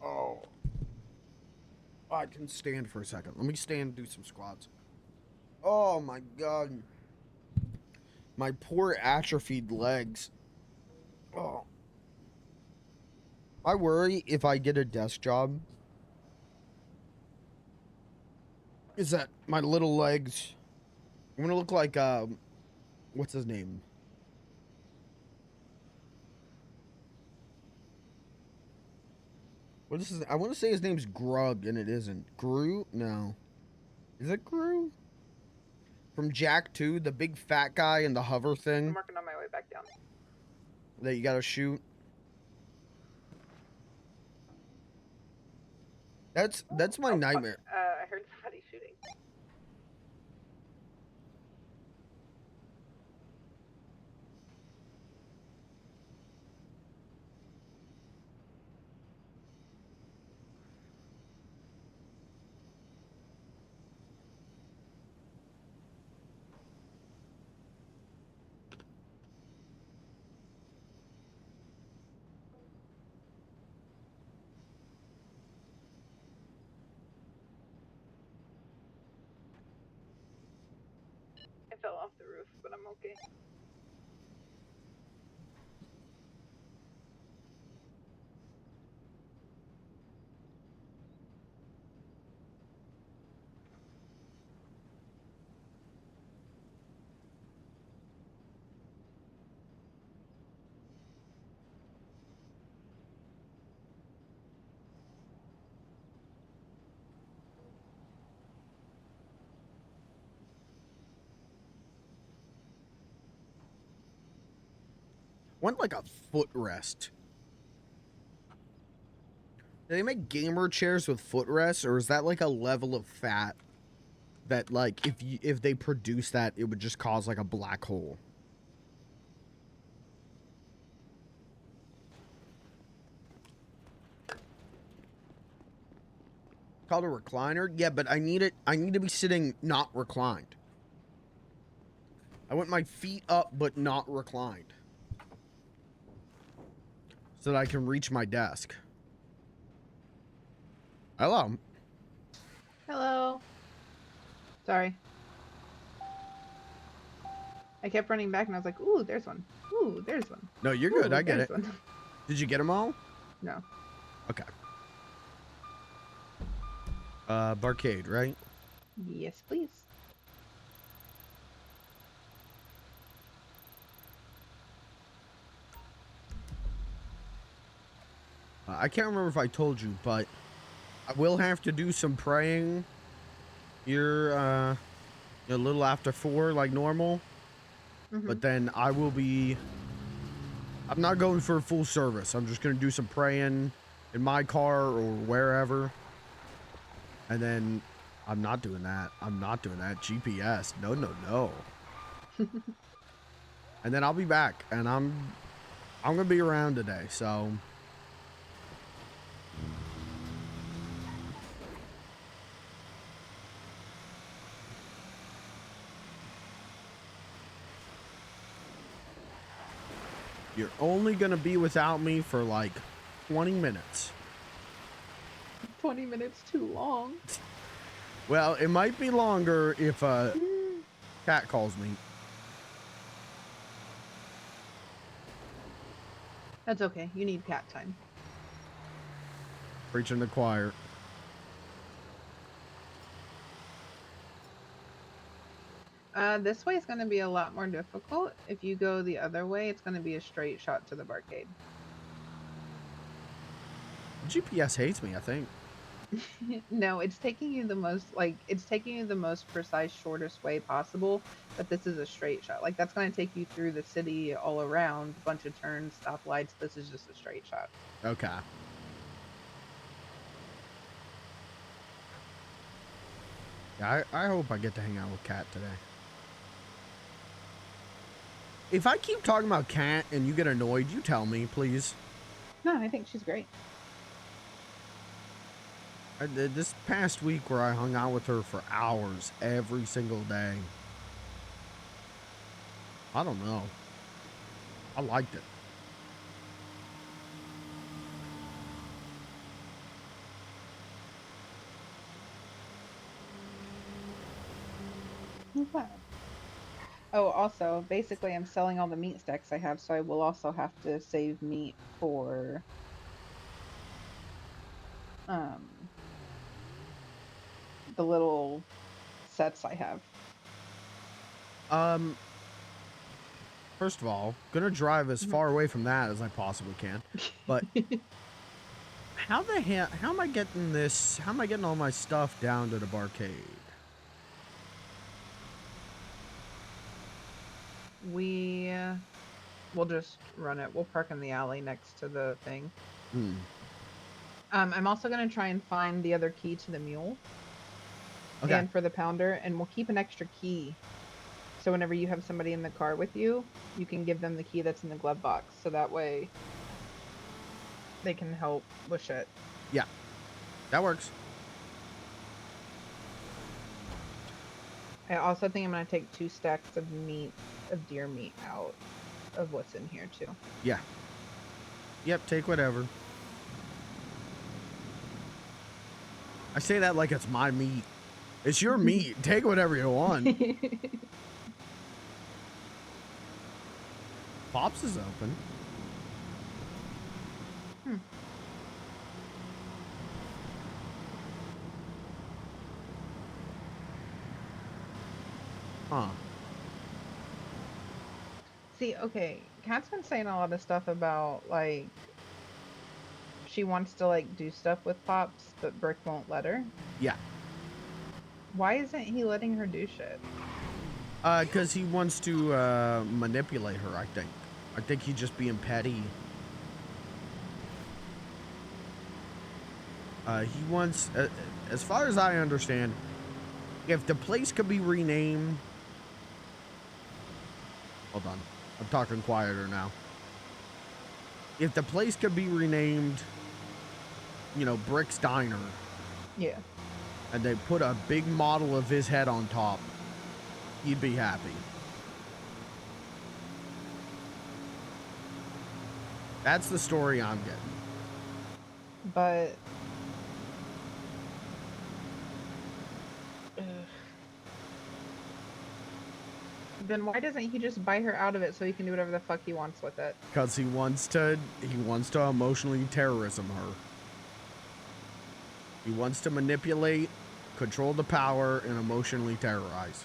Oh. I can stand for a second. Let me stand and do some squats. Oh my god. My poor atrophied legs. Oh. I worry if I get a desk job is that my little legs, I'm gonna look like what's his name? What is his, I want to say his name's Grug and it isn't. Gru? No. Is it Gru? From Jack 2, the big fat guy in the hover I'm thing working on my way back down. that you gotta shoot. That's my nightmare. I heard somebody shooting. I fell off the roof, but I'm okay. Want like a footrest. Do they make gamer chairs with footrests, or is that like a level of fat that like if they produce that it would just cause like a black hole? Called a recliner? Yeah, but I need to be sitting not reclined. I want my feet up but not reclined. so that I can reach my desk. Hello. Hello. Sorry. I kept running back and I was like, ooh, there's one. Ooh, there's one. No, you're good. Ooh, I get there's it. one. Did you get them all? No. Okay. Barcade, right? Yes, please. I can't remember if I told you, but I will have to do some praying here a little after 4 like normal. But then I will be... I'm not going for a full service. I'm just going to do some praying in my car or wherever. And then I'm not doing that. I'm not doing that. GPS. No, no, no. And then I'll be back. And I'm going to be around today, so... You're only going to be without me for like 20 minutes. 20 minutes too long. Well, it might be longer if Cat calls me. That's okay. You need cat time. Preaching the choir. This way is going to be a lot more difficult. If you go the other way, it's going to be a straight shot to the barcade. GPS hates me, I think. No, it's taking you the most, it's taking you the most precise, shortest way possible, but this is a straight shot. Like, that's going to take you through the city all around, a bunch of turns, stoplights. This is just a straight shot. Okay. Yeah, I hope I get to hang out with Cat today. If I keep talking about Cat and you get annoyed, you tell me, please. No, I think she's great. This past week where I hung out with her for hours every single day. I don't know. I liked it. Okay. Oh, also, basically I'm selling all the meat stacks I have, so I will also have to save meat for the little sets I have. First of all, gonna drive as far away from that as I possibly can. But how the hell, how am I getting all my stuff down to the barcade? We'll just run it. We'll park in the alley next to the thing. Hmm. I'm also going to try and find the other key to the mule. Okay. And for the pounder, and we'll keep an extra key. So whenever you have somebody in the car with you, you can give them the key that's in the glove box. So that way they can help with shit. Yeah, that works. I also think I'm going to take 2 stacks of deer meat out of what's in here too. Yeah. Yep, take whatever. I say that like it's my meat. It's your meat. Take whatever you want. Pops is open. Huh. See, okay, Kat's been saying a lot of stuff about, like, she wants to, like, do stuff with Pops, but Brick won't let her. Yeah. Why isn't he letting her do shit? Because he wants to manipulate her, I think. I think he's just being petty. He wants, as far as I understand, if the place could be renamed... Hold on. I'm talking quieter now. If the place could be renamed, you know, Brick's Diner. Yeah. And they put a big model of his head on top, he'd be happy. That's the story I'm getting. But then why doesn't he just buy her out of it so he can do whatever the fuck he wants with it? Because he wants to emotionally terrorism her. He wants to manipulate, control the power, and emotionally terrorize.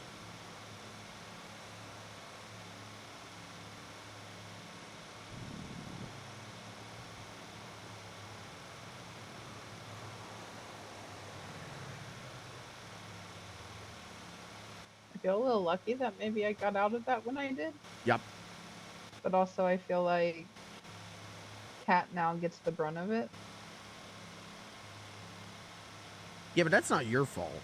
I feel a little lucky that maybe I got out of that when I did. Yep. But also I feel like Cat now gets the brunt of it. Yeah, but that's not your fault.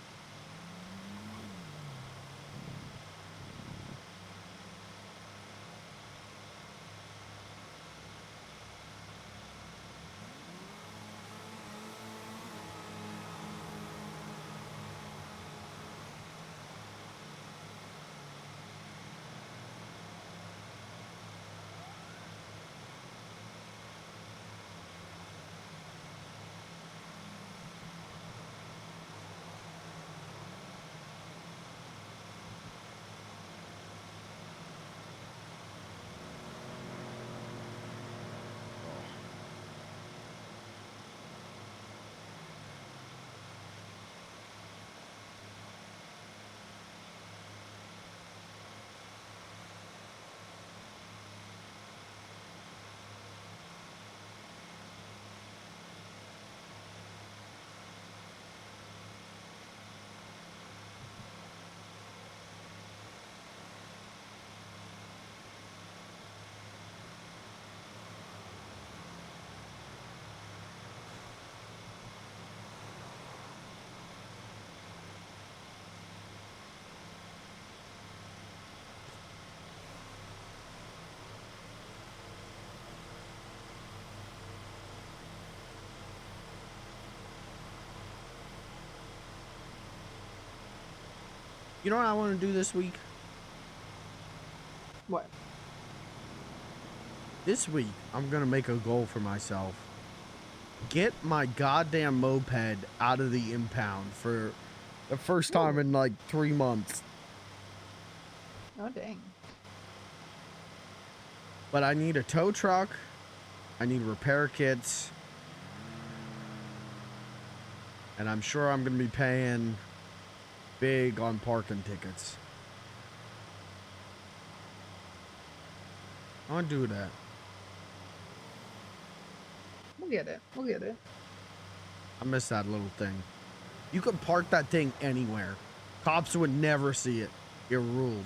You know what I want to do this week? What? This week, I'm going to make a goal for myself. Get my goddamn moped out of the impound for the first time in like 3 months. Oh, dang. But I need a tow truck. I need repair kits. And I'm sure I'm going to be paying big on parking tickets. I'll do that. We'll get it. We'll get it. I miss that little thing. You could park that thing anywhere. Cops would never see it. You're ruled.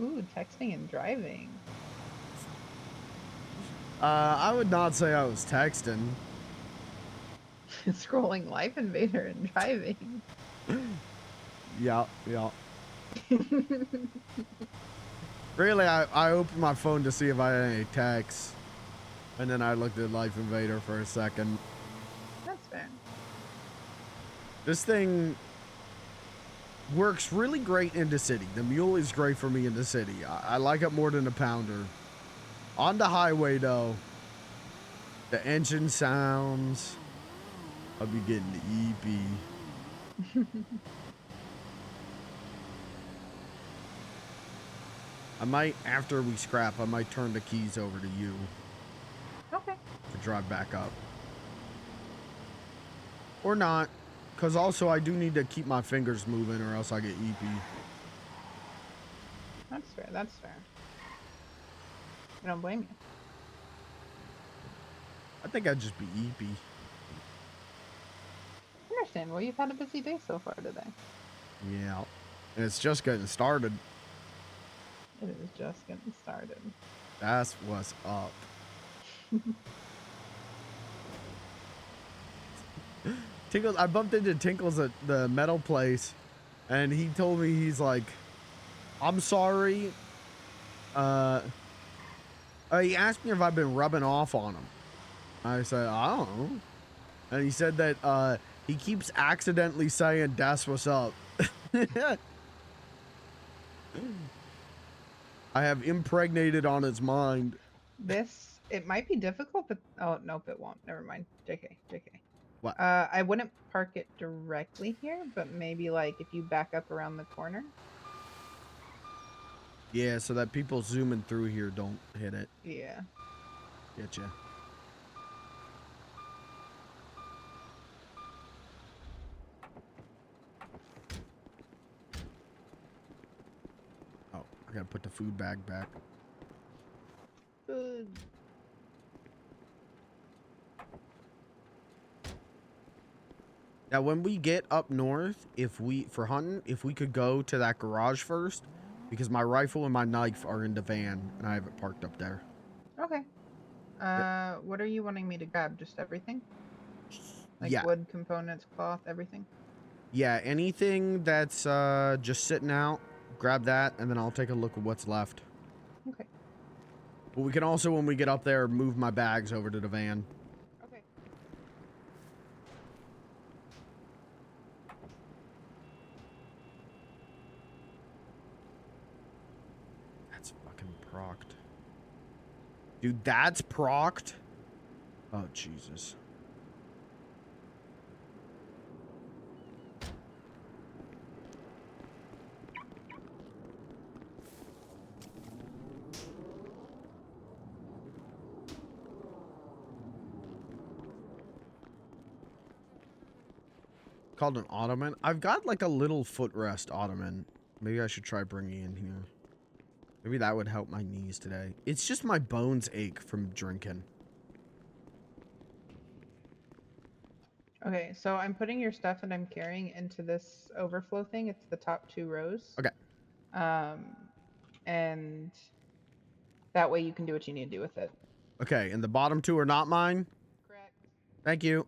Ooh, texting and driving. I would not say I was texting. Scrolling Life Invader and driving. Yeah. Really, I opened my phone to see if I had any texts. And then I looked at Life Invader for a second. That's fair. This thing works really great in the city. The mule is great for me in the city. I like it more than the pounder. On the highway, though, the engine sounds. I'll be getting the EP. I might, after we scrap, I might turn the keys over to you. Okay. To drive back up. Or not. Because also I do need to keep my fingers moving or else I get EP. That's fair. That's fair. I don't blame you. I think I'd just be EP. Understandable. You've had a busy day so far today. Yeah. And it's just getting started. It is just getting started. That's what's up. Tinkles, I bumped into Tinkles at the metal place, and he told me, he's like, I'm sorry. He asked me if I've been rubbing off on him. I said, I don't know. And he said that he keeps accidentally saying, that's what's up. I have impregnated on his mind. This, it might be difficult, but oh, nope, it won't. Never mind. JK. What? I wouldn't park it directly here, but maybe like if you back up around the corner. Yeah, so that people zooming through here don't hit it. Yeah. Getcha. Oh, I gotta put the food bag back. Food. Now, when we get up north, for hunting, if we could go to that garage first, because my rifle and my knife are in the van, and I have it parked up there. Okay. What are you wanting me to grab? Just everything? Like Yeah. wood, components, cloth, everything? Yeah, anything that's just sitting out, grab that, and then I'll take a look at what's left. Okay. But we can also, when we get up there, move my bags over to the van. Okay. That's fucking procced. Dude, that's procced? Oh, Jesus. Called an ottoman. I've got like a little footrest ottoman. Maybe I should try bringing in here. Maybe that would help my knees today. It's just my bones ache from drinking. Okay, so I'm putting your stuff that I'm carrying into this overflow thing. It's the top 2 rows. Okay. And that way you can do what you need to do with it. Okay, and the bottom 2 are not mine? Correct. Thank you.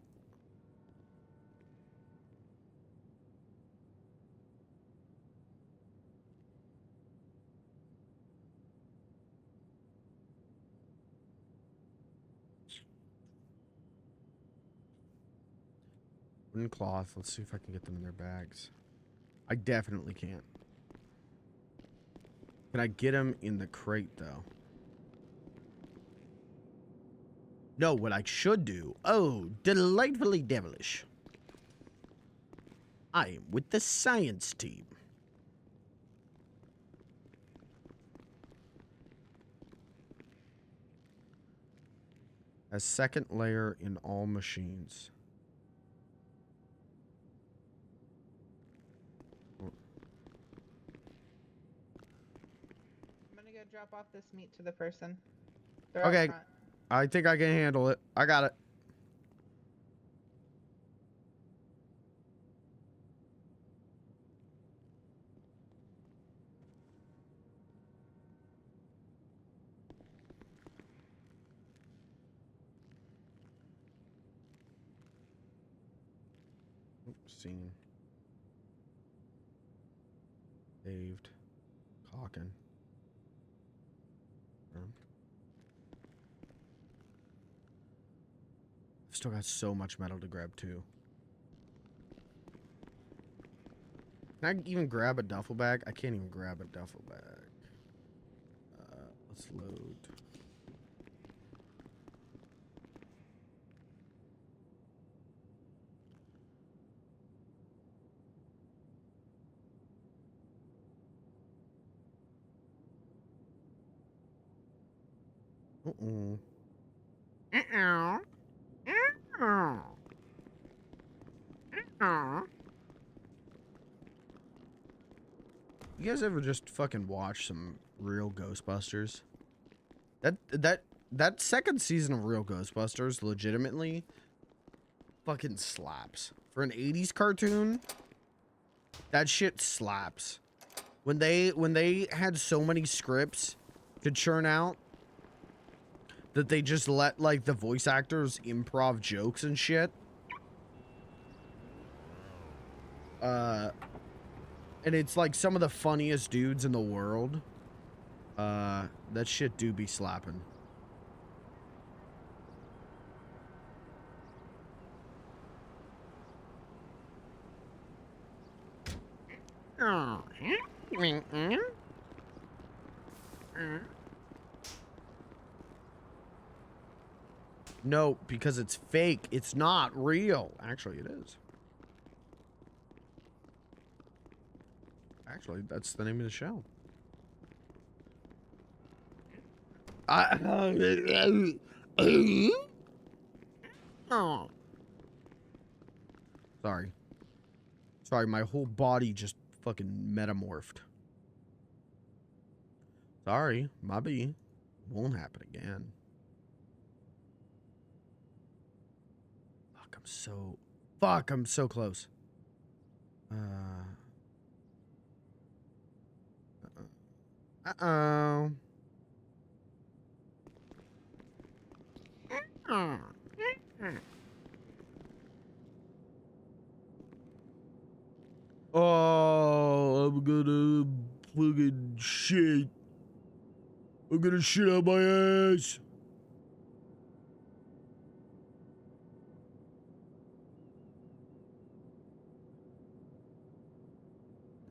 Wooden cloth. Let's see if I can get them in their bags. I definitely can't. Can I get them in the crate, though? No, what I should do. Oh, delightfully devilish. I am with the science team. A second layer in all machines. I'm gonna go drop off this meat to the person. They're out Okay. front. I think I can handle it. I got it. Oops, scene. Saved. Cocking. I've still got so much metal to grab too. Can I even grab a duffel bag? I can't even grab a duffel bag. Let's load. Uh-oh. Uh-oh. Uh-oh. Uh-oh. You guys ever just fucking watch some real Ghostbusters? That second season of Real Ghostbusters legitimately fucking slaps. For an 80s cartoon, that shit slaps. When they had so many scripts to churn out, that they just let like the voice actors improv jokes and shit. And it's like some of the funniest dudes in the world. That shit do be slapping. No, because it's fake. It's not real. Actually, it is. Actually, that's the name of the show. Oh. Sorry. Sorry, my whole body just fucking metamorphed. Sorry, my B. Won't happen again. Fuck, I'm so close. Uh-oh. Oh, I'm gonna fucking shit. I'm gonna shit out my ass.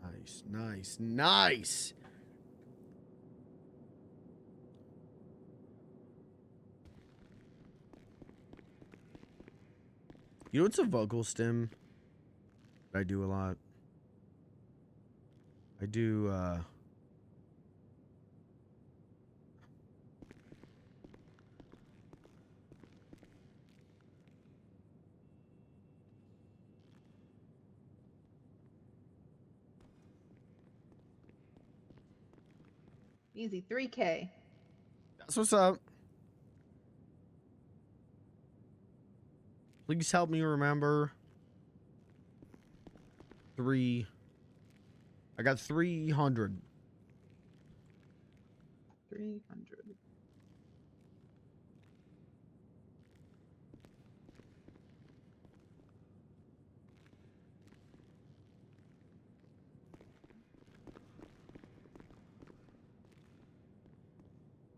Nice, nice, nice. You know what's a vocal stim that I do a lot? I do, Easy, 3K. that's what's up. Please help me remember. I got 300. 300.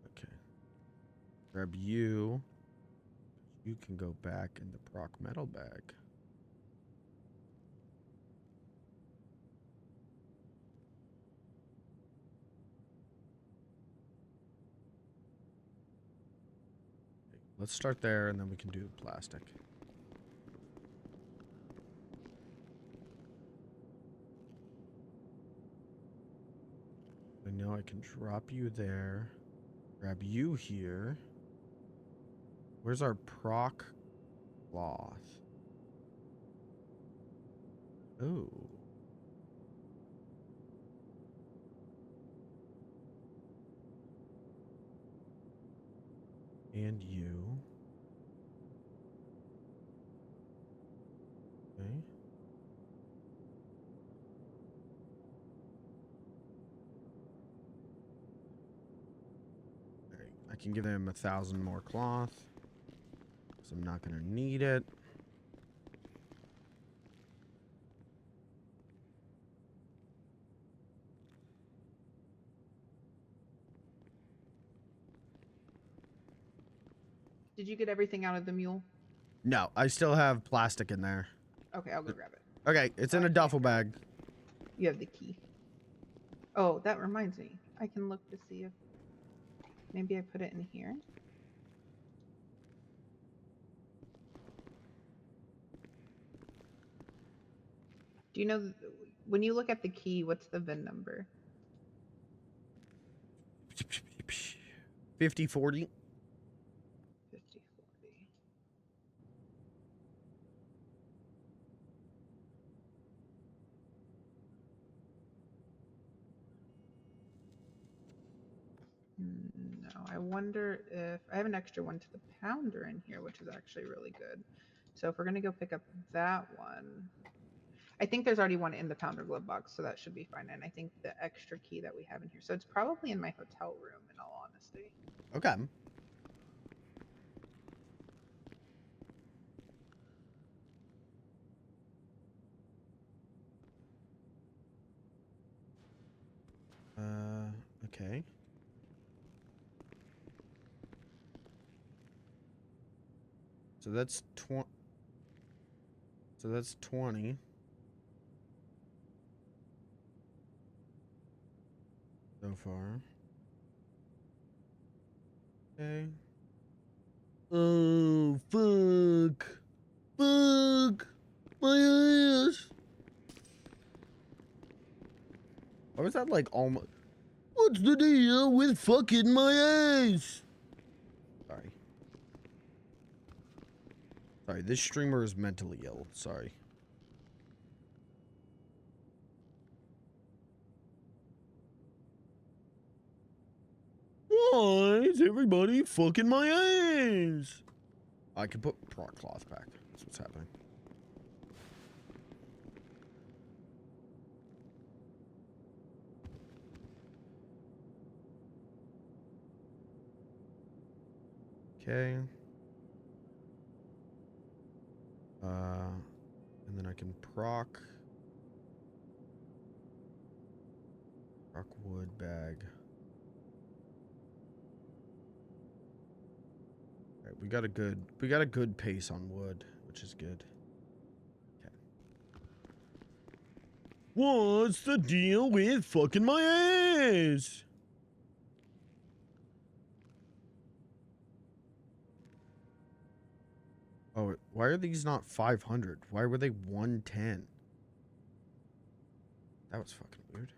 Okay. Grab you. You can go back in the proc metal bag. Let's start there, and then we can do plastic. I know I can drop you there. Grab you here. Where's our proc cloth? Oh. And you. Okay. Alright, I can give them 1,000 more cloth. Because I'm not going to need it. Did you get everything out of the mule? No, I still have plastic in there. Okay, I'll go grab it. Okay, it's in a duffel bag. You have the key. Oh, that reminds me. I can look to see if maybe I put it in here. Do you know when you look at the key, what's the VIN number? 5040. 5040. No, I wonder if I have an extra one to the pounder in here, which is actually really good. So if we're gonna go pick up that one, I think there's already one in the pounder glove box, so that should be fine. And I think the extra key that we have in here, so it's probably in my hotel room, in all honesty. Okay. Okay. So that's 20. So that's 20. So far. Okay. Oh, fuck. Fuck. My ass. Why was that like almost... What's the deal with fucking my ass? Sorry. Sorry, this streamer is mentally ill. Sorry. Why is everybody fucking my ass? I can put prop cloth back. That's what's happening. Okay. And then I can proc wood bag. All right, we got a good pace on wood, which is good. Okay. What's the deal with fucking my ass? Oh, why are these not 500? Why were they 110? That was fucking weird.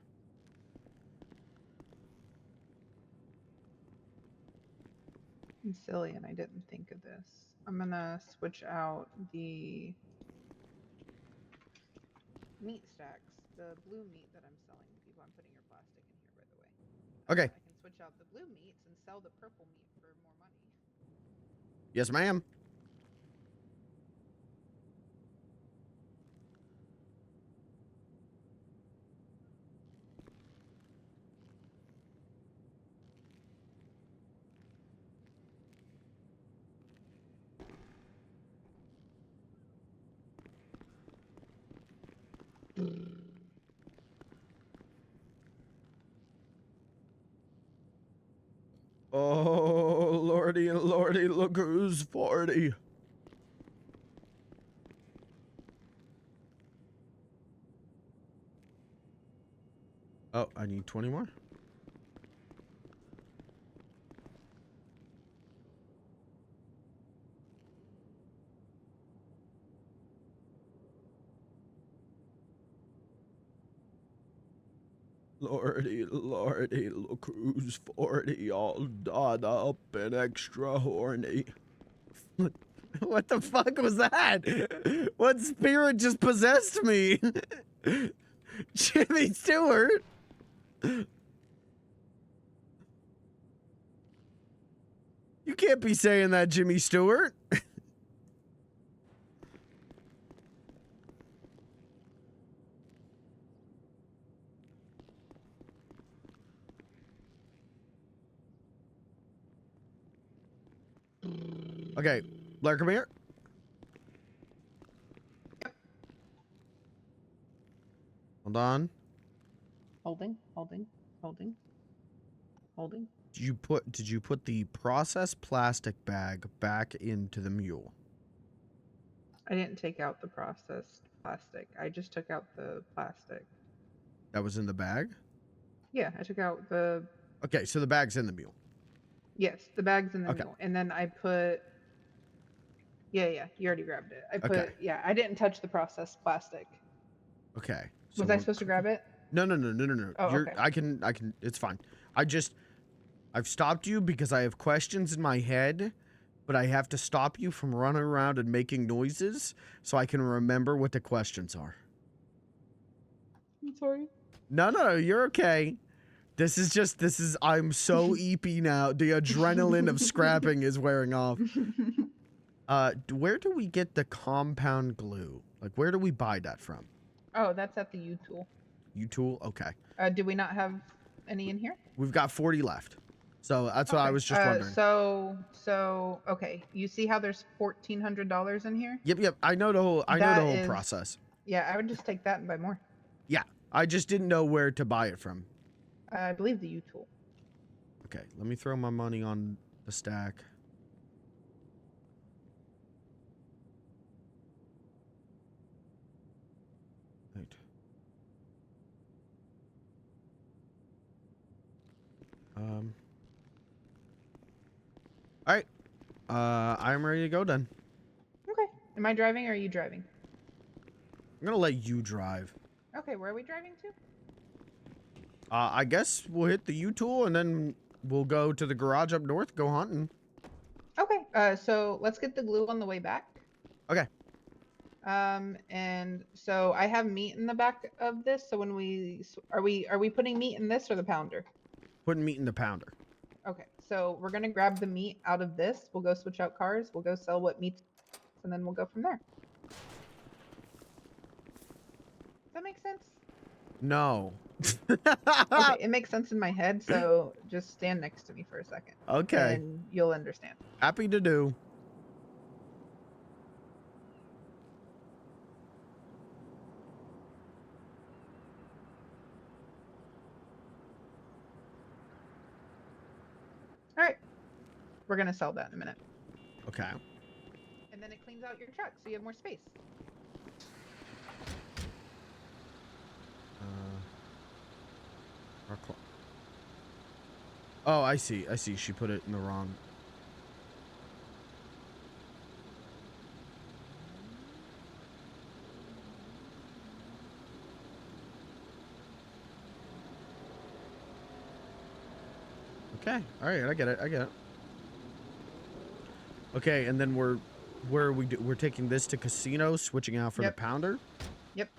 I'm silly and I didn't think of this. I'm gonna switch out the meat stacks, the blue meat that I'm selling people. I'm putting your plastic in here, by the way. Okay. I can switch out the blue meats and sell the purple meat for more money. Yes, ma'am. Oh, lordy and lordy, look who's 40. Oh, I need 20 more. Lordy, lordy, look who's 40, all dolled up and extra horny. What the fuck was that? What spirit just possessed me? Jimmy Stewart? You can't be saying that, Jimmy Stewart. Okay, Blair, come here. Hold on. Holding. Did you put the processed plastic bag back into the mule? I didn't take out the processed plastic. I just took out the plastic. That was in the bag? Yeah, I took out the... Okay, so the bag's in the mule. Yes, the bag's in the Okay. mule. And then I put... Yeah, you already grabbed it. I put... Okay. Yeah, I didn't touch the processed plastic. Okay. Was I supposed to grab it? No. Oh, okay. I can, it's fine. I've stopped you because I have questions in my head, but I have to stop you from running around and making noises so I can remember what the questions are. I'm sorry. No, you're okay. I'm so eepy now. The adrenaline of scrapping is wearing off. Where do we get the compound glue? Like, where do we buy that from? Oh, that's at the U-Tool. U-Tool? Okay. Do we not have any in here? We've got 40 left. So that's what I was just wondering. So okay. You see how there's $1,400 in here? Yep. I know the whole process. Yeah, I would just take that and buy more. Yeah. I just didn't know where to buy it from. I believe the U-Tool. Okay, let me throw my money on the stack. Right. All right. I'm ready to go then. Okay. Am I driving or are you driving? I'm gonna let you drive. Okay, where are we driving to? I guess we'll hit the U-Tool and then we'll go to the garage up north, go hunting. Okay, so let's get the glue on the way back. Okay. And so I have meat in the back of this. So when are we putting meat in this or the pounder? Putting meat in the pounder. Okay, so we're gonna grab the meat out of this. We'll go switch out cars. We'll go sell what meat's, and then we'll go from there. Does that make sense? No. Okay, it makes sense in my head. So just stand next to me for a second. Okay. And you'll understand. Happy to do. All right, we're gonna sell that in a minute. Okay. And then it cleans out your truck, so you have more space. Oh, I see. I see. She put it in the wrong. Okay. All right. I get it. I get it. Okay. And then we're taking this to casino, switching out for the pounder. Yep.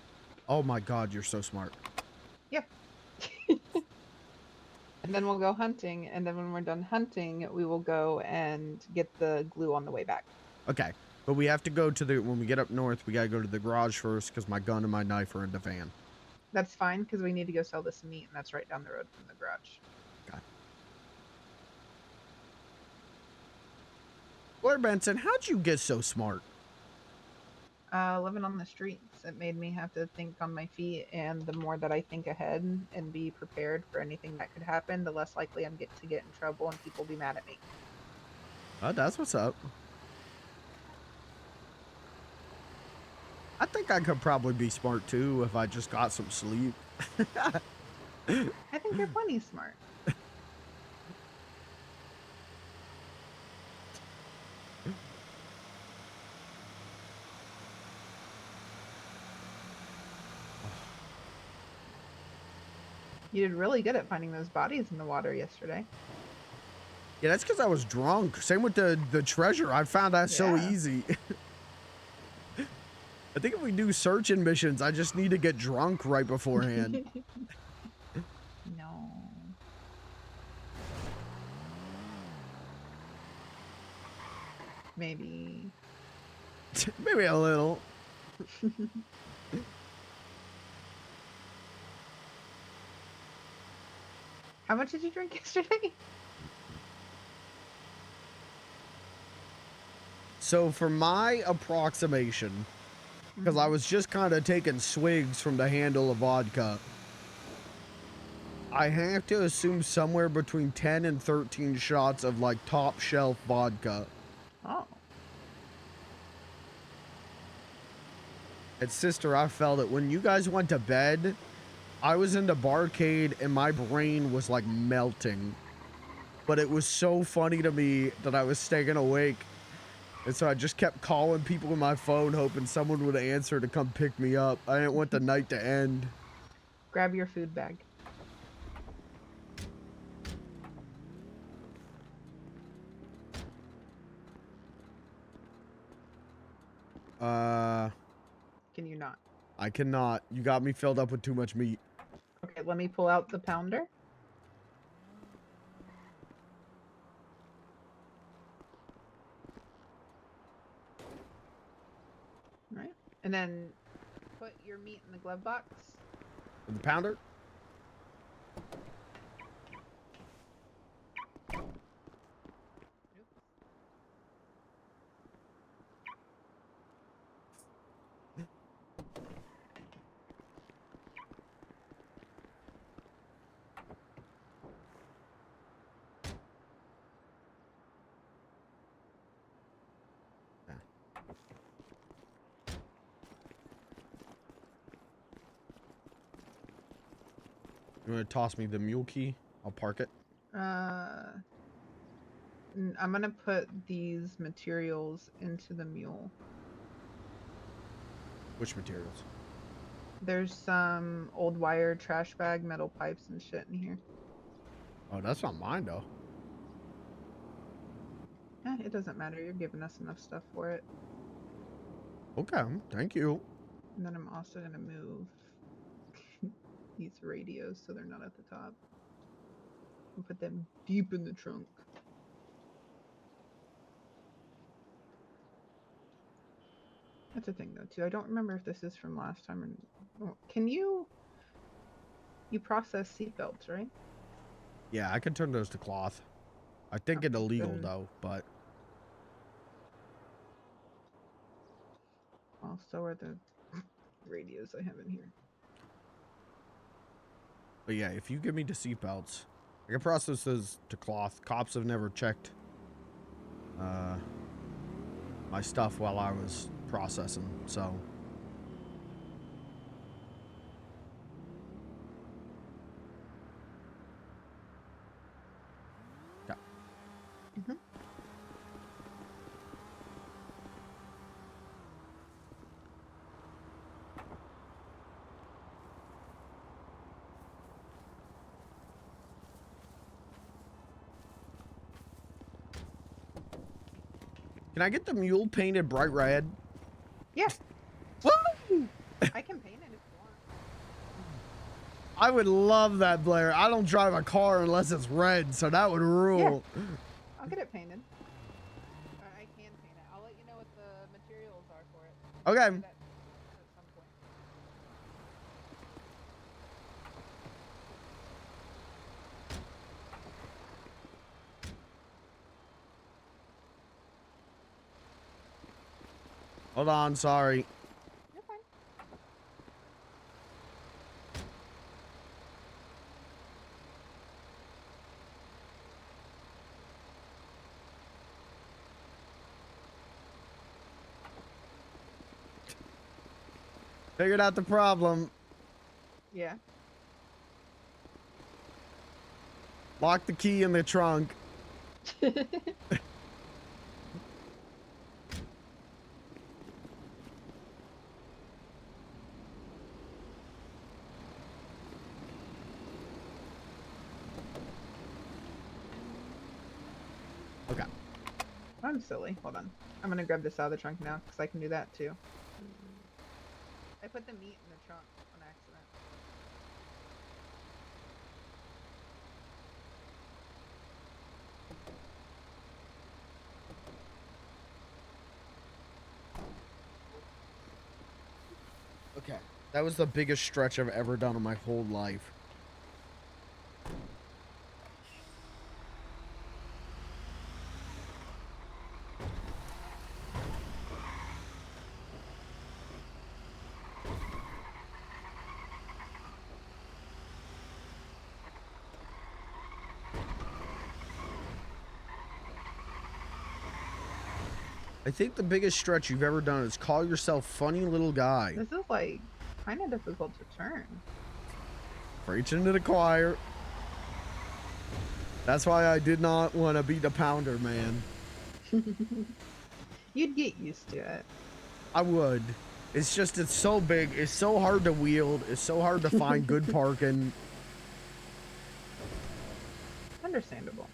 Oh my God, you're so smart. Yep. And then we'll go hunting, and then when we're done hunting, we will go and get the glue on the way back. Okay. But we have to go to the, when we get up north, we got to go to the garage first because my gun and my knife are in the van. That's fine, because we need to go sell this meat, and that's right down the road from the garage. Okay. Lord Benson, how'd you get so smart? Living on the streets, it made me have to think on my feet, and the more that I think ahead and be prepared for anything that could happen, the less likely I'm to get in trouble and people be mad at me. Oh, that's what's up. I think I could probably be smart too if I just got some sleep. I think you're plenty smart. You did really good at finding those bodies in the water yesterday. Yeah, that's because I was drunk. Same with the treasure. I found that so easy. I think if we do search-in missions, I just need to get drunk right beforehand. No. Maybe. Maybe a little. How much did you drink yesterday? So for my approximation, because I was just kind of taking swigs from the handle of vodka, I have to assume somewhere between 10 and 13 shots of like top shelf vodka. Oh. And sister, I felt it. When you guys went to bed, I was in the barcade and my brain was like melting. But it was so funny to me that I was staying awake. And so I just kept calling people on my phone, hoping someone would answer to come pick me up. I didn't want the night to end. Grab your food bag. Can you not? I cannot. You got me filled up with too much meat. Okay, let me pull out the pounder. All right. And then put your meat in the glove box. And the pounder? You want to toss me the mule key? I'll park it. I'm gonna put these materials into the mule. Which materials? There's some old wire, trash bag, metal pipes, and shit in here. Oh, that's not mine though. It doesn't matter. You're giving us enough stuff for it. Okay, thank you. And then I'm also gonna move these radios so they're not at the top. And put them deep in the trunk. That's a thing though too. I don't remember if this is from last time. Or... Can you process seatbelts, right? Yeah, I can turn those to cloth. I think it's illegal though, but. Well, so are the radios I have in here. But yeah, if you give me the seatbelts, I can process those to cloth. Cops have never checked my stuff while I was processing, so. Yeah. Mm-hmm. Can I get the mule painted bright red? Yeah. Woo! I can paint it if you want. I would love that, Blair. I don't drive a car unless it's red, so that would rule. Yeah. I'll get it painted. I can paint it. I'll let you know what the materials are for it. Okay. At some point. Hold on, sorry. You're fine. Figured out the problem. Yeah. Lock the key in the trunk. Okay. I'm silly. Hold on. I'm gonna grab this out of the trunk now because I can do that too. I put the meat in the trunk on accident. Okay. That was the biggest stretch I've ever done in my whole life. I think the biggest stretch you've ever done is call yourself funny little guy. This is like kind of difficult to turn. Preaching to the choir. That's why I did not want to be the pounder, man. You'd get used to it. I would. It's just, it's so big. It's so hard to wield. It's so hard to find good parking. Understandable.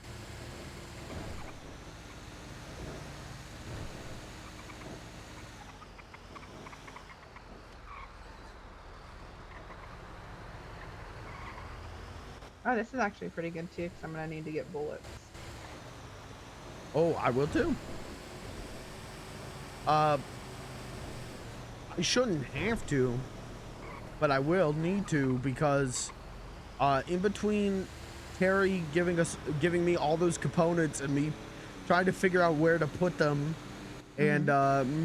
Oh, this is actually pretty good too, because I'm gonna need to get bullets. Oh, I will too. I shouldn't have to, but I will need to because in between Terry giving me all those components and me trying to figure out where to put them and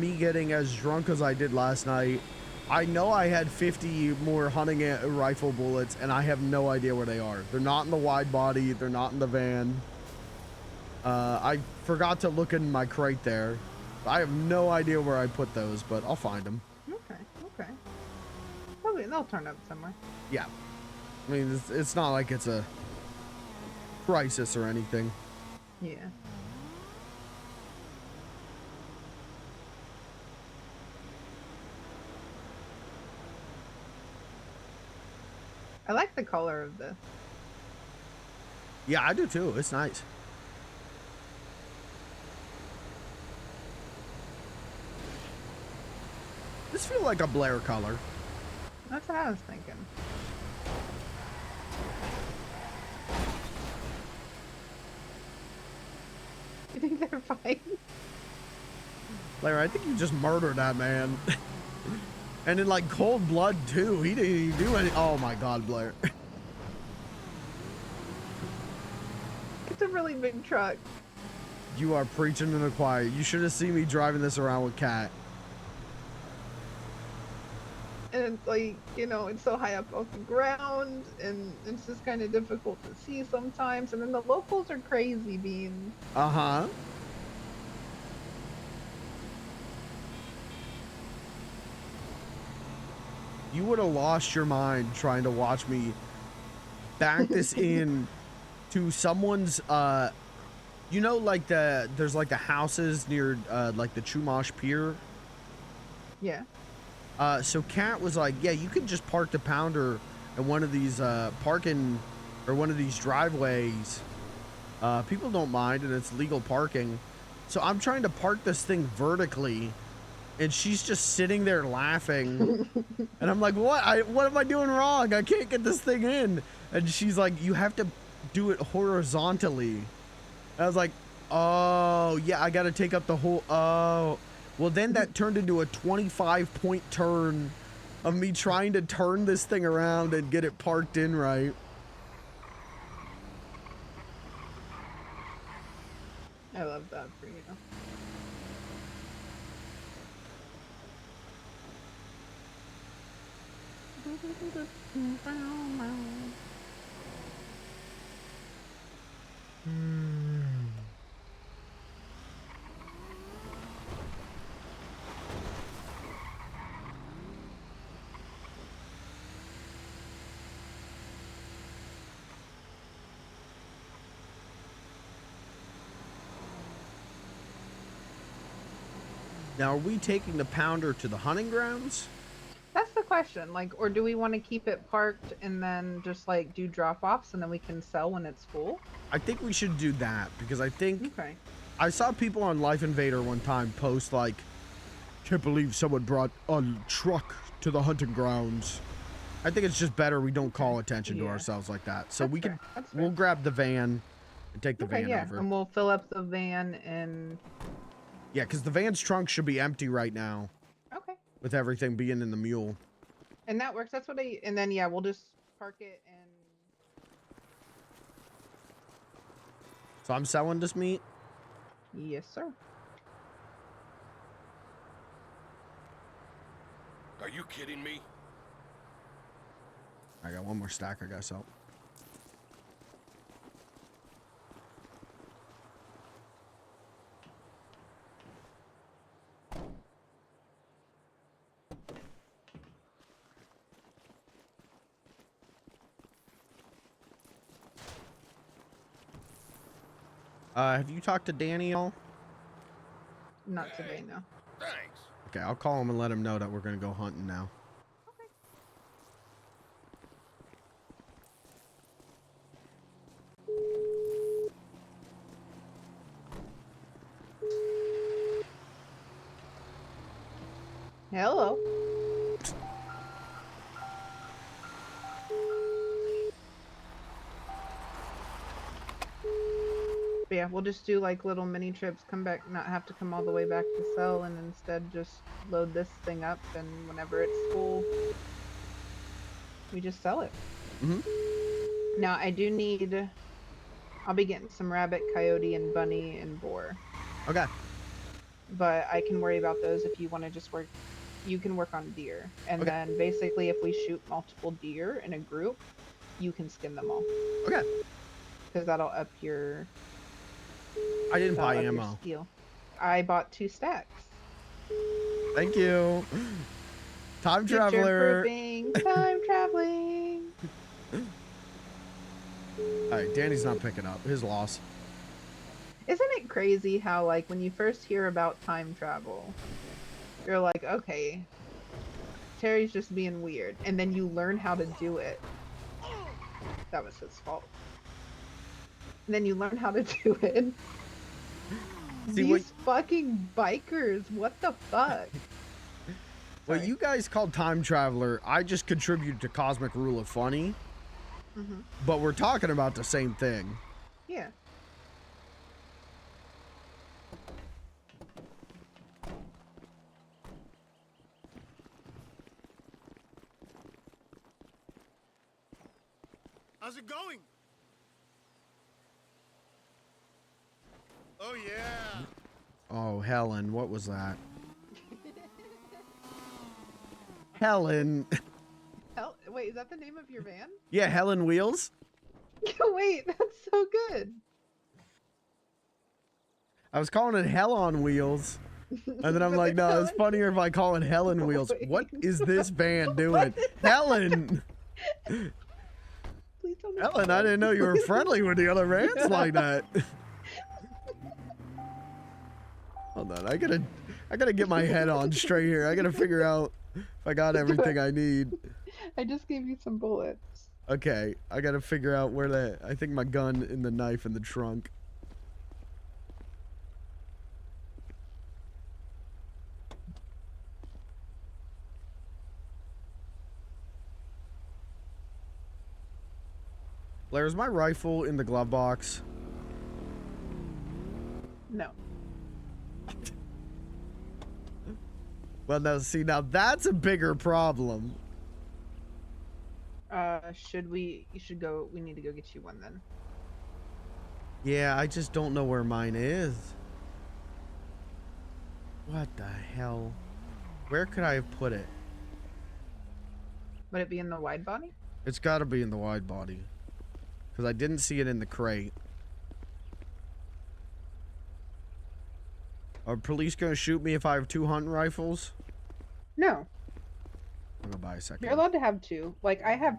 me getting as drunk as I did last night, I know I had 50 more hunting rifle bullets and I have no idea where they are. They're not in the wide body. They're not in the van. I forgot to look in my crate there. I have no idea where I put those, but I'll find them. Okay, okay. Probably they'll turn up somewhere. Yeah. I mean, it's not like it's a crisis or anything. Yeah. I like the color of this. Yeah, I do too. It's nice. This feels like a Blair color. That's what I was thinking. You think they're fine? Blair, I think you just murdered that man. And in like cold blood too. He didn't even do any. Oh my God, Blair. It's a really big truck. You are preaching in the choir. You should have seen me driving this around with Kat. And it's like, you know, it's so high up off the ground, and it's just kind of difficult to see sometimes. And then the locals are crazy, Bean. Uh-huh. You would have lost your mind trying to watch me back this in to someone's, you know, like there's like the houses near, like the Chumash Pier. Yeah. So Kat was like, yeah, you could just park the Pounder in one of these, parking, or one of these driveways. People don't mind, and it's legal parking. So I'm trying to park this thing vertically, and she's just sitting there laughing. And I'm like, what am I doing wrong? I can't get this thing in. And she's like, you have to do it horizontally. And I was like, oh, yeah, I got to take up the whole, oh. Well, then that turned into a 25-point turn of me trying to turn this thing around and get it parked in right. I love that for you. Now, are we taking the Pounder to the hunting grounds? That's the question. Like, or do we want to keep it parked and then just like do drop-offs and then we can sell when it's full? I think we should do that because I think Okay. I saw people on Life Invader one time post like, can't believe someone brought a truck to the hunting grounds. I think it's just better we don't call attention to ourselves like that. So we can, we'll grab the van and take the Okay, van yeah, over. and we'll fill up the van and... Yeah, because the van's trunk should be empty right now. Okay. With everything being in the mule. And that works. That's what I... And then, yeah, we'll just park it and... So I'm selling this meat? Yes, sir. Are you kidding me? I got one more stack I gotta sell. Have you talked to Danny at all? Not today, no. Thanks. Okay, I'll call him and let him know that we're gonna go hunting now. Hello. But yeah, we'll just do like little mini trips, come back, not have to come all the way back to sell, and instead just load this thing up, and whenever it's full, we just sell it. Mm-hmm. Now, I do need... I'll be getting some rabbit, coyote, and bunny, and boar. Okay. But I can worry about those if you want to just work... You can work on deer. And then basically if we shoot multiple deer in a group, you can skin them all. Okay. Because that'll up your... I didn't buy up your ammo. skill. I bought 2 stacks. Thank you. Time Future traveler. proofing, time traveling. All right, Danny's not picking up. His loss. Isn't it crazy how, like, when you first hear about time travel, you're like, okay, Terry's just being weird, and then you learn how to do it. That was his fault. And then you learn how to do it. See, These fucking bikers, what the fuck? What you guys call time traveler, I just contribute to Cosmic Rule of Funny. Mhm. But we're talking about the same thing. Yeah. How's it going? Oh yeah. Oh, Helen, what was that? Helen. Wait, is that the name of your van? Yeah, Helen Wheels. Wait, that's so good. I was calling it Hell on Wheels. And then I'm like, no, it's funnier if I call it Helen Wheels. What is this van doing? Helen! Helen, I didn't know you were friendly with the other vans like that. Hold on, I gotta get my head on straight here. I gotta figure out if I got everything I need. I just gave you some bullets. Okay, I gotta figure out where I think my gun and the knife in the trunk. Blair, is my rifle in the glove box? No. Well, now see, now that's a bigger problem. We need to go get you one then. Yeah, I just don't know where mine is. What the hell? Where could I have put it? Would it be in the wide body? It's got to be in the wide body. Because I didn't see it in the crate. Are police going to shoot me if I have 2 hunting rifles? No. I'm going to buy a second. You're allowed to have 2. Like, I have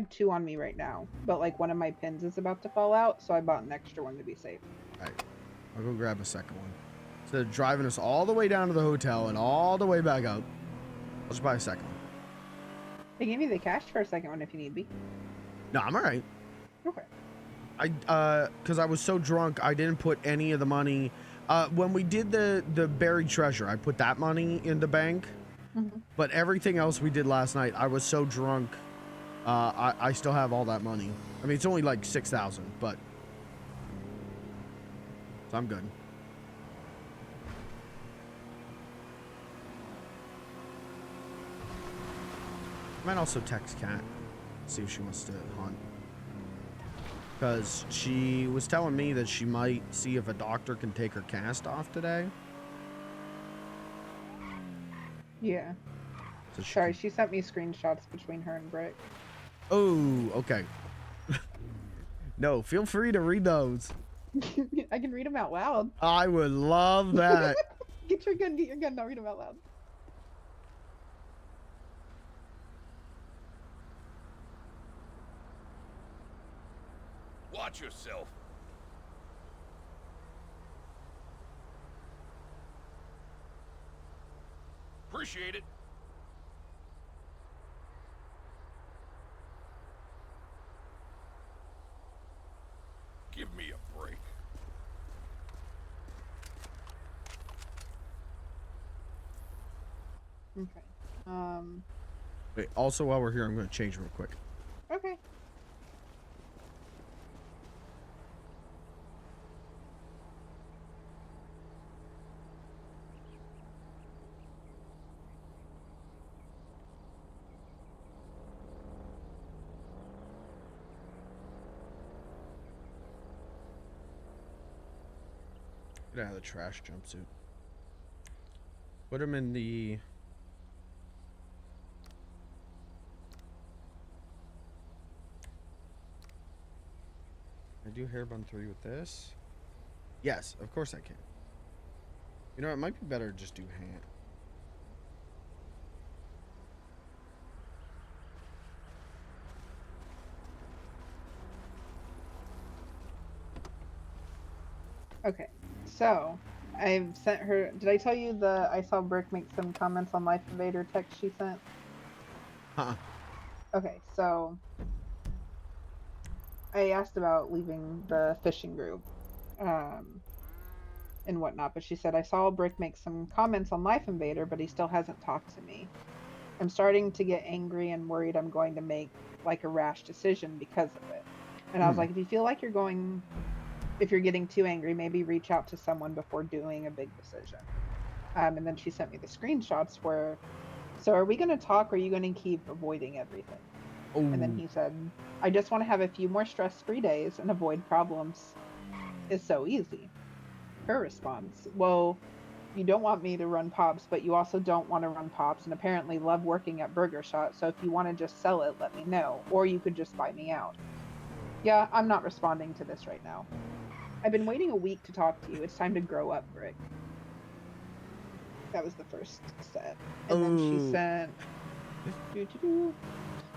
2 on me right now. But, like, one of my pins is about to fall out, so I bought an extra one to be safe. Alright. I'll go grab a second one. Instead of driving us all the way down to the hotel and all the way back up, I'll just buy a second one. They gave me the cash for a second one if you need me. No, I'm alright. Okay. Because I was so drunk, I didn't put any of the money. When we did the buried treasure, I put that money in the bank. Mm-hmm. But everything else we did last night, I was so drunk, I still have all that money. I mean, it's only like 6,000, but so I'm good. I might also text Kat, see if she wants to hunt. Because she was telling me that she might see if a doctor can take her cast off today. Yeah. So Sorry, she sent me screenshots between her and Brick. Oh, okay. No, feel free to read those. I can read them out loud. I would love that. Get your gun, I'll read them out loud. Watch yourself. Appreciate it. Give me a break. Okay. Wait, also while we're here, I'm going to change real quick. Okay. Get out of the trash jumpsuit. Put him in the... Can I do hair bun 3 with this? Yes, of course I can. You know, it might be better to just do hand. Okay, so I've sent her. Did I tell you I saw Brick make some comments on Life Invader text she sent? Huh. Okay, so I asked about leaving the fishing group, and whatnot, but she said I saw Brick make some comments on Life Invader, but he still hasn't talked to me. I'm starting to get angry and worried I'm going to make like a rash decision because of it. And I was like, if you feel like if you're getting too angry, maybe reach out to someone before doing a big decision. And then she sent me the screenshots where, so are we going to talk or are you going to keep avoiding everything? And then he said, I just want to have a few more stress-free days and avoid problems. It's so easy. Her response, well, you don't want me to run Pops, but you also don't want to run Pops and apparently love working at Burger Shot, so if you want to just sell it, let me know. Or you could just buy me out. Yeah, I'm not responding to this right now. I've been waiting a week to talk to you. It's time to grow up, Brick. That was the first set. And then she sent...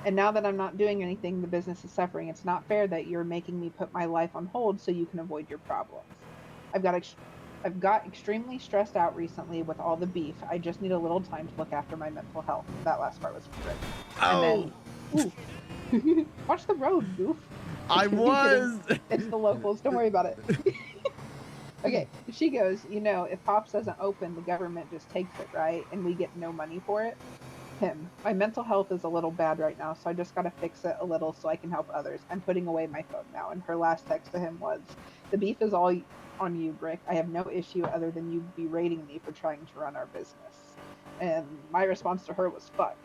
And now that I'm not doing anything, the business is suffering. It's not fair that you're making me put my life on hold so you can avoid your problems. I've got extremely stressed out recently with all the beef. I just need a little time to look after my mental health. That last part was great. And then, ooh, watch the road, goof. I was. It's the locals. Don't worry about it. Okay, she goes, you know, if Pops doesn't open, the government just takes it, right? And we get no money for it. My mental health is a little bad right now, so I just gotta fix it a little so I can help others. I'm putting away my phone now. And her last text to him was, the beef is all on you, Brick. I have no issue other than you berating me for trying to run our business. And my response to her was, fuck.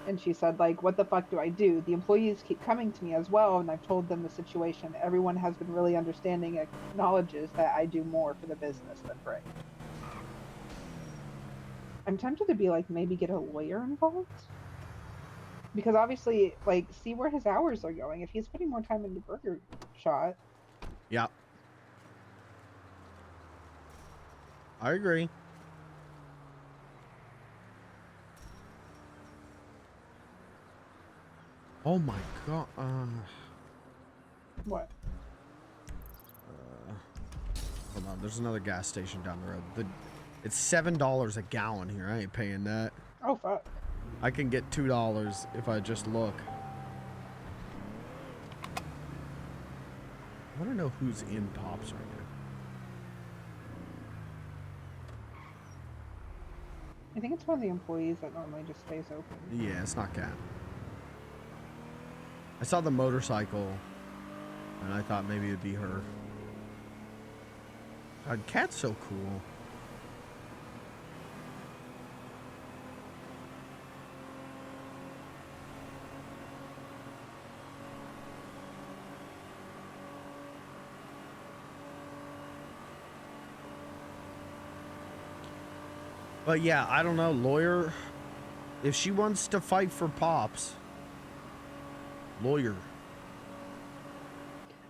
And she said, like, what the fuck do I do? The employees keep coming to me as well, and I've told them the situation. Everyone has been really understanding, acknowledges that I do more for the business than Brick. I'm tempted to be like, maybe get a lawyer involved? Because obviously, like, see where his hours are going. If he's putting more time into Burger Shot. Yeah. I agree. Oh my god. What? Hold on. There's another gas station down the road. It's $7 a gallon here. I ain't paying that. Oh, fuck. I can get $2 if I just look. I want to know who's in Pops right now. I think it's one of the employees that normally just stays open. Yeah, it's not Cat. I saw the motorcycle, and I thought maybe it'd be her. God, Cat's so cool. But yeah, I don't know, lawyer. If she wants to fight for Pops, lawyer.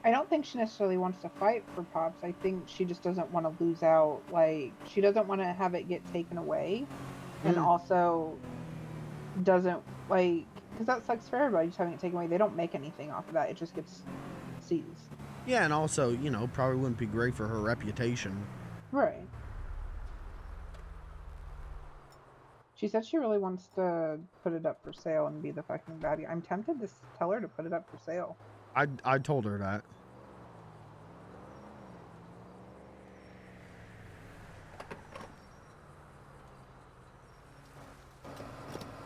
I don't think she necessarily wants to fight for Pops. I think she just doesn't want to lose out. Like, she doesn't want to have it get taken away. And also doesn't, like, because that sucks for everybody just having it taken away. They don't make anything off of that. It just gets seized. Yeah, and also, you know, probably wouldn't be great for her reputation. Right. She said she really wants to put it up for sale and be the fucking baddie. I'm tempted to tell her to put it up for sale. I told her that.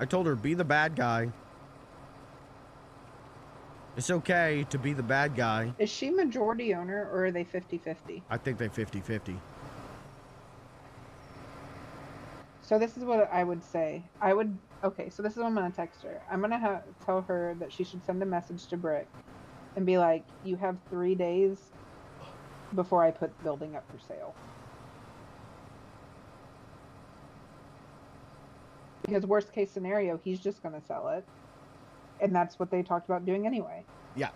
I told her, be the bad guy. It's okay to be the bad guy. Is she majority owner or are they 50-50? I think they 50-50. So this is what I would say. Okay, so this is what I'm going to text her. I'm going to tell her that she should send a message to Brick and be like, you have 3 days before I put the building up for sale. Because worst case scenario, he's just going to sell it. And that's what they talked about doing anyway. Yeah.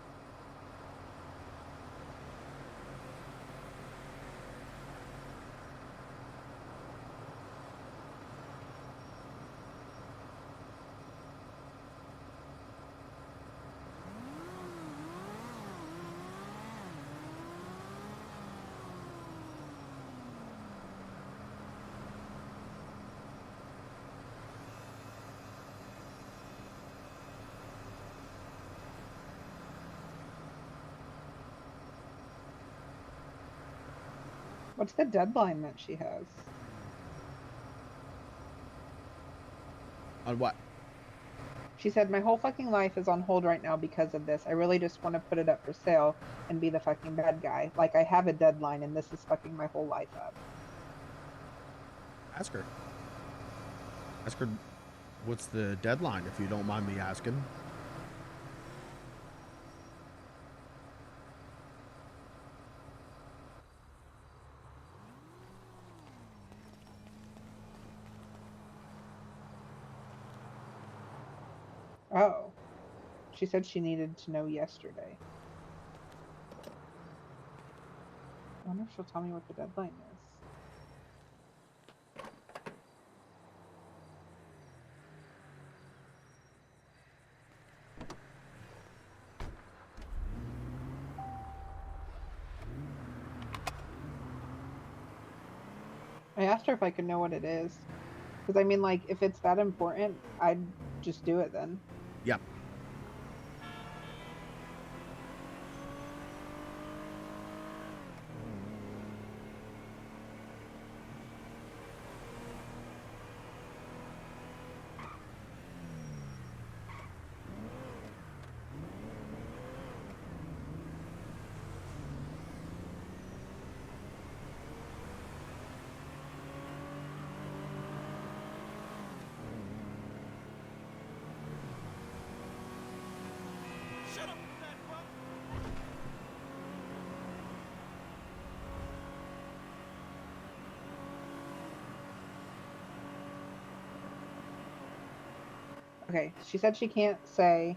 What's the deadline that she has? On what? She said, my whole fucking life is on hold right now because of this. I really just want to put it up for sale and be the fucking bad guy. Like, I have a deadline and this is fucking my whole life up. Ask her. Ask her what's the deadline, if you don't mind me asking. Oh. She said she needed to know yesterday. I wonder if she'll tell me what the deadline is. I asked her if I could know what it is. Because, I mean, like, if it's that important, I'd just do it then. Yep. Shut up, fat fuck! Okay, she said she can't say.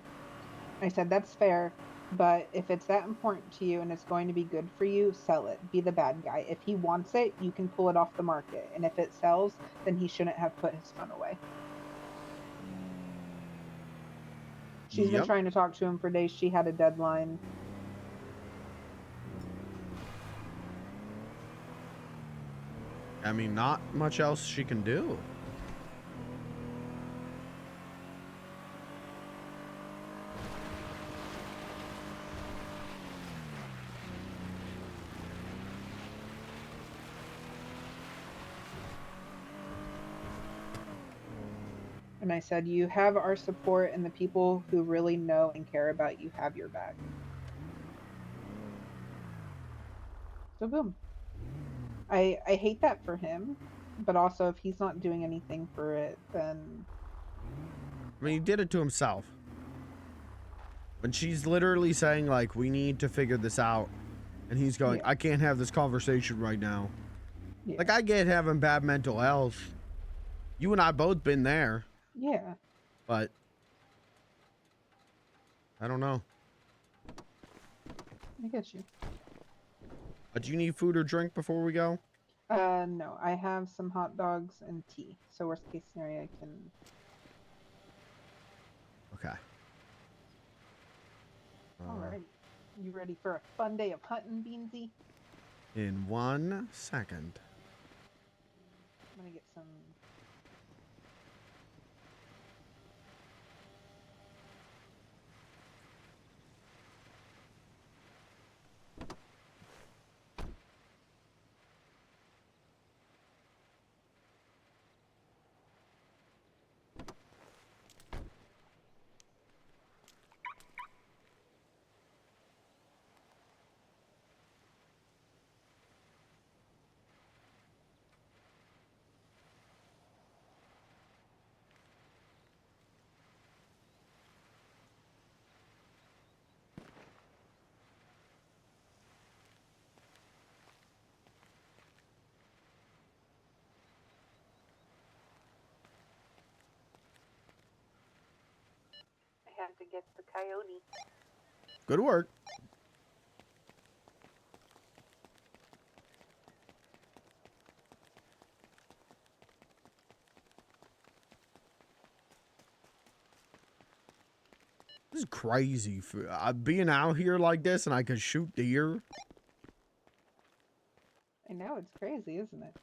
I said, that's fair, but if it's that important to you and it's going to be good for you, sell it. Be the bad guy. If he wants it, you can pull it off the market. And if it sells, then he shouldn't have put his phone away. She's been trying to talk to him for days. She had a deadline. I mean, not much else she can do. And I said, you have our support, and the people who really know and care about you have your back. So boom. I hate that for him, but also if he's not doing anything for it, then... I mean, he did it to himself. When she's literally saying, like, we need to figure this out, and he's going, I can't have this conversation right now. Yeah. Like, I get having bad mental health. You and I both been there. Yeah. But I don't know. I get you. Do you need food or drink before we go? No. I have some hot dogs and tea. So worst case scenario, I can... Okay. Alright. You ready for a fun day of hunting, Beansy? In 1 second. I'm gonna get some... I had to get the coyote. Good work. This is crazy. Being out here like this and I could shoot deer. I know, it's crazy, isn't it?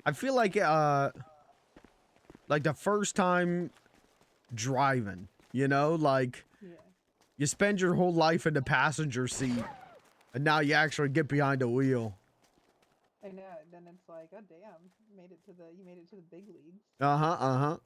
I feel like the first time driving, you know, like you spend your whole life in the passenger seat and now you actually get behind the wheel. I know. Then it's like, oh damn, you made it to the big leagues. Uh-huh.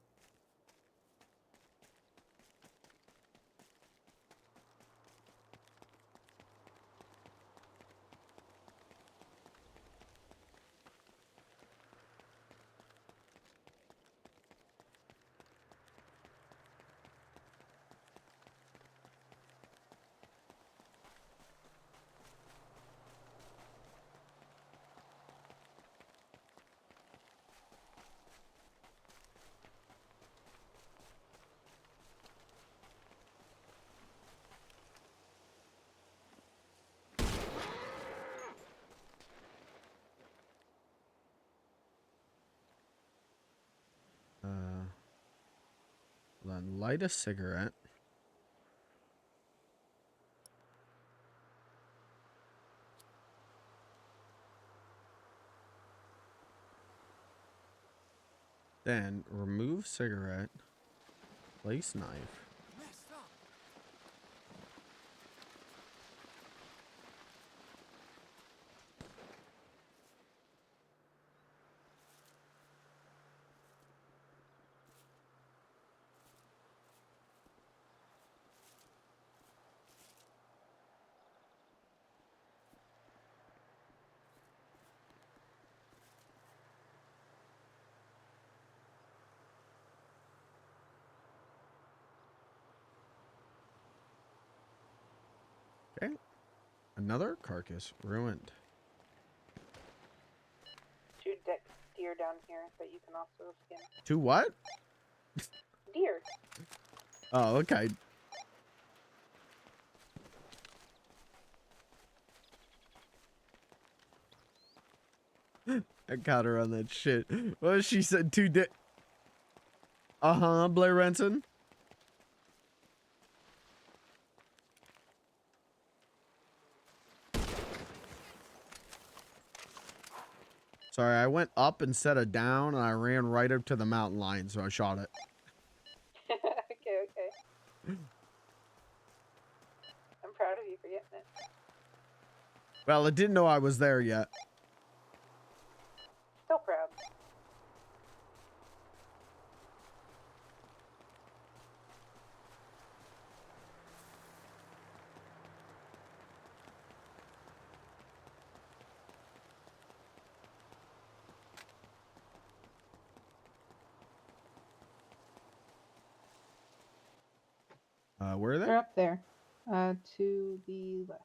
Then light a cigarette. Then remove cigarette. Place knife. Okay. Another carcass ruined. 2 deer down here that you can also skin. 2 what? Deer. Oh, okay. I got her on that shit. Well, she said 2 Uh-huh, Blair Renson. Sorry, I went up instead of down, and I ran right up to the mountain lion, so I shot it. Okay. I'm proud of you for getting it. Well, it didn't know I was there yet. Still proud. Where are they? They're up there. To the left.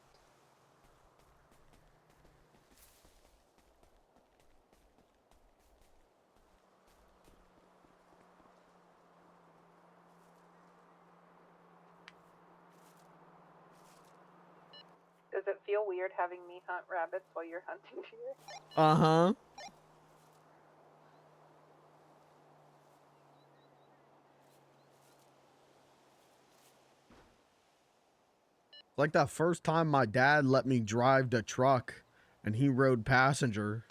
Does it feel weird having me hunt rabbits while you're hunting deer? Uh-huh. Like that first time my dad let me drive the truck and he rode passenger.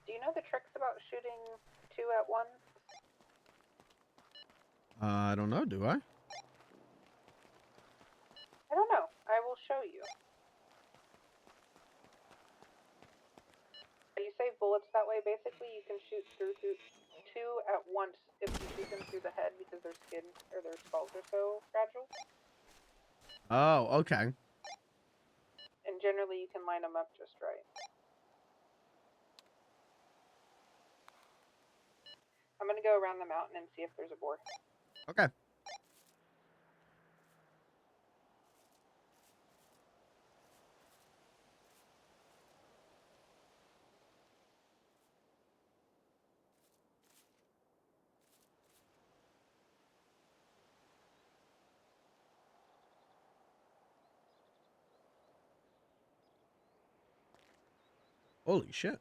Do you know the tricks about shooting 2 at once? I don't know, do I? I don't know. I will show you. You save bullets that way. Basically, you can shoot through 2 at once if you shoot them through the head because their skin or their skulls are so fragile. Oh, okay. And generally, you can line them up just right. I'm gonna go around the mountain and see if there's a boar. Okay. Holy shit.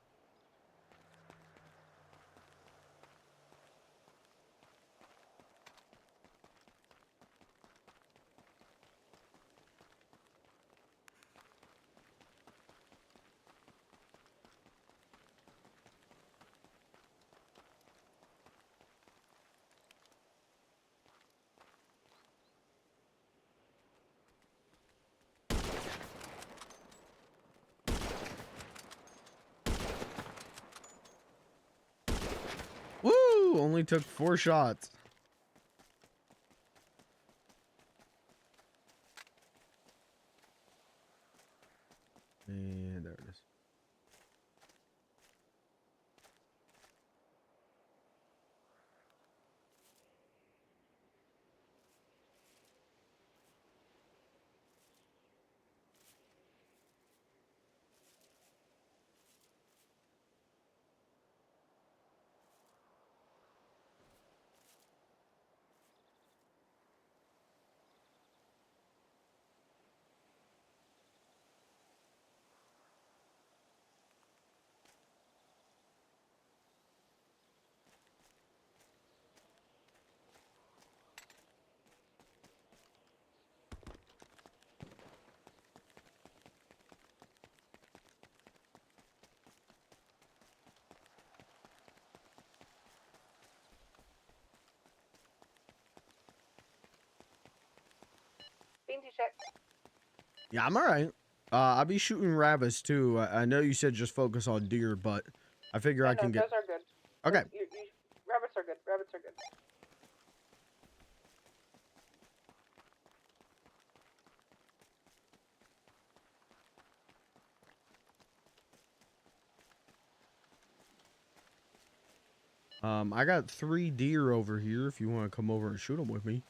Woo! Only took 4 shots. And there it is. Beansy check. Yeah, I'm all right. I'll be shooting rabbits too. I know you said just focus on deer, but I figure I can get. Those are good. Okay. Rabbits are good. Rabbits are good. I got 3 deer over here. If you want to come over and shoot them with me.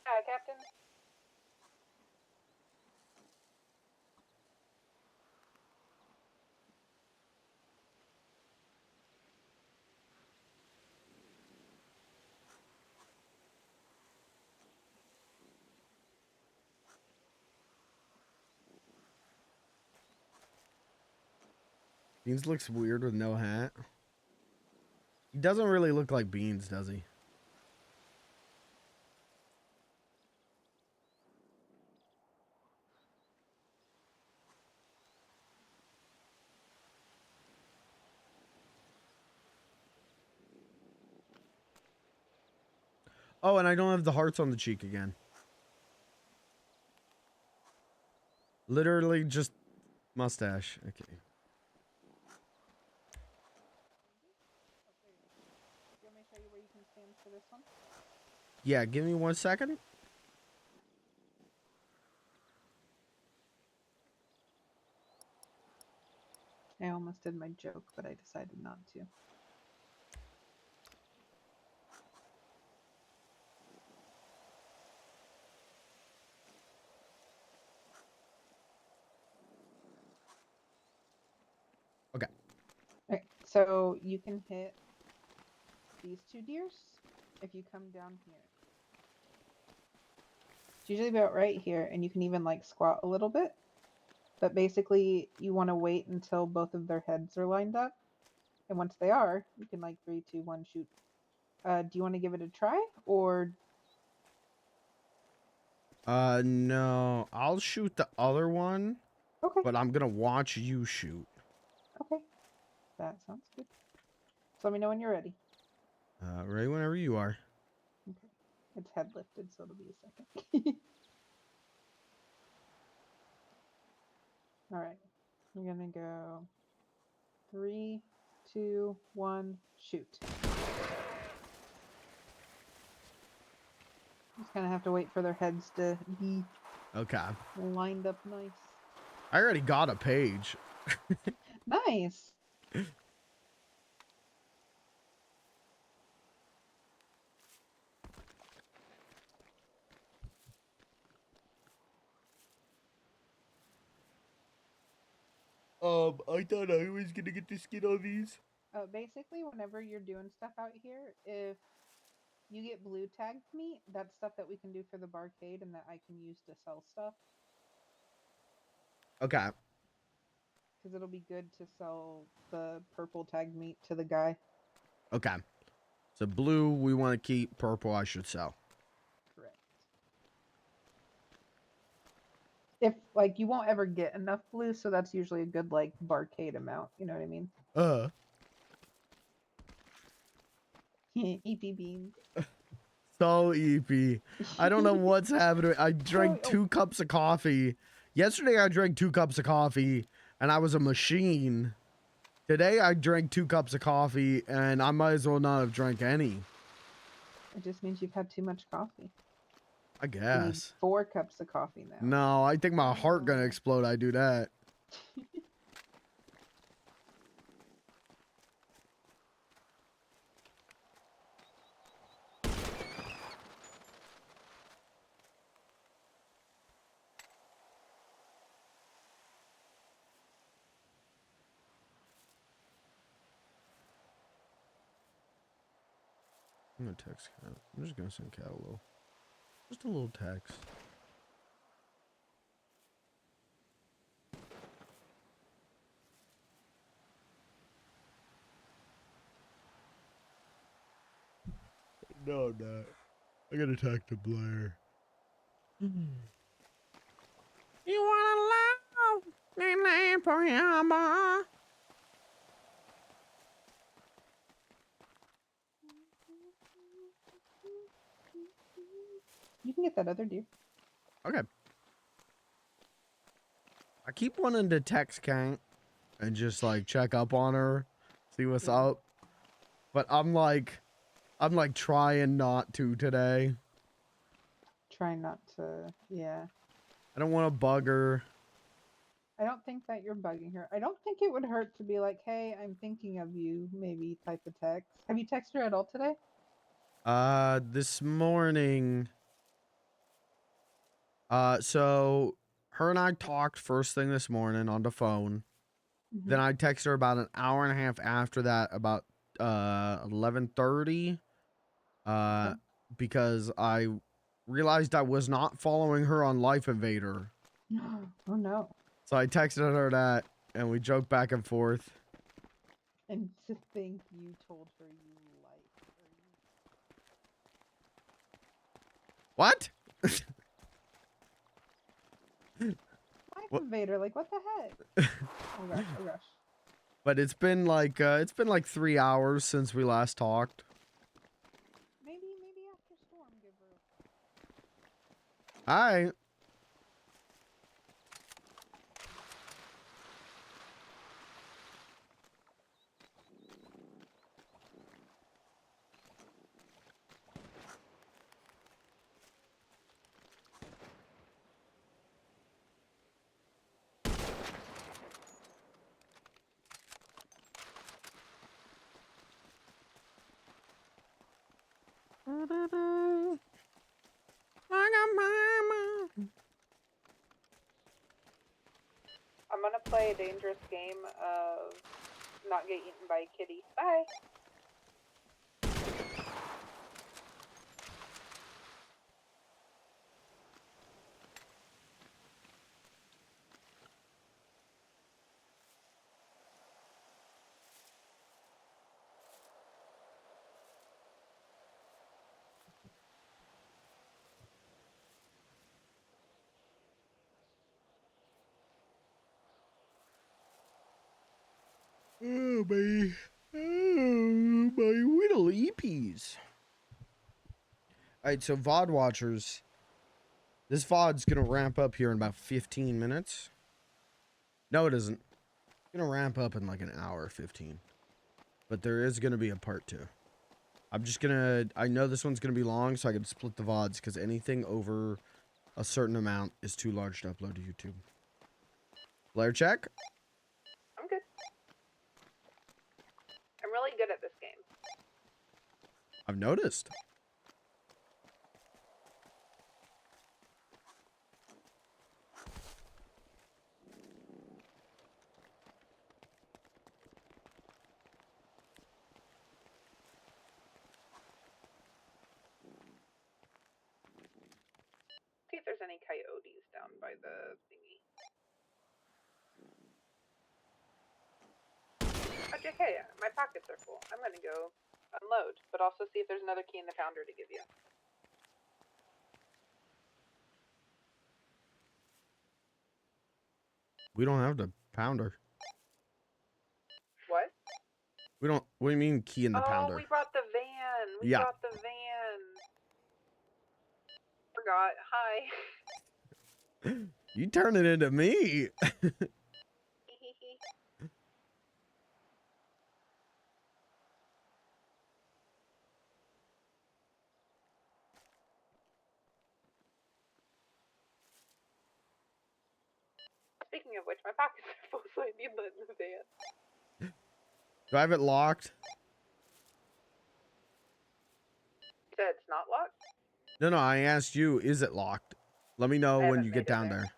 Hi, Captain. Beans looks weird with no hat. He doesn't really look like Beans, does he? Oh, and I don't have the hearts on the cheek again. Literally just mustache. Okay. Do you want me to show you where you can stand for this one? Yeah, give me 1 second. I almost did my joke, but I decided not to. Okay. Okay, so you can hit these 2 deers if you come down here. It's usually about right here, and you can even like squat a little bit. But basically, you want to wait until both of their heads are lined up. And once they are, you can like 3, 2, 1, shoot. Do you want to give it a try, or? No. I'll shoot the other one. Okay. But I'm gonna watch you shoot. Okay. That sounds good. So let me know when you're ready. Ready whenever you are. Okay. It's head lifted, so it'll be a second. All right. We're gonna go 3, 2, 1, shoot. Just kind of have to wait for their heads to be Okay. lined up nice. I already got a page. Nice. I thought I was gonna get the skin on these. Basically, whenever you're doing stuff out here, if you get blue tagged meat, that's stuff that we can do for the barcade and that I can use to sell stuff. Okay. Because it'll be good to sell the purple tagged meat to the guy. Okay. So blue we want to keep, purple I should sell. Correct. If, like, you won't ever get enough blue, so that's usually a good, like, barcade amount. You know what I mean? EP beans. So EP. I don't know what's happening. I drank 2 cups of coffee. Yesterday I drank 2 cups of coffee and I was a machine. Today I drank 2 cups of coffee and I might as well not have drank any. It just means you've had too much coffee. I You need guess. 4 cups of coffee now. No, I think my heart gonna explode. I do that. I'm gonna text Cat. I'm just gonna send Cat a little. Just a little text. No, I'm not. I gotta talk to Blair. You wanna love me forever? You can get that other deer. Okay. I keep wanting to text Kank and just like check up on her, see what's up. But I'm like trying not to today. Try not to, yeah. I don't want to bug her. I don't think that you're bugging her. I don't think it would hurt to be like, hey, I'm thinking of you, maybe type of text. Have you texted her at all today? This morning. So her and I talked first thing this morning on the phone. Then I texted her about an hour and a half after that, about 11:30. Because I realized I was not following her on Life Invader. Oh no. So I texted her that and we joked back and forth. And to think you told her you liked her. What? Life Invader, like what the heck? Oh gosh, oh gosh. But it's been like 3 hours since we last talked. Maybe after Storm give her. Hi. I'm gonna play a dangerous game of not get eaten by a kitty. Bye. Oh, my little EPs. Alright, so VOD watchers. This VOD's gonna ramp up here in about 15 minutes. No, it isn't. It's gonna ramp up in like an hour 15. But there is gonna be a part 2. I'm just gonna, I know this one's gonna be long, so I can split the VODs, because anything over a certain amount is too large to upload to YouTube. Blair check? I'm good. I'm really good at this game. I've noticed. if there's any coyotes down by the thingy. Okay, hey, my pockets are full. I'm gonna go unload, but also see if there's another key in the pounder to give you. We don't have the pounder. What? We don't. What do you mean key in the pounder? Oh, we brought the van. We Yeah. brought the van. Forgot. Hi. You turn it into me. Speaking of which, my pockets are full, so I need that in the van. Do I have it locked? You said it's not locked? No, no. I asked you, is it locked? Let me know when you get down there.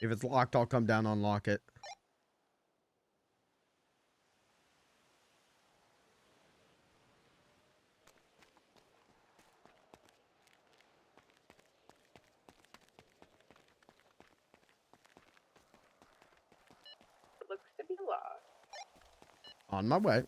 If it's locked, I'll come down and unlock it. It looks to be locked. On my way.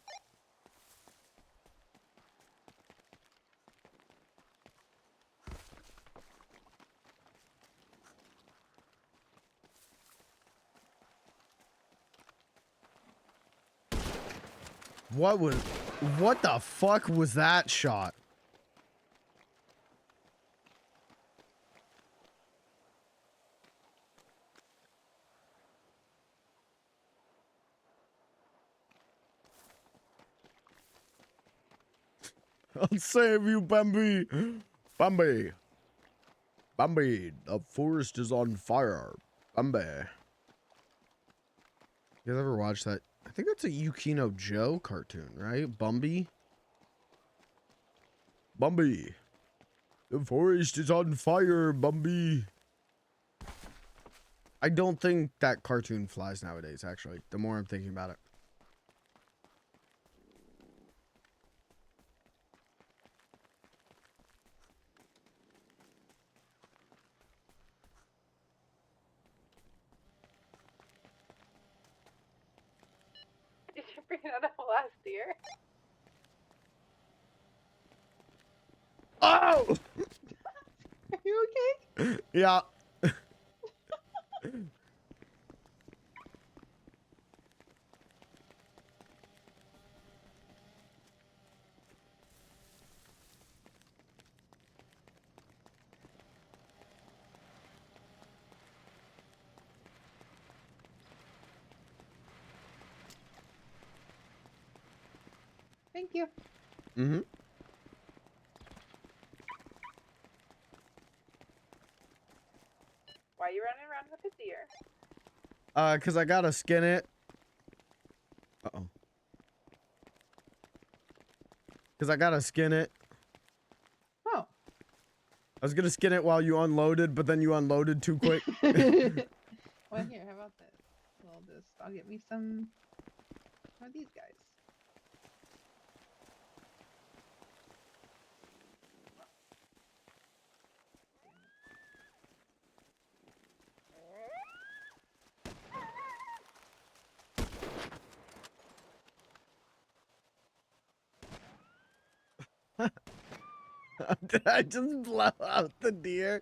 What the fuck was that shot? I'll save you, Bambi. Bambi. Bambi, the forest is on fire. Bambi. You guys ever watch that? I think that's a Yukino Joe cartoon, right? Bumby? Bumby. The forest is on fire, Bumby. I don't think that cartoon flies nowadays, actually. The more I'm thinking about it. Did you bring it out last year? Oh! Are you okay? Yeah. Thank you. Mm-hmm. Why are you running around with a deer? Cause I gotta skin it. Uh-oh. Cause I gotta skin it. Oh. I was gonna skin it while you unloaded, but then you unloaded too quick. Well, here, how about this? I'll get me some of these guys. Did I just blow out the deer?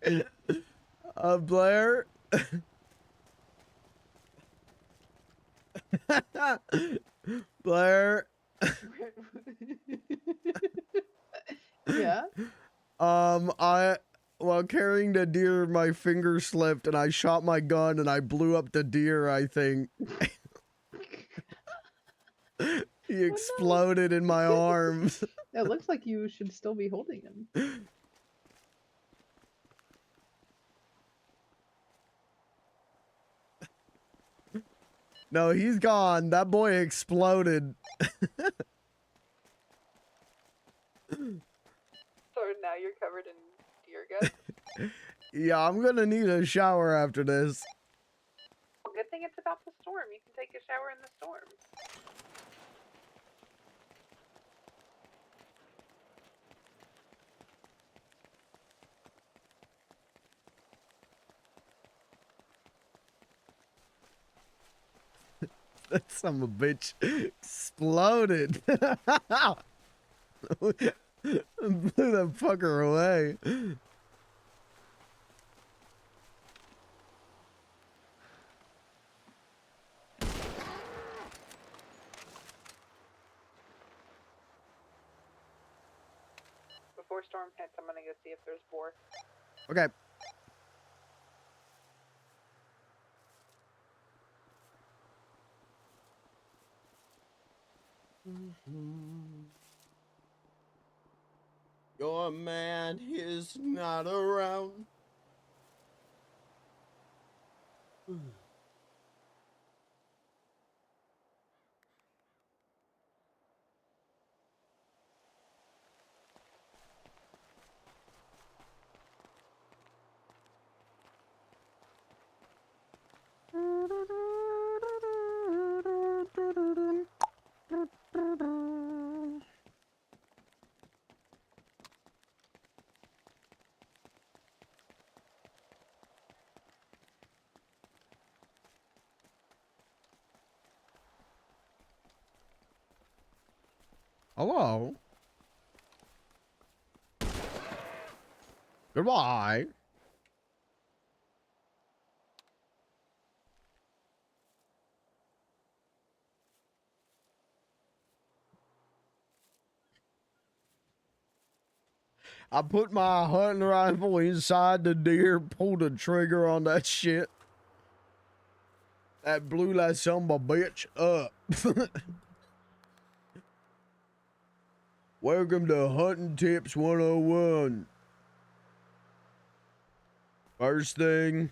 Blair? Blair? Yeah? While carrying the deer, my finger slipped and I shot my gun and I blew up the deer, I think. He exploded in my arms. It looks like you should still be holding him. No, he's gone. That boy exploded. So now you're covered in deer guts? Yeah, I'm gonna need a shower after this. Well, good thing it's about the storm. You can take a shower in the storm. That son of a bitch exploded. Blew that fucker away. Before storm hits, I'm gonna go see if there's boar. Okay. Your man is not around. Hello. Goodbye. I put my hunting rifle inside the deer, pulled the trigger on that shit. That blew that son of a bitch up. Welcome to Hunting Tips 101. First thing,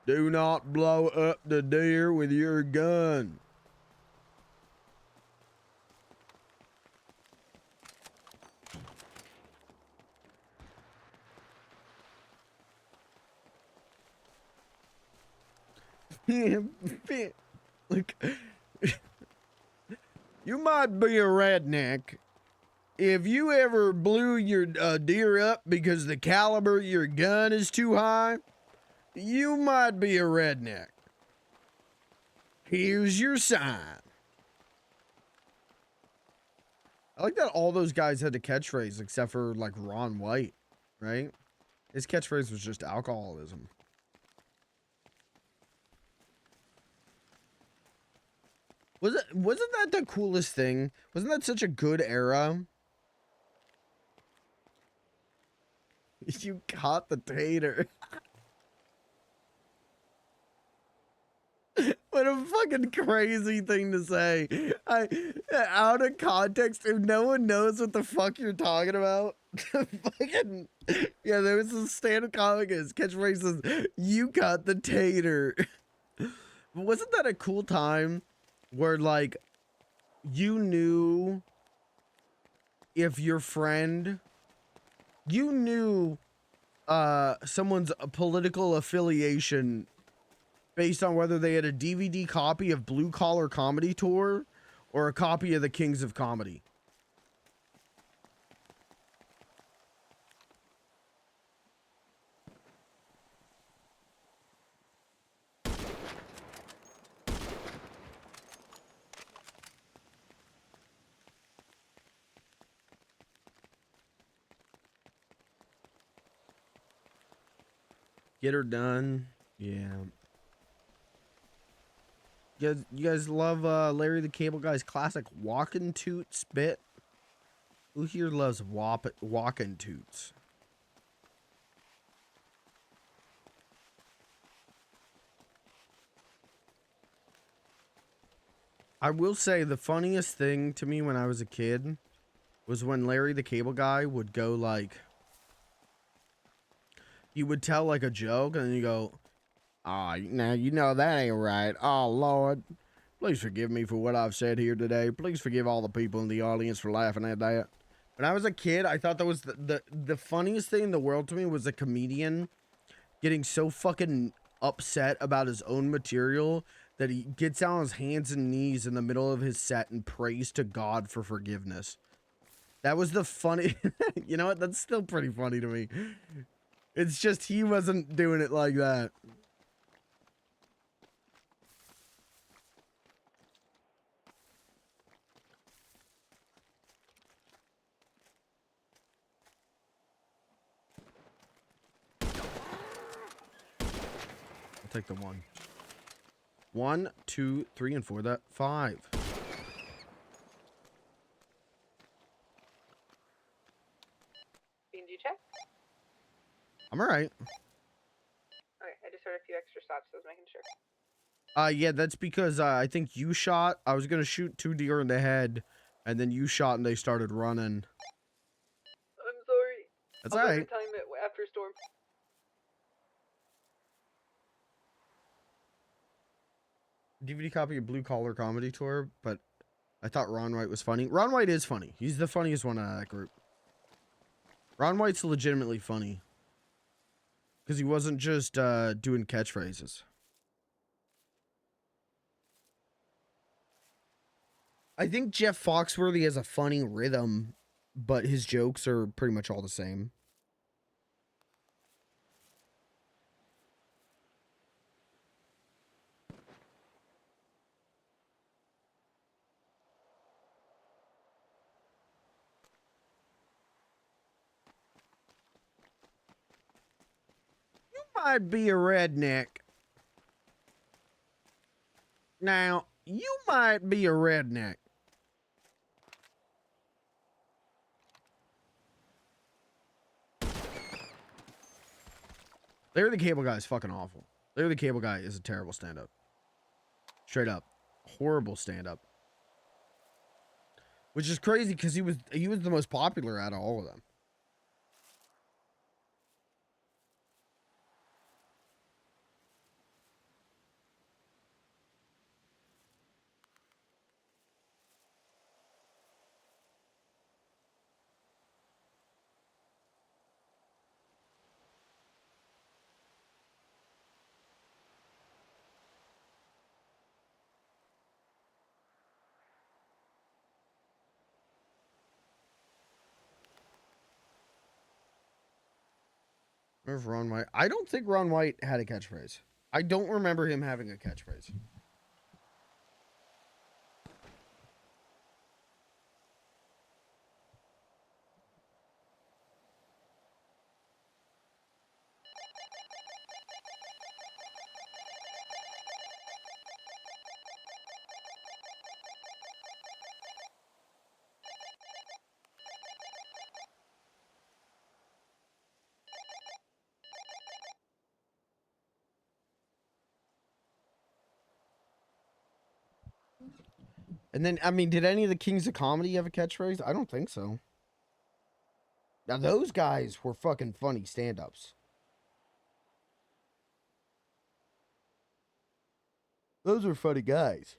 do not blow up the deer with your gun. Look, you might be a redneck. If you ever blew your deer up because the caliber of your gun is too high, you might be a redneck. Here's your sign. I like that all those guys had a catchphrase except for like Ron White, right? His catchphrase was just alcoholism. Wasn't that the coolest thing? Wasn't that such a good era? You caught the tater. What a fucking crazy thing to say. Out of context, if no one knows what the fuck you're talking about, fucking, yeah, there was a stand-up comic, his catchphrase is, you caught the tater. Wasn't that a cool time where, like, you knew if your friend, you knew someone's political affiliation based on whether they had a DVD copy of Blue Collar Comedy Tour or a copy of The Kings of Comedy? Get her done. Yeah. You guys love Larry the Cable Guy's classic walkin' toots bit? Who here loves walkin' toots? I will say the funniest thing to me when I was a kid was when Larry the Cable Guy would go like, you would tell like a joke and then you go, ah, now you know that ain't right. Oh, Lord. Please forgive me for what I've said here today. Please forgive all the people in the audience for laughing at that. When I was a kid, I thought that was the funniest thing in the world to me was a comedian getting so fucking upset about his own material that he gets down on his hands and knees in the middle of his set and prays to God for forgiveness. That was the funny... You know what? That's still pretty funny to me. It's just he wasn't doing it like that. take the 1. 1, 2, 3, and 4. That 5. Did you check? I'm alright. Okay, I just heard a few extra shots, so I was making sure. Yeah, that's because I think you shot. I was gonna shoot 2 deer in the head, and then you shot and they started running. I'm sorry. That's I'll alright. time it after storm. DVD copy of Blue Collar Comedy Tour, but I thought Ron White was funny. Ron White is funny. He's the funniest one out of that group. Ron White's legitimately funny. Because he wasn't just doing catchphrases. I think Jeff Foxworthy has a funny rhythm, but his jokes are pretty much all the same. You might be a redneck. Now, you might be a redneck. Larry the Cable Guy is fucking awful. Larry the Cable Guy is a terrible stand-up. Straight up. Horrible stand-up. Which is crazy because he was the most popular out of all of them. Remember Ron White? I don't think Ron White had a catchphrase. I don't remember him having a catchphrase. And then, I mean, did any of the Kings of Comedy have a catchphrase? I don't think so. Now, those guys were fucking funny stand-ups. Those were funny guys.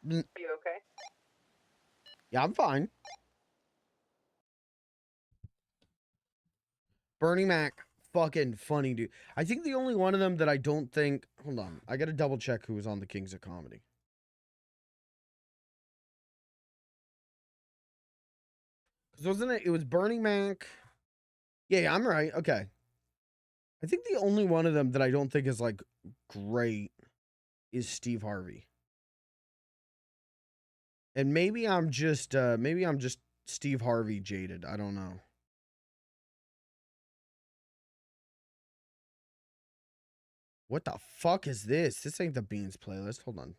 Are you okay? Yeah, I'm fine. Bernie Mac, fucking funny, dude. I think the only one of them that I don't think... Hold on. I gotta double check who was on the Kings of Comedy. Because wasn't it... It was Bernie Mac... Yeah, I'm right. Okay. I think the only one of them that I don't think is, like, great is Steve Harvey. And maybe I'm just Steve Harvey jaded. I don't know. What the fuck is this? This ain't the Beans playlist. Hold on.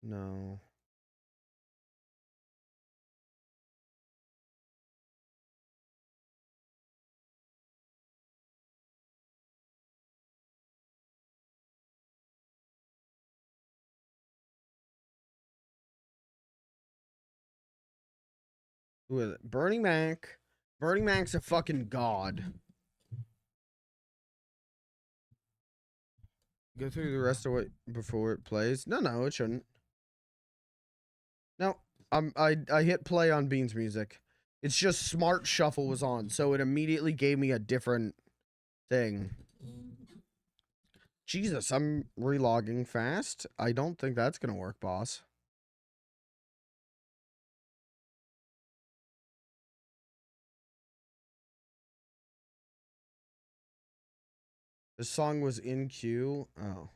No. Who is it? Bernie Mac. Bernie Mac's a fucking god. Go through the rest of it before it plays. No, it shouldn't. No, I hit play on Beans music. It's just Smart Shuffle was on, so it immediately gave me a different thing. Jesus, I'm relogging fast. I don't think that's gonna work, boss. This song was in queue. Oh.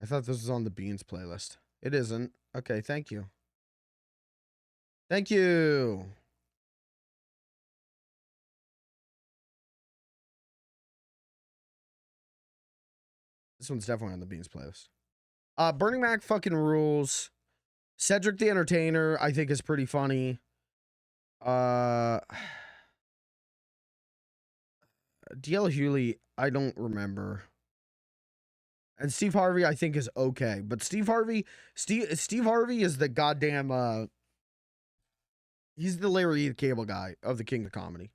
I thought this was on the Beans playlist. It isn't. Okay, thank you. Thank you. This one's definitely on the Beans playlist. Burning Mac fucking rules. Cedric the Entertainer, I think, is pretty funny. DL Hewley, I don't remember. And Steve Harvey, I think, is okay. But Steve Harvey is the goddamn he's the Larry the Cable Guy of the King of Comedy.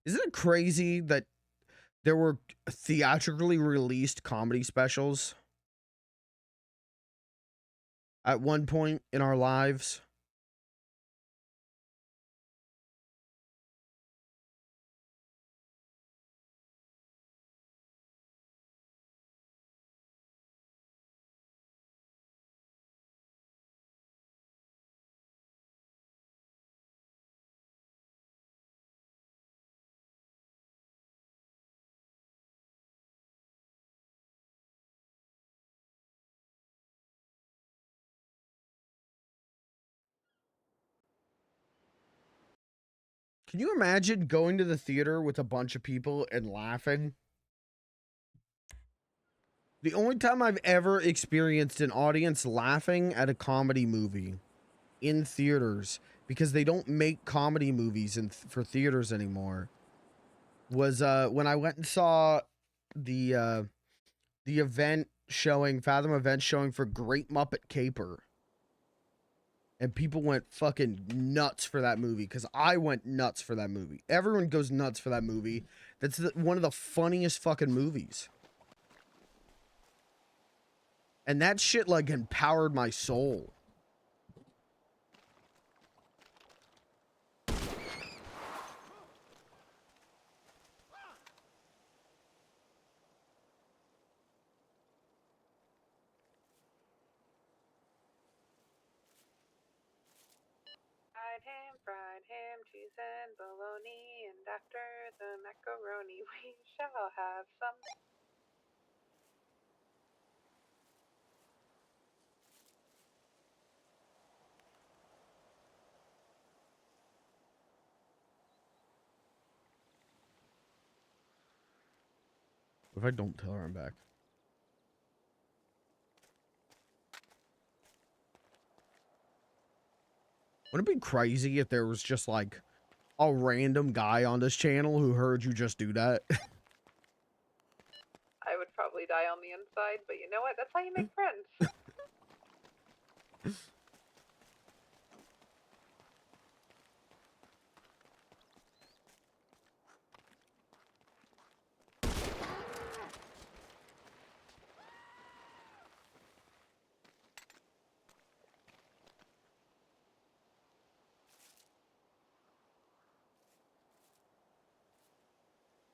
Isn't it crazy that there were theatrically released comedy specials at one point in our lives? Can you imagine going to the theater with a bunch of people and laughing? The only time I've ever experienced an audience laughing at a comedy movie in theaters, because they don't make comedy movies for theaters anymore, was when I went and saw the event showing, Fathom event showing for Great Muppet Caper. And people went fucking nuts for that movie, because I went nuts for that movie. Everyone goes nuts for that movie. That's one of the funniest fucking movies. And that shit, like, empowered my soul. Fried ham, cheese, and bologna, and after the macaroni, we shall have some. If I don't tell her I'm back. Wouldn't it be crazy if there was just like a random guy on this channel who heard you just do that? I would probably die on the inside, but you know what? That's how you make friends.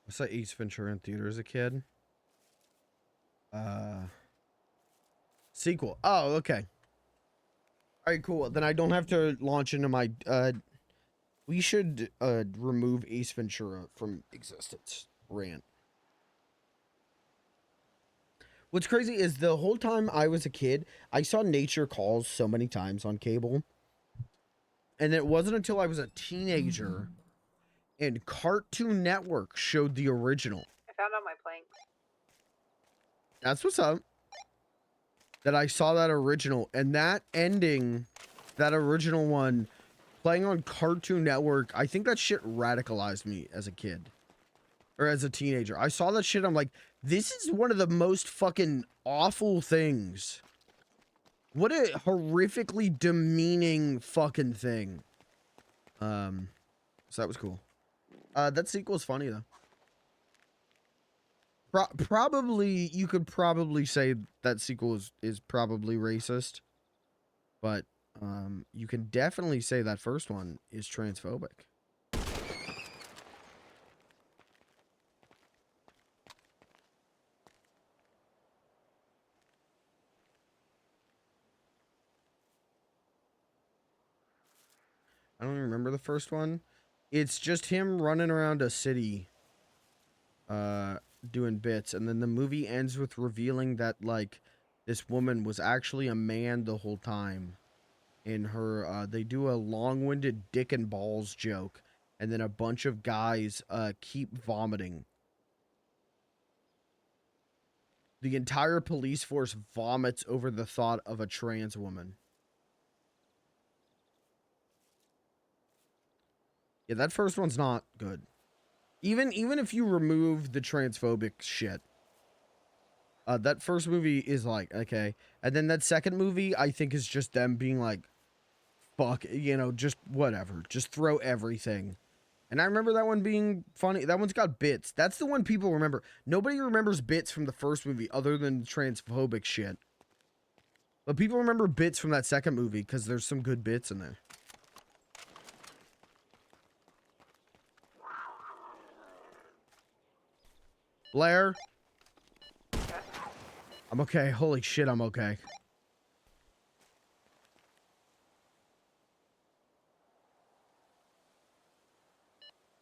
I saw Ace Ventura in theater as a kid. Sequel. Oh, okay. All right, cool. Then I don't have to launch into my we should remove Ace Ventura from existence rant. What's crazy is the whole time I was a kid, I saw Nature Calls so many times on cable. And it wasn't until I was a teenager and Cartoon Network showed the original. I found out my plank. That's what's up. That I saw that original, and that ending, that original one, playing on Cartoon Network, I think that shit radicalized me as a kid. Or as a teenager. I saw that shit, I'm like, this is one of the most fucking awful things. What a horrifically demeaning fucking thing. So that was cool. That sequel's funny, though. Probably, you could probably say that sequel is probably racist, but you can definitely say that first one is transphobic. I don't even remember the first one. It's just him running around a city doing bits, and then the movie ends with revealing that like this woman was actually a man the whole time, in her, they do a long-winded dick and balls joke, and then a bunch of guys keep vomiting. The entire police force vomits over the thought of a trans woman. Yeah, that first one's not good. Even if you remove the transphobic shit. That first movie is like, okay. And then that second movie, I think, is just them being like, fuck, you know, just whatever. Just throw everything. And I remember that one being funny. That one's got bits. That's the one people remember. Nobody remembers bits from the first movie other than transphobic shit. But people remember bits from that second movie because there's some good bits in there. Blair? I'm okay. Holy shit, I'm okay.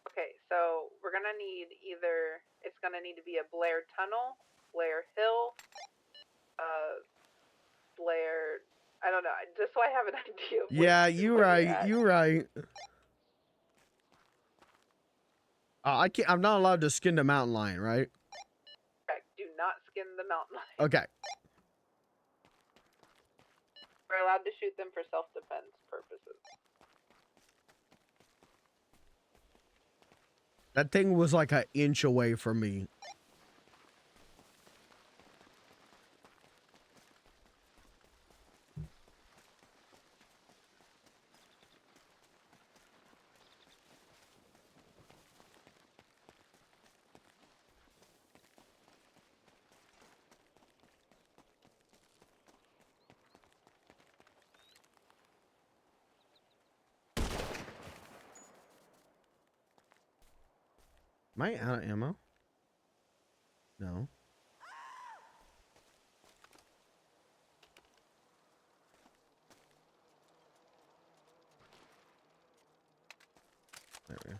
Okay, so we're gonna need either, it's gonna need to be a Blair Tunnel, Blair Hill, Blair, I don't know, just so I have an idea of Yeah, you're right. You're right. I'm not allowed to skin the mountain lion, right? Correct, do not skin the mountain lion. Okay. We're allowed to shoot them for self-defense purposes. That thing was like an inch away from me. Am I out of ammo? No. There we go.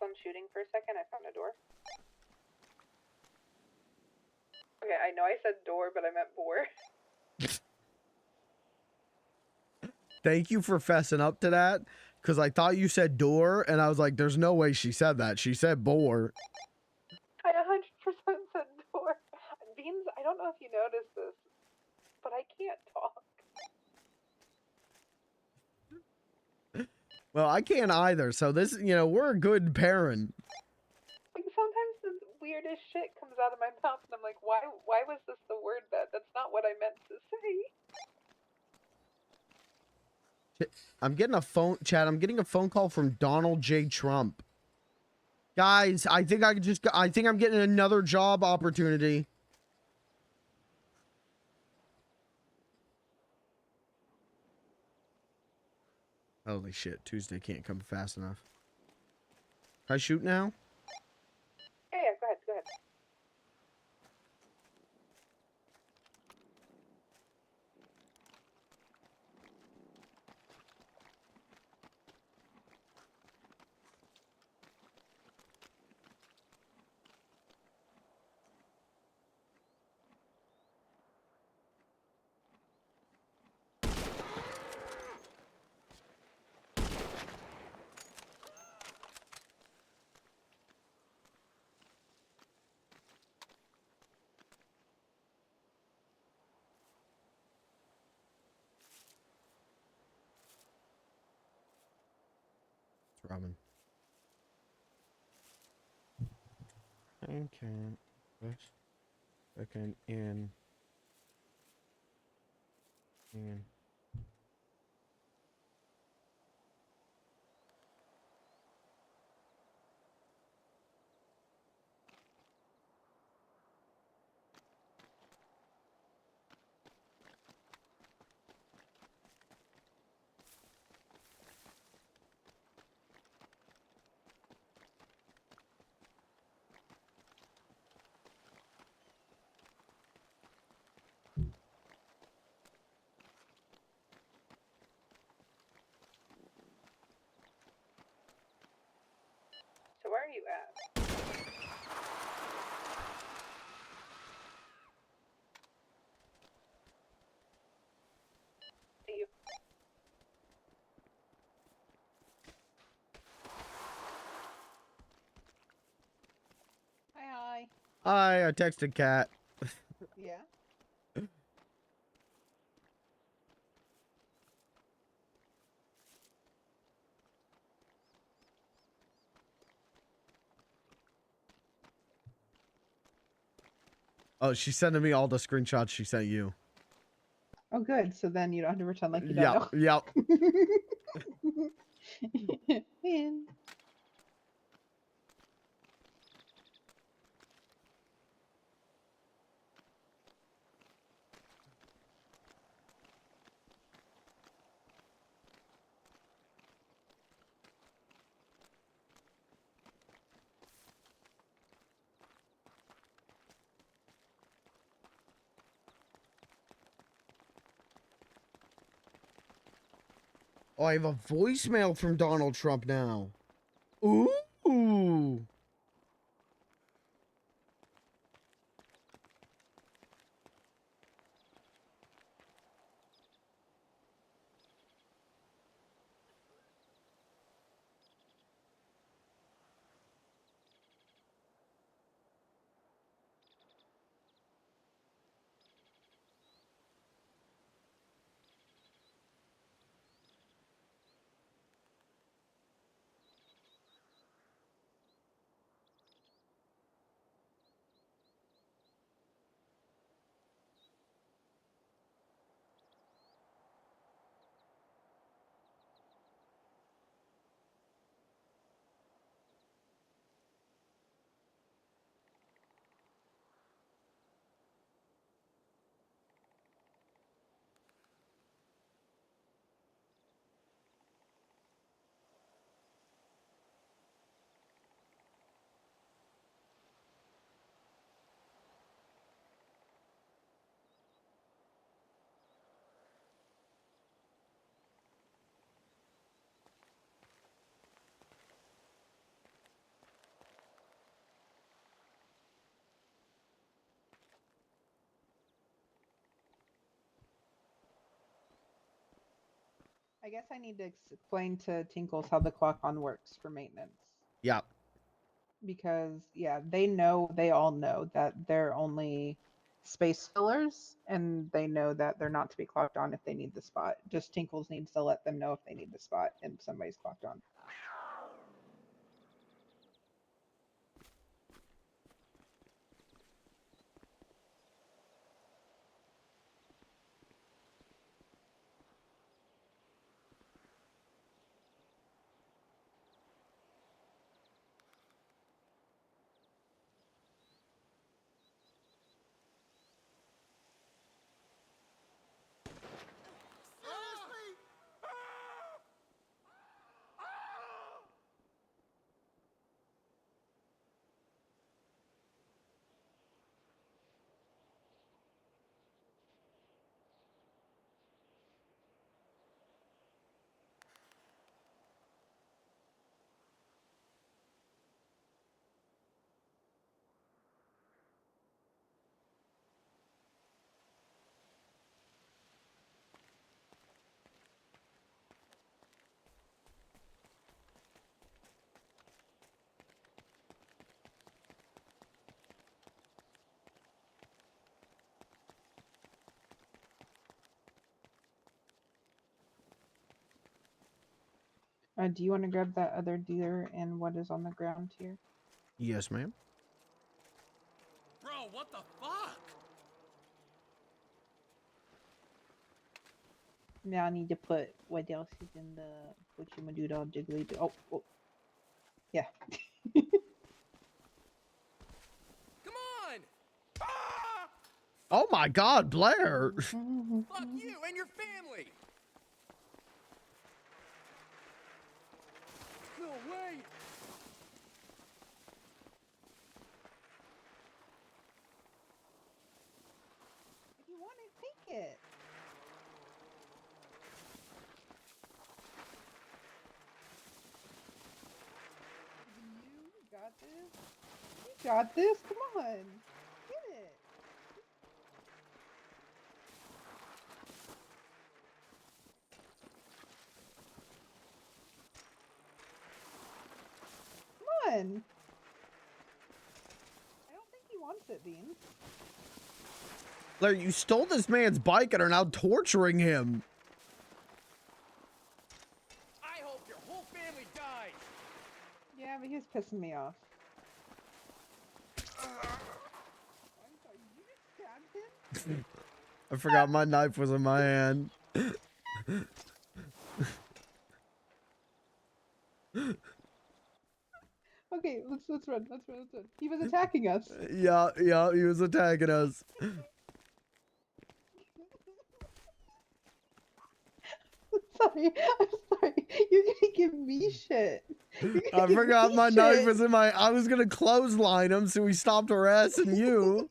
I'm shooting for a second, I found a door. Okay, I know I said door, but I meant bore. Thank you for fessing up to that, because I thought you said door, and I was like, there's no way she said that. She said bore. I 100% said door. Beans, I don't know if you noticed this, but I can't talk. Well, I can't either, so this, you know, we're a good parent. Like, sometimes the weirdest shit comes out of my mouth, and I'm like, why was this the word that? That's not what I meant to say. I'm getting a phone, Chad, I'm getting a phone call from Donald J. Trump. Guys, I think I'm getting another job opportunity. Holy shit, Tuesday can't come fast enough. Can I shoot now? Yeah, go ahead, go ahead. Robin. Okay. Second in. where are you at? See you. Hi. Hi, I texted Kat. Yeah. Oh, she's sending me all the screenshots she sent you. Oh, good. So then you don't have to pretend like you don't Yep. know. Man. Oh, I have a voicemail from Donald Trump now. Ooh. I guess I need to explain to Tinkles how the clock on works for maintenance. Yeah. Because, yeah, they all know that they're only space fillers, and they know that they're not to be clocked on if they need the spot. Just Tinkles needs to let them know if they need the spot and somebody's clocked on. Do you want to grab that other deer and what is on the ground here? Yes, ma'am. Bro, what the fuck? Now I need to put what else is in the whatchamajiggle jiggly. Oh, yeah. Come on! Ah! Oh my God, Blair. Fuck you and your family! No way! If you want it, take it. You this. You got this. Come on. Get it. Come on. I don't think he wants it, Beans. Larry, you stole this man's bike and are now torturing him. I hope your whole family dies. Yeah, but he's pissing me off. I'm sorry, you just stabbed him? I forgot my knife was in my hand. Okay, let's run. He was attacking us. Yeah, he was attacking us. I'm sorry. You're gonna give me shit. I forgot my knife was in my. I was gonna clothesline him, so he stopped harassing you.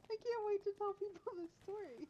I can't wait to tell people this story.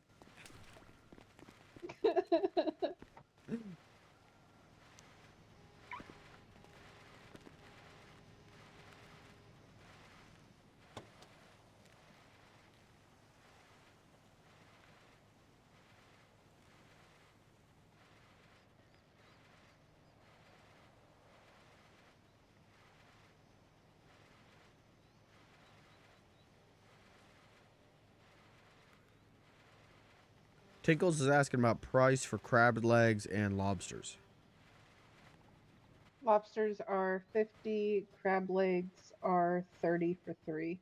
Tinkles is asking about price for crab legs and lobsters. Lobsters are 50, crab legs are 30 for 3.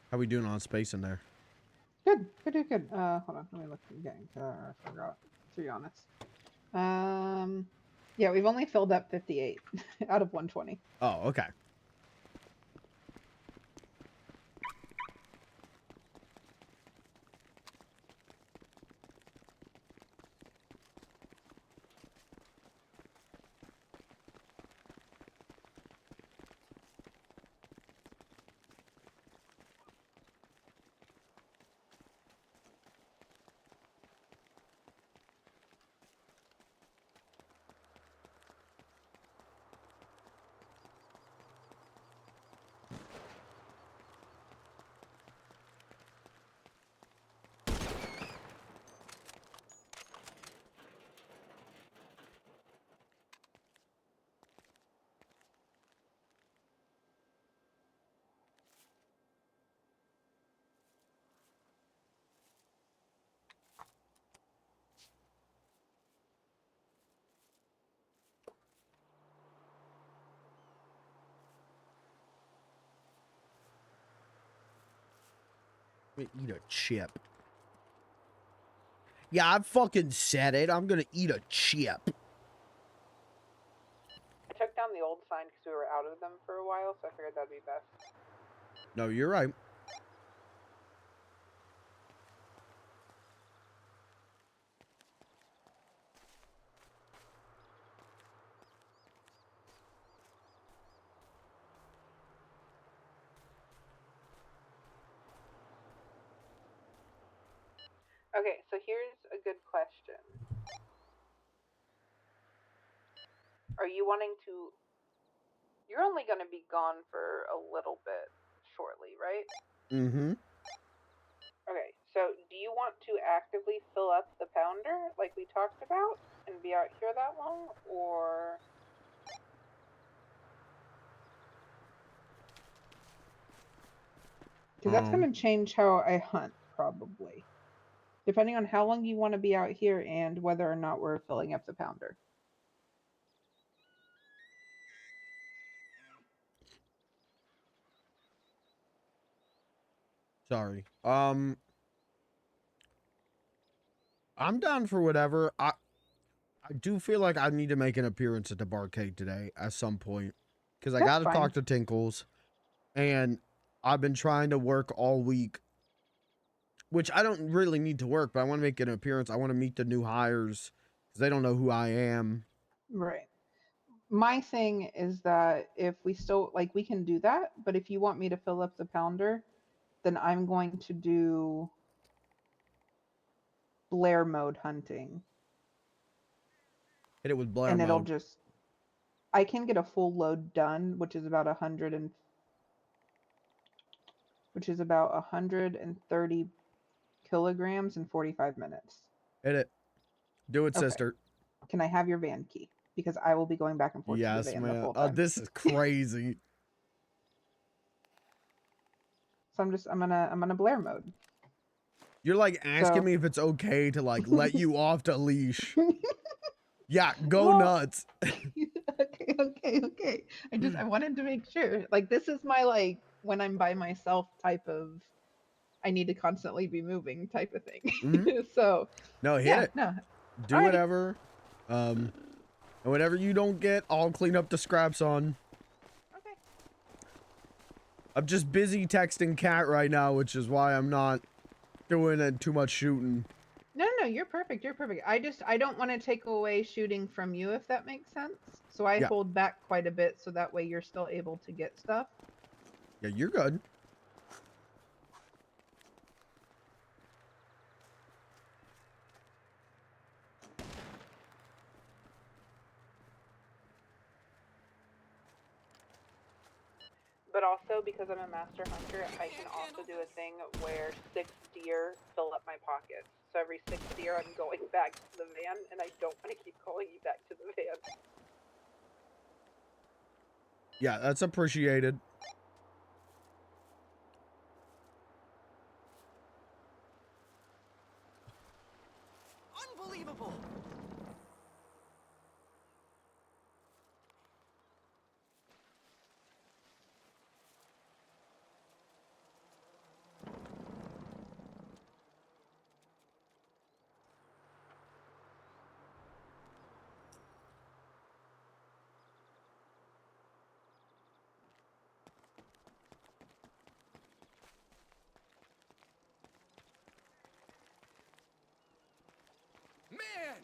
How we doing on space in there? Good. Hold on, let me look again. I forgot, to be honest. Yeah, we've only filled up 58 out of 120. Oh, okay. I'm gonna eat a chip. Yeah, I fucking said it. I'm gonna eat a chip. I took down the old sign because we were out of them for a while, so I figured that'd be best. No, you're right. Okay, so here's a good question. Are you wanting to... You're only going to be gone for a little bit shortly, right? Mm-hmm. Okay, so do you want to actively fill up the pounder like we talked about and be out here that long, or... Because that's going to change how I hunt, probably. Depending on how long you want to be out here and whether or not we're filling up the pounder. Sorry. I'm down for whatever. I do feel like I need to make an appearance at the barcade today at some point. Because I got to talk to Tinkles. And I've been trying to work all week. Which I don't really need to work, but I want to make an appearance. I want to meet the new hires. Because they don't know who I am. Right. My thing is that if we still, like, we can do that. But if you want me to fill up the pounder, then I'm going to do Blair mode hunting. Hit it with Blair And it'll mode. just, I can get a full load done, which is about 130 kilograms in 45 minutes. Hit it. Do it, Okay. sister. Can I have your van key? Because I will be going back and forth to the Yes, van the man. whole Oh, time. this is crazy. So I'm gonna Blair mode. You're like asking So- me if it's okay to like let you off the leash. Yeah, go Well- nuts. Okay. I wanted to make sure. Like, this is my, like, when I'm by myself type of, I need to constantly be moving type of thing. So No, hit yeah, it. no. Do Alrighty. whatever. And whatever you don't get, I'll clean up the scraps on. Okay. I'm just busy texting Kat right now, which is why I'm not doing too much shooting. No, you're perfect. You're perfect. I don't want to take away shooting from you, if that makes sense. So I Yeah. hold back quite a bit so that way you're still able to get stuff. Yeah, you're good. But also, because I'm a master hunter, I can also do a thing where 6 deer fill up my pockets. So every 6 deer, I'm going back to the van, and I don't want to keep calling you back to the van. Yeah, that's appreciated. Unbelievable! Man!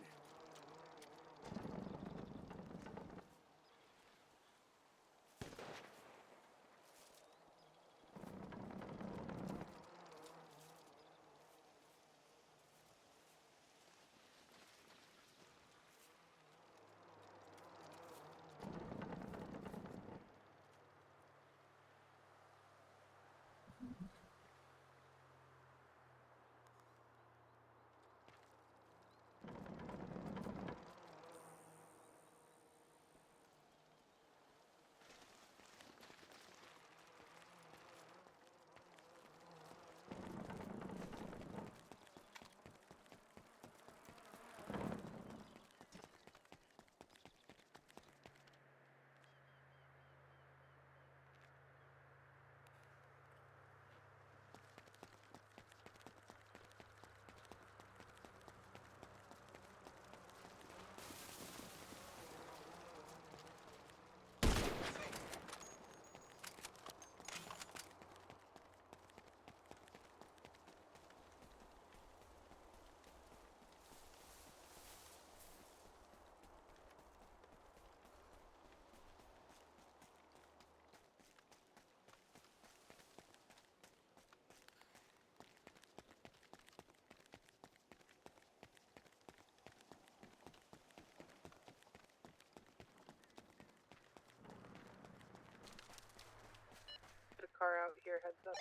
The car out here, heads up.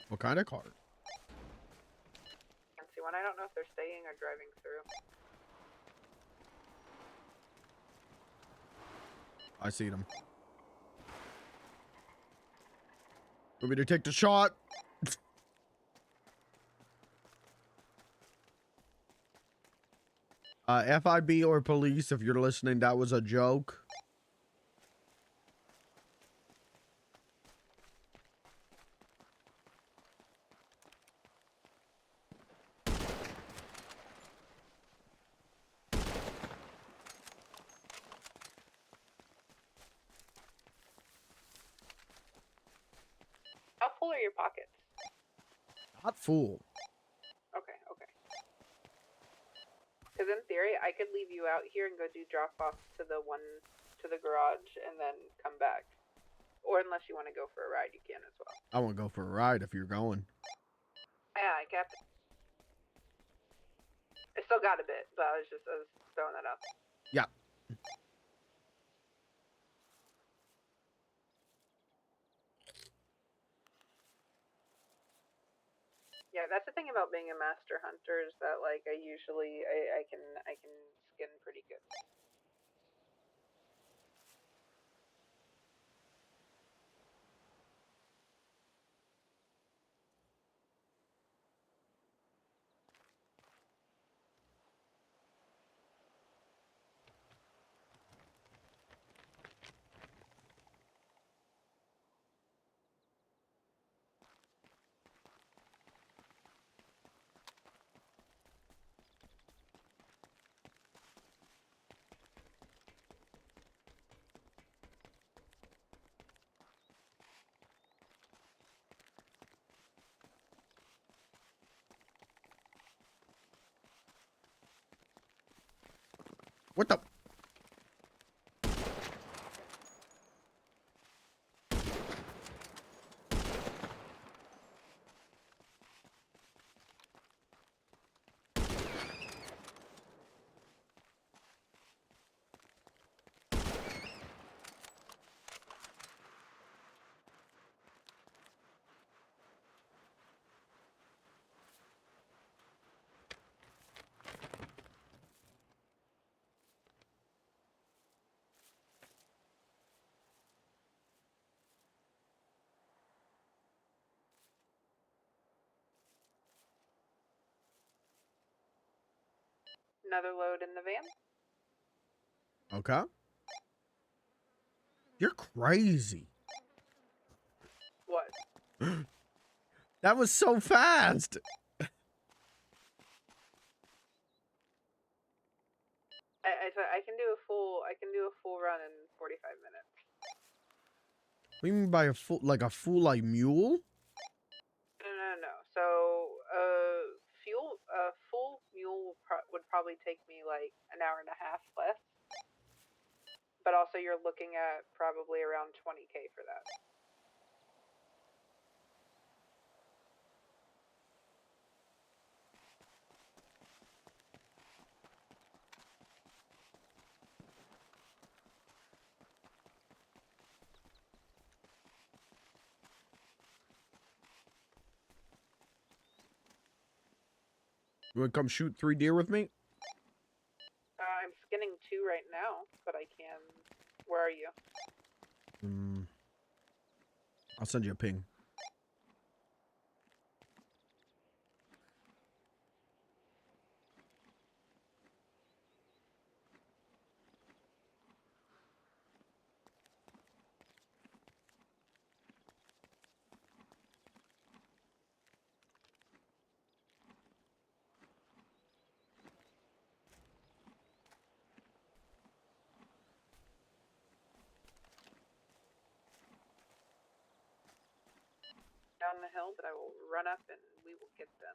What kind of car? Fancy one. I don't know if they're staying or driving through. I see them. Want me to take the shot? FIB or police, if you're listening, that was a joke. full are your pockets? Not full. Okay, okay. Because in theory, I could leave you out here and go do drop-offs to the garage and then come back. Or unless you want to go for a ride, you can as well. I want to go for a ride if you're going. Yeah, I kept it. I still got a bit, but I was throwing that out. Yeah. Yeah, that's the thing about being a master hunter is that like I can skin pretty good. What the? Another load in the van. Okay. You're crazy. What? That was so fast. I can do a full run in 45 minutes. What do you mean by a full like mule? No. So full mule would probably take me like an hour and a half less. But also you're looking at probably around 20K for that. You want to come shoot 3 deer with me? I'm skinning 2 right now, but I can. Where are you? I'll send you a ping. Down the hill, but I will run up and we will get them.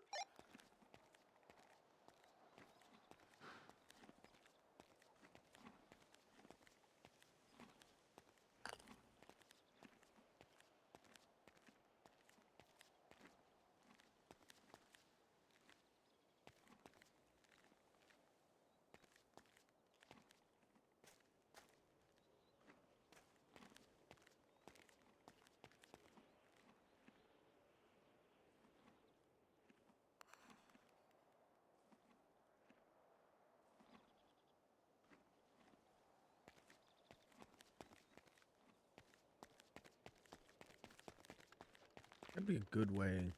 That'd be a good way.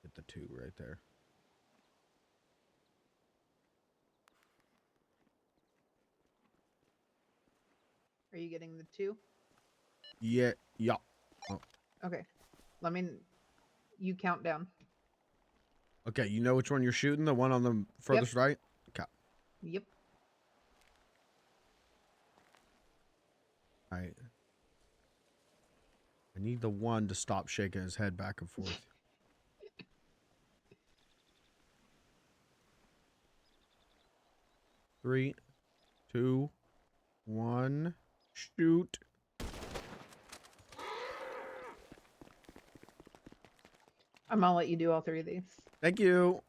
Get the 2 right there. Are you getting the 2? Yeah. Oh. Okay. You count down. Okay, you know which one you're shooting? The one on the furthest right? Okay. Yep. Alright. I need the one to stop shaking his head back and forth. Three, two, one, shoot. I'm gonna let you do all three of these. Thank you.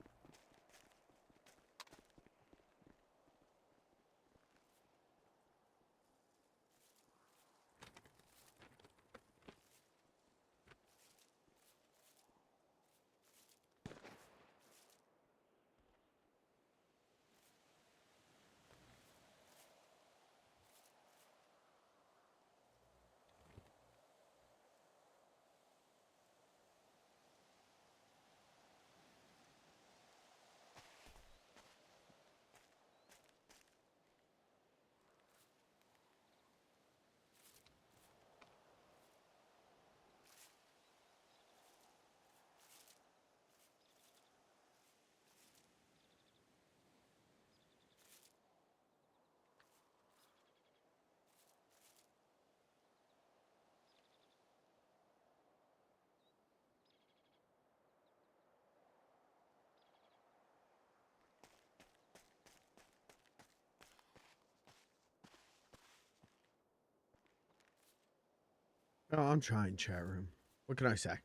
Oh, I'm trying, chat room. What can I say?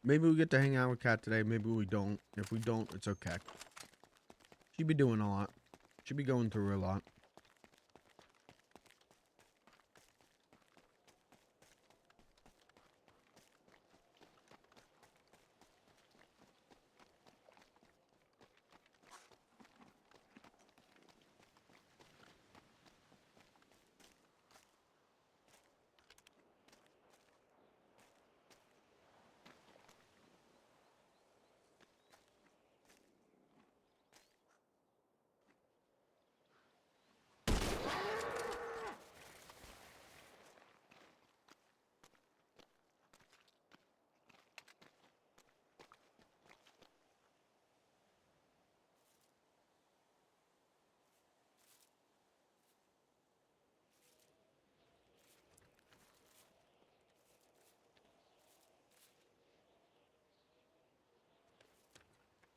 Maybe we get to hang out with Kat today. Maybe we don't. If we don't, it's okay. She be doing a lot. She be going through a lot.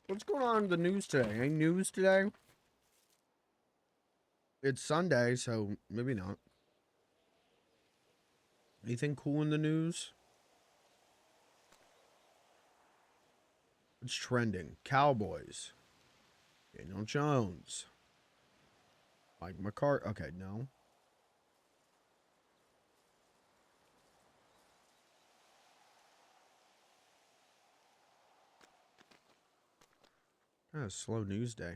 What's going on in the news today? Any news today? It's Sunday, so maybe not. Anything cool in the news? What's trending? Cowboys. Daniel Jones. Mike McCarthy. Okay, no. Kind of slow news day.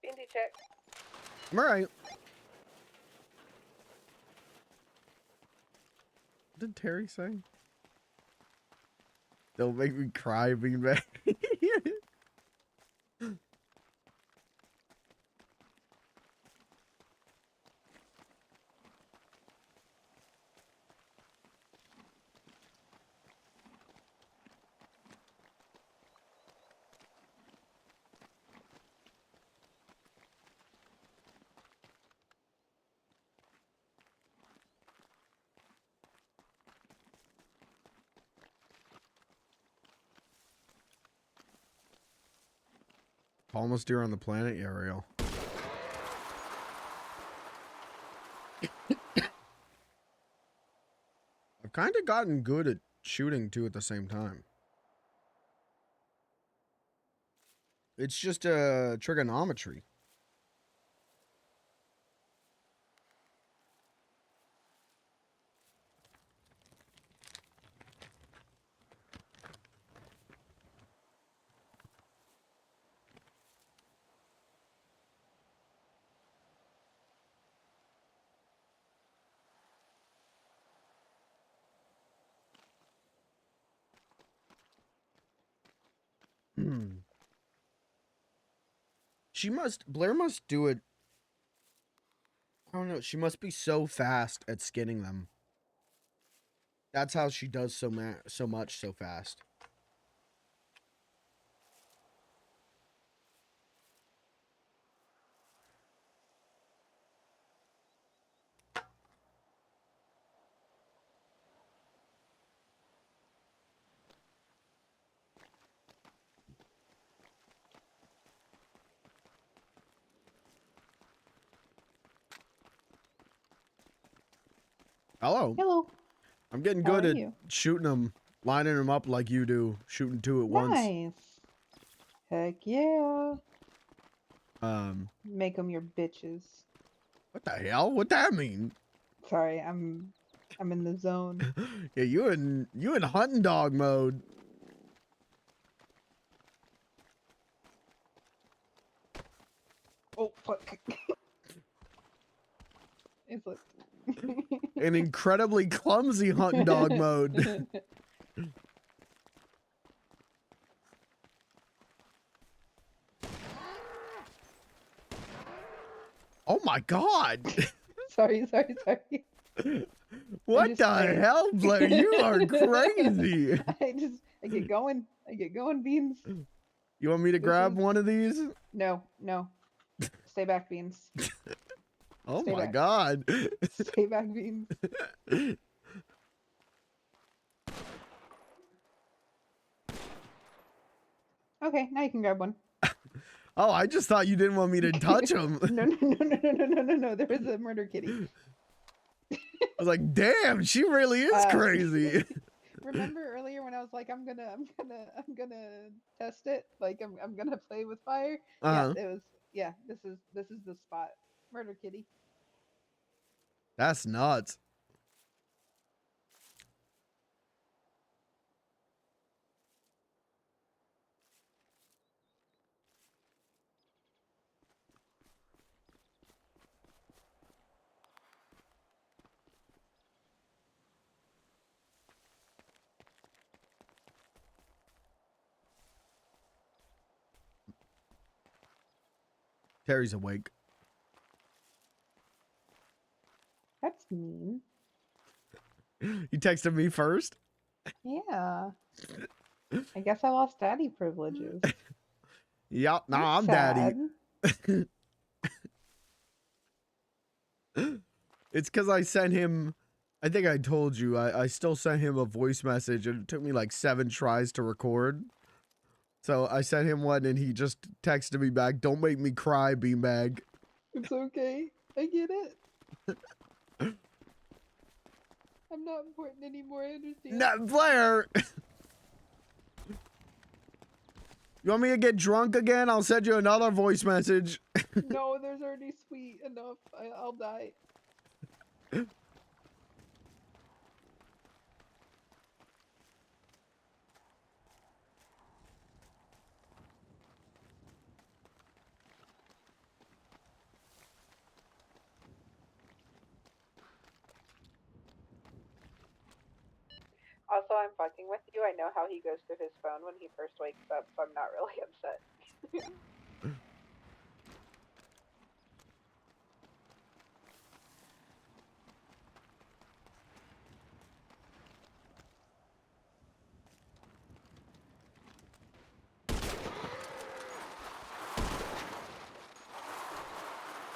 Indy check. I'm alright. What did Terry say? Don't make me cry, being back. Tallest deer on the planet, yeah, real. I've kind of gotten good at shooting too at the same time. It's just trigonometry. Blair must do it. I don't know. She must be so fast at skinning them. That's how she does so much so fast. Hello. Hello. I'm getting How good are at you? shooting them, lining them up like you do, shooting two at once. Nice. Heck yeah. Um, Make them your bitches. what the hell? What that mean? Sorry, I'm in the zone. Yeah, you in hunting dog mode. Oh fuck. It's like An incredibly clumsy hunting dog mode. Oh my god. sorry. What just the scared. hell, Blair? You are crazy. I get going. Beans. You want me to grab one of these? No. Stay back, Beans. Oh Stay my back. god. Stay back, Beans. Okay, now you can grab one. Oh, I just thought you didn't want me to touch them. No. There is a murder kitty. I was like, damn, she really is crazy. Remember earlier when I was like, I'm gonna test it. Like I'm gonna play with fire. Uh-huh. Yeah, it was. Yeah, this is the spot. Murder kitty. That's nuts. Terry's awake. That's mean. You texted me first? Yeah. I guess I lost daddy privileges. Yep, I'm I'm daddy. It's because I sent him, I think I told you, I still sent him a voice message and it took me like 7 tries to record. So I sent him one and he just texted me back, "Don't make me cry, beanbag." It's okay. I get it. I'm not important anymore, I understand. Not Blair! You want me to get drunk again? I'll send you another voice message. No, there's already sweet enough. I'll die. Also, I'm fucking with you. I know how he goes through his phone when he first wakes up, so I'm not really upset.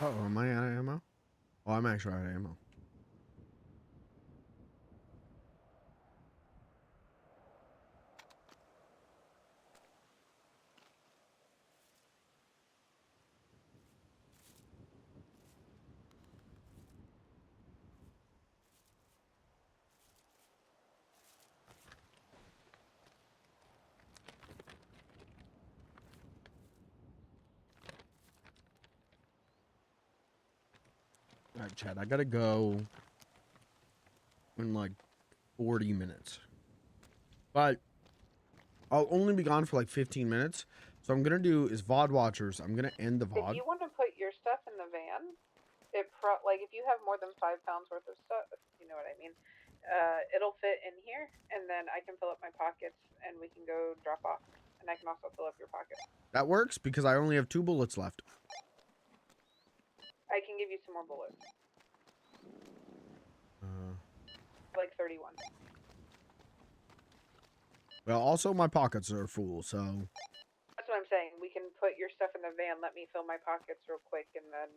Oh, am I out of ammo? Oh, I'm actually out of ammo. Alright, Chad, I gotta go in like 40 minutes. But I'll only be gone for like 15 minutes. So I'm gonna do is VOD watchers. I'm gonna end the If VOD. you want to put your stuff in the van, like if you have more than 5 pounds worth of stuff, you know what I mean. It'll fit in here, and then I can fill up my pockets, and we can go drop off. And I can also fill up your pockets. That works because I only have 2 bullets left. I can give you some more bullets. Like 31. Well, also my pockets are full, so That's what I'm saying. We can put your stuff in the van. Let me fill my pockets real quick, and then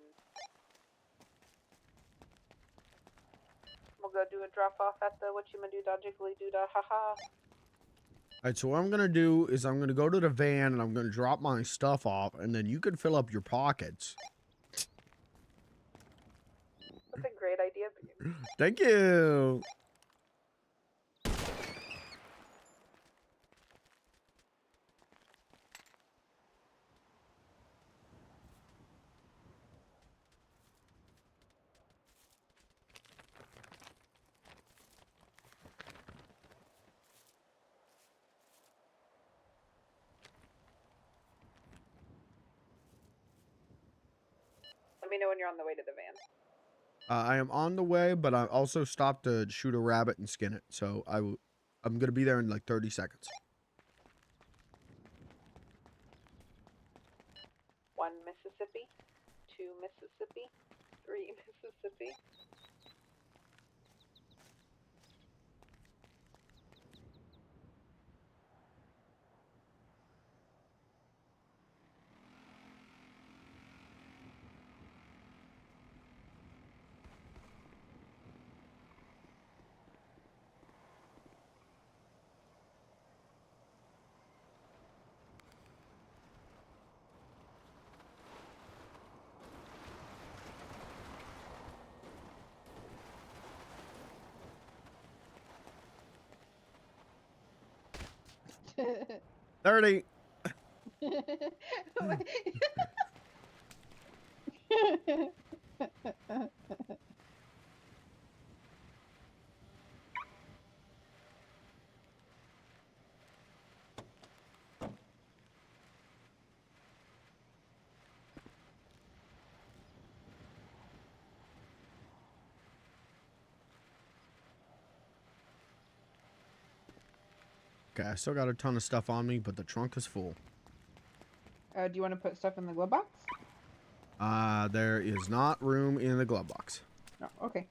we'll go do a drop off at the whatchamadoodah jiggly doodah haha. Alright, so what I'm gonna do is I'm gonna go to the van and I'm gonna drop my stuff off, and then you can fill up your pockets. That's a great idea, Bean. Thank you. Let me know when you're on the way to the van. I am on the way, but I also stopped to shoot a rabbit and skin it. So I'm gonna be there in like 30 seconds. 1 Mississippi, 2 Mississippi, 3 Mississippi. $30. Okay, I still got a ton of stuff on me, but the trunk is full. Do you want to put stuff in the glove box? There is not room in the glove box. No. Okay.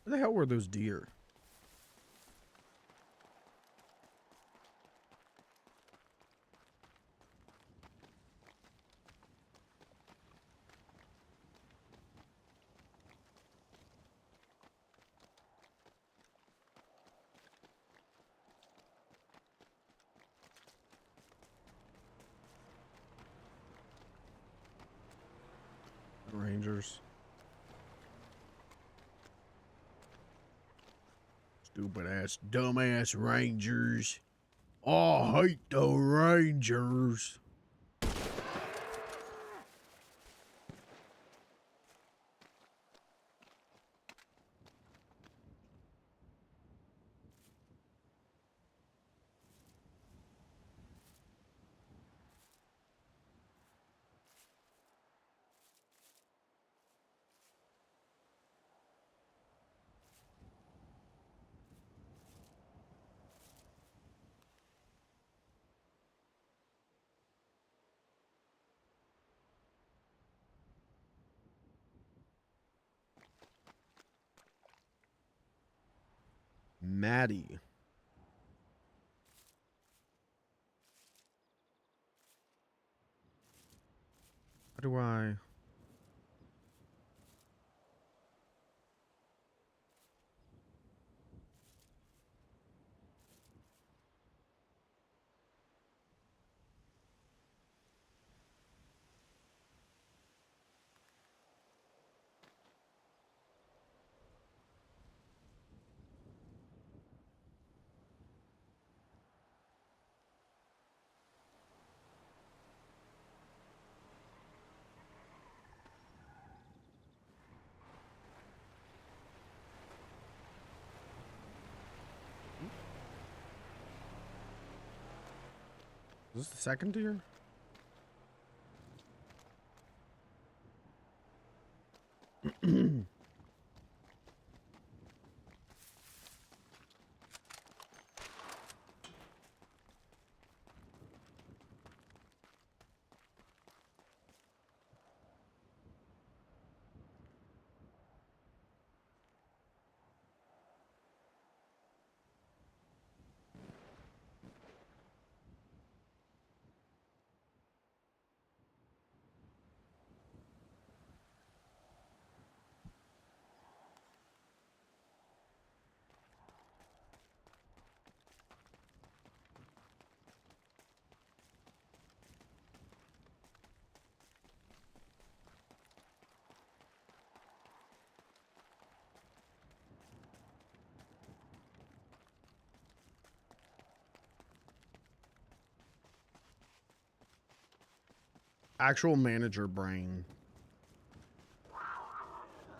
Where the hell were those deer? Rangers. Stupid ass, dumbass Rangers. Oh, I hate the Rangers. Maddie. How do I? Is this the second tier? Actual manager brain.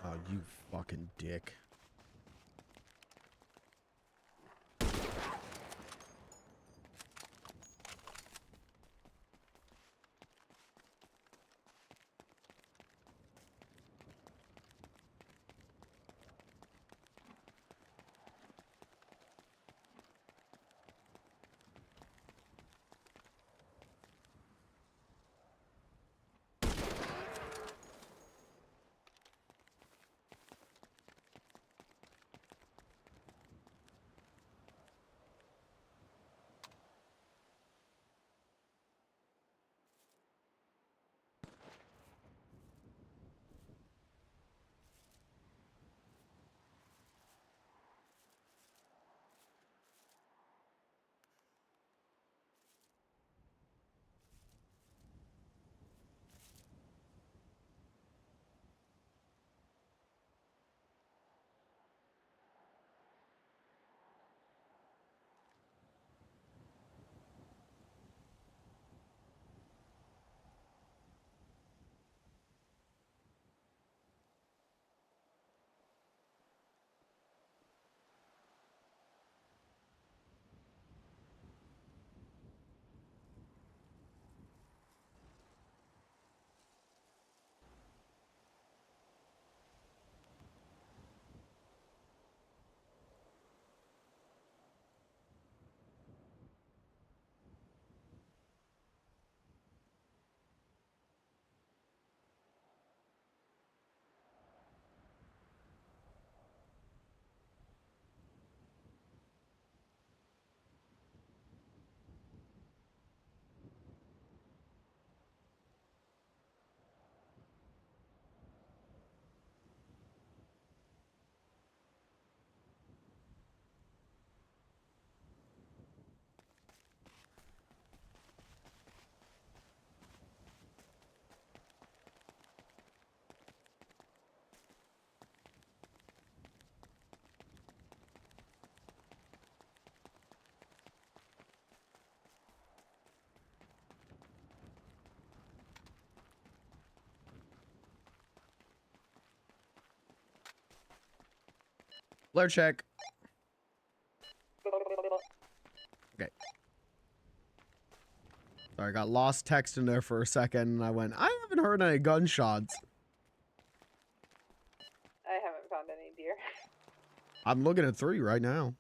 Oh, you fucking dick. Flare check. Okay. Sorry, I got lost text in there for a second and I went, I haven't heard any gunshots. I haven't found any deer. I'm looking at 3 right now.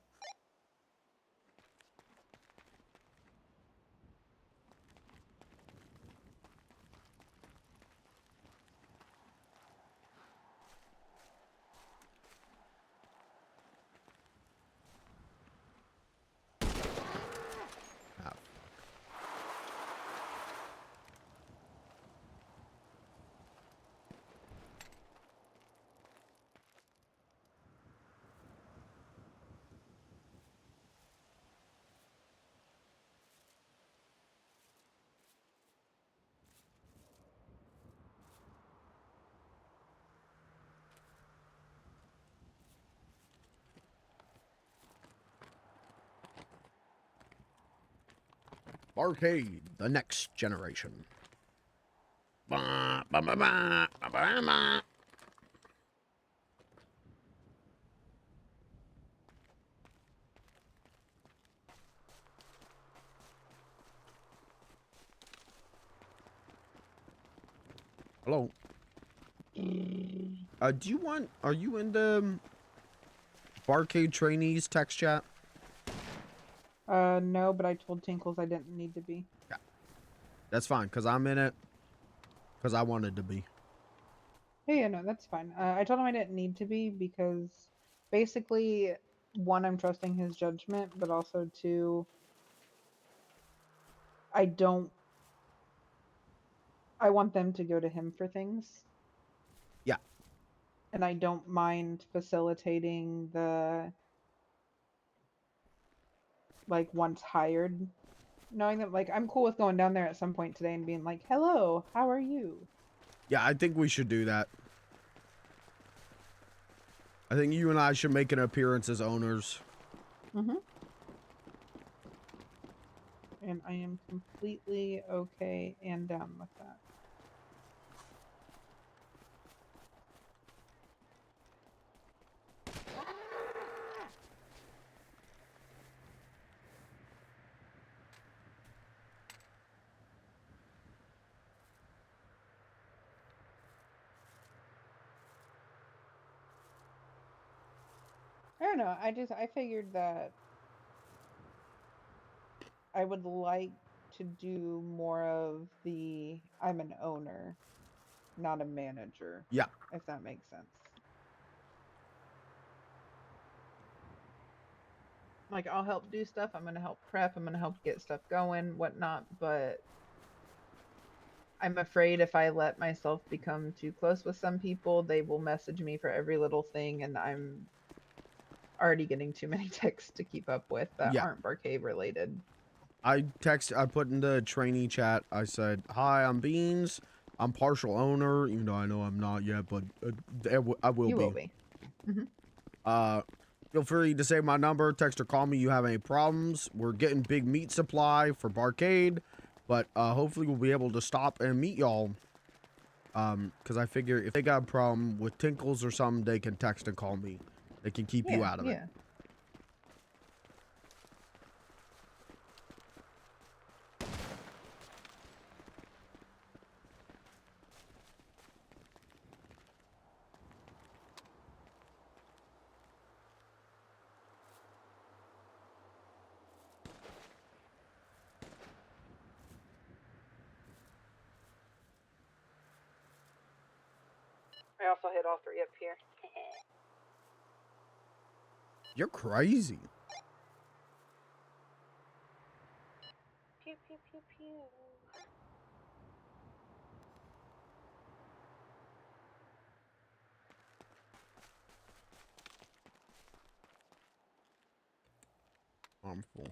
Barcade, the next generation. Ba, ba, ba, ba, ba, ba, ba. Hello. Are you in the Barcade trainees text chat? No, but I told Tinkles I didn't need to be. Yeah. That's fine, because I'm in it. Because I wanted to be. Hey, yeah, no, that's fine. I told him I didn't need to be because basically, one, I'm trusting his judgment, but also two, I want them to go to him for things. Yeah. And I don't mind facilitating the, like, once hired, knowing that, like, I'm cool with going down there at some point today and being like, hello, how are you? Yeah, I think we should do that. I think you and I should make an appearance as owners. Mm-hmm. And I am completely okay and down with that. I don't know. I figured that I would like to do more of the I'm an owner, not a manager. Yeah. If that makes sense. Like, I'll help do stuff. I'm going to help prep. I'm going to help get stuff going, whatnot. But I'm afraid if I let myself become too close with some people, they will message me for every little thing. And I'm already getting too many texts to keep up with that aren't Barcade related. I put in the trainee chat, I said, hi, I'm Beans. I'm partial owner, even though I know I'm not yet, but I will be. You will be. Mm-hmm. Feel free to save my number, text or call me. You have any problems? We're getting big meat supply for Barcade, but hopefully we'll be able to stop and meet y'all. Because I figure if they got a problem with Tinkles or something, they can text and call me. They can keep you out of it. I also hit all three up here. You're crazy. Pew pew pew pew. I'm full.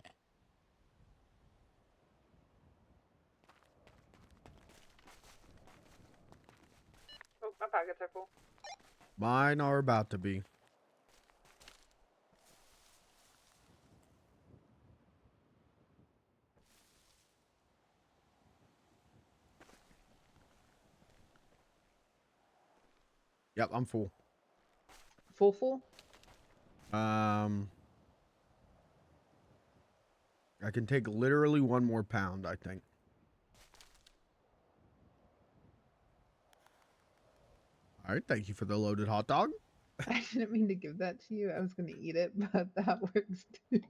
Oh, my pockets are full. Mine are about to be. Yep, I'm full. Full? I can take literally one more pound, I think. All right, thank you for the loaded hot dog. I didn't mean to give that to you. I was going to eat it, but that works too.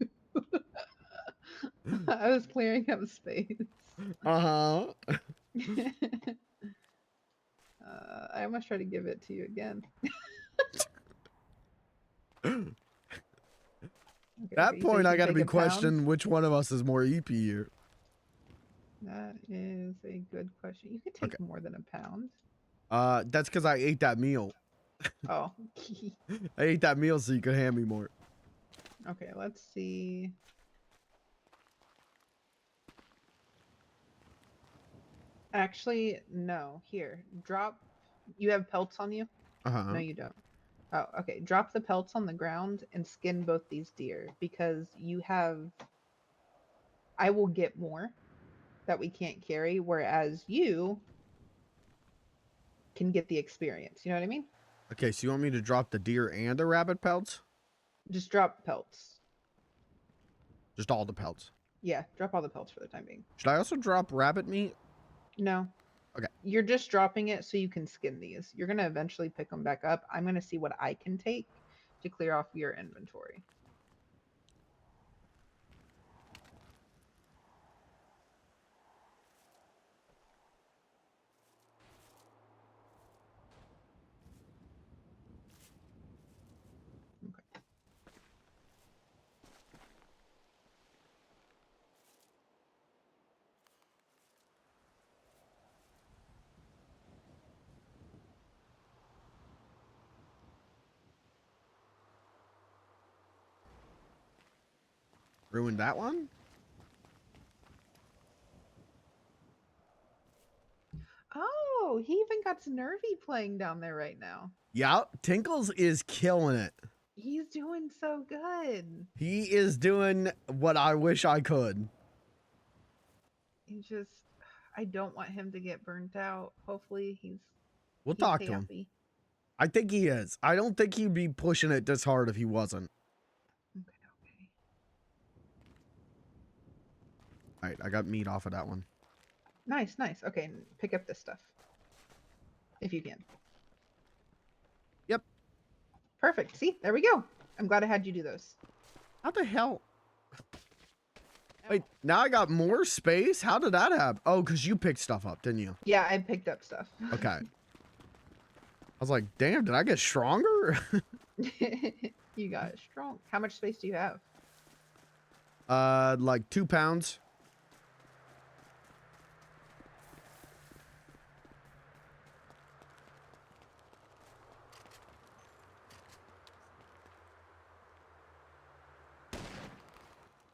I was clearing up space. Uh-huh. I almost tried to give it to you again. At that point, I got to be questioning which one of us is more EP here. That is a good question. You could take more than a pound. That's because I ate that meal. Oh. I ate that meal so you could hand me more. Okay, let's see. Actually, no. Here, drop. You have pelts on you? Uh-huh. No, you don't. Oh, okay. Drop the pelts on the ground and skin both these deer because you have. I will get more that we can't carry, whereas you can get the experience. You know what I mean? Okay, so you want me to drop the deer and the rabbit pelts? Just drop pelts. Just all the pelts. Yeah, drop all the pelts for the time being. Should I also drop rabbit meat? No. Okay. You're just dropping it so you can skin these. You're going to eventually pick them back up. I'm going to see what I can take to clear off your inventory. Ruined that one? Oh, he even got Nervy playing down there right now. Yeah, Tinkles is killing it. He's doing so good. He is doing what I wish I could. I don't want him to get burnt out. Hopefully We'll he's talk to him. happy. I think he is. I don't think he'd be pushing it this hard if he wasn't. Okay. All right, I got meat off of that one. Nice. Okay, pick up this stuff. If you can. Yep. Perfect. See, there we go. I'm glad I had you do those. How the hell? Wait, now I got more space? How did that happen? Oh, because you picked stuff up, didn't you? Yeah, I picked up stuff. Okay. I was like, damn, did I get stronger? You got strong. How much space do you have? Like 2 pounds.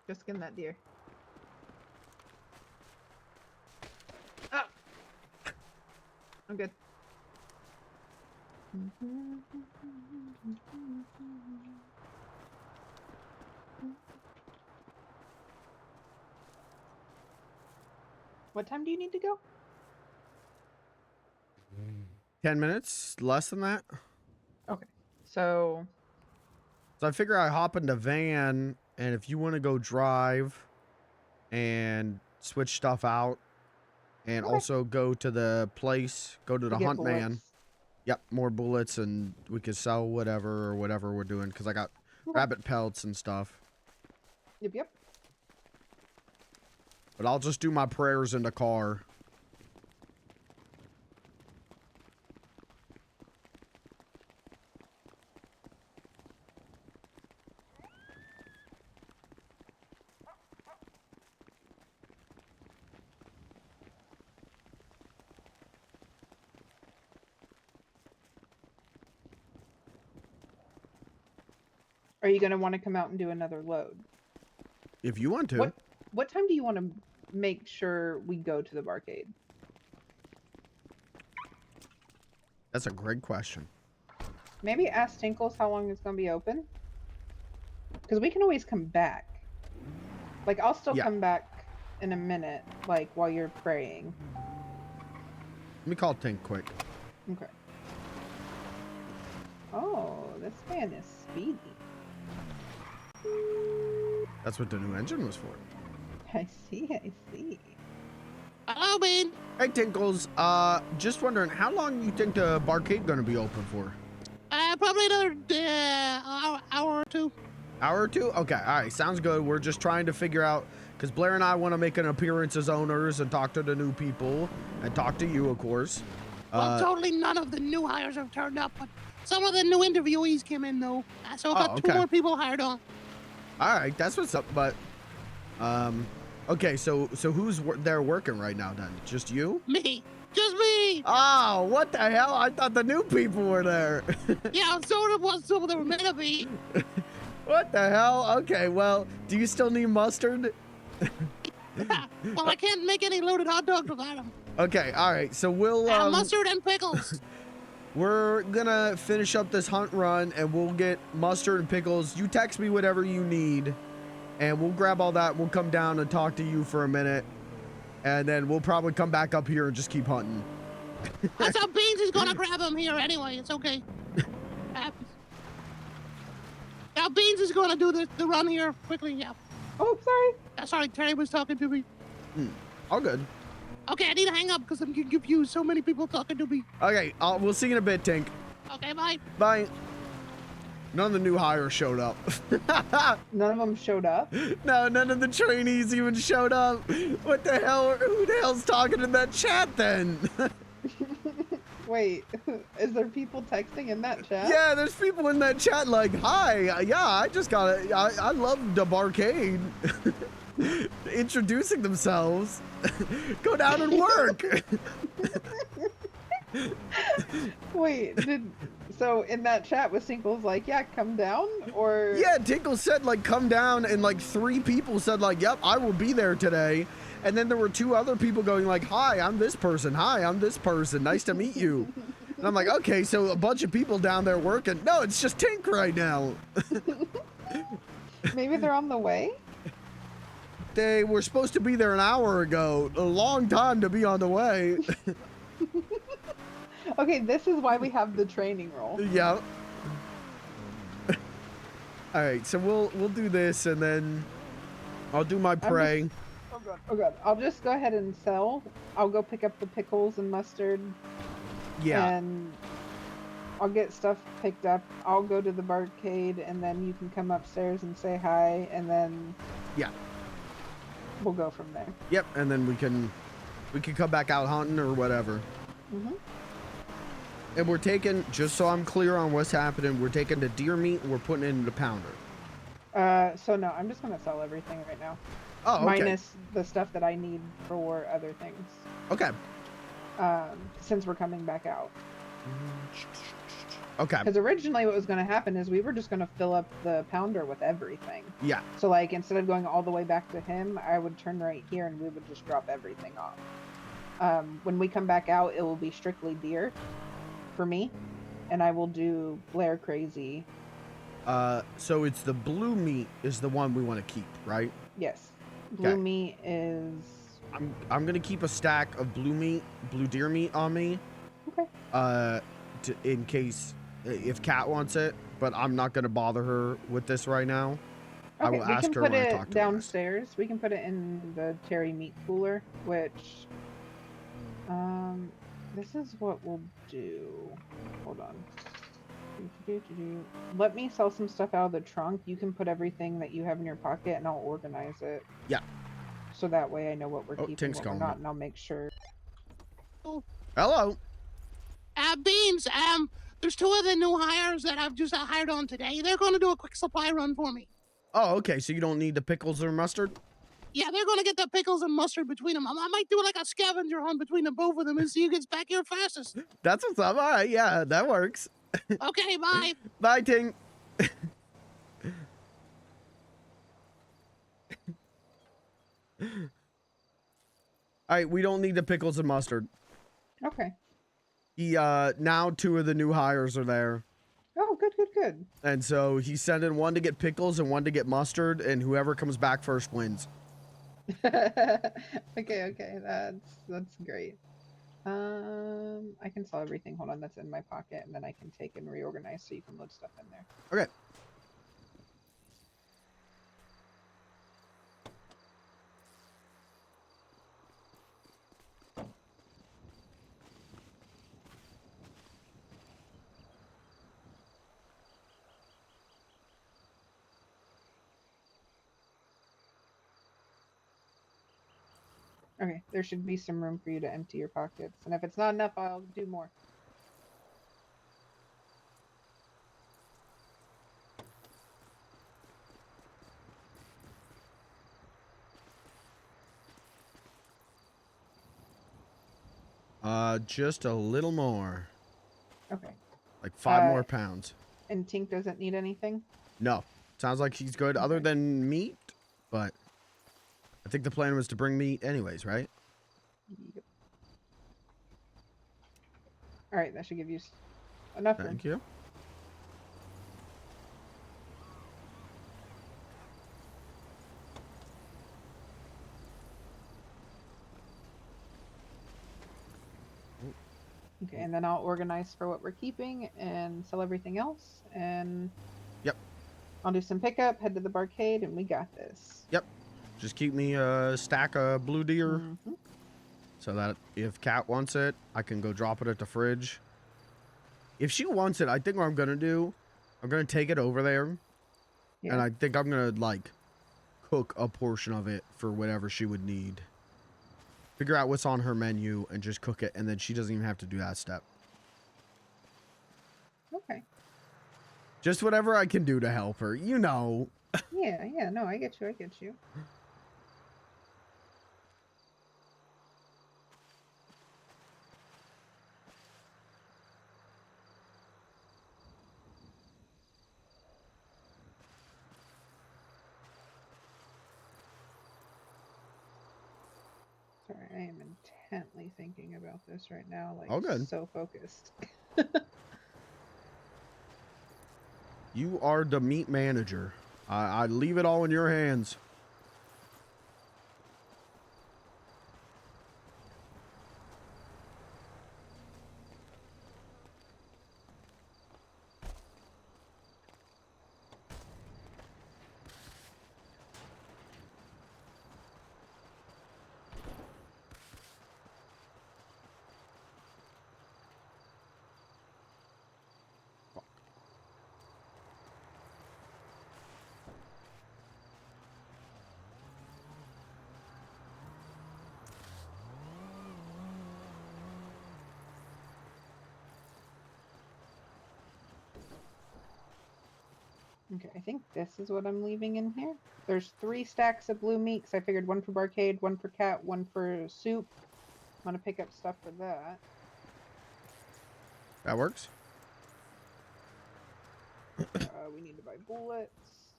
Just skin that deer. Oh! I'm good. What time do you need to go? 10 minutes? Less than that? Okay. So I figure I hop in the van, and if you want to go drive and switch stuff out, and also go to the place, go to the get hunt man. bullets. Yep, more bullets, and we could sell whatever we're doing, because I got rabbit pelts and stuff. Yep. But I'll just do my prayers in the car. Are you going to want to come out and do another load? If you want to. What time do you want to make sure we go to the barcade? That's a great question. Maybe ask Tinkles how long it's going to be open. Because we can always come back. Like, I'll still come back in a minute, like, while you're praying. Let me call Tink quick. Okay. Oh, this fan is speedy. That's what the new engine was for. I see. Hello, man. Hey, Tinkles. Just wondering, how long you think the barcade gonna be open for? Probably another hour or two. Hour or two? Okay, all right, sounds good. We're just trying to figure out, because Blair and I want to make an appearance as owners and talk to the new people, and talk to you, of course. Well, totally none of the new hires have turned up, but some of the new interviewees came in, though. So I got 2 more people hired on. All right, that's what's up, but, okay, so who's there working right now, then? Just you? Me. Just me. Oh, what the hell? I thought the new people were there. Yeah, so they were meant to be. What the hell? Okay, well, do you still need mustard? Well, I can't make any loaded hot dogs without them. Okay, all right, so we'll... mustard and pickles. We're gonna finish up this hunt run, and we'll get mustard and pickles. You text me whatever you need, and we'll grab all that. We'll come down and talk to you for a minute. and then we'll probably come back up here and just keep hunting. That's how Beans is gonna grab him here anyway. It's okay. Happens. Now Beans is gonna do the run here quickly. Yeah. Oh, sorry. Sorry, Terry was talking to me. All good. Okay, I need to hang up because I'm getting confused. So many people talking to me. Okay, we'll see you in a bit, Tink. Okay, bye. Bye. None of the new hires showed up. None of them showed up? No, none of the trainees even showed up. What the hell? Who the hell's talking in that chat then? Wait, is there people texting in that chat? Yeah, there's people in that chat like, hi, yeah, I just got it. I love the barcade. Introducing themselves. Go down and work. Wait, so in that chat was Tinkle's like, yeah, come down, or? Yeah, Tinkle said like, come down, and like 3 people said like, yep, I will be there today. And then there were 2 other people going like, hi, I'm this person. Hi, I'm this person. Nice to meet you. And I'm like, okay, so a bunch of people down there working. No, it's just Tink right now. Maybe they're on the way? They were supposed to be there an hour ago. A long time to be on the way. Okay, this is why we have the training role. Yeah. All right, so we'll do this, and then I'll do my prey. Oh god, I'll just go ahead and sell. I'll go pick up the pickles and mustard. Yeah. And I'll get stuff picked up. I'll go to the barcade, and then you can come upstairs and say hi, and then Yeah. we'll go from there. Yep, and then we can come back out hunting or whatever. Mhm. And we're taking, just so I'm clear on what's happening, we're taking the deer meat and we're putting it in the pounder. So no, I'm just gonna sell everything right now. Oh, okay. Minus the stuff that I need for other things. Okay. Since we're coming back out. Okay. Because originally what was going to happen is we were just going to fill up the pounder with everything. Yeah. So like instead of going all the way back to him, I would turn right here and we would just drop everything off. When we come back out, it will be strictly deer for me, and I will do Blair Crazy. So it's the blue meat is the one we want to keep, right? Yes. Blue Okay. meat is... I'm gonna keep a stack of blue deer meat on me. Okay. In case if Kat wants it, but I'm not gonna bother her with this right now. I Okay, will we ask can her put when I it talk to her. downstairs. We can put it in the Terry meat cooler, which... this is what we'll do. Hold on. Let me sell some stuff out of the trunk. You can put everything that you have in your pocket, and I'll organize it. Yeah. So that way I know what we're keeping, Tink's what we're calling not, me. and I'll make sure. Hello. Beans, there's 2 of the new hires that I've just hired on today. They're gonna do a quick supply run for me. Oh, okay. So you don't need the pickles or mustard? Yeah, they're gonna get the pickles and mustard between them. I might do like a scavenger hunt between the both of them and see who gets back here fastest. That's what's up. All right. Yeah, that works. Okay, bye. Bye, Ting. All right, we don't need the pickles and mustard. Okay. Now 2 of the new hires are there. Oh, good. And so he's sending 1 to get pickles and 1 to get mustard, and whoever comes back first wins. Okay, that's great. I can sell everything. Hold on, that's in my pocket, and then I can take and reorganize so you can load stuff in there. Okay. Okay, there should be some room for you to empty your pockets, and if it's not enough, I'll do more. Just a little more. Okay. Like 5 more pounds. And Tink doesn't need anything? No. Sounds like he's good other than meat, but I think the plan was to bring meat anyways, right? Yep. Alright, that should give you enough room. Thank you. Okay, and then I'll organize for what we're keeping and sell everything else. And Yep. I'll do some pickup, head to the barcade, and we got this. Yep. Just keep me a stack of blue deer. Mm-hmm. So that if Kat wants it, I can go drop it at the fridge. If she wants it, I think what I'm gonna do, I'm gonna take it over there. Yeah. And I think I'm gonna like cook a portion of it for whatever she would need. Figure out what's on her menu and just cook it, and then she doesn't even have to do that step. Okay. Just whatever I can do to help her, you know. Yeah, no, I get you, I get you. Sorry, I am intently thinking about this right now, like All good. so focused. You are the meat manager. I leave it all in your hands. Okay, I think this is what I'm leaving in here. There's 3 stacks of blue meat, 'cause I figured one for barcade, one for cat, one for soup. I'm gonna pick up stuff for that. That works. We need to buy bullets.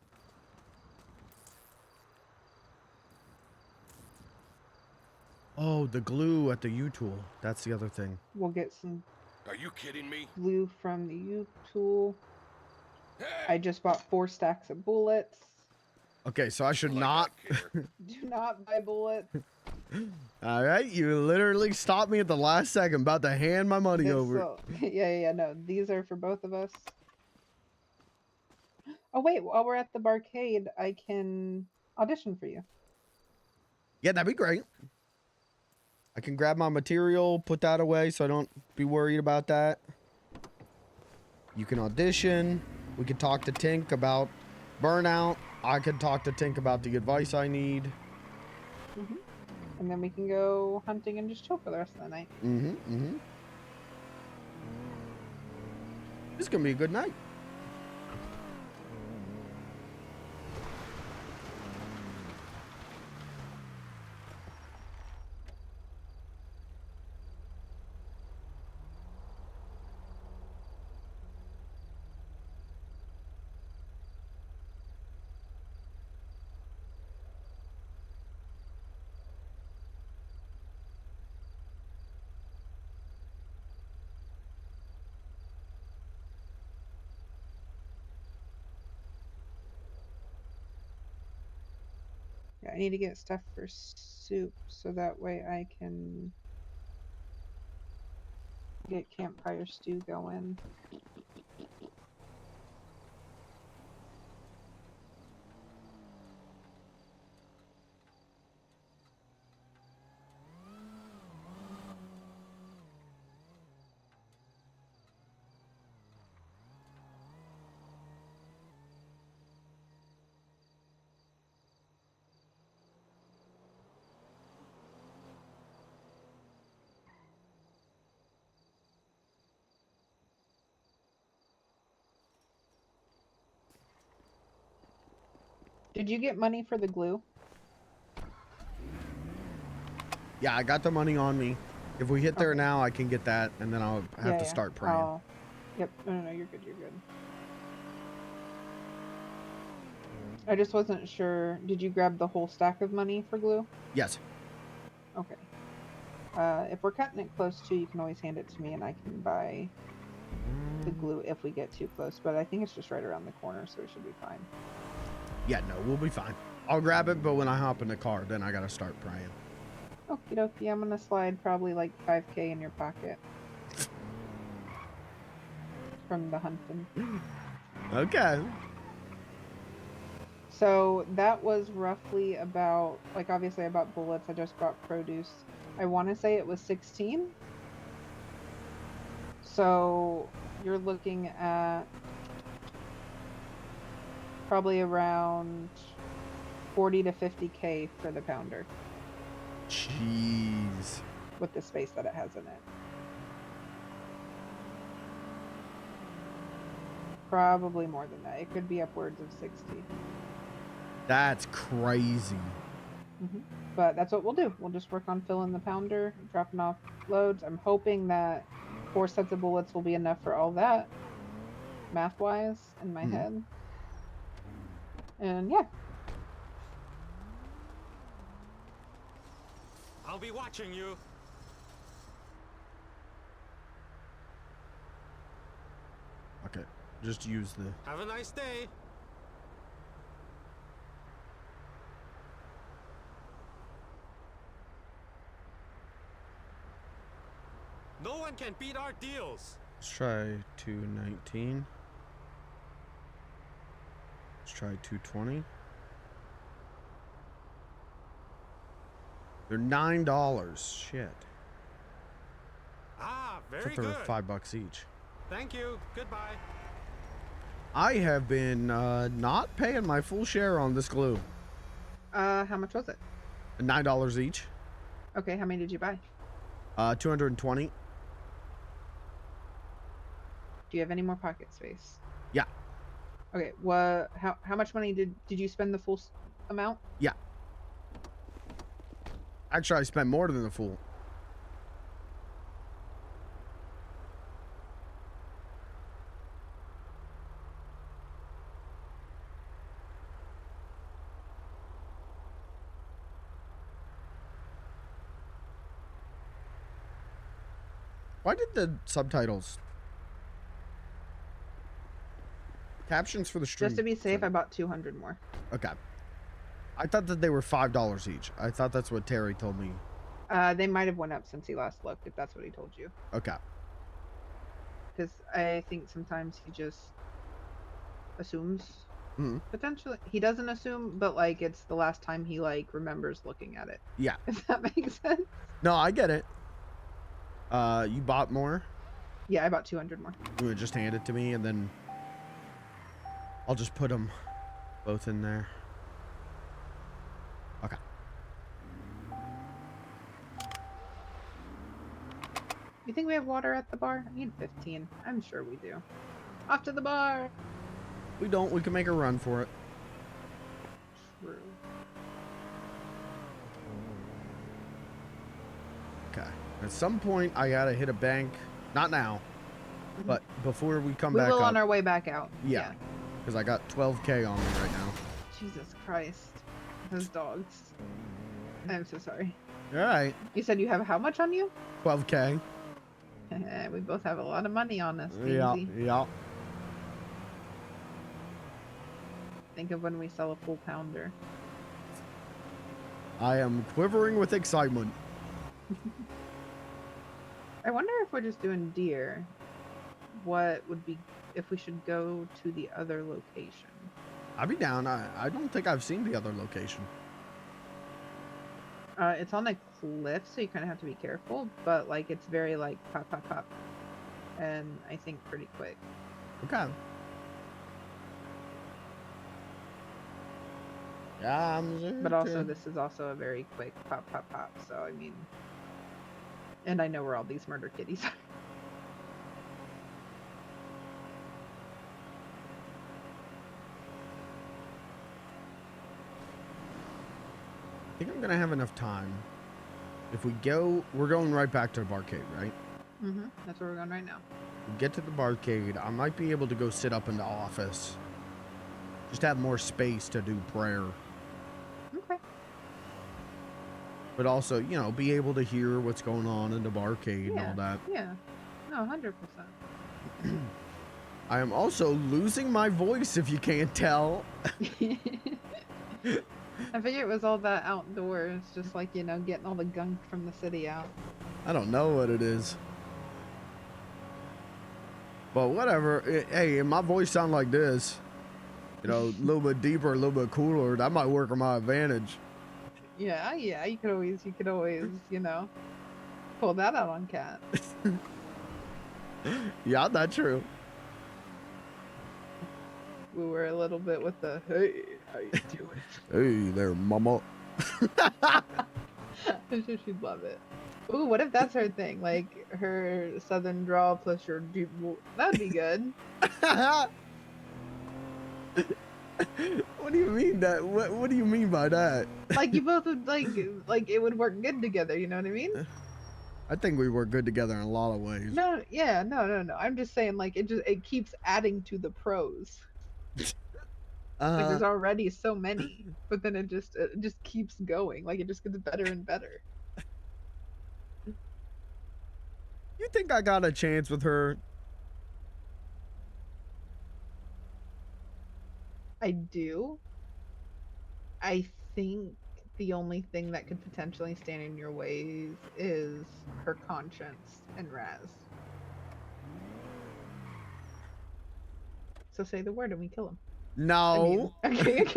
Oh, the glue at the U-tool. That's the other thing. We'll get some Are you kidding me? glue from the U-tool. I just bought 4 stacks of bullets. Okay, so I should not. Do not buy bullets. All right, you literally stopped me at the last second, about to hand my money over. Yeah, no, these are for both of us. Oh wait, while we're at the barcade, I can audition for you. Yeah, that'd be great. I can grab my material, put that away so I don't be worried about that. You can audition. We can talk to Tink about burnout. I could talk to Tink about the advice I need. And then we can go hunting and just chill for the rest of the night. This is gonna be a good night. Yeah, I need to get stuff for soup so that way I can get campfire stew going. Did you get money for the glue? Yeah, I got the money on me. If we hit there now, I can get that, and then I'll have to start praying. Yep. No, you're good. You're good. I just wasn't sure. Did you grab the whole stack of money for glue? Yes. Okay. If we're cutting it close to, you can always hand it to me, and I can buy the glue if we get too close. But I think it's just right around the corner, so it should be fine. Yeah, no, we'll be fine. I'll grab it, but when I hop in the car, then I gotta start praying. Okie dokie, I'm gonna slide probably like 5K in your pocket. from the hunting. Okay. So that was roughly about, like, obviously I bought bullets, I just bought produce. I want to say it was 16. So you're looking at probably around 40 to 50K for the pounder. Jeez. With the space that it has in it. Probably more than that. It could be upwards of 60. That's crazy. But that's what we'll do. We'll just work on filling the pounder, dropping off loads. I'm hoping that 4 sets of bullets will be enough for all that, math-wise, in my head. And yeah. I'll be watching you. Okay, just use the... Have a nice day. No one can beat our deals. Let's try 219. Let's try 220. They're $9. Shit. Ah, I very thought they good. were $5 each. Thank you. Goodbye. I have been not paying my full share on this glue. How much was it? $9 each. Okay, how many did you buy? 220. Do you have any more pocket space? Yeah. Okay, how much money did you spend the full amount? Yeah. Actually, I spent more than the full. Why did the subtitles... Captions for the stream... Just to be safe, I bought 200 more. Okay. I thought that they were $5 each. I thought that's what Terry told me. They might have went up since he last looked, if that's what he told you. Okay. Because I think sometimes he just assumes. Potentially. He doesn't assume, but, like, it's the last time he, like, remembers looking at it. Yeah. If that makes sense. No, I get it. You bought more? Yeah, I bought 200 more. You would just hand it to me, and then I'll just put them both in there. Okay. You think we have water at the bar? I need 15. I'm sure we do. Off to the bar! We don't. We can make a run for it. True. Okay. At some point, I gotta hit a bank. Not now, but before we come We back will up. on our way back out. Yeah. Because I got 12K on me right now. Jesus Christ. Those dogs. I'm so sorry. All right. You said you have how much on you? 12K. We both have a lot of money on us. Yeah. Beansy. Yeah. Think of when we sell a full pounder. I am quivering with excitement. I wonder if we're just doing deer, what would be if we should go to the other location? I'd be down. I don't think I've seen the other location. It's on a cliff, so you kind of have to be careful, but like it's very like pop, pop, pop, and I think pretty quick. Okay. Yeah, but also this is also a very quick pop, pop, pop. So I mean, and I know where all these murder kitties are. I think I'm gonna have enough time. If we go, we're going right back to the barcade, right? That's where we're going right now. We get to the barcade. I might be able to go sit up in the office. Just have more space to do prayer. Okay. But also, you know, be able to hear what's going on in the barcade and all that. Yeah. No, 100%. I am also losing my voice, if you can't tell. I figured it was all that outdoors, just like, you know, getting all the gunk from the city out. I don't know what it is. But whatever. Hey, if my voice sound like this, you know, a little bit deeper, a little bit cooler, that might work on my advantage. Yeah, yeah. You could always, you know, pull that out on Cat. Yeah, that's true. We were a little bit with the hey, how you doing? Hey there, mama. I'm sure she'd love it. Ooh, what if that's her thing? Like her southern drawl plus your deep. That'd be good. What do you mean that? What do you mean by that? Like you both would like it would work good together. You know what I mean? I think we work good together in a lot of ways. No, yeah, no. I'm just saying, like it keeps adding to the pros. Like there's already so many, but then it just keeps going. Like it just gets better and better. You think I got a chance with her? I do. I think the only thing that could potentially stand in your ways is her conscience and Raz. So say the word and we kill him. No. I'm kidding.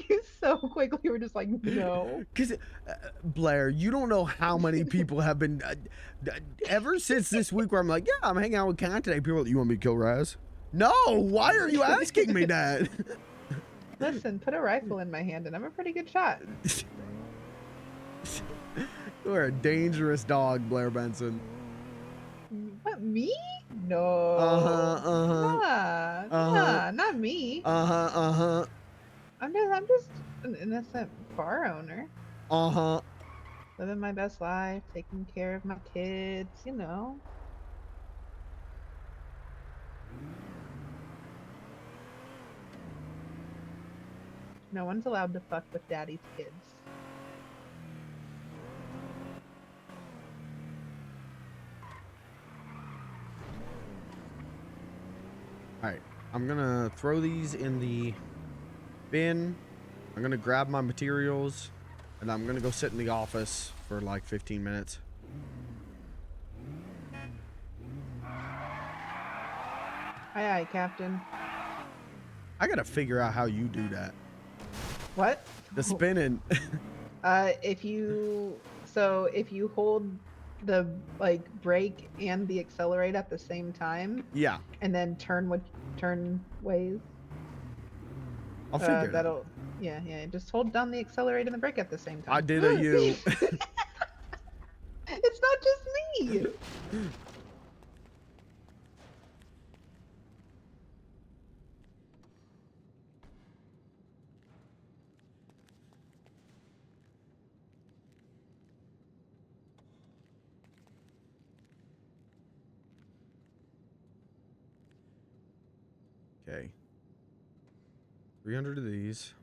You so quickly were just like, no. Because, Blair, you don't know how many people have been, ever since this week where I'm like, yeah, I'm hanging out with Con today. People are like, you want me to kill Raz? No, why are you asking me that? Listen, put a rifle in my hand and I'm a pretty good shot. You're a dangerous dog, Blair Benson. What, me? No. Nah, not me. I'm just an innocent bar owner. Living my best life, taking care of my kids, you know. No one's allowed to fuck with daddy's kids. Alright, I'm gonna throw these in the bin. I'm gonna grab my materials, and I'm gonna go sit in the office for like 15 minutes. Aye, Captain. I gotta figure out how you do that. What? The spinning. If you hold the brake and the accelerate at the same time. Yeah. And then turn ways. I'll figure it that'll. Yeah. Just hold down the accelerate and the brake at the same time. I did a you. It's not just me. Okay. 300 of these.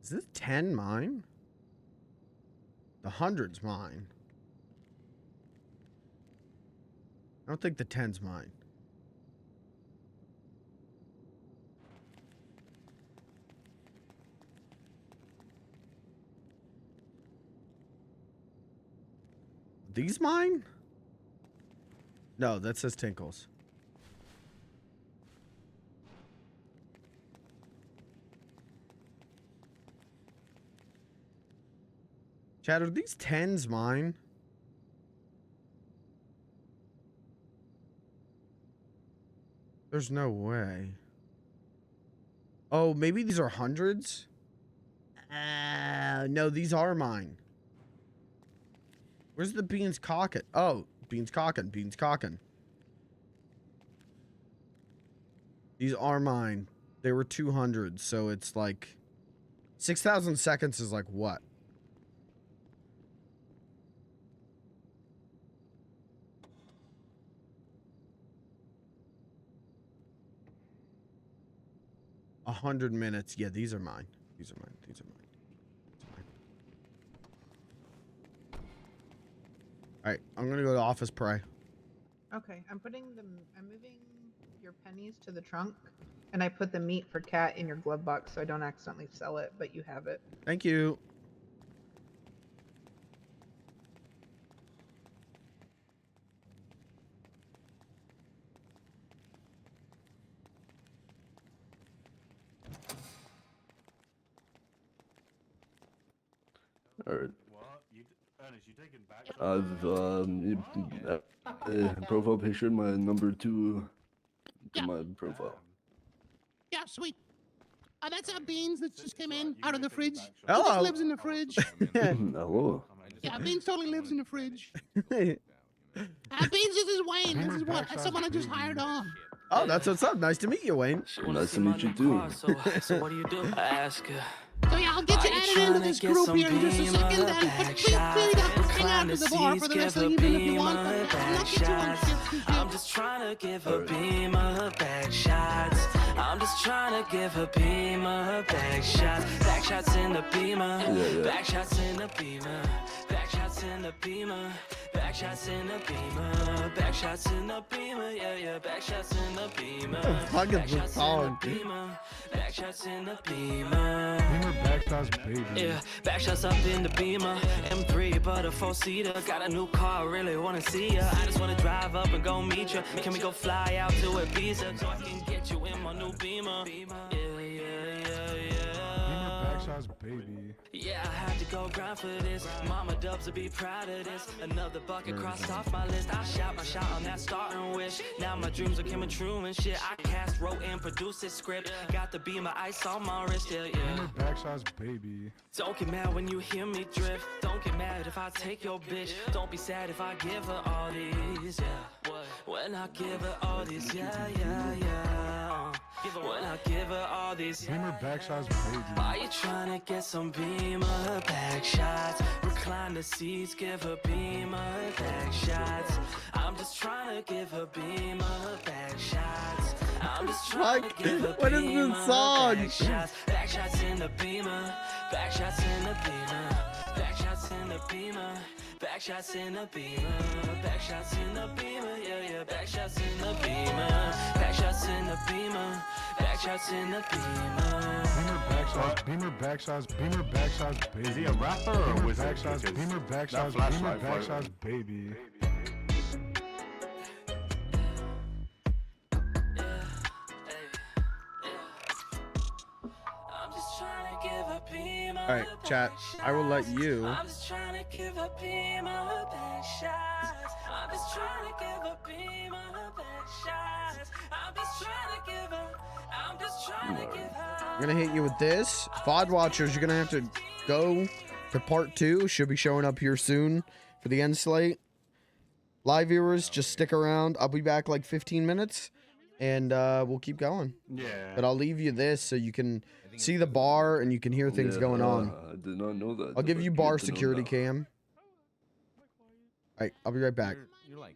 Is this 10 mine? The 100's mine. I don't think the 10's mine. These mine? No, that says Tinkles. Chad, are these 10s mine? There's no way. Oh, maybe these are 100s? No, these are mine. Where's the beans cocking? Oh, beans cocking. These are mine. They were 200, so it's like 6,000 seconds is like what? $100 minutes. Yeah, these are mine. These are mine. right, I'm gonna go to office pray. Okay, I'm moving your pennies to the trunk, and I put the meat for Cat in your glove box so I don't accidentally sell it, but you have it. Thank you. Alright. What? Ernest, you taking back? I've profile picture my number 2 to my profile. Yeah, sweet. That's Beans that just came in out of the fridge. He Hello. just lives in the fridge. Hello. Yeah, Beans totally lives in the fridge. Beans, this is Wayne. This is what someone I just hired on. Oh, that's what's up. Nice to meet you, Wayne. Nice to meet you too. So what do you do? I ask her. So yeah, I'll get you added into this group here in just a second. Then, but feel free to hang out to the bar for the rest of the evening if you want. But I'm not get you on shift. I'm just trying to give her beamer back shots. I'm just trying to give her beamer back shots. Back shots in the beamer. Back shots in the beamer. Back shots in the beamer. Back shots in the beamer. Back shots in the beamer. Yeah. Back shots in the beamer. Back shots in the beamer. Back shots in the beamer. Back shots, baby. Yeah, back shots up in the beamer. M3, but a 4-seater. Got a new car, really wanna see ya. I just wanna drive up and go meet ya. Can we go fly out to Ibiza so I can get you in my new beamer? Yeah. Back shots, baby. Yeah, I had to go grind for this. Mama Dubs will be proud of this. Another bucket crossed off my list. I shot my shot on that starting wish. Now my dreams are coming true and shit. I cast, wrote, and produced this script. Got the beam of ice on my wrist, yeah. Back shots, baby. Don't get mad when you hear me drift. Don't get mad if I take your bitch. Don't be sad if I give her all these, yeah. When I give her all these, yeah. When I give her all these, back shots, baby. Are you trying to get some beamer back shots? Recline the seats, give her beamer back shots. I'm just trying to give her beamer back shots. I'm just trying to give her what is beamer this song? back shots. Back shots in the beamer. Back shots in the beamer. Back shots in the beamer. Back shots in the beamer. Back shots in the beamer. Yeah. Back shots in the beamer. Back shots in the beamer. Back shots in the beamer. Beamer back shots, beamer back shots, baby. Is he a rapper or a wizard? Back shots, beamer back shots, baby. All right, chat. I will let you. I'm just trying to give a beamer back shots. I'm just trying to give a beamer back shots. I'm just trying to give her. I'm just trying to give her. I'm gonna hit you with this. VOD watchers, you're gonna have to go to part 2. Should be showing up here soon for the end slate. Live viewers, just stick around. I'll be back like 15 minutes, and we'll keep going. Yeah. But I'll leave you this so you can see the bar and you can hear things going on. I did not know that. I'll give you bar security cam. All right, I'll be right back. You're like